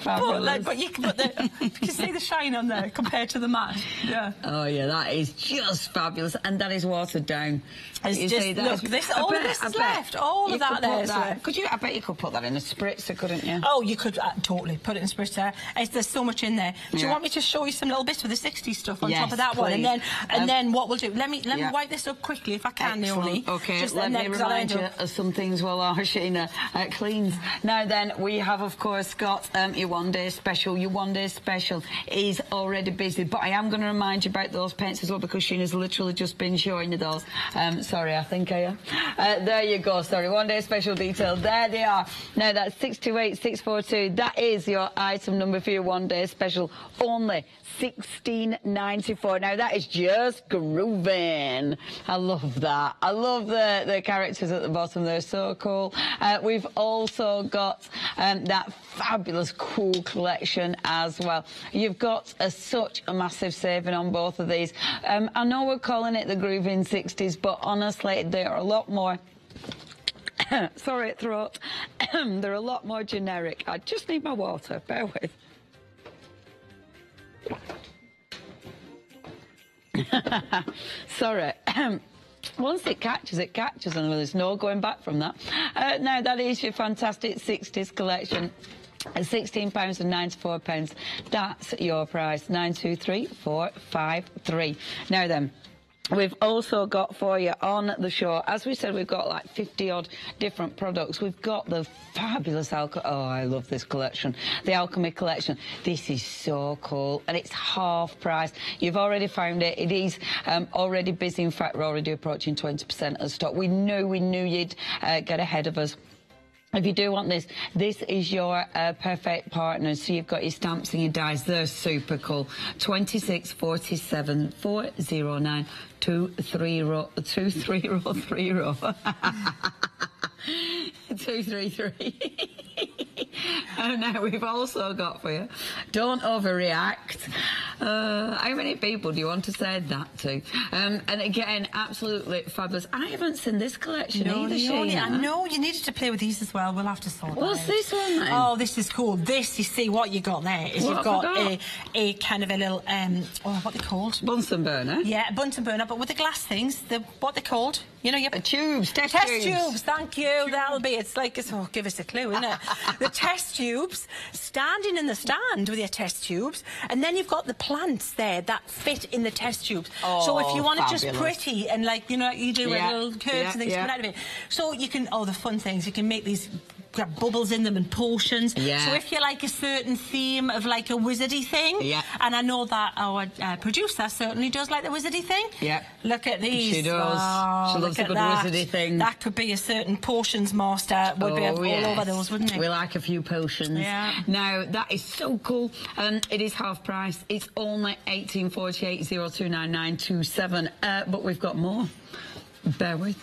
Speaker 16: Lovely. But you can see the shine on there compared to the mat. Yeah.
Speaker 5: Oh yeah, that is just fabulous, and that is watered down.
Speaker 16: It's
Speaker 5: you
Speaker 16: just,
Speaker 5: see,
Speaker 16: look, all of this is left. All of that there is left.
Speaker 5: I bet you could put that in a spritzer, couldn't you?
Speaker 16: Oh, you could totally put it in a spritzer. There's so much in there. Do you want me to show you some little bits of the 60s stuff on top of that one, and then what we'll do? Let me wipe this up quickly if I can, Naomi.
Speaker 5: Okay,
Speaker 16: just
Speaker 5: let me remind you of some things while Hochanda cleans. Now then, we have of course got your one-day special. Your one-day special is already busy, but I am going to remind you about those pens as well, because Sheena's literally just been showing you those. Sorry, I think I am. There you go. Sorry, one-day special detail. There they are. Now that's 628642. That is your item number for your one-day special. Only $16.94. Now that is just grooving. I love that. I love the characters at the bottom. They're so cool. We've also got that fabulous cool collection as well. You've got such a massive saving on both of these. I know we're calling it the grooving 60s, but honestly they're a lot more sorry, throat. They're a lot more generic. I just need my water. Bear with. Sorry. Once it catches, and there's no going back from that. Now, that is your fantastic 60s collection. £16.94. That's your price. 923453. Now then, we've also got for you on the show, as we said, we've got like 50-odd different products. We've got the fabulous alchemy. Oh, I love this collection. The alchemy collection. This is so cool, and it's half price. You've already found it. It is already busy. In fact, we're already approaching 20% of stock. We knew you'd get ahead of us. If you do want this, this is your perfect partner. So you've got your stamps and your dies. They're super cool. 26 47 409 23030 233. Oh, now we've also got for you, don't overreact. How many people do you want to say that to? And again, absolutely fabulous. I haven't seen this collection either, Sheena.
Speaker 16: I know, you needed to play with these as well. We'll have to sort that out.
Speaker 5: What's this one then?
Speaker 16: Oh, this is cool. This, you see, what you got there is you've got a kind of a little, what are they called?
Speaker 5: Bunsen burner.
Speaker 16: Yeah, Bunsen burner, but with the glass things, what they're called. You know,
Speaker 5: tubes, test
Speaker 16: tubes. Thank you. That'll be. It's like, oh, give us a clue, isn't it? The test tubes, standing in the stand with your test tubes, and then you've got the plants there that fit in the test tubes.
Speaker 5: Oh,
Speaker 16: so if you want
Speaker 5: fabulous.
Speaker 16: it just pretty and like, you know, you do with little curves and things coming out of it. So you can, the fun things, you can make these bubbles in them and potions.
Speaker 5: Yeah.
Speaker 16: So if you like a certain theme of like a wizardy thing, and I know that our producer certainly does like the wizardy thing.
Speaker 5: Yeah.
Speaker 16: Look at these.
Speaker 5: She does. She loves a good wizardy thing.
Speaker 16: That could be a certain potions master. Would be all over those, wouldn't it?
Speaker 5: We like a few potions.
Speaker 16: Yeah.
Speaker 5: Now that is so cool. It is half price. It's only 1848029927. But we've got more. Bear with.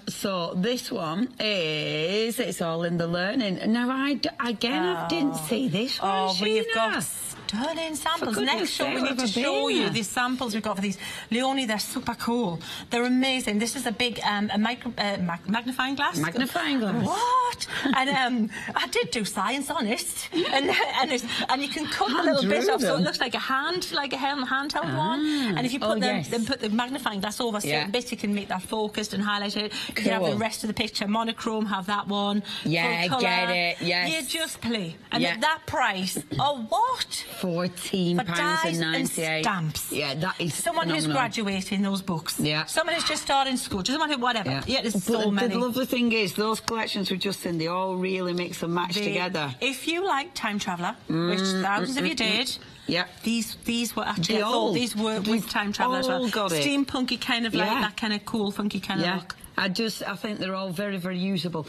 Speaker 5: So this one is, it's all in the learning. Now I didn't see this one.
Speaker 16: We've got stunning samples.
Speaker 5: For
Speaker 16: Next
Speaker 5: goodness
Speaker 16: show, we
Speaker 5: sake,
Speaker 16: need to
Speaker 5: where
Speaker 16: show
Speaker 5: have I
Speaker 16: you
Speaker 5: been?
Speaker 16: these samples we've got for these. Leonie, they're super cool. They're amazing. This is a big magnifying glass.
Speaker 5: Magnifying glass.
Speaker 16: What? And I did do science, honest. And you can cut the little bit off so it looks like a handheld one. And if you put put the magnifying glass over certain bits, you can make that focused and highlight it. You can have the rest of the picture monochrome, have that one.
Speaker 5: Yeah,
Speaker 16: full
Speaker 5: get
Speaker 16: colour.
Speaker 5: it, yes.
Speaker 16: You just play. And at that price, oh what?
Speaker 5: £14.98.
Speaker 16: Stamps.
Speaker 5: Yeah, that is
Speaker 16: someone who's graduating those books.
Speaker 5: Yeah.
Speaker 16: Someone who's just starting school. Someone who whatever. Yeah, there's so many.
Speaker 5: The lovely thing is, those collections we've just seen, they all really mix and match together.
Speaker 16: If you like Time Traveller, which thousands of you did.
Speaker 5: Yeah,
Speaker 16: these were actually these were with Time Traveller as well.
Speaker 5: Got it.
Speaker 16: Steampunky kind of like that kind of cool, funky kind of look.
Speaker 5: I think they're all very, very usable.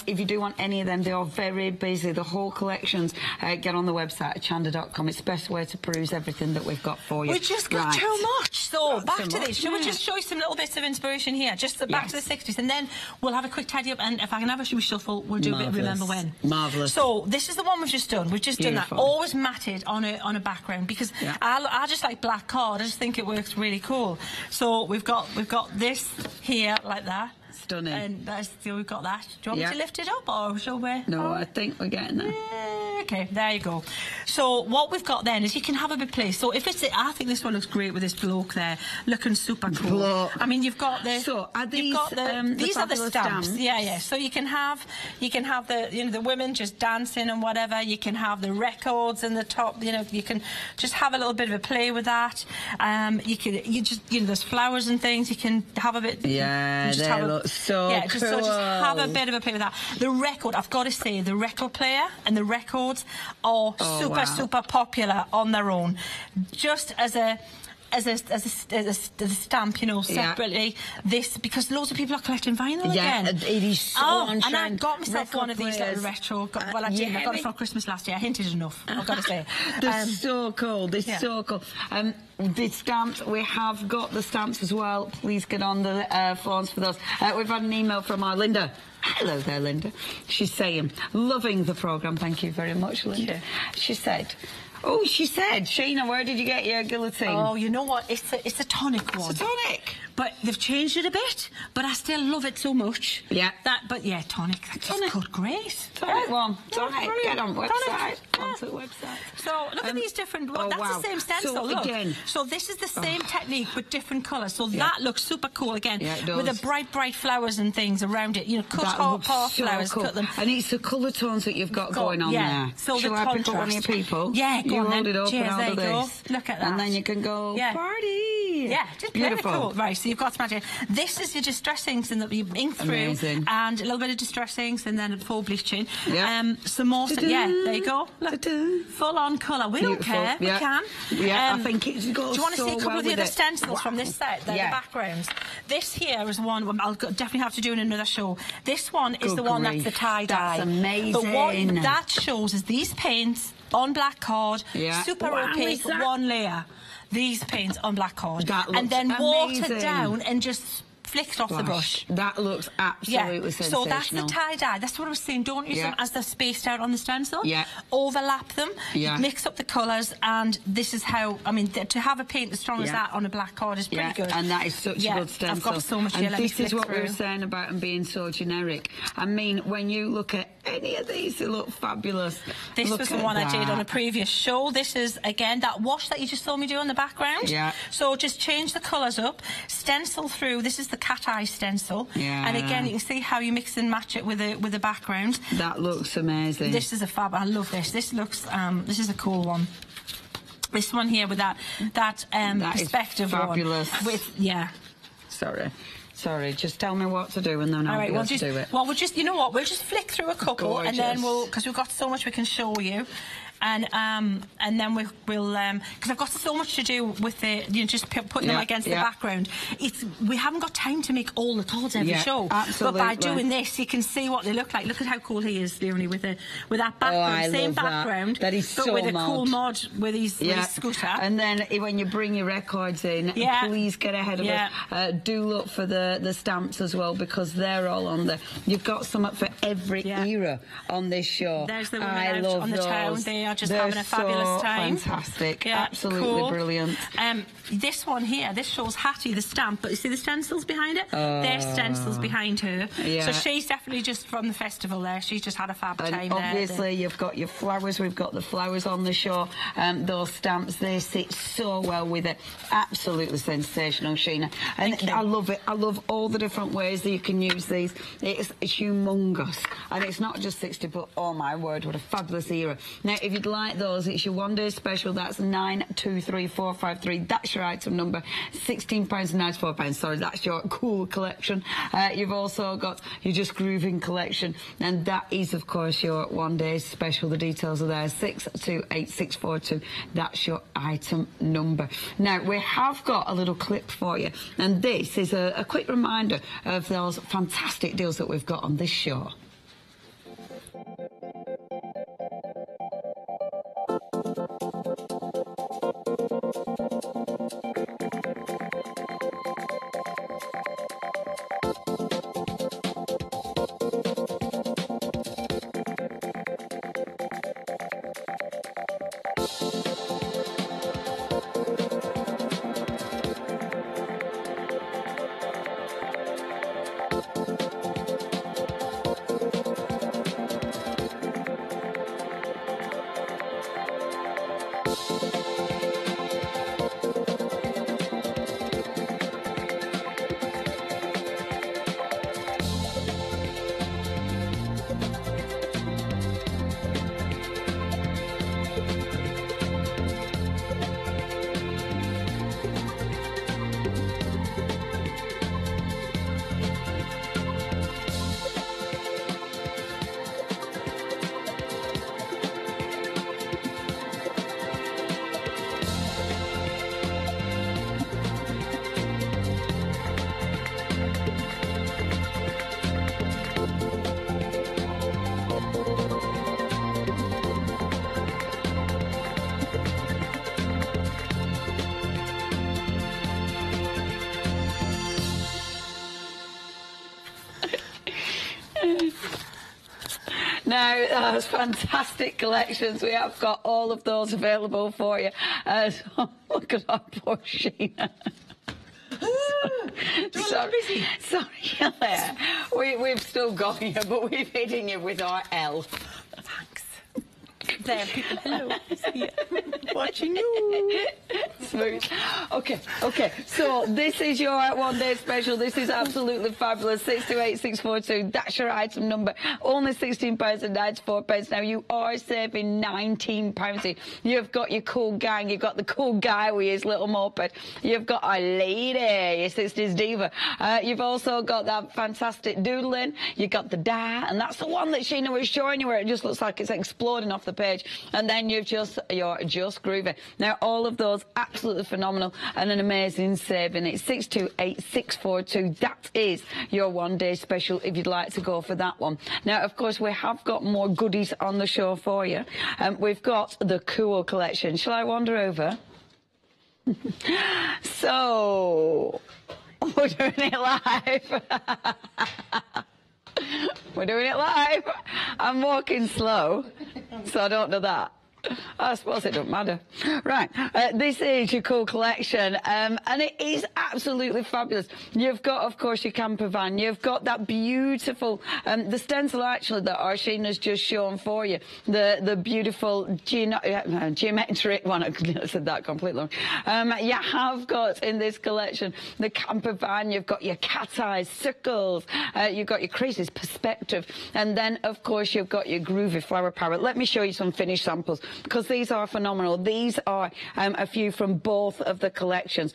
Speaker 5: If you do want any of them, they are very busy. The whole collections, get on the website at hochanda.com. It's the best way to peruse everything that we've got for you.
Speaker 16: We just got too much. So back to this. Shall we just show you some little bits of inspiration here? Just back to the 60s, and then we'll have a quick tidy up. And if I can have a shuffle, we'll do a bit of Remember When.
Speaker 5: Marvellous.
Speaker 16: So this is the one we've just done. We've just done that. Always matted on a background because I just like black card. I just think it works really cool. So we've got this here like that.
Speaker 5: Stunning.
Speaker 16: And we've got that. Do you want me to lift it up or shall we?
Speaker 5: No, I think we're getting there.
Speaker 16: Okay, there you go. So what we've got then is you can have a bit of play. So if it's, I think this one looks great with this bloke there, looking super cool. I mean, you've got the.
Speaker 5: So are these?
Speaker 16: You've got these are the stamps. Yeah. So you can have the the women just dancing and whatever. You can have the records in the top. You can just have a little bit of a play with that. There's flowers and things. You can have a bit.
Speaker 5: Yeah, they look so cool.
Speaker 16: Just have a bit of a play with that. The record, I've got to say, the record player and the records are super popular on their own. Just as a stamp, separately. This because loads of people are collecting vinyl again.
Speaker 5: It is so on
Speaker 16: and
Speaker 5: trend.
Speaker 16: I got myself one of these little retro. Well, I didn't. I got it for Christmas last year. I hinted enough. I've got to say.
Speaker 5: They're so cool. They're so cool. The stamps, we have got the stamps as well. Please get on the phones for those. We've had an email from our Linda. Hello there, Linda. She's saying, loving the programme. Thank you very much, Linda. Yeah. She said, Sheena, where did you get your guillotine?
Speaker 16: Oh, you know what? It's a tonic one.
Speaker 5: It's a tonic.
Speaker 16: But they've changed it a bit, but I still love it so much.
Speaker 5: Yeah.
Speaker 16: Tonic. That's just great.
Speaker 5: Tonic one. Tonic. Get on website. Onto the website.
Speaker 16: So look at these different. That's the same stencil.
Speaker 5: So
Speaker 16: look.
Speaker 5: again.
Speaker 16: So this is the same technique with different colours. So that looks super cool again.
Speaker 5: Yeah, it does.
Speaker 16: With the bright flowers and things around it. Cut half flowers.
Speaker 5: Cool.
Speaker 16: Cut them.
Speaker 5: And it's the colour tones that you've got going on there.
Speaker 16: So
Speaker 5: shall I pick up one of your people?
Speaker 16: Yeah, go
Speaker 5: you
Speaker 16: on
Speaker 5: hold it up
Speaker 16: Cheers,
Speaker 5: and I'll do this.
Speaker 16: Look at that.
Speaker 5: And then you can go party.
Speaker 16: Yeah, just
Speaker 5: beautiful.
Speaker 16: Cool. Right, so you've got some magic. This is your distress inks and that you ink through.
Speaker 5: Amazing.
Speaker 16: And a little bit of distress inks and then full bleaching.
Speaker 5: Yeah.
Speaker 16: Some more. Yeah, there you go. Look. Full on colour. We don't care. We can.
Speaker 5: Yeah, I think it's got.
Speaker 16: Do you want to see a couple of the other stencils
Speaker 5: wow.
Speaker 16: from this set? They're the backgrounds. This here is one I'll definitely have to do in another show. This one is the one that's the tie-dye.
Speaker 5: That's amazing.
Speaker 16: The one that shows is these paints on black card, super opaque, one layer. These paints on black card, and then watered down and just flicked off the brush.
Speaker 5: That looks absolutely sensational.
Speaker 16: So that's the tie-dye. That's what I was saying. Don't use them as they're spaced out on the stencil.
Speaker 5: Yeah.
Speaker 16: Overlap them. Yeah. Mix up the colours, and this is how. I mean, to have a paint as strong as that on a black card is pretty good.
Speaker 5: And that is such a good stencil.
Speaker 16: I've got so much here.
Speaker 5: And this is what we were saying about them being so generic. I mean, when you look at any of these, they look fabulous.
Speaker 16: This was the one I did on a previous show. This is again that wash that you just saw me do on the background.
Speaker 5: Yeah.
Speaker 16: So just change the colours up, stencil through. This is the cat eye stencil.
Speaker 5: Yeah.
Speaker 16: And again, you can see how you mix and match it with the background.
Speaker 5: That looks amazing.
Speaker 16: This is a fab. I love this. This looks. This is a cool one. This one here with that perspective
Speaker 5: fabulous.
Speaker 16: one.
Speaker 5: Sorry, just tell me what to do and then I'll be able to do it.
Speaker 16: Well, we'll just, you know what, we'll just flick through a couple and then because we've got so much we can show you. And then we'll because I've got so much to do with the just putting them against the background. We haven't got time to make all the cards every show.
Speaker 5: Absolutely.
Speaker 16: But by doing this, you can see what they look like. Look at how cool he is, Leonie, with that background, same background,
Speaker 5: that is
Speaker 16: but
Speaker 5: so
Speaker 16: with a cool mod with his scooter.
Speaker 5: And then when you bring your records in, please get ahead of us. Do look for the stamps as well because they're all on there. You've got some up for every era on this show.
Speaker 16: There's the women out on the town. They are just having a fabulous time.
Speaker 5: Fantastic.
Speaker 16: Yeah,
Speaker 5: Absolutely
Speaker 16: cool.
Speaker 5: brilliant.
Speaker 16: This one here, this shows Hattie, the stamp, but you see the stencils behind it? There's stencils behind her.
Speaker 5: Yeah.
Speaker 16: So she's definitely just from the festival there. She's just had a fab time there.
Speaker 5: Obviously, you've got your flowers. We've got the flowers on the show. Those stamps, they sit so well with it. Absolutely sensational, Sheena. And I love it. I love all the different ways that you can use these. It's humongous. And it's not just 60, but oh my word, what a fabulous era. Now, if you'd like those, it's your one-day special. That's 923453. That's your item number. £16.94. Sorry, that's your cool collection. You've also got your Just Grooving collection. And that is, of course, your one-day special. The details are there. 628642. That's your item number. Now, we have got a little clip for you. And this is a quick reminder of those fantastic deals that we've got on this show. Now, those fantastic collections, we have got all of those available for you. So, look at our poor Sheena. Sorry, Claire. We've still got you, but we've hidden you with our L.
Speaker 16: Thanks. There, people, hello. Watching you.
Speaker 5: Smooth. Okay. So this is your one-day special. This is absolutely fabulous. 628642. That's your item number. Only £16.94. Now you are saving £19. You've got your cool gang. You've got the cool guy with his little moped. You've got a lady, your sister's diva. You've also got that fantastic doodling. You've got the dye, and that's the one that Sheena was showing you where it just looks like it's exploding off the page. And then you're just groovy. Now all of those absolutely phenomenal and an amazing saving. It's 628642. That is your one-day special if you'd like to go for that one. Now, of course, we have got more goodies on the show for you. We've got the cool collection. Shall I wander over? So, we're doing it live. We're doing it live. I'm walking slow, so I don't know that. I suppose it don't matter. Right, this is your cool collection, and it is absolutely fabulous. You've got, of course, your camper van. You've got that beautiful, the stencil actually that Sheena's just shown for you. The beautiful geometric one. I said that completely wrong. You have got in this collection the camper van. You've got your cat eyes, circles. You've got your crazy perspective, and then, of course, you've got your groovy flower parrot. Let me show you some finished samples, because these are phenomenal. These are a few from both of the collections.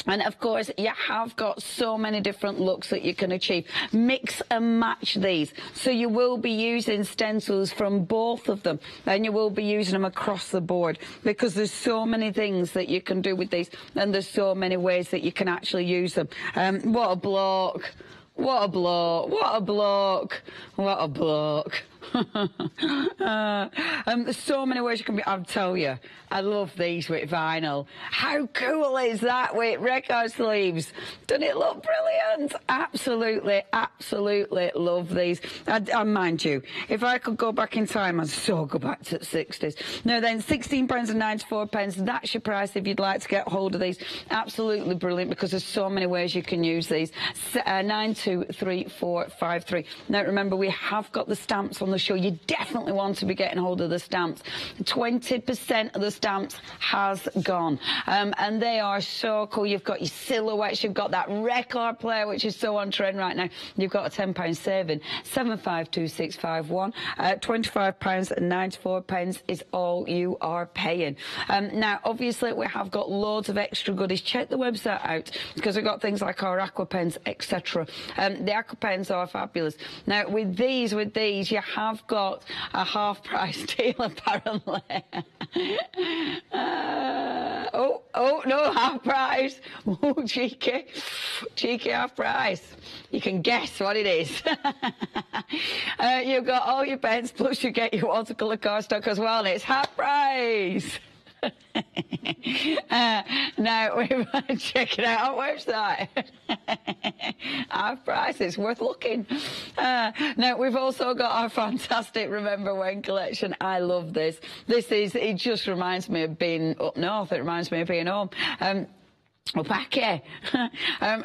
Speaker 5: And of course, you have got so many different looks that you can achieve. Mix and match these. So you will be using stencils from both of them, and you will be using them across the board, because there's so many things that you can do with these, and there's so many ways that you can actually use them. What a block. What a block. What a block. What a block. There's so many ways you can be. I'll tell you, I love these with vinyl. How cool is that with record sleeves? Doesn't it look brilliant? Absolutely, absolutely love these. And mind you, if I could go back in time, I'd so go back to the 60s. Now then, £16.94. That's your price if you'd like to get hold of these. Absolutely brilliant, because there's so many ways you can use these. 923453. Now remember, we have got the stamps on the show. You definitely want to be getting hold of the stamps. 20% of the stamps has gone, and they are so cool. You've got your silhouettes, you've got that record player, which is so on trend right now. You've got a £10 saving. 752651. £25.94 is all you are paying. Now obviously we have got loads of extra goodies. Check the website out, because we've got things like our aqua pens, etc. The aqua pens are fabulous. Now with these you have got a half price deal apparently. Oh no, half price. Oh, cheeky half price. You can guess what it is. You've got all your pens, plus you get your watercolour cardstock as well, and it's half price. Now we've check it out on our website. Half price, it's worth looking. Now we've also got our fantastic Remember When collection. I love this. It just reminds me of being up north. It reminds me of being home. Well, back here,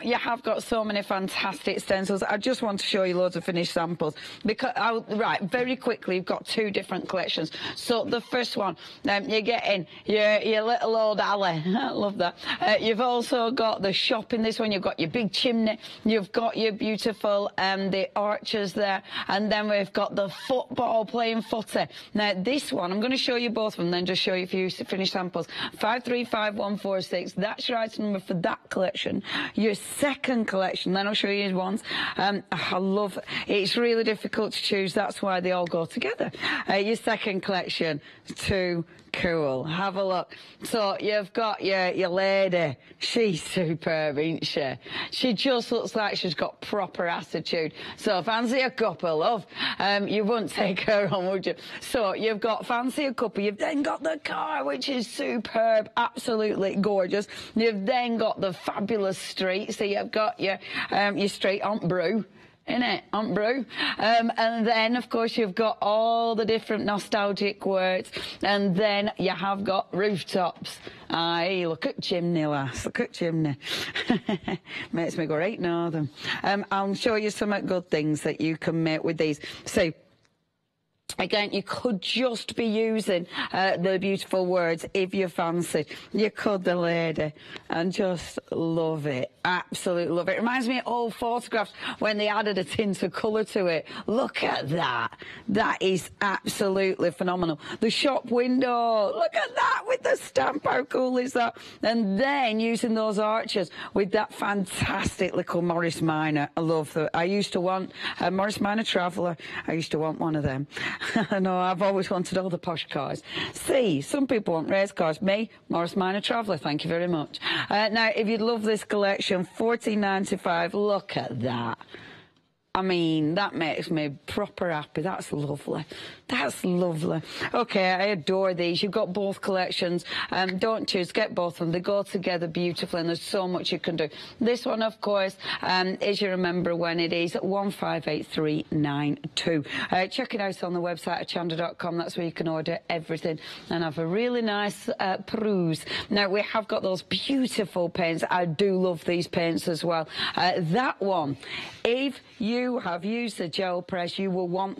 Speaker 5: you have got so many fantastic stencils. I just want to show you loads of finished samples, because right, very quickly, you've got two different collections. So the first one, you're getting your little old alley. I love that. You've also got the shop in this one. You've got your big chimney. You've got your beautiful the arches there, and then we've got the football playing footy. Now this one, I'm going to show you both of them, then just show you a few finished samples. 535146. That's your item number for that collection. Your second collection, then I'll show you ones. I love, it's really difficult to choose, that's why they all go together. Your second collection, too cool. Have a look. So you've got your lady. She's superb, isn't she? She just looks like she's got proper attitude. So fancy a couple, love. You wouldn't take her on, would you? So you've got fancy a couple. You've then got the car, which is superb, absolutely gorgeous. You've then got the fabulous street. So you've got your street Aunt Brew. Innit, Aunt Brew? And then, of course, you've got all the different nostalgic words. And then you have got rooftops. Aye, look at chimney, lass. Look at chimney. Makes me go right now them. I'll show you some good things that you can make with these. So, again, you could just be using the beautiful words if you fancied. You could, the lady, and just love it. Absolutely love it. It reminds me of old photographs when they added a tint of colour to it. Look at that. That is absolutely phenomenal. The shop window. Look at that with the stamp. How cool is that? And then using those arches with that fantastic little Morris Minor. I love that. I used to want a Morris Minor Traveller. I used to want one of them. No, I've always wanted all the posh cars. See, some people want race cars. Me, Morris Minor Traveller, thank you very much. Now, if you'd love this collection, £14.95, look at that. I mean, that makes me proper happy. That's lovely. That's lovely. Okay, I adore these. You've got both collections. Don't choose, get both of them. They go together beautifully, and there's so much you can do. This one, of course, is you remember when it is 158392. Check it out on the website at hochanda.com. That's where you can order everything and have a really nice peruse. Now, we have got those beautiful paints. I do love these paints as well. That one, if you have used the gel press, you will want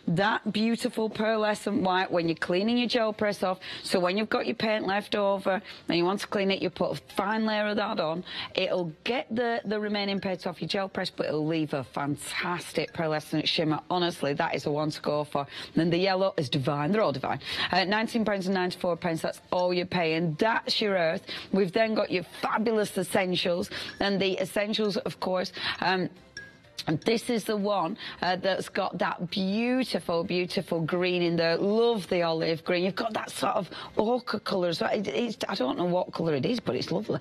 Speaker 5: that beautiful pearlescent white when you're cleaning your gel press off. So when you've got your paint left over and you want to clean it, you put a fine layer of that on. It'll get the remaining paint off your gel press, but it'll leave a fantastic pearlescent shimmer. Honestly, that is the one to go for. And then the yellow is divine. They're all divine. £19.94, that's all you're paying. That's your earth. We've then got your fabulous essentials, and the essentials, of course, And this is the one that's got that beautiful, beautiful green in there. Love the olive green. You've got that sort of ochre colour as well. I don't know what colour it is, but it's lovely.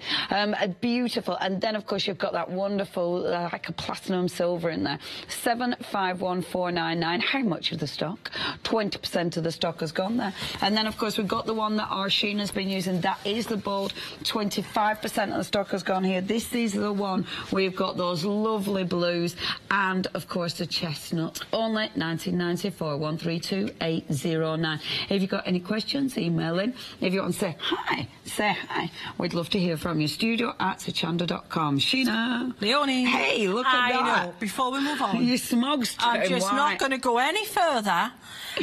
Speaker 5: Beautiful. And then, of course, you've got that wonderful, like a platinum silver in there. 751,499. How much of the stock? 20% of the stock has gone there. And then, of course, we've got the one that Arsheen has been using. That is the bold. 25% of the stock has gone here. This is the one we've got those lovely blues. And, of course, the chestnut. Only 1994 132 809. If you've got any questions, email in. If you want to say hi. We'd love to hear from you. studio@hochanda.com. Sheena.
Speaker 16: Leonie.
Speaker 5: Hey, look at that.
Speaker 16: I know. Before we move on.
Speaker 5: Your smog's
Speaker 16: I'm just
Speaker 5: white.
Speaker 16: not going to go any further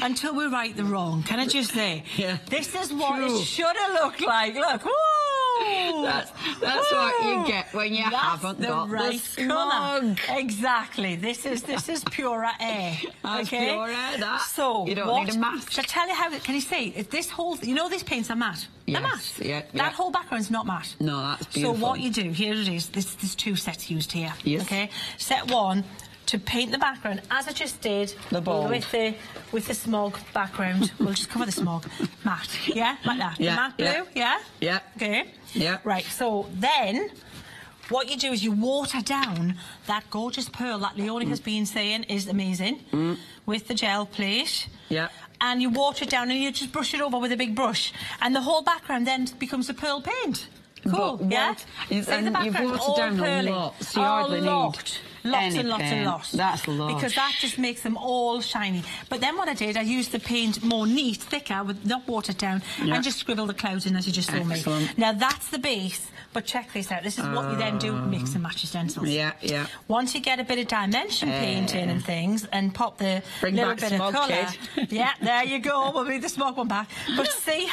Speaker 16: until we right the wrong. Can I just say?
Speaker 5: Yeah.
Speaker 16: This is what it should have looked like. Look. Woo!
Speaker 5: That's what you get when you haven't got the smog.
Speaker 16: Exactly. This is pure air.
Speaker 5: That's
Speaker 16: okay?
Speaker 5: pure air, that.
Speaker 16: So
Speaker 5: you don't need a mask.
Speaker 16: Shall I tell you how? Can you see? If this whole, you know, these paints are matte. They're matte.
Speaker 5: Yeah,
Speaker 16: that whole background's not matte.
Speaker 5: No, that's beautiful.
Speaker 16: So what you do? Here it is. There's two sets used here.
Speaker 5: Yes.
Speaker 16: Okay. Set one. To paint the background, as I just did with the smog background. We'll just cover the smog. Matte, yeah, like that.
Speaker 5: Yeah,
Speaker 16: the matte blue, yeah? Okay.
Speaker 5: Yeah.
Speaker 16: Right, so then what you do is you water down that gorgeous pearl that Leonie has been saying is amazing with the gel plate.
Speaker 5: Yeah.
Speaker 16: And you water it down and you just brush it over with a big brush. And the whole background then becomes a pearl paint. Cool, yeah?
Speaker 5: And you've watered down a lot, so you hardly need
Speaker 16: Lots and lots and lots.
Speaker 5: That's lush.
Speaker 16: Because that just makes them all shiny. But then what I did, I used the paint more neat, thicker, with not watered down, and just scribbled the clouds in as you just saw me. Now that's the base, but check this out. This is what you then do, mix and match your stencils.
Speaker 5: Yeah, yeah.
Speaker 16: Once you get a bit of dimension paint in and things, and pop the little bit of colour. Yeah, there you go. We'll leave the smog one back. But see,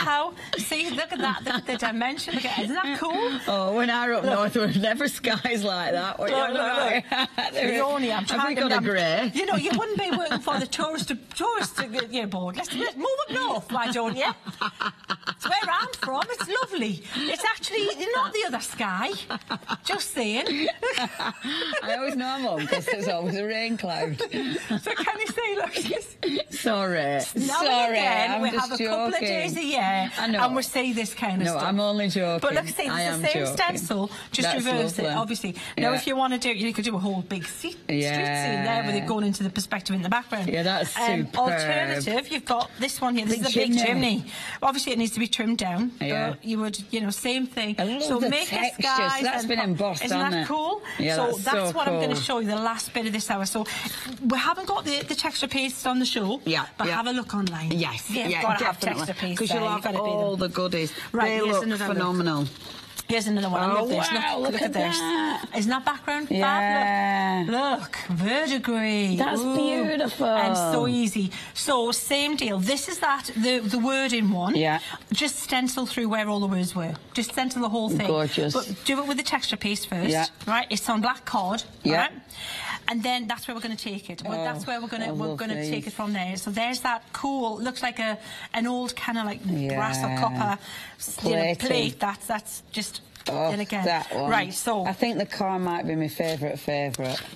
Speaker 16: look at that, the dimension. Look at it. Isn't that cool?
Speaker 5: Oh, when I were up north, there were never skies like that.
Speaker 16: Look. Leonie, I'm trying to
Speaker 5: got a grey.
Speaker 16: You know, you wouldn't be working for the tourist board. Let's move up north, why don't you? It's where I'm from. It's lovely. It's actually not the other sky. Just saying.
Speaker 5: I always know I'm home because there's always a rain cloud.
Speaker 16: So can you see, look.
Speaker 5: Sorry.
Speaker 16: Sorry.
Speaker 5: I'm
Speaker 16: we
Speaker 5: just
Speaker 16: have a couple of days a year and we see this kind of stuff.
Speaker 5: No, I'm only joking.
Speaker 16: But look, see, it's the same stencil, just reverse it, obviously. Now, if you want to do it, you could do a whole big street scene there with it going into the perspective in the background.
Speaker 5: Yeah, that's superb.
Speaker 16: Alternative, you've got this one here. This is a big chimney. Obviously, it needs to be trimmed down.
Speaker 5: Yeah.
Speaker 16: But you would, same thing.
Speaker 5: I love
Speaker 16: so
Speaker 5: the
Speaker 16: make
Speaker 5: textures.
Speaker 16: skies.
Speaker 5: That's been embossed,
Speaker 16: isn't
Speaker 5: hasn't
Speaker 16: that
Speaker 5: it?
Speaker 16: cool?
Speaker 5: Yeah,
Speaker 16: so
Speaker 5: that's
Speaker 16: what
Speaker 5: cool.
Speaker 16: I'm going to show you the last bit of this hour. So we haven't got the texture paste on the show.
Speaker 5: Yeah.
Speaker 16: But have a look online.
Speaker 5: Yes.
Speaker 16: You've got to have texture paste.
Speaker 5: Because you'll have all the goodies.
Speaker 16: Right,
Speaker 5: they look phenomenal.
Speaker 16: Here's another one. I love this. Look at this. Isn't that background?
Speaker 5: Yeah.
Speaker 16: Look, verdigris.
Speaker 5: That's beautiful.
Speaker 16: And so easy. So same deal. This is the wording one.
Speaker 5: Yeah.
Speaker 16: Just stencil through where all the words were. Just stencil the whole thing.
Speaker 5: Gorgeous.
Speaker 16: But do it with the texture paste first.
Speaker 5: Yeah.
Speaker 16: Right. It's on black card.
Speaker 5: Yeah.
Speaker 16: Right? And then that's where we're going to take it. That's where we're going to take it from there. So there's that cool. Looks like an old kind of like brass or copper plate. That's just. And again,
Speaker 5: that one.
Speaker 16: Right, so
Speaker 5: I think the car might be my favourite.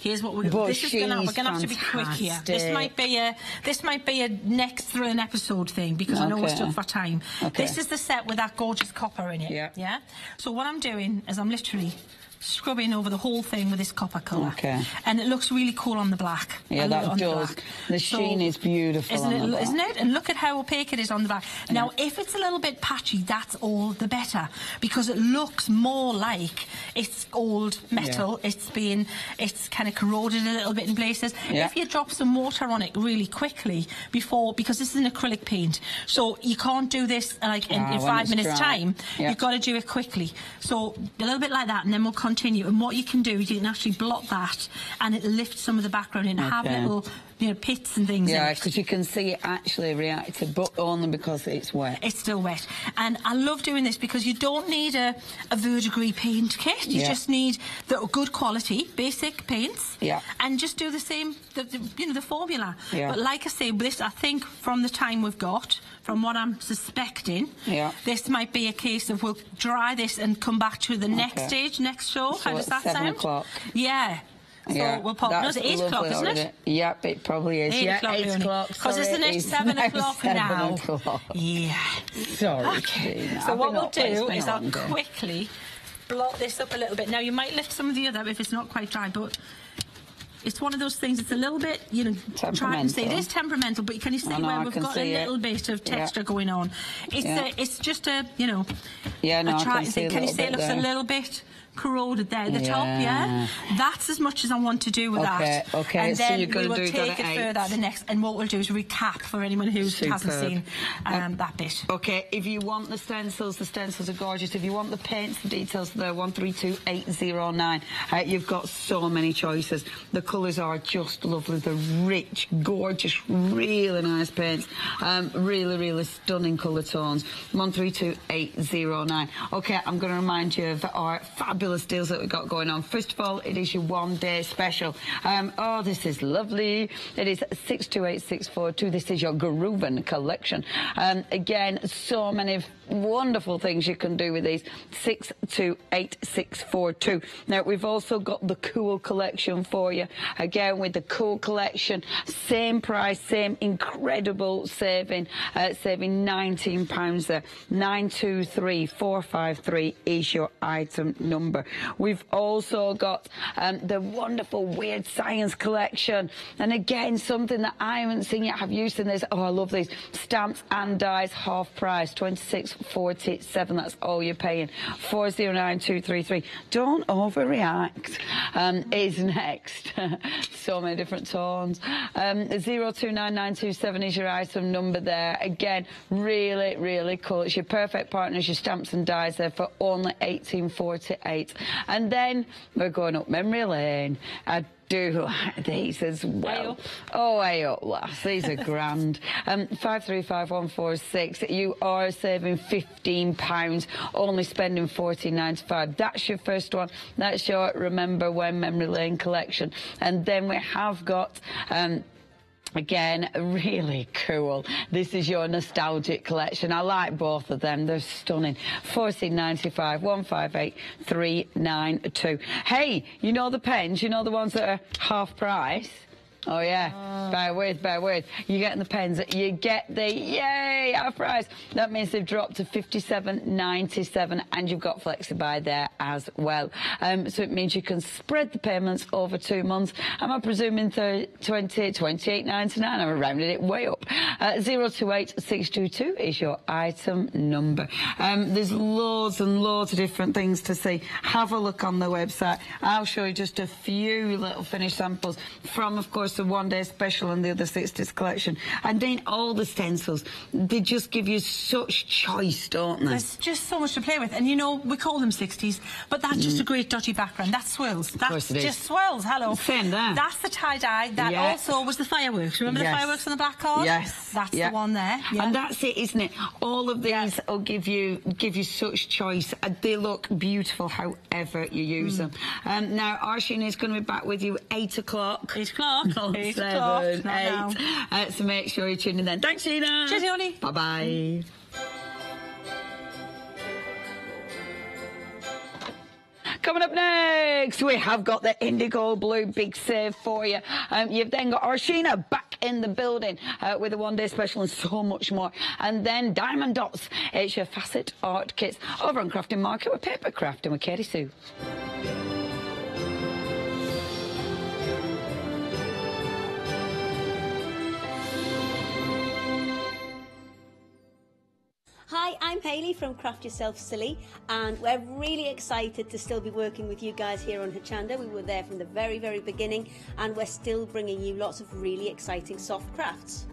Speaker 16: Here's what we're going to do. We're going to have to be quick here. This might be a next thrilling episode thing because I know we're stuck for time. This is the set with that gorgeous copper in it. Yeah. So what I'm doing is I'm literally scrubbing over the whole thing with this copper colour. And it looks really cool on the black.
Speaker 5: Yeah, that does. The sheen is beautiful
Speaker 16: isn't it? And look at how opaque it is on the black. Now, if it's a little bit patchy, that's all the better because it looks more like it's old metal. It's kind of corroded a little bit in places. If you drop some water on it really quickly because this is an acrylic paint, so you can't do this like in 5 minutes time. You've got to do it quickly. So a little bit like that, and then we'll continue. And what you can do is you can actually blot that, and it lifts some of the background and have little pits and things.
Speaker 5: Yeah, because you can see it actually reacted, but only because it's wet.
Speaker 16: It's still wet. And I love doing this because you don't need a verdigris paint kit. You just need the good quality, basic paints. And just do the same, the formula. But like I say, this, I think, from the time we've got, from what I'm suspecting, this might be a case of we'll dry this and come back to the next stage, next show.
Speaker 5: So
Speaker 16: how does that
Speaker 5: 7
Speaker 16: sound?
Speaker 5: o'clock.
Speaker 16: Yeah. So we'll pop. No, it's 8 o'clock, isn't it?
Speaker 5: Yep, it probably is.
Speaker 16: 8 o'clock.
Speaker 5: 8 o'clock.
Speaker 16: Because it's the next 7 o'clock now.
Speaker 5: 7 o'clock.
Speaker 16: Yeah.
Speaker 5: Sorry.
Speaker 16: Okay. So what we'll do is I'll quickly blot this up a little bit. Now, you might lift some of the other if it's not quite dry, but it's one of those things, it's a little bit, you know, trying to say it is temperamental, but can you see where we've got a little bit of texture going on? It's just a, you know, can you see it looks a little bit corroded there at the top, That's as much as I want to do with that.
Speaker 5: Okay,
Speaker 16: and
Speaker 5: so
Speaker 16: then
Speaker 5: you're going
Speaker 16: we
Speaker 5: to
Speaker 16: will
Speaker 5: do
Speaker 16: take
Speaker 5: that
Speaker 16: it further the next, and what we'll do is recap for anyone who hasn't seen that bit.
Speaker 5: Okay, if you want the stencils are gorgeous. If you want the paints, the details, they're 132809. You've got so many choices. The colours are just lovely. They're rich, gorgeous, really nice paints. Really, really stunning colour tones. 132809. Okay, I'm going to remind you of our fabulous deals that we've got going on. First of all, it is your one-day special. Oh, this is lovely. It is 628642. This is your Groovin collection. Again, so many wonderful things you can do with these. 628642. Now, we've also got the Cool collection for you. Again, with the Cool collection, same price, same incredible saving, saving £19 there. 923453 is your item number. We've also got the wonderful Weird Science collection, and again, something that I haven't seen yet. Have you seen this? Oh, I love these. Stamps and dies, half price, £26.47. That's all you're paying. 409233. Don't overreact. Is next. So many different tones. 029927 is your item number there. Again, really, really cool. It's your perfect partners, your stamps and dies there for only £18.48. And then we're going up memory lane. I do like these as well. Oh, way up, lass. These are grand. 535146. You are saving £15, only spending £14.95. That's your first one. That's your Remember When memory lane collection. And then we have got again, really cool. This is your nostalgic collection. I like both of them. They're stunning. £14.95, 158392. Hey, you know the pens? You know the ones that are half price? Oh, yeah. Bear with. You're getting the pens. You get the, yay, half price. That means they've dropped to £57.97, and you've got FlexiBuy there as well. So it means you can spread the payments over 2 months. Am I presuming £28.99? I've rounded it way up. 028622 is your item number. There's loads and loads of different things to see. Have a look on the website. I'll show you just a few little finished samples from, of course, the one-day special and the other 60s collection. And then all the stencils, they just give you such choice, don't they?
Speaker 16: There's just so much to play with. And, you know, we call them 60s, but that's just a great dodgy background. That's swirls. That's just swirls. Hello.
Speaker 5: Same there.
Speaker 16: That's the tie-dye. That also was the fireworks. Remember the fireworks on the black card?
Speaker 5: Yes.
Speaker 16: That's the one there. Yeah.
Speaker 5: And that's it, isn't it? All of these will give you such choice. They look beautiful however you use them. Now, Arsheen is going to be back with you 8 o'clock.
Speaker 16: 8 o'clock.
Speaker 5: 8 7, 8. So make sure you tune in then. Thanks, Sheena.
Speaker 16: Cheers, Yoni.
Speaker 5: Bye-bye. Coming up next, we have got the Indigo Blue big save for you. You've then got Arshina back in the building with a one-day special and so much more. And then Diamond Dots, it's your facet art kits over on Crafting Market with Papercraft and with Katie Sue.
Speaker 18: Hi, I'm Hayley from Craft Yourself Silly, and we're really excited to still be working with you guys here on Hochanda. We were there from the very, very beginning, and we're still bringing you lots of really exciting soft crafts.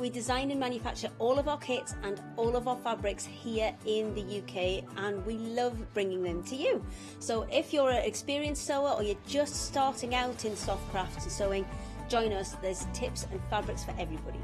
Speaker 18: We design and manufacture all of our kits and all of our fabrics here in the UK, and we love bringing them to you. So if you're an experienced sewer or you're just starting out in soft crafts and sewing, join us. There's tips and fabrics for everybody.